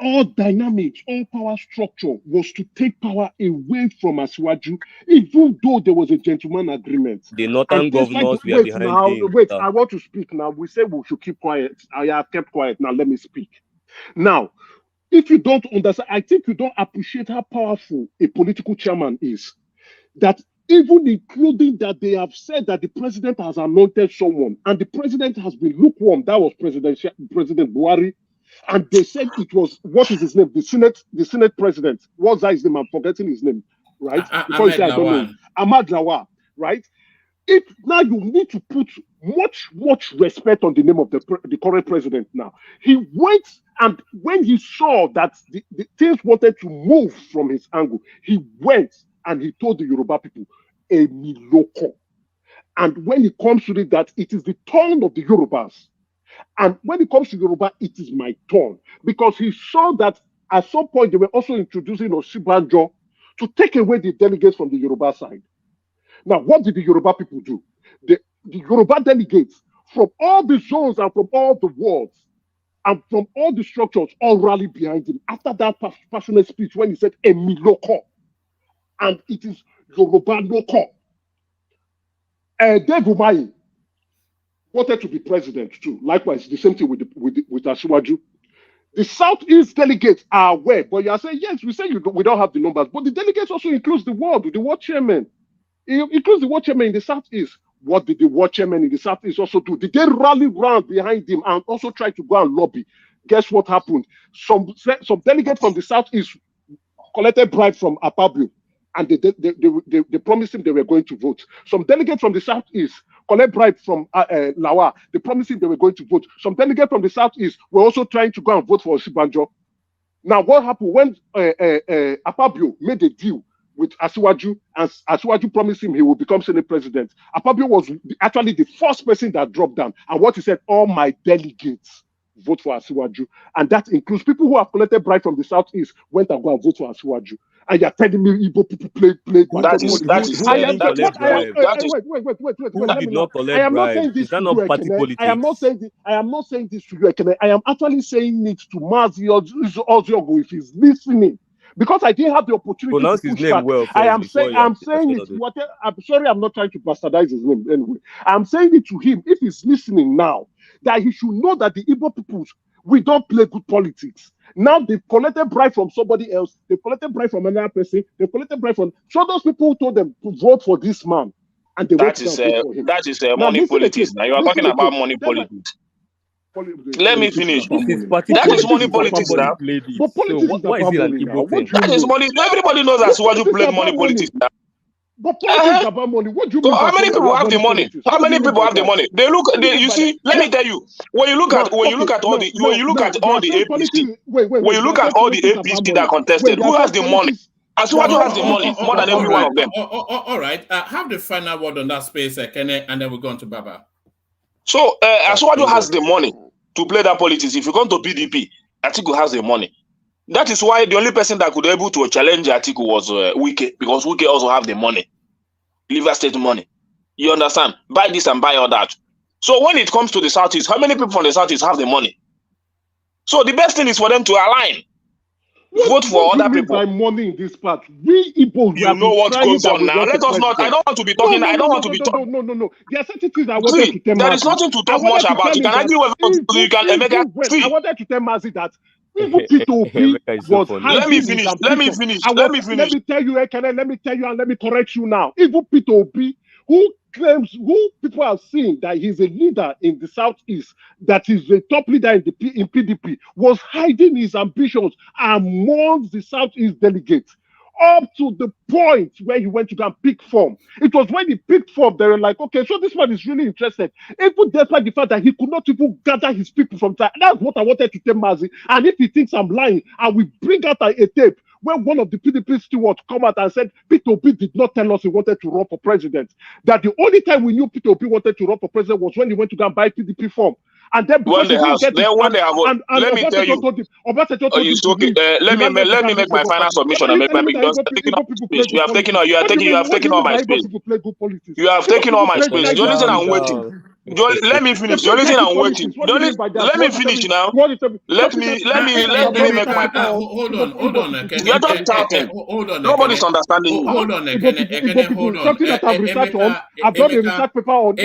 all dynamics, all power structure was to take power away from Asiwaju, even though there was a gentleman agreement. The northern governors were behind him. Wait, I want to speak now. We say we should keep quiet. I have kept quiet. Now let me speak. Now, if you don't understand, I think you don't appreciate how powerful a political chairman is. That even including that they have said that the president has anointed someone, and the president has been lukewarm. That was President Buhari. And they said it was, what is his name? The Senate president. What's that his name? I'm forgetting his name, right? Because I don't know. Ahmad Lawal, right? Now you need to put much respect on the name of the current president now. He went, and when he saw that the things wanted to move from his angle, he went and he told the Yoruba people, a miloko. And when it comes to it, that it is the turn of the Yorubas. And when it comes to Yoruba, it is my turn. Because he saw that at some point they were also introducing Osibanjo to take away the delegates from the Yoruba side. Now, what did the Yoruba people do? The Yoruba delegates from all the zones and from all the wards and from all the structures all rallied behind him after that passionate speech when he said, Emi Loko. And it is Yoruba Loko. Dave Umahi, wanted to be president too. Likewise, the same thing with Asiwaju. The Southeast delegates are aware, but you are saying, yes, we say we don't have the numbers, but the delegates also includes the world chairman. It includes the world chairman in the Southeast. What did the world chairman in the Southeast also do? Did they rally round behind him and also try to go and lobby? Guess what happened? Some delegates from the Southeast collected bribe from Akpabio, and they promised him they were going to vote. Some delegates from the Southeast collect bribe from Lawa. They promised him they were going to vote. Some delegates from the Southeast were also trying to go and vote for Osibanjo. Now, what happened when Akpabio made a deal with Asiwaju, and Asiwaju promised him he will become Senate president? Akpabio was actually the first person that dropped down. And what he said, all my delegates vote for Asiwaju. And that includes people who have collected bribe from the Southeast went and go and vote for Asiwaju. And you're telling me Igbo people play Wait. Wait. I am not saying this to you, Ekene. I am not saying this to you, Ekene. I am actually saying it to Mazi Oziogo if he's listening. Because I didn't have the opportunity to push back. Well I'm saying it. I'm sorry, I'm not trying to bastardize his name anyway. I'm saying it to him, if he's listening now, that he should know that the Igbo peoples, we don't play good politics. Now they've collected bribe from somebody else. They've collected bribe from another person. They've collected bribe from... So those people who told them to vote for this man, and they went to vote for him. That is money politics. Now you are talking about money politics. Let me finish. That is money politics now. But politics is about money now. That is money. Everybody knows that Asiwaju played money politics now. But politics is about money. What do you mean? So how many people have the money? How many people have the money? They look. You see. Let me tell you. When you look at all the APC, when you look at all the APC that contested, who has the money? Asiwaju has the money more than every one of them. All right. Have the final word on that space, Kene, and then we'll go on to Baba. So Asiwaju has the money to play that politics. If you come to PDP, Atiku has the money. That is why the only person that could be able to challenge Atiku was Wike, because Wike also have the money, Liver State money. You understand? Buy this and buy all that. So when it comes to the Southeast, how many people from the Southeast have the money? So the best thing is for them to align. Vote for other people. By money in this part, we Igbos. You know what goes on now. Let us not. I don't want to be talking. I don't want to be talking. No. There are certain things I wanted to tell. There is nothing to talk much about. You can argue with. You can make a. I wanted to tell Mazi that. Let me finish. Let me tell you, Ekene, let me tell you, and let me correct you now. Even Peter Obi, who people have seen that he's a leader in the Southeast, that is the top leader in PDP, was hiding his ambitions among the Southeast delegates. Up to the point where he went to go and pick form. It was when he picked form, they were like, okay, so this man is really interested. Even despite the fact that he could not even gather his people from time. That's what I wanted to tell Mazi. And if he thinks I'm lying, I will bring out a tape where one of the PDP stewards come out and said, Peter Obi did not tell us he wanted to run for president. That the only time we knew Peter Obi wanted to run for president was when he went to go and buy PDP form. And then when they have, let me tell you. Let me make my final submission and make my because you have taken all my space. You have taken all my space. The only thing I'm waiting. Let me finish. The only thing I'm waiting. Let me finish now. Let me make my point. Hold on. You're just talking. Hold on. Nobody's understanding you. Hold on. Hold on. Something that I've researched on. I've done a research paper on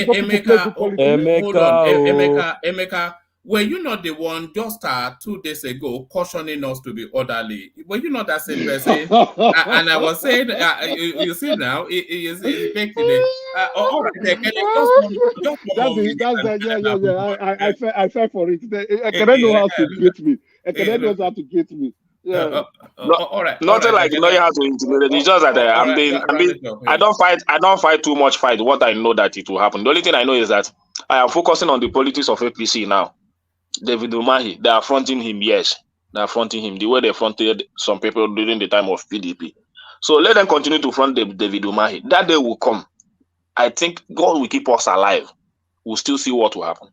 Emeka, were you not the one just 2 days ago cautioning us to be orderly? Were you not that same person? And I was saying, you see now, it's baked in it. All right, I fell for it. Ekene knows how to get me. Ekene knows how to get me. Yeah. All right. Nothing like you know how to intimidate. It's just that I don't fight too much fight. What I know that it will happen. The only thing I know is that I am focusing on the politics of APC now. David Umahi, they are fronting him. Yes, they are fronting him the way they fronted some people during the time of PDP. So let them continue to front David Umahi. That day will come. I think God will keep us alive. We'll still see what will happen.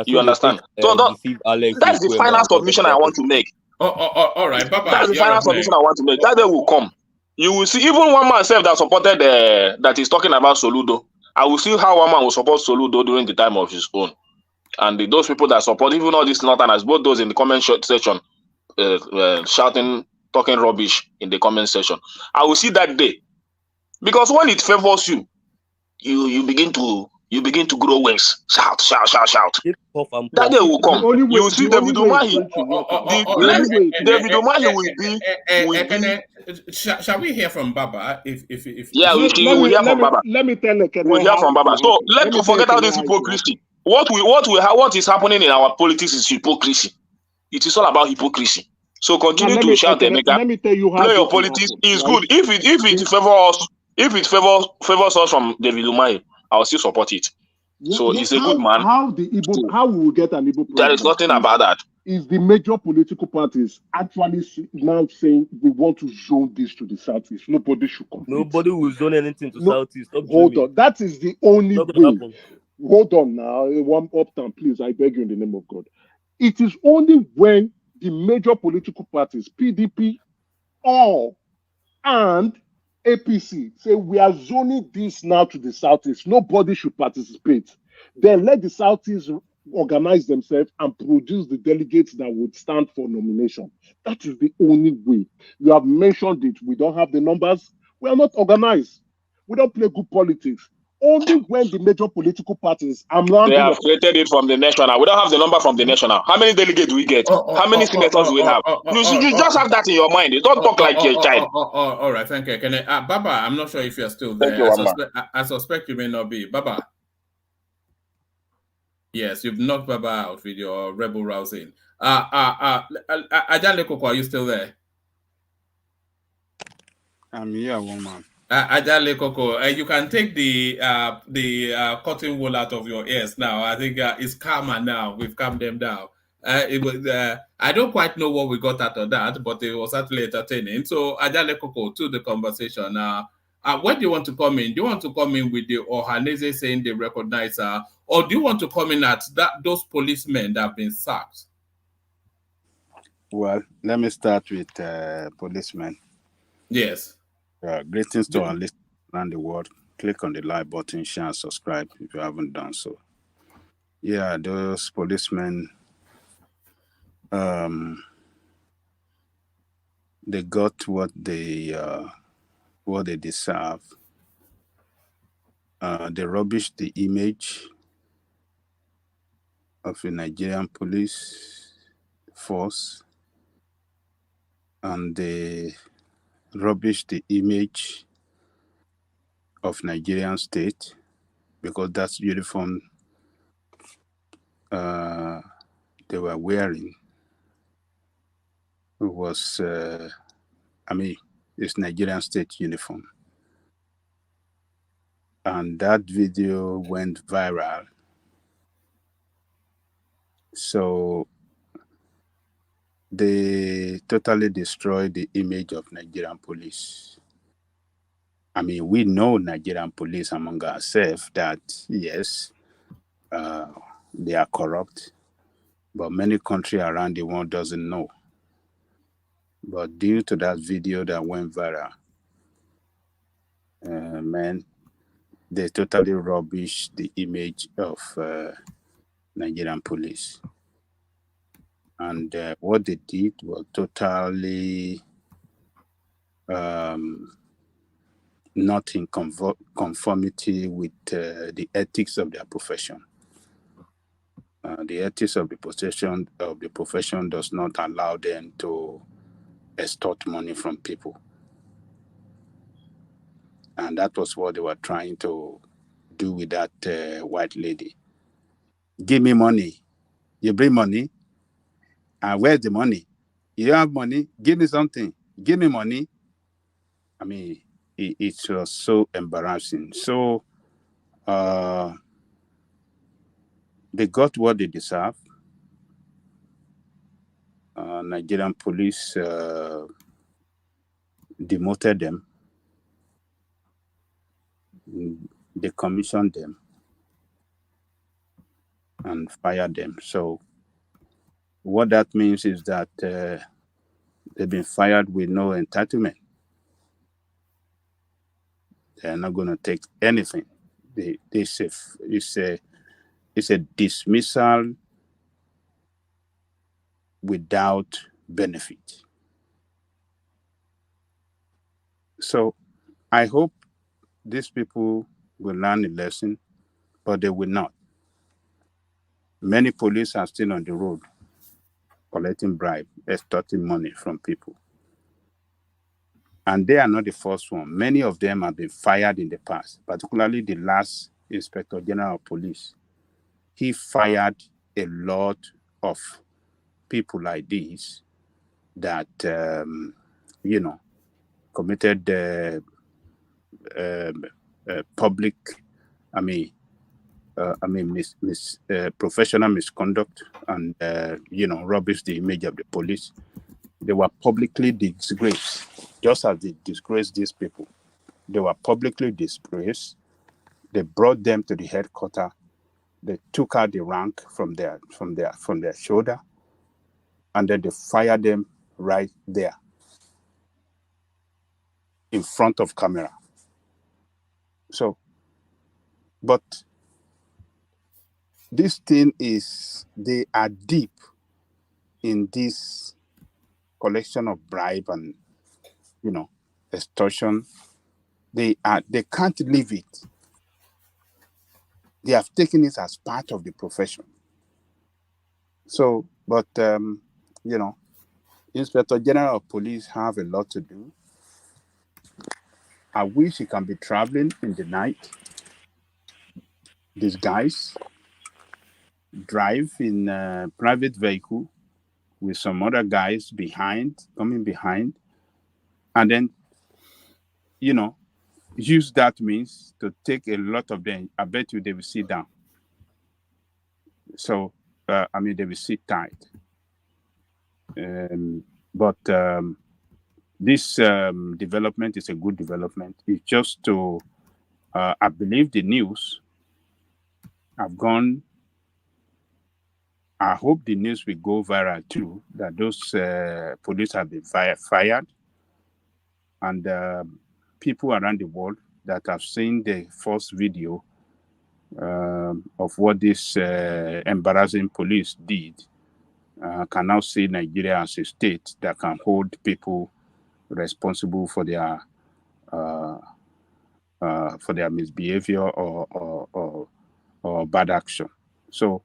You understand? So that's the final submission I want to make. All right, Papa. That's the final submission I want to make. That day will come. You will see even one man self that supported that is talking about Soludo. I will see how one man will support Soludo during the time of his own. And those people that support, even all these Northerners, both those in the comment section, shouting, talking rubbish in the comment section. I will see that day. Because when it favors you, you begin to you begin to grow wings. Shout, shout, shout, shout. That day will The come. only way, You will see the only David way it's Umahi. going to work out. The The only way it David will work. Umahi will be. Shall we hear from Baba? Yeah, we hear from Baba. Let me tell Ekene We hear how from it Baba. will So happen. Let let's me tell forget all Ekene this how it will hypocrisy. What is happening in our politics is hypocrisy. It is all about hypocrisy. So Now continue to shout, Emeka. let me tell you how Play your this will politics. happen. It's Right? good. If it favors us from David Umahi, I'll still support it. So he's a good man. How we will get an Igbo president? There is nothing about that. Is the major political parties actually now saying we want to zone this to the southeast? Nobody should compete. Nobody will zone anything to southeast. Hold on. That is the only way. Hold on now. One uptown, please. I beg you in the name of God. It is only when the major political parties, PDP, all and APC, say we are zoning this now to the southeast. Nobody should participate. Then let the southeast organize themselves and produce the delegates that would stand for nomination. That is the only way. You have mentioned it. We don't have the numbers. We are not organized. We don't play good politics. Only when the major political parties, They have created it from the national. We don't have the number from the national. How many delegates do we get? How many senators do we have? You just have that in your mind. You don't talk like a child. All right, thank you. Baba, I'm not sure if you're still Thank there. you, I suspect you may not be. Baba. Yes, you've knocked Baba out with your rebel rousing. Ajale Koko, are you still there? I'm here, woman. Ajale Koko, you can take the cotton wool out of your ears now. I think it's calmer now. We've calmed them down. I don't quite know what we got out of that, but it was actually entertaining. So Ajale Koko, to the conversation. Where do you want to come in? Do you want to come in with the Ohanaeze saying they recognize her, or do you want to come in at those policemen that have been sacked? Well, let me start with policemen. Yes. Greetings to our listeners around the world. Click on the like button, share, and subscribe if you haven't done so. Yeah, those policemen, they got what they deserve. They rubbished the image of the Nigerian police force, and they rubbished the image of Nigerian state, because that's uniform they were wearing. It was, it's Nigerian state uniform. And that video went viral. So they totally destroyed the image of Nigerian police. We know Nigerian police among ourselves that, yes, they are corrupt, but many countries around the world doesn't know. But due to that video that went viral, they totally rubbish the image of Nigerian police. And what they did was totally not in conformity with the ethics of their profession. The ethics of the profession does not allow them to extort money from people. And that was what they were trying to do with that white lady. Give me money. You bring money? And where's the money? You don't have money? Give me something. Give me money. It was so embarrassing. So they got what they deserve. Nigerian police demoted them. They commissioned them and fired them. So what that means is that they've been fired with no entitlement. They're not going to take anything. It's a dismissal without benefit. So I hope these people will learn a lesson but they will not. Many police are still on the road collecting bribe, extorting money from people. And they are not the first one. Many of them have been fired in the past, particularly the last Inspector General of Police. He fired a lot of people like this that, committed public, professional misconduct and, rubbish the image of the police. They were publicly disgraced, just as they disgraced these people. They were publicly disgraced. They brought them to the headquarters. They took out the rank from their shoulder, and then they fired them right there in front of camera. So, but this thing is, they are deep in this collection of bribe and, extortion. They can't leave it. They have taken it as part of the profession. So, but, Inspector General of Police have a lot to do. I wish he can be traveling in the night, disguise, drive in a private vehicle with some other guys coming behind, and then, use that means to take a lot of them. I bet you they will sit down. So, they will sit tight. But this development is a good development. It's just to, I believe the news have gone. I hope the news will go viral too, that those police have been fired. And people around the world that have seen the first video of what this embarrassing police did can now see Nigeria as a state that can hold people responsible for their misbehavior or bad action. So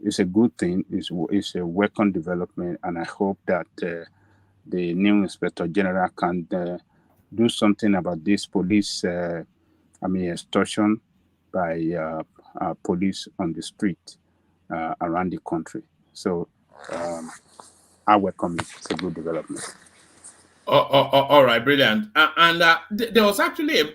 it's a good thing. It's a welcome development, and I hope that the new Inspector General can do something about this police, extortion by police on the street around the country. So I welcome it. It's a good development. All right, brilliant. There was actually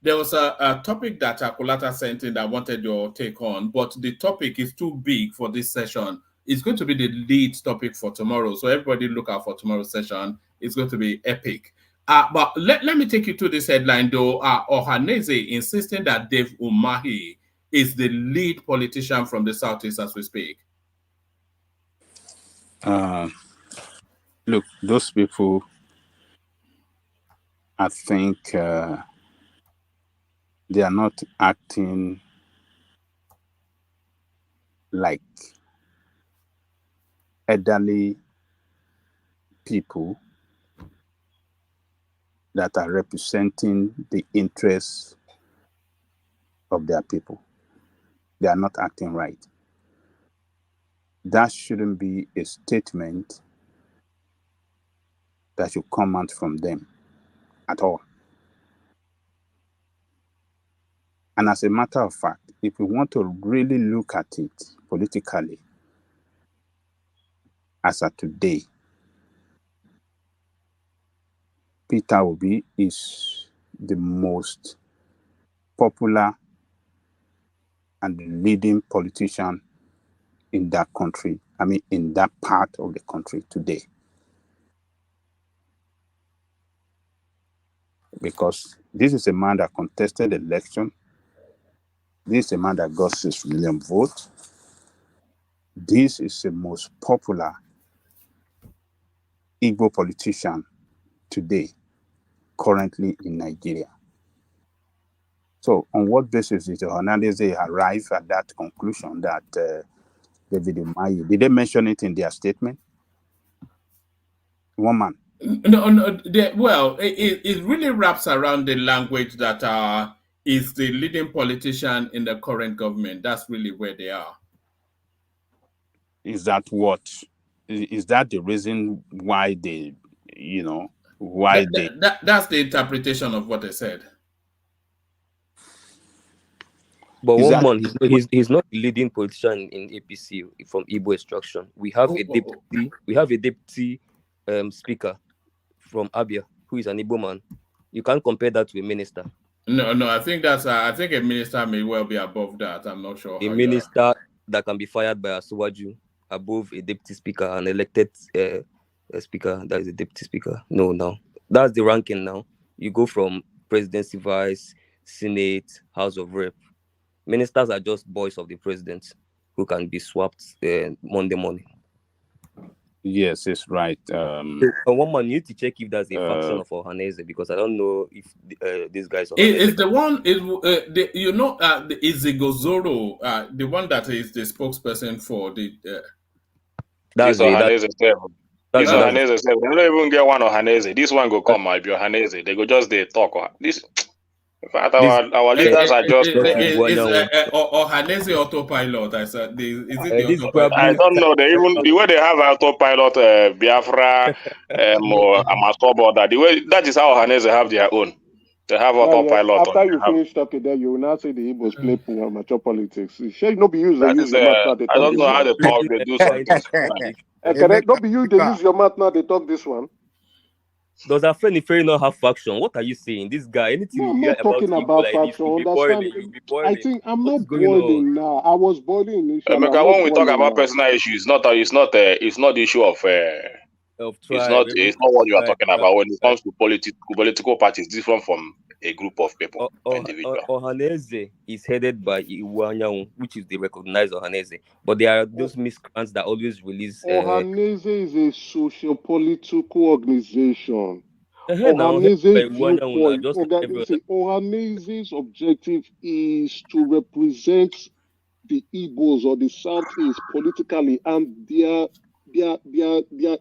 there was a topic that Akulata sent in that I wanted your take on, but the topic is too big for this session. It's going to be the lead topic for tomorrow, so everybody look out for tomorrow's session. It's going to be epic. But let me take you to this headline, though. Ohanaeze insisting that Dave Umahi is the lead politician from the Southeast as we speak. Look, those people, I think they are not acting like elderly people that are representing the interests of their people. They are not acting right. That shouldn't be a statement that should come out from them at all. And as a matter of fact, if we want to really look at it politically, as of today, Peter Obi is the most popular and leading politician in that country. In that part of the country today. Because this is a man that contested the election. This is a man that got 6 million votes. This is the most popular Igbo politician today, currently in Nigeria. So on what basis did Ohanaeze arrive at that conclusion that David Umahi, did they mention it in their statement? One man. No. Well, it really wraps around the language that is the leading politician in the current government. That's really where they are. Is that what? Is that the reason why they, why they? That's the interpretation of what they said. But Is one that man, he's not the leading politician in APC from Igbo extraction. We have a deputy speaker from Abia who is an Igbo man. You can't compare that to a minister. No, I think that's I think a minister may well be above that. I'm not sure. A minister that can be fired by a Suwaju above a deputy speaker, an elected speaker that is a deputy speaker. No, that's the ranking now. You go from presidency, vice, senate, house of rep. Ministers are just boys of the president who can be swapped Monday morning. Yes, it's right. One man, you need to check if that's a faction of Ohanaeze, because I don't know if these guys. Is the one is Izigozoro, the one that is the spokesperson for the. This Ohanaeze seven. This Ohanaeze seven. They don't even get one Ohanaeze. This one go come might be Ohanaeze. They go just they talk. This. In fact, our leaders are just. Ohanaeze autopilot. I said, is it the autopilot? I don't know. They even the way they have autopilot, Biafra, or Amasobo, that the way that is how Ohanaeze have their own. They have autopilot. After you finish talking, there you will now say the Igbos play amateur politics. Shall not be used. They use your mouth now. I don't know how they talk. They do something. Can it not be you? They use your mouth now. They talk this one. Does Afenifere not have faction? What are you saying? This guy, anything I'm not talking about faction. I think I'm not boiling now. I was boiling initially. When we talk about personal issues, it's not the issue of it's not what you are talking about. When it comes to political parties, different from a group of people, individual. Ohanaeze is headed by Iwanyaun, which is the recognized Ohanaeze, but there are those miscreants that always release. Ohanaeze is a socio-political organization. Ohanese's objective is to represent the Igbos or the Southeast politically and their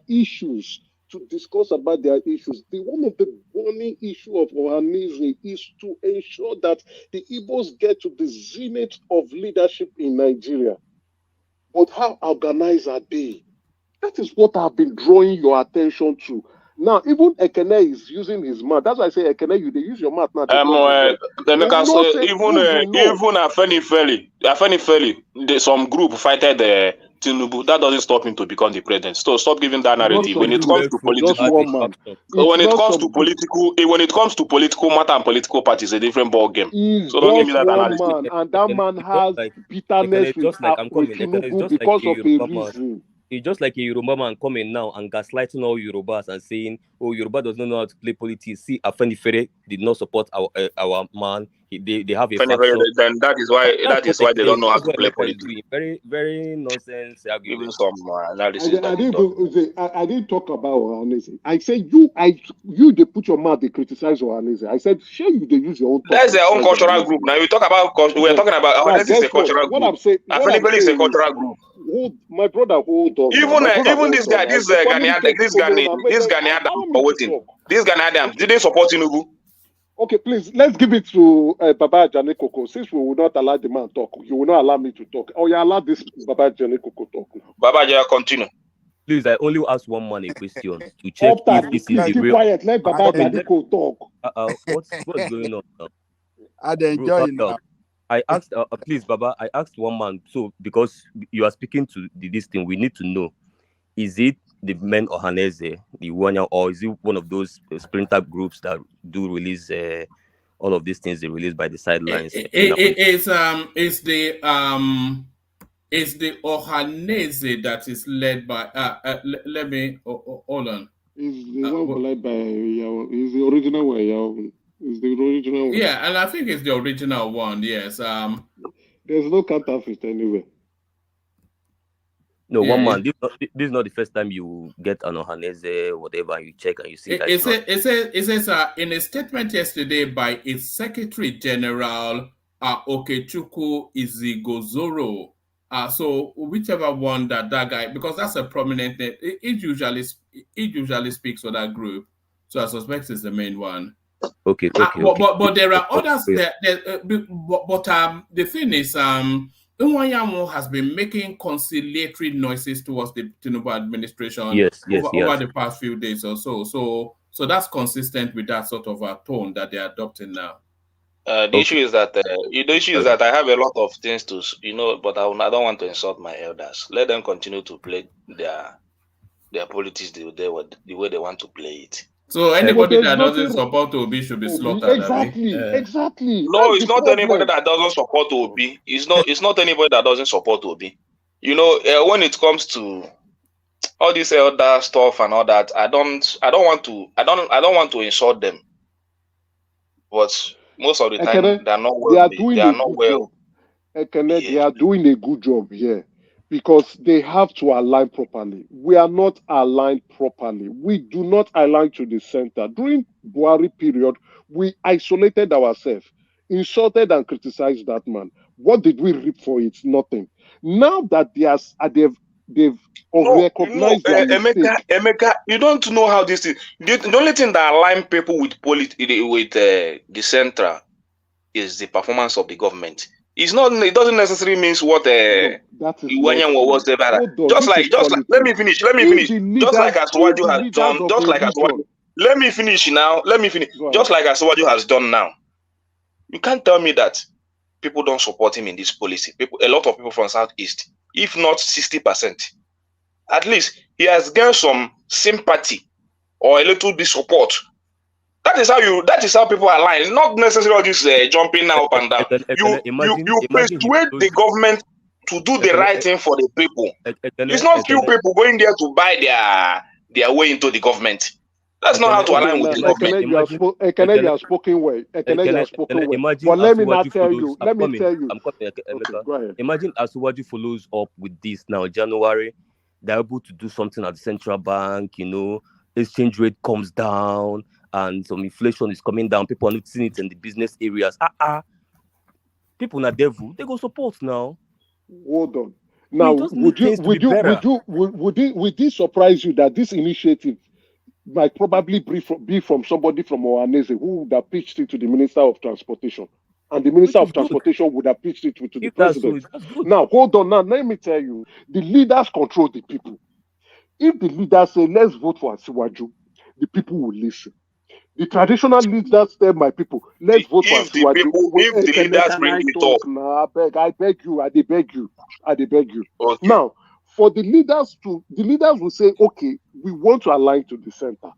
issues, to discuss about their issues. One of the burning issue of Ohanaeze is to ensure that the Igbos get to the zenith of leadership in Nigeria. But how organized are they? That is what I've been drawing your attention to. Now, even Ekene is using his mouth. That's why I say, Ekene, you they use your mouth now. Even Afenifere, some group fighted Tinubu. That doesn't stop him to become the president. So stop giving that narrative. When it comes to political matter and political parties, a different ball game. So don't give me that analysis. And that man has bitterness with Tinubu because of a reason. It's just like a Yoruba man coming now and gaslighting all Yorubas and saying, "Oh, Yoruba does not know how to play politics." See, Afenifere did not support our man. They have a faction. Then that is why they don't know how to play politics. Very, very nonsense. Even some analysis. I didn't talk about Ohanaeze. I said you they put your mouth, they criticize Ohanaeze. I said, sure, you they use your own. That's their own cultural group. Now we talk about we're talking about Ohanaeze is a cultural group. Afenifere is a cultural group. My brother, hold on. Even this guy, this Ghanaian, did they support Tinubu? Okay, please, let's give it to Baba Janekoko. Since we will not allow the man talk, you will not allow me to talk. Or you allow this Baba Janekoko talk now. Baba Jaya, continue. Please, I only ask one man a question to check if this is the real. Quiet, let Baba Janekoko talk. What's going on now? I'd enjoy it now. I asked, please, Baba, I asked one man, so because you are speaking to this thing, we need to know, is it the men Ohanaeze, the Wanya, or is it one of those splinter groups that do release all of these things they release by the sidelines? It's the Ohanaeze that is led by, let me, hold on. It's the one led by, is the original one, Is the original one. Yeah, and I think it's the original one, yes. There's no counterfeit anyway. No, one man. This is not the first time you get an Ohanaeze, whatever, and you check and you see that. It says in a statement yesterday by its Secretary General Okechukwu Izigozoro. So whichever one that guy, because that's a prominent name, it usually speaks for that group. So I suspect it's the main one. Okay. But there are others there. But the thing is, Umahi has been making conciliatory noises towards the Tinubu administration Yes. over the past few days or so. So that's consistent with that sort of tone that they're adopting now. The issue is that I have a lot of things to, but I don't want to insult my elders. Let them continue to play their politics the way they want to play it. So anybody that doesn't support Obi should be slaughtered. Exactly. No, That's it's the not anybody problem. that doesn't support Obi. It's not anybody that doesn't support Obi. When it comes to all this elder stuff and all that, I don't want to insult them. But most of the time, they are not well. They are not well. They are doing a good job here because they have to align properly. We are not aligned properly. We do not align to the center. During Buhari period, we isolated ourselves, insulted and criticized that man. What did we reap for it? Nothing. Now that they've recognized their mistake. Emeka, you don't know how this is. The only thing that align people with the central is the performance of the government. It doesn't necessarily mean what Iwanyan was ever. Just like let me finish. Just like Asuwaju has done. Let me finish. Just like Asuwaju has done now. You can't tell me that people don't support him in this policy. A lot of people from Southeast, if not 60%, at least he has gained some sympathy or a little bit support. That is how people align. Not necessarily just jumping up and down. You persuade the government to do the right thing for the people. It's not few people going there to buy their way into the government. That's not how to align with the government. You have spoken well. But let me not tell you. Let me tell you. Go ahead. Imagine Asuwaju follows up with this now, January. They're able to do something at the central bank. Exchange rate comes down. And some inflation is coming down. People are noticing it in the business areas. People not devil. They go support now. Hold on. Now, would this surprise you that this initiative might probably be from somebody from Ohanaeze who would have pitched it to the Minister of Transportation, and the Minister of Transportation would have pitched it to the President? Now, hold on. Now, let me tell you, the leaders control the people. If the leaders say, let's vote for Asiwaju, the people will listen. The traditional leaders tell my people, let's vote for Asiwaju. If the leaders bring it up. Nah, I beg you. Okay. Now, for the leaders will say, okay, we want to align to the center.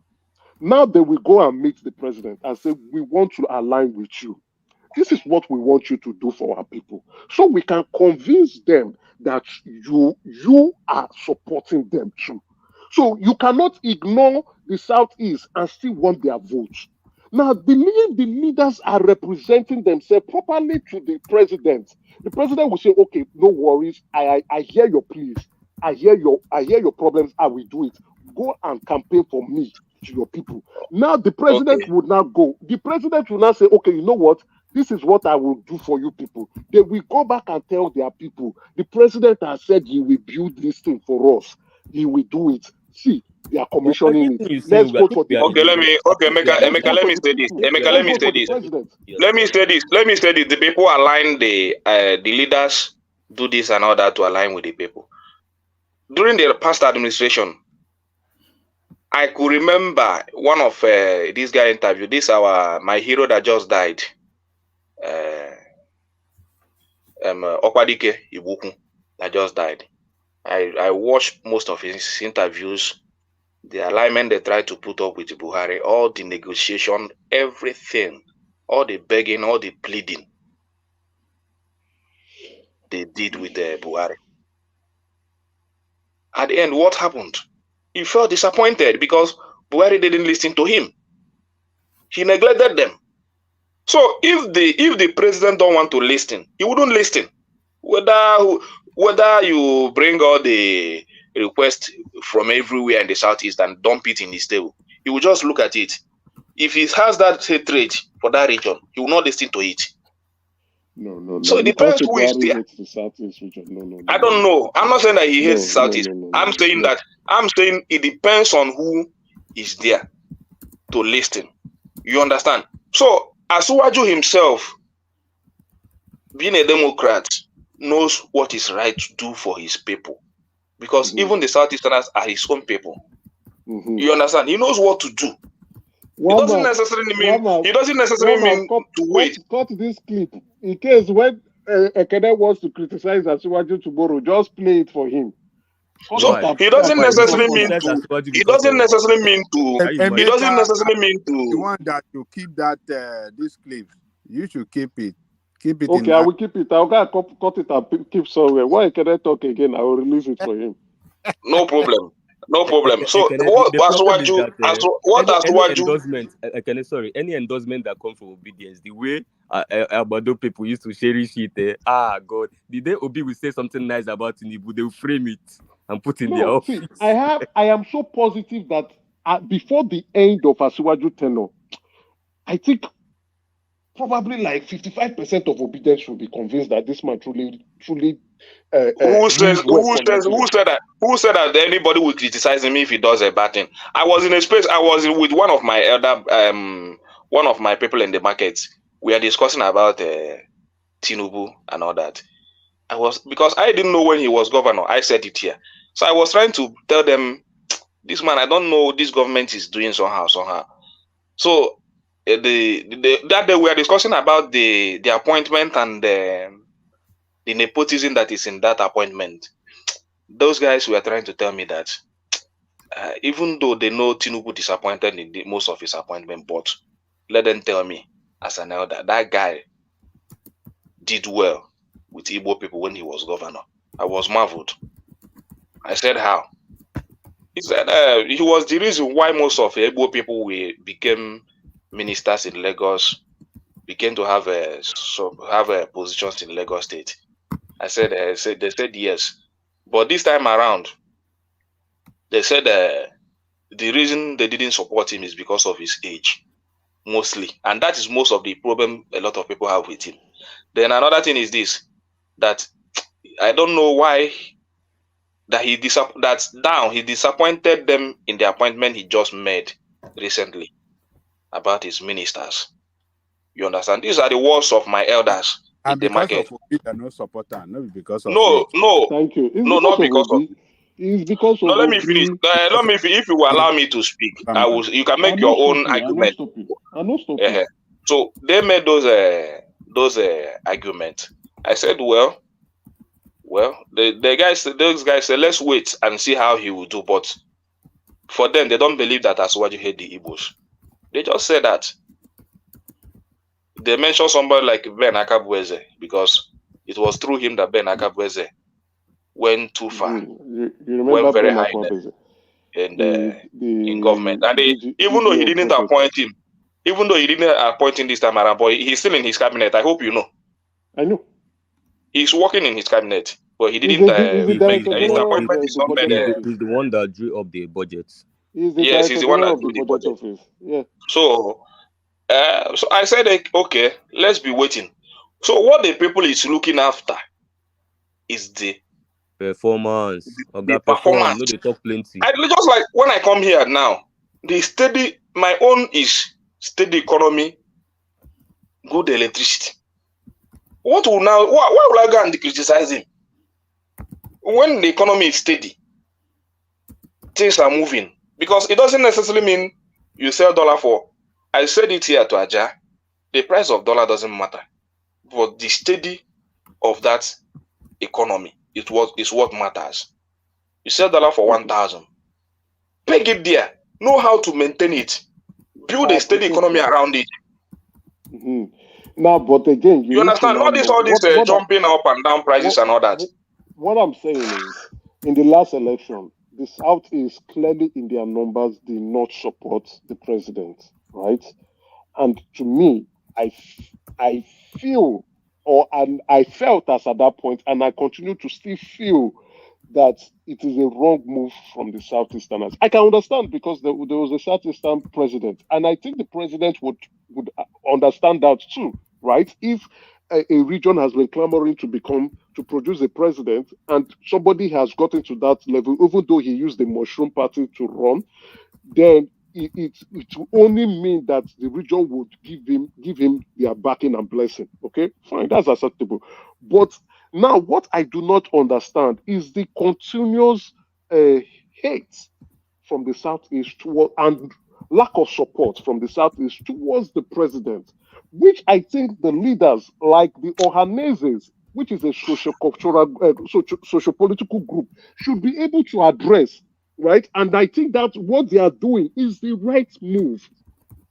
Now they will go and meet the president and say, we want to align with you. This is what we want you to do for our people. So we can convince them that you are supporting them too. So you cannot ignore the Southeast and still want their votes. Now, believe the leaders are representing themselves properly to the president. The president will say, okay, no worries. I hear your pleas. I hear your problems. I will do it. Go and campaign for me to your people. Now, the president would now go. The president will now say, okay, you know what? This is what I will do for you people. They will go back and tell their people. The president has said he will build this thing for us. He will do it. See, they are commissioning it. Let's go for the Emeka, let me say this. Let me say this. The people align the leaders do this and all that to align with the people. During the past administration, I could remember one of this guy interview. My hero that just died. Okwadike Ibuku that just died. I watched most of his interviews, the alignment they tried to put up with Buhari, all the negotiation, everything, all the begging, all the pleading they did with Buhari. At the end, what happened? He felt disappointed because Buhari didn't listen to him. He neglected them. So if the president don't want to listen, he wouldn't listen. Whether you bring all the requests from everywhere in the Southeast and dump it in his table, he will just look at it. If he has that hatred for that region, he will not listen to it. No. So it depends who is there. The Southeast region. No. I don't know. I'm not saying that he hates the Southeast. I'm saying it depends on who is there to listen. You understand? So Asuwaju himself, being a Democrat, knows what is right to do for his people. Because even the Southeasterners are his own people. You understand? He knows what to do. It doesn't necessarily mean to wait. Cut this clip in case when Ekene wants to criticize Asuwaju tomorrow, just play it for him. So he doesn't necessarily mean to. He doesn't necessarily mean to. He doesn't necessarily mean to. The one that you keep that this clip, you should keep it. Keep it. Okay, I will keep it. I'll go cut it and keep somewhere. Why can I talk again? I will release it for him. No problem. No problem. So any endorsement that comes from obedience, the way Abado people used to share shit, God, the day Obi will say something nice about Tinubu, they will frame it and put in their office. See, I am so positive that before the end of Asuwaju tenure, I think probably like 55% of obedience will be convinced that this man truly. Who said that anybody will criticize him if he does a bad thing? I was in a space. I was with one of my people in the market. We are discussing about Tinubu and all that. Because I didn't know when he was governor. I said it here. So I was trying to tell them, this man, I don't know, this government is doing somehow. So that day we are discussing about the appointment and the nepotism that is in that appointment. Those guys were trying to tell me that even though they know Tinubu disappointed in most of his appointment, but let them tell me as an elder, that guy did well with Igbo people when he was governor. I was marveled. I said, how? He said he was the reason why most of Igbo people became ministers in Lagos, began to have positions in Lagos State. They said yes, but this time around, they said the reason they didn't support him is because of his age, mostly, and that is most of the problem a lot of people have with him. Then another thing is this, that I don't know why he disappointed them in the appointment he just made recently about his ministers. You understand? These are the words of my elders. And in the market. Of Obi, no supporter, not because of no. Thank you. No, not because of. It's because of. No, let me finish. If you will allow me to speak, I will. You can make your own argument. I'm not stopping. So they made those arguments. I said, well, those guys said, let's wait and see how he will do. But for them, they don't believe that Asuwaju hate the Igbos. They just said that. They mentioned somebody like Ben Akabweze because it was through him that Ben Akabweze went too far. You remember very Ben high in government. And even though he didn't appoint him, this time around, but he's still in his cabinet. I hope you know. I know. He's working in his cabinet, but he didn't. His appointment is not made. He's the one that drew up the budget. Yes, he's the one that drew the budget. Yeah. So I said, okay, let's be waiting. So what the people is looking after is the performance. The performance. No, they talk plenty. Just like when I come here now, my own is steady economy, good electricity. Why will I go and criticize him? When the economy is steady, things are moving. Because it doesn't necessarily mean you sell dollar for. I said it here to Aja, the price of dollar doesn't matter, but the steady of that economy is what matters. You sell dollar for 1,000, peg it there, know how to maintain it, build a steady economy around it. Mm-hmm. Now, but again, you understand? All this jumping up and down prices and all that. What I'm saying is, in the last election, the South is clearly in their numbers did not support the president. Right, and to me, I feel, and I felt as at that point, and I continue to still feel that it is a wrong move from the Southeasterners. I can understand because there was a Southeastern president, and I think the president would understand that too, right? If a region has been clamoring to produce a president, and somebody has gotten to that level, even though he used the Mushroom Party to run, then it will only mean that the region would give him their backing and blessing. Okay, fine, that's acceptable. But now, what I do not understand is the continuous hate from the southeast and lack of support from the southeast towards the president, which I think the leaders like the Ohanaezes, which is a socio-cultural, socio-political group, should be able to address, right? And I think that what they are doing is the right move.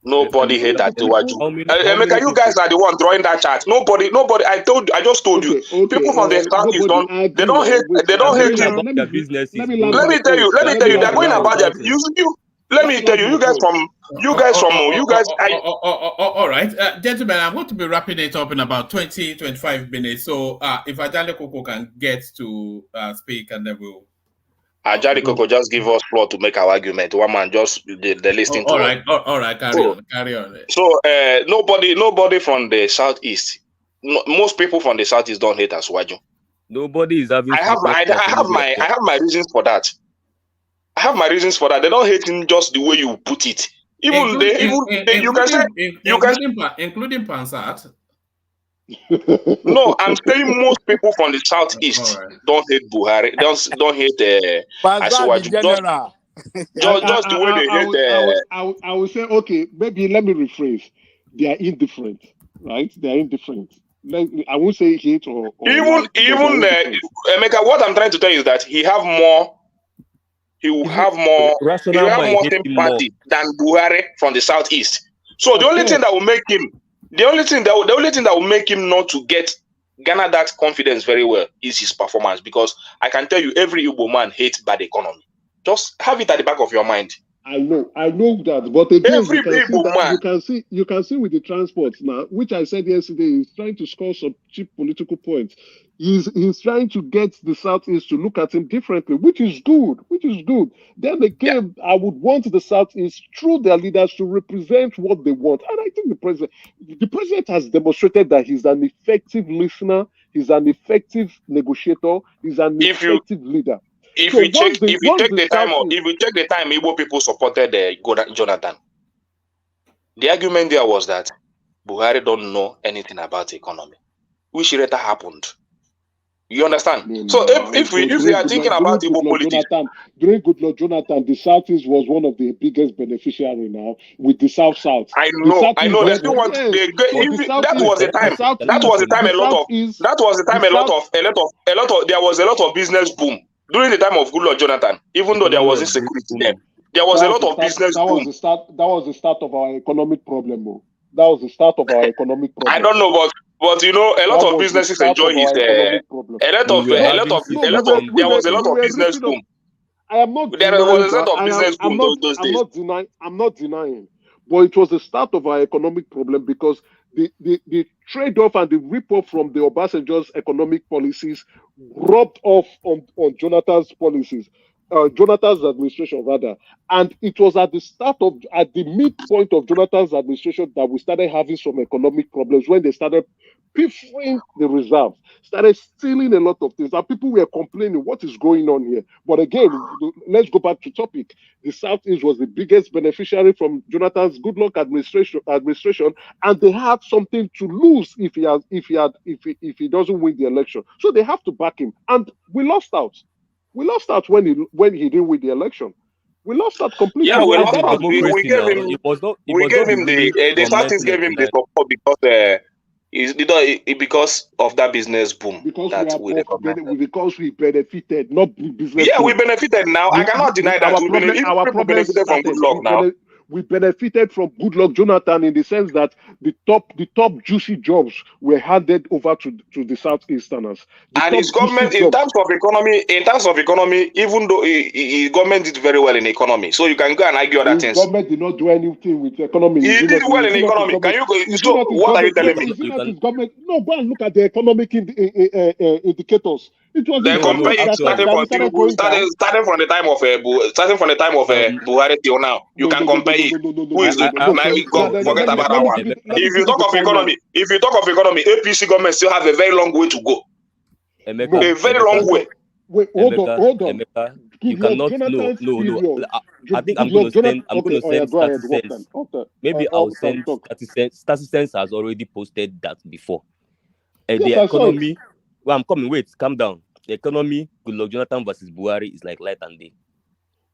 Nobody hate Atiwaju. Emeka, you guys are the one drawing that chart. Nobody. I just told you. People from the southeast don't hate him. Let me tell you, they're going about their let me tell you, you guys. All right, gentlemen, I'm going to be wrapping it up in about 20-25 minutes. So if Ajale Koko can get to speak, and then we'll. Ajale Koko, just give us floor to make our argument. One man just the listening to. All right, carry on. So nobody from the southeast. Most people from the southeast don't hate Asuwaju. Nobody is having. I have my reasons for that. They don't hate him just the way you put it. Including Pansat. No, I'm saying most people from the southeast don't hate Buhari. Don't hate Asuwaju. Just the way they hate. I will say, okay, maybe let me rephrase. They are indifferent, right? They are indifferent. I won't say hate or even Emeka. What I'm trying to tell you is that he will have more sympathy than Buhari from the southeast. So the only thing that will make him not to garner that confidence very well is his performance. Because I can tell you, every Igbo man hates bad economy. Just have it at the back of your mind. I know that, but again, you can see with the transport now, which I said yesterday, he's trying to score some cheap political points. He's trying to get the Southeast to look at him differently, which is good. Then again, I would want the Southeast through their leaders to represent what they want, and I think the president has demonstrated that he's an effective listener, he's an effective negotiator, he's an effective leader. If you check the time Igbo people supported Jonathan, the argument there was that Buhari don't know anything about the economy, which later happened. You understand? So if we are thinking about Igbo politics, during Goodluck Jonathan, the Southeast was one of the biggest beneficiaries now with the South. I know. They still want. That was the time. That was the time. There was a lot of business boom during the time of Goodluck Jonathan. Even though there was insecurity then, there was a lot of business boom. That was the start of our economic problem, though. That was the start of our economic problem. I don't know, but you know, a lot of businesses enjoy his. There was a lot of business boom. I'm not denying, but it was the start of our economic problem because the trade-off and the rip-off from the Obasanjo's economic policies rubbed off on Jonathan's policies. Jonathan's administration rather, and it was at the midpoint of Jonathan's administration that we started having some economic problems when they started pilfering the reserves, started stealing a lot of things, and people were complaining, what is going on here? But again, let's go back to topic. The Southeast was the biggest beneficiary from Jonathan's Goodluck administration, and they have something to lose if he doesn't win the election. So they have to back him, and we lost out. We lost out when he didn't win the election. We lost out completely. Yeah, we lost out. We gave him. The Southeast gave him the support because of that business boom. Because we benefited, not business. Yeah, we benefited. Now I cannot deny that we benefited from Goodluck. Now we benefited from Goodluck Jonathan in the sense that the top juicy jobs were handed over to the Southeasterners. And his government, in terms of economy, even though his government did very well in economy, so you can go and argue other things. His government did not do anything with economy. He did well in economy. Can you? So what are you telling me? No, go and look at the economic indicators. It was starting from the time of Buhari till now. You can compare it. Forget about that one. If you talk of economy, APC government still have a very long way to go. A very long way. Wait, hold on. Emeka, you Goodluck cannot. Jonathan's No. period. I think I'm going Goodluck to Jonathan. send. I'm Okay, going to send go 30 ahead. Walk cents. them. Maybe I'll send talk. 30 cents. 30 cents has already posted that before. Yes, The I saw it. economy. Well, I'm coming. Wait, calm down. The economy, Goodluck Jonathan versus Buhari is like light and day.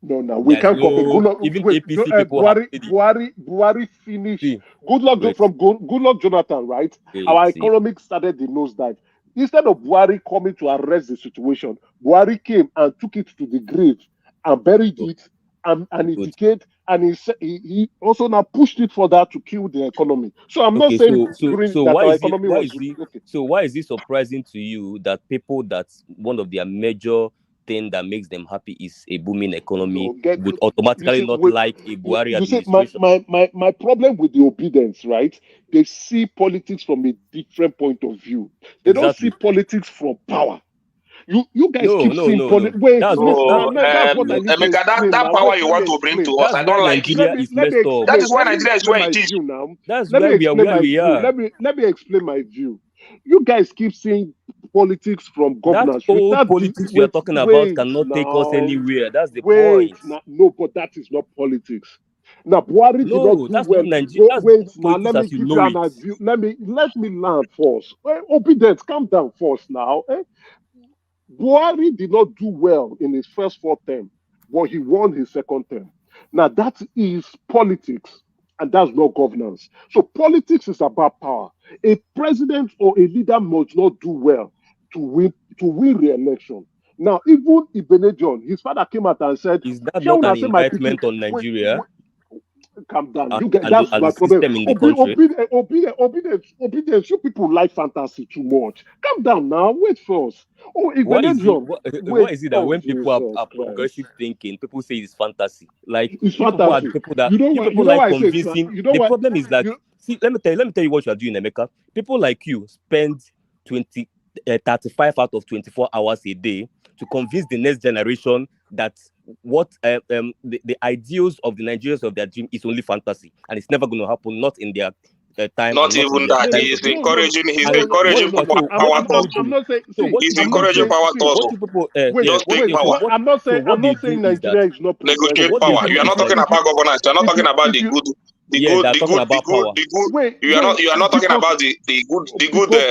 No, we There's can't compare. no, even APC people have Buhari finished. Goodluck Jonathan, right? Our economic started the nosedive. Instead of Buhari coming to arrest the situation, Buhari came and took it to the grave and buried it, and it decayed, and he also now pushed it further to kill the economy. So I'm not saying that our economy was okay. So why is it surprising to you that people that's one of their major thing that makes them happy is a booming economy would automatically not like a Buhari administration? My problem with the obedience, right? They see politics from a different point of view. They don't see politics from power. You guys keep seeing politics. Wait, that's what I need to explain. That power you want to bring to us, I don't like it. That is why Nigeria is where it is. That's where we are. Let me explain my view. You guys keep saying politics from governance. That old politics we are talking about cannot take us anywhere. That's the point. No, but that is not politics. Now, Buhari did not do well. Wait, now let me give you an view. Let me learn first. Obedience, calm down first now. Buhari did not do well in his first 4 terms, but he won his second term. Now, that is politics, and that's not governance. So politics is about power. A president or a leader must not do well to win re-election. Now, even Ibenejon, his father came out and said, "Is that not an indictment on Nigeria?" Calm down. You get that's my problem. Obedience. You people like fantasy too much. Calm down now. Wait first. Why is it that when people are progressive thinking, people say it's fantasy? Like it's fantasy. People like convincing. The problem is that let me tell you what you are doing, Emeka. People like you spend 35 out of 24 hours a day to convince the next generation that what the ideals of the Nigerians of their dream is only fantasy, and it's never going to happen. Not in their time. Not even that. He's encouraging power thoughts. I'm not saying. He's encouraging power thoughts. Just take power. I'm not saying Nigeria is not negotiate power. You are not talking about governance. You are not talking about the good. You are not talking about the good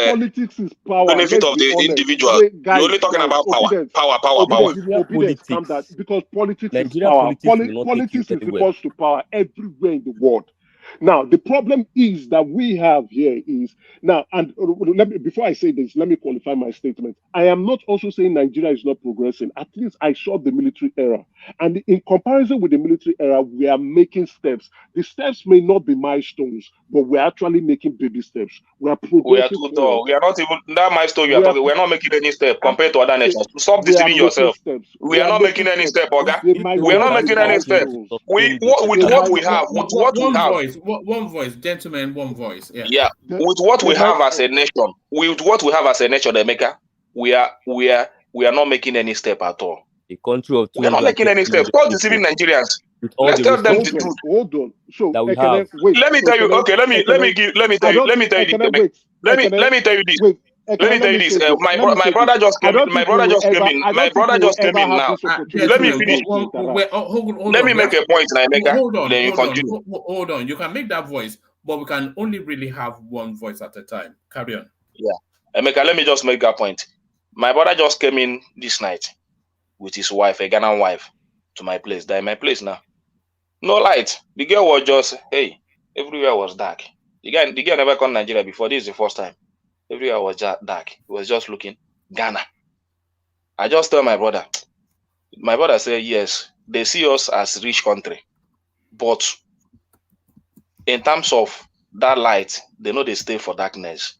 politics is power. Benefit of the individual. You're only talking about power. Obedience, calm down, because politics is power. Politics is equals to power everywhere in the world. Now, the problem is that we have here is now, and before I say this, let me qualify my statement. I am not also saying Nigeria is not progressing. At least I saw the military era. And in comparison with the military era, we are making steps. The steps may not be milestones, but we're actually making baby steps. We are progressing. We are not even that milestone you are talking. We're not making any step compared to other nations. Stop deceiving yourself. We are not making any step, Oga. We are not making any step. With what we have, one voice, gentlemen, one voice. Yeah. With what we have as a nation, Emeka, we are not making any step at all. A country of we are not making any steps. Stop deceiving Nigerians. Let's tell them the truth. Hold on. So let me tell you. Okay, let me tell you this. My brother just came in. Now. Let me finish. Let me make a point, Emeka. Then you continue. Hold on. You can make that voice, but we can only really have one voice at a time. Carry on. Yeah. Emeka, let me just make that point. My brother just came in this night with his wife, a Ghanaian wife, to my place. They're in my place now. No light. The girl was just, everywhere was dark. The girl never come to Nigeria before. This is the first time. Everywhere was dark. He was just looking Ghana. I just tell my brother. My brother said, yes, they see us as rich country. But in terms of that light, they know they stay for darkness.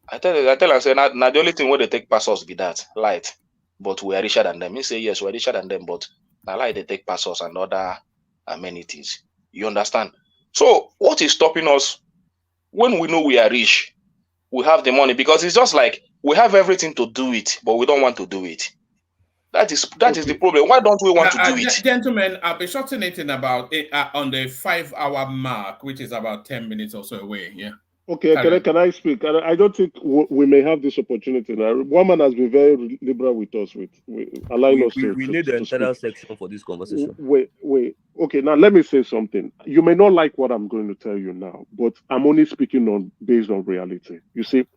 I tell him, I say, now the only thing where they take past us be that light. But we are richer than them. He say, yes, we are richer than them, but now light they take past us and other amenities. You understand? So what is stopping us when we know we are rich? We have the money, because it's just like we have everything to do it, but we don't want to do it. That is the problem. Why don't we want to do it? Gentlemen, I'll be shortening about it on the 5-hour mark, which is about 10 minutes or so away. Yeah. Okay, can I speak? I don't think we may have this opportunity now. One man has been very liberal with us, allowing us to need the entire speak. section for this conversation. Wait. Okay, now let me say something. You may not like what I'm going to tell you now, but I'm only speaking based on reality. You see,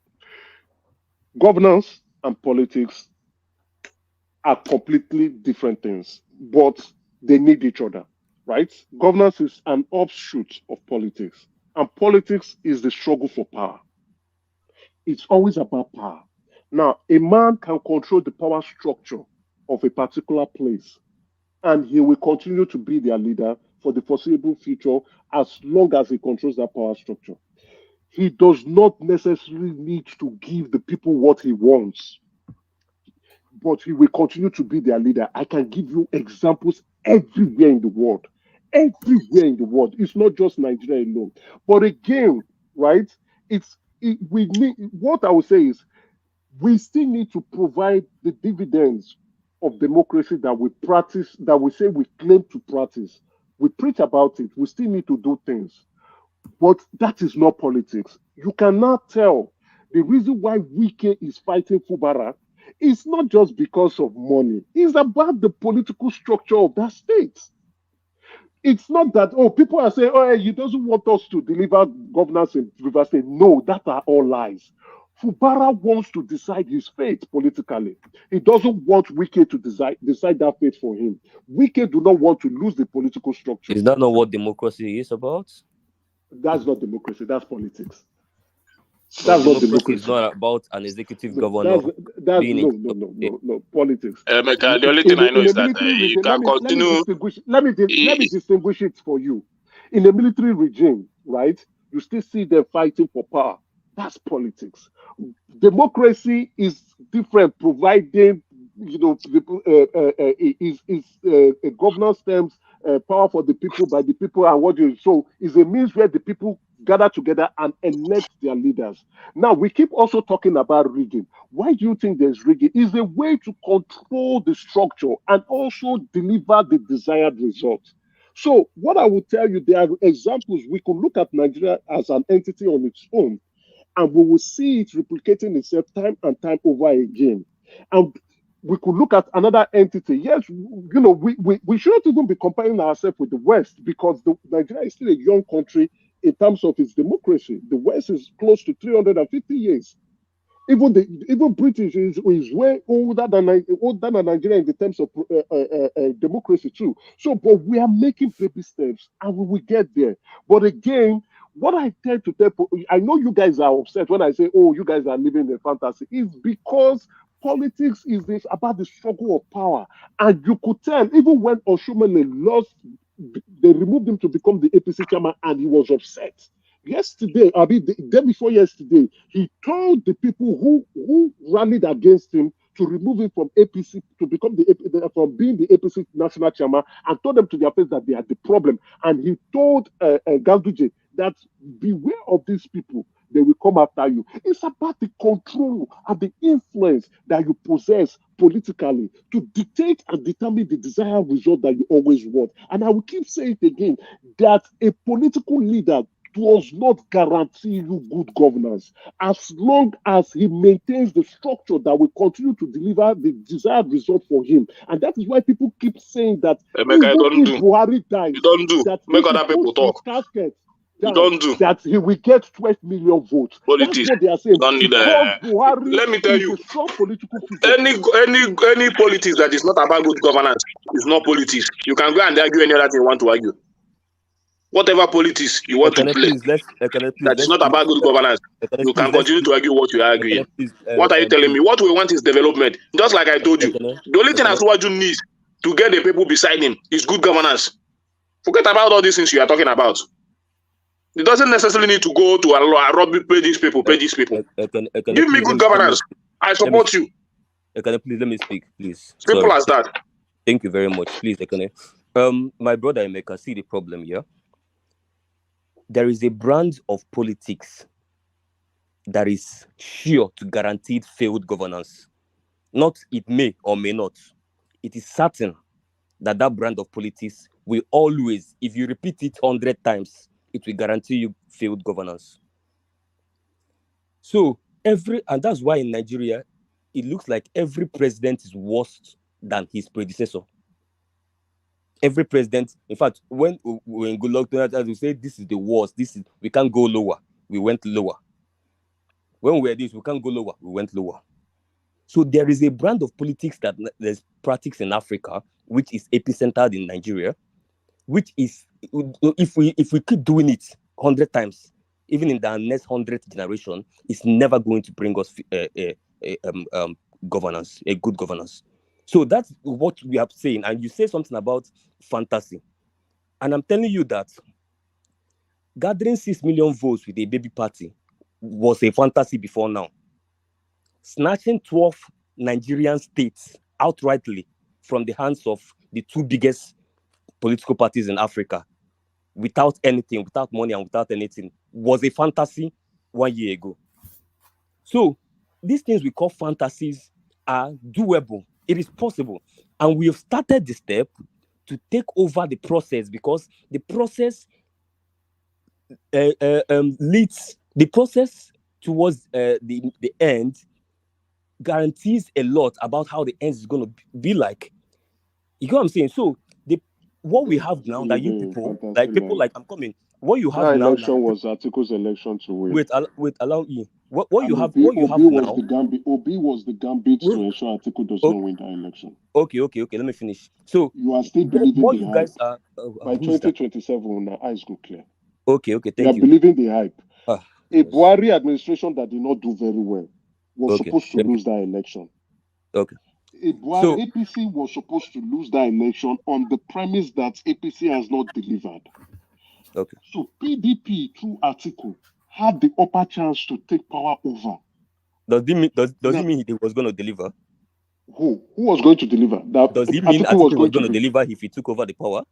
governance and politics are completely different things, but they need each other, right? Governance is an offshoot of politics, and politics is the struggle for power. It's always about power. Now, a man can control the power structure of a particular place, and he will continue to be their leader for the foreseeable future as long as he controls that power structure. He does not necessarily need to give the people what he wants, but he will continue to be their leader. I can give you examples everywhere in the world. Everywhere in the world. It's not just Nigeria alone. But again, right? We need, what I would say is we still need to provide the dividends of democracy that we practice, that we say we claim to practice. We preach about it. We still need to do things. But that is not politics. You cannot tell the reason why Wike is fighting Fubara is not just because of money. It's about the political structure of that state. It's not that, people are saying, he doesn't want us to deliver governance in River State. No, that are all lies. Fubara wants to decide his fate politically. He doesn't want Wike to decide that fate for him. Wike do not want to lose the political structure. Is that not what democracy is about? That's not democracy. That's politics. That's not democracy. It's not about an executive governor. No. Politics. The only thing I know is that you can continue. Let me distinguish it for you. In the military regime, right? You still see them fighting for power. That's politics. Democracy is different, providing a governance terms power for the people by the people and what you. So it's a means where the people gather together and elect their leaders. Now, we keep also talking about rigging. Why do you think there's rigging? It's a way to control the structure and also deliver the desired result. So what I will tell you, there are examples. We could look at Nigeria as an entity on its own, and we will see it replicating itself time and time over again. And we could look at another entity. Yes, we shouldn't even be comparing ourselves with the West, because Nigeria is still a young country in terms of its democracy. The West is close to 350 years. Even British is way older than Nigeria in the terms of democracy too. So, but we are making baby steps, and we will get there. But again, what I tend to tell people, I know you guys are upset when I say, you guys are living in fantasy. It's because politics is this about the struggle of power. And you could tell, even when Oshomole lost, they removed him to become the APC chairman, and he was upset. Yesterday, the day before yesterday, he told the people who rallied against him to remove him from APC, to become from being the APC national chairman, and told them to their face that they are the problem. And he told Ganduje that beware of these people. They will come after you. It's about the control and the influence that you possess politically to dictate and determine the desired result that you always want. And I will keep saying it again, that a political leader does not guarantee you good governance as long as he maintains the structure that will continue to deliver the desired result for him. And that is why people keep saying that even if Buhari dies, that make other people talk. That he will get 12 million votes. Politics. That's what they are saying. Buhari, let me tell you, a strong political figure. Any politics that is not about good governance is not politics. You can go and argue any other thing you want to argue. Whatever politics you want to play, that is not about good governance, you can continue to argue what you are arguing. What are you telling me? What we want is development. Just like I told you, the only thing Asuwaju needs to get the people beside him is good governance. Forget about all these things you are talking about. It doesn't necessarily need to go to pay these people. Give me good governance. I support you. Please let me speak, please. Simple as that. Thank you very much. Please, my brother Emeka, see the problem here. There is a brand of politics that is sure to guarantee failed governance. Not it may or may not. It is certain that brand of politics will always, if you repeat it 100 times, it will guarantee you failed governance. So and that's why in Nigeria, it looks like every president is worse than his predecessor. Every president, in fact, when Goodluck, as we say, this is the worst. We can't go lower. We went lower. When we were this, we can't go lower. We went lower. So there is a brand of politics that there's practice in Africa, which is epicentered in Nigeria, which is, if we keep doing it 100 times, even in the next 100th generation, it's never going to bring us governance, a good governance. So that's what we are saying. And you say something about fantasy. And I'm telling you that gathering 6 million votes with a baby party was a fantasy before now. Snatching 12 Nigerian states outrightly from the hands of the two biggest political parties in Africa without anything, without money and without anything, was a fantasy 1 year ago. So these things we call fantasies are doable. It is possible. And we have started the step to take over the process, because the process leads, the process towards the end guarantees a lot about how the end is going to be like. You know what I'm saying? So what we have now, that you people, like people like I'm coming, what you have that now, election was Atiku's election to win. Wait, allow me. What you have, Obi was now. The gambit. Obi was the gambit to ensure Atiku does not win that election. Okay. Let me finish. So you are still believing what the you hype. guys are By 2027, now eyes go clear. Okay, thank you. You are believing the hype. A Buhari administration that did not do very well was supposed to lose that election. Okay. APC was supposed to lose that election on the premise that APC has not delivered. Okay. So PDP through Atiku had the upper chance to take power over. Does it mean he was going to deliver? Who was going to deliver? Does it mean Atiku was going to deliver if he took over the power?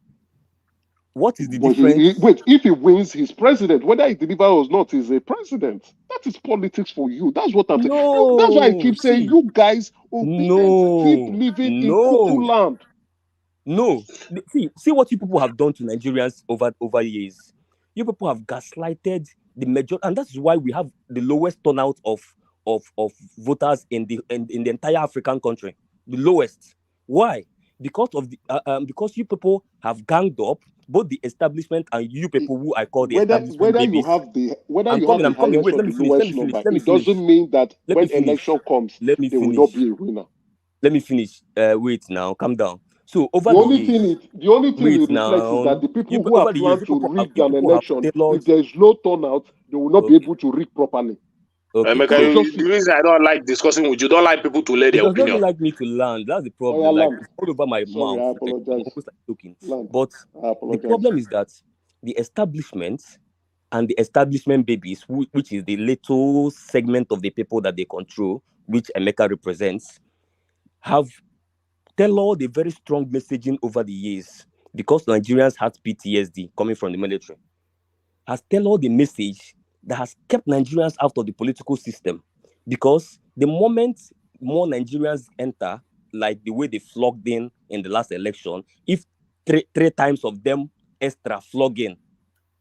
What is the difference? Wait, if he wins, he's president. Whether he delivers or not, he's a president. That is politics for you. That's what I'm saying. That's why I keep saying you guys keep living in cuckoo land. No. See what you people have done to Nigerians over years. You people have gaslighted the major, and that's why we have the lowest turnout of voters in the entire African country. The lowest. Why? Because of because you people have ganged up both the establishment and you people who I call the establishment whether babies. You have the highest Wait, or the lowest number, it doesn't mean that when election comes, there will not be a winner. Let me finish. Wait now, calm down. So over the only thing it reflects is that the people who are planning to rig an election, if there is no turnout, they will not be able to rig properly. Okay. The reason I don't like discussing with you, don't like people to lay their opinion. Doesn't like me to land. That's the problem. It's all over my mouth. I apologize. But the problem is that the establishment and the establishment babies, which is the little segment of the people that they control, which Emeka represents, have tell the very strong messaging over the years, because Nigerians had PTSD coming from the military, has tell the message that has kept Nigerians out of the political system. Because the moment more Nigerians enter, like the way they flogged in the last election, if three times of them extra flog in,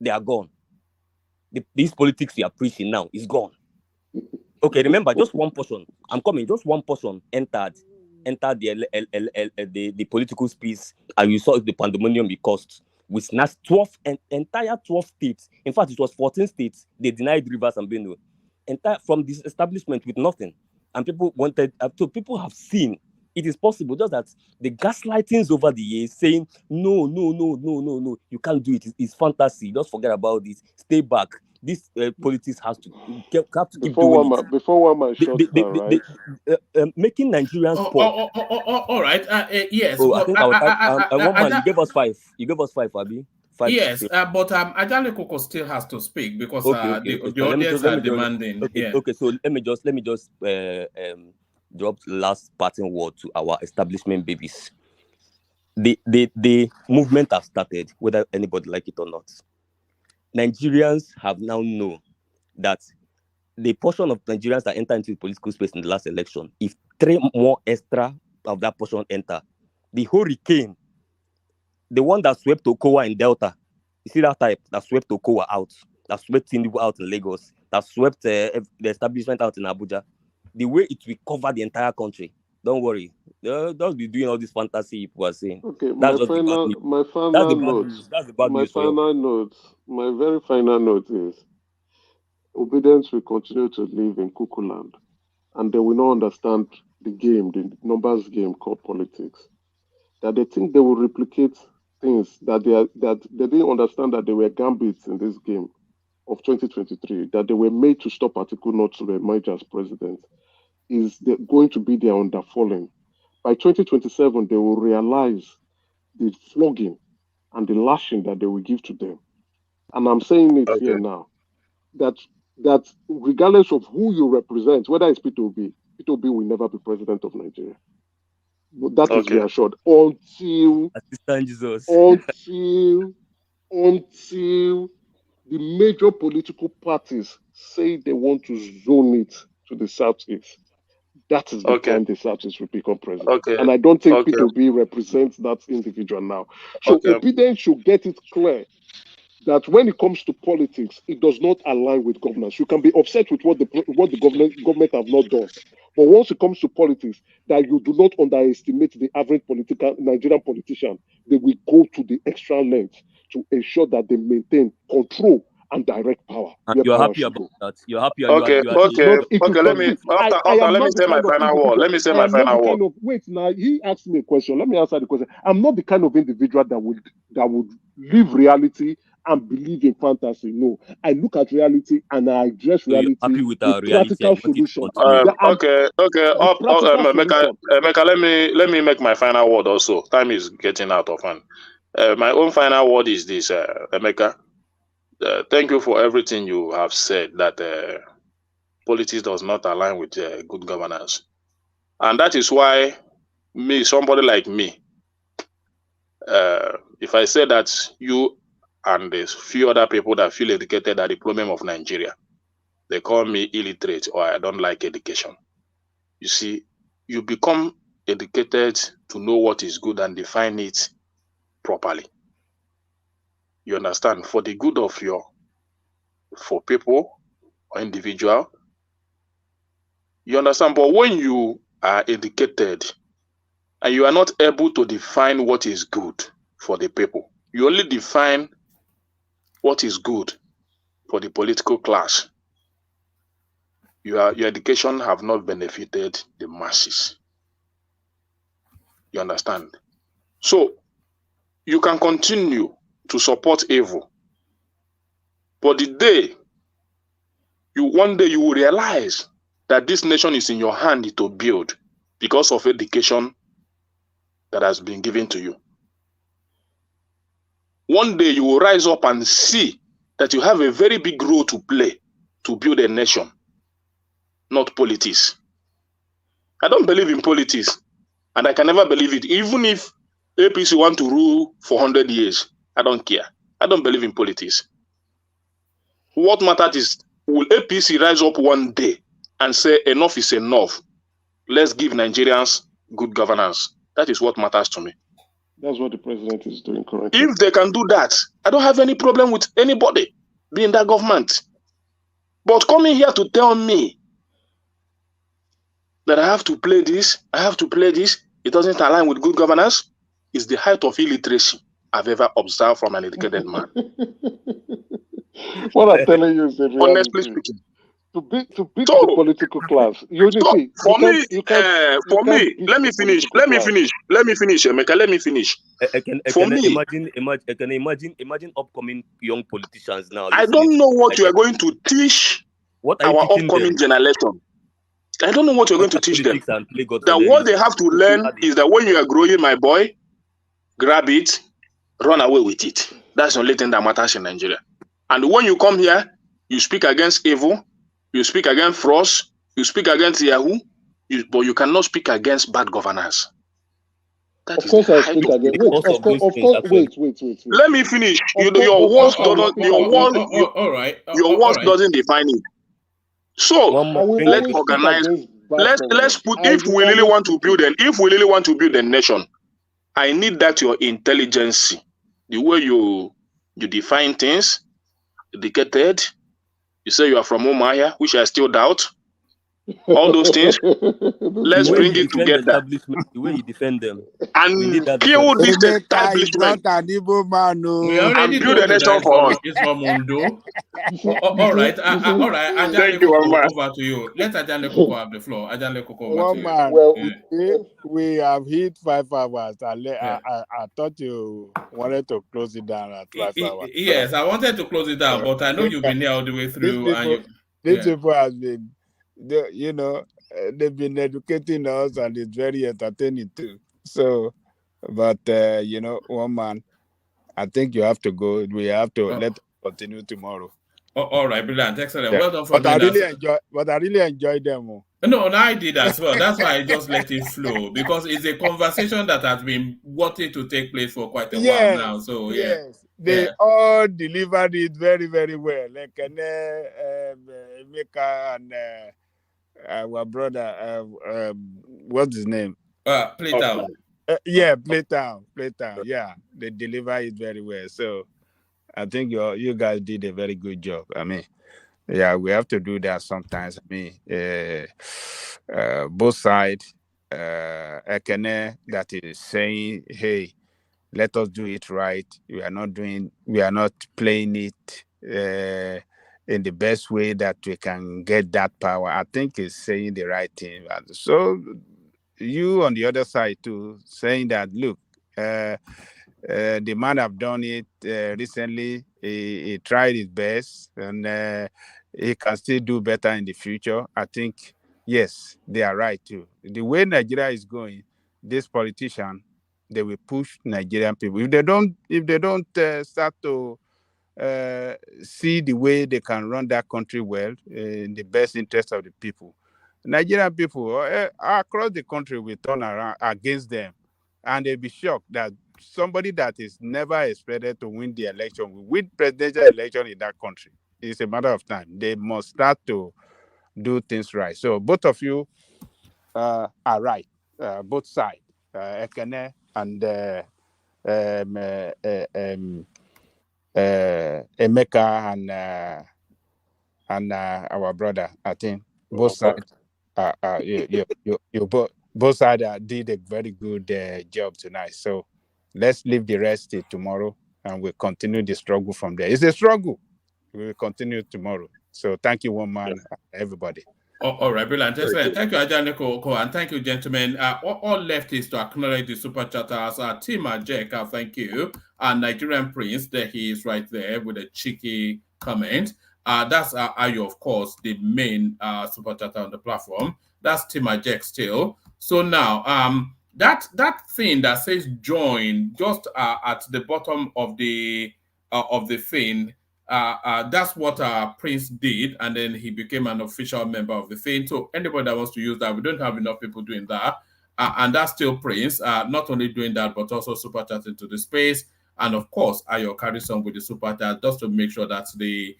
they are gone. These politics we are preaching now is gone. Okay, remember, just one portion. I'm coming. Just one portion entered the political space, and you saw the pandemonium it caused. We snatched entire 12 states. In fact, it was 14 states. They denied Rivers and Benue. From this establishment with nothing. And people wanted, so people have seen it is possible. Just that the gaslightings over the years saying, no, you can't do it. It's fantasy. Just forget about this. Stay back. This politics have to keep doing it. Before one man shot down, right? Making Nigerians poor. All right. Yes. I think one man, you gave us five. You gave us five, Abi. Yes, but Ajale Koko still has to speak because the audience are demanding. Okay, so let me just drop last parting word to our establishment babies. The movement has started, whether anybody like it or not. Nigerians have now known that the portion of Nigerians that enter into the political space in the last election, if 3 more extra of that portion enter, the hurricane, the one that swept Okowa in Delta, you see that type that swept Okowa out, that swept Tinubu out in Lagos, have swept the establishment out in Abuja, the way it will cover the entire country. Don't worry. Don't be doing all this fantasy people are saying. Okay, That's just the bad news. That's the bad news. That's the bad news for you. My very final note is obedience will continue to live in Kukuland, and they will not understand the game, the numbers game called politics. That they think they will replicate things that they didn't understand that they were gambits in this game of 2023, that they were made to stop Atiku not to emerge as president, is going to be their underfalling. By 2027, they will realize the flogging and the lashing that they will give to them. And I'm saying it here now, that regardless of who you represent, whether it's P2B will never be president of Nigeria. That is reassured until the major political parties say they want to zone it to the southeast. That is the time the southeast will become president. And I don't think P2B represents that individual now. So Obedience should get it clear that when it comes to politics, it does not align with governance. You can be upset with what the government have not done. But once it comes to politics, that you do not underestimate the average Nigerian politician, they will go to the extra length to ensure that they maintain control and direct power. And you're happy about that. You're happy. Okay. Let me say my final word. Let me say my final word. Wait, now he asked me a question. Let me answer the question. I'm not the kind of individual that would live reality and believe in fantasy. No, I look at reality and I address reality happy with our practical solutions. Okay. Emeka, let me make my final word also. Time is getting out of hand. My own final word is this, Emeka. Thank you for everything you have said, that politics does not align with good governance. And that is why somebody like me, if I say that you and there's few other people that feel educated are the problem of Nigeria, they call me illiterate or I don't like education. You see, you become educated to know what is good and define it properly. You understand? For the good of for people or individual. You understand? But when you are educated and you are not able to define what is good for the people, you only define what is good for the political class, your education have not benefited the masses. You understand? So you can continue to support evil, but one day you will realize that this nation is in your hand to build because of education that has been given to you. One day you will rise up and see that you have a very big role to play to build a nation, not politics. I don't believe in politics, and I can never believe it. Even if APC want to rule for 100 years, I don't care. I don't believe in politics. What matters is, will APC rise up one day and say enough is enough? Let's give Nigerians good governance. That is what matters to me. That's what the president is doing currently. If they can do that, I don't have any problem with anybody being that government. But coming here to tell me that I have to play this, it doesn't align with good governance, is the height of illiteracy I've ever observed from an educated man. What I'm telling you is the reality. Honestly speaking. To beat the political class, unity. Let me finish. Emeka, let me finish. Imagine upcoming young politicians now. I don't know what you are going to teach our upcoming generation. I don't know what you're going to teach them. That what they have to learn is that when you are growing, my boy, grab it, run away with it. That's the only thing that matters in Nigeria. And when you come here, you speak against evil, you speak against fraud, you speak against Yahoo, but you cannot speak against bad governance. Of course, I speak against. Wait. Let me finish. Your words doesn't define it. So let's organize. Let's put. If we really want to build a nation, I need that your intelligence, the way you define things, educated, You say you are from Umahi, which I still doubt. All those things. Let's bring it together. The way you defend them. And kill this establishment. Not an Igbo man, no. We already build a told you nation that for us. it's from Mundo. All right. All right. Thank you, Koko, Wamba. over to you. Let Ajale Koko have the floor. Ajale Koko, over One to you. man, Well, we have hit 5 hours. I thought you wanted to close it down at 5 hours. Yes, I wanted to close it down, but I know you've been here all the way through. These people have been, they've been educating us, and it's very entertaining too. So, but one man, I think you have to go. We have to let us continue tomorrow. All right, brilliant, excellent. Yeah. Well done for But I doing really that. enjoy them. No, I did as well. That's why I just let it flow, because it's a conversation that has been wanting to take place for quite a while now. So yes, they all delivered it very, very well. Like Emeka and our brother, what's his name? Playtown. Playtown. Yeah, they deliver it very well. So I think you guys did a very good job. I mean, yeah, we have to do that sometimes. I mean, both sides, Ekene that is saying, hey, let us do it right. We are not playing it in the best way that we can get that power. I think is saying the right thing. So you on the other side too, saying that, look, the man have done it recently. He tried his best, and he can still do better in the future. I think, yes, they are right too. The way Nigeria is going, this politician, they will push Nigerian people. If they don't start to see the way they can run that country well, in the best interest of the people, Nigerian people across the country will turn around against them, and they'll be shocked that somebody that is never expected to win the election will win presidential election in that country. It's a matter of time. They must start to do things right. So both of you are right, both sides, Ekene and Emeka and our brother. I think both sides, both sides did a very good job tonight. So let's leave the rest till tomorrow, and we'll continue the struggle from there. It's a struggle. We will continue tomorrow. So thank you, one man, everybody. All right, brilliant. Thank you, Ajane Koko, and thank you, gentlemen. All left is to acknowledge the super chatters. Tima Jeka, thank you. Nigerian Prince, there he is right there with a cheeky comment. That's Ayo, of course, the main super chatter on the platform. That's Tima Jek still. So now, that thing that says join just at the bottom of the thing. That's what Prince did, and then he became an official member of the thing. So anybody that wants to use that, we don't have enough people doing that, and that's still Prince. Not only doing that, but also super chatting to the space, and of course, Ayo carries on with the super chat just to make sure that the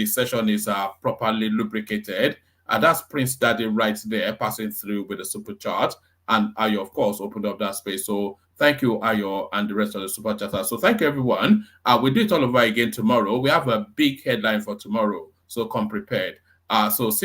session is properly lubricated. That's Prince Daddy right there, passing through with the super chat, and Ayo, of course, opened up that space. So thank you, Ayo, and the rest of the super chatters. So thank you, everyone. We'll do it all over again tomorrow. We have a big headline for tomorrow, so come prepared. So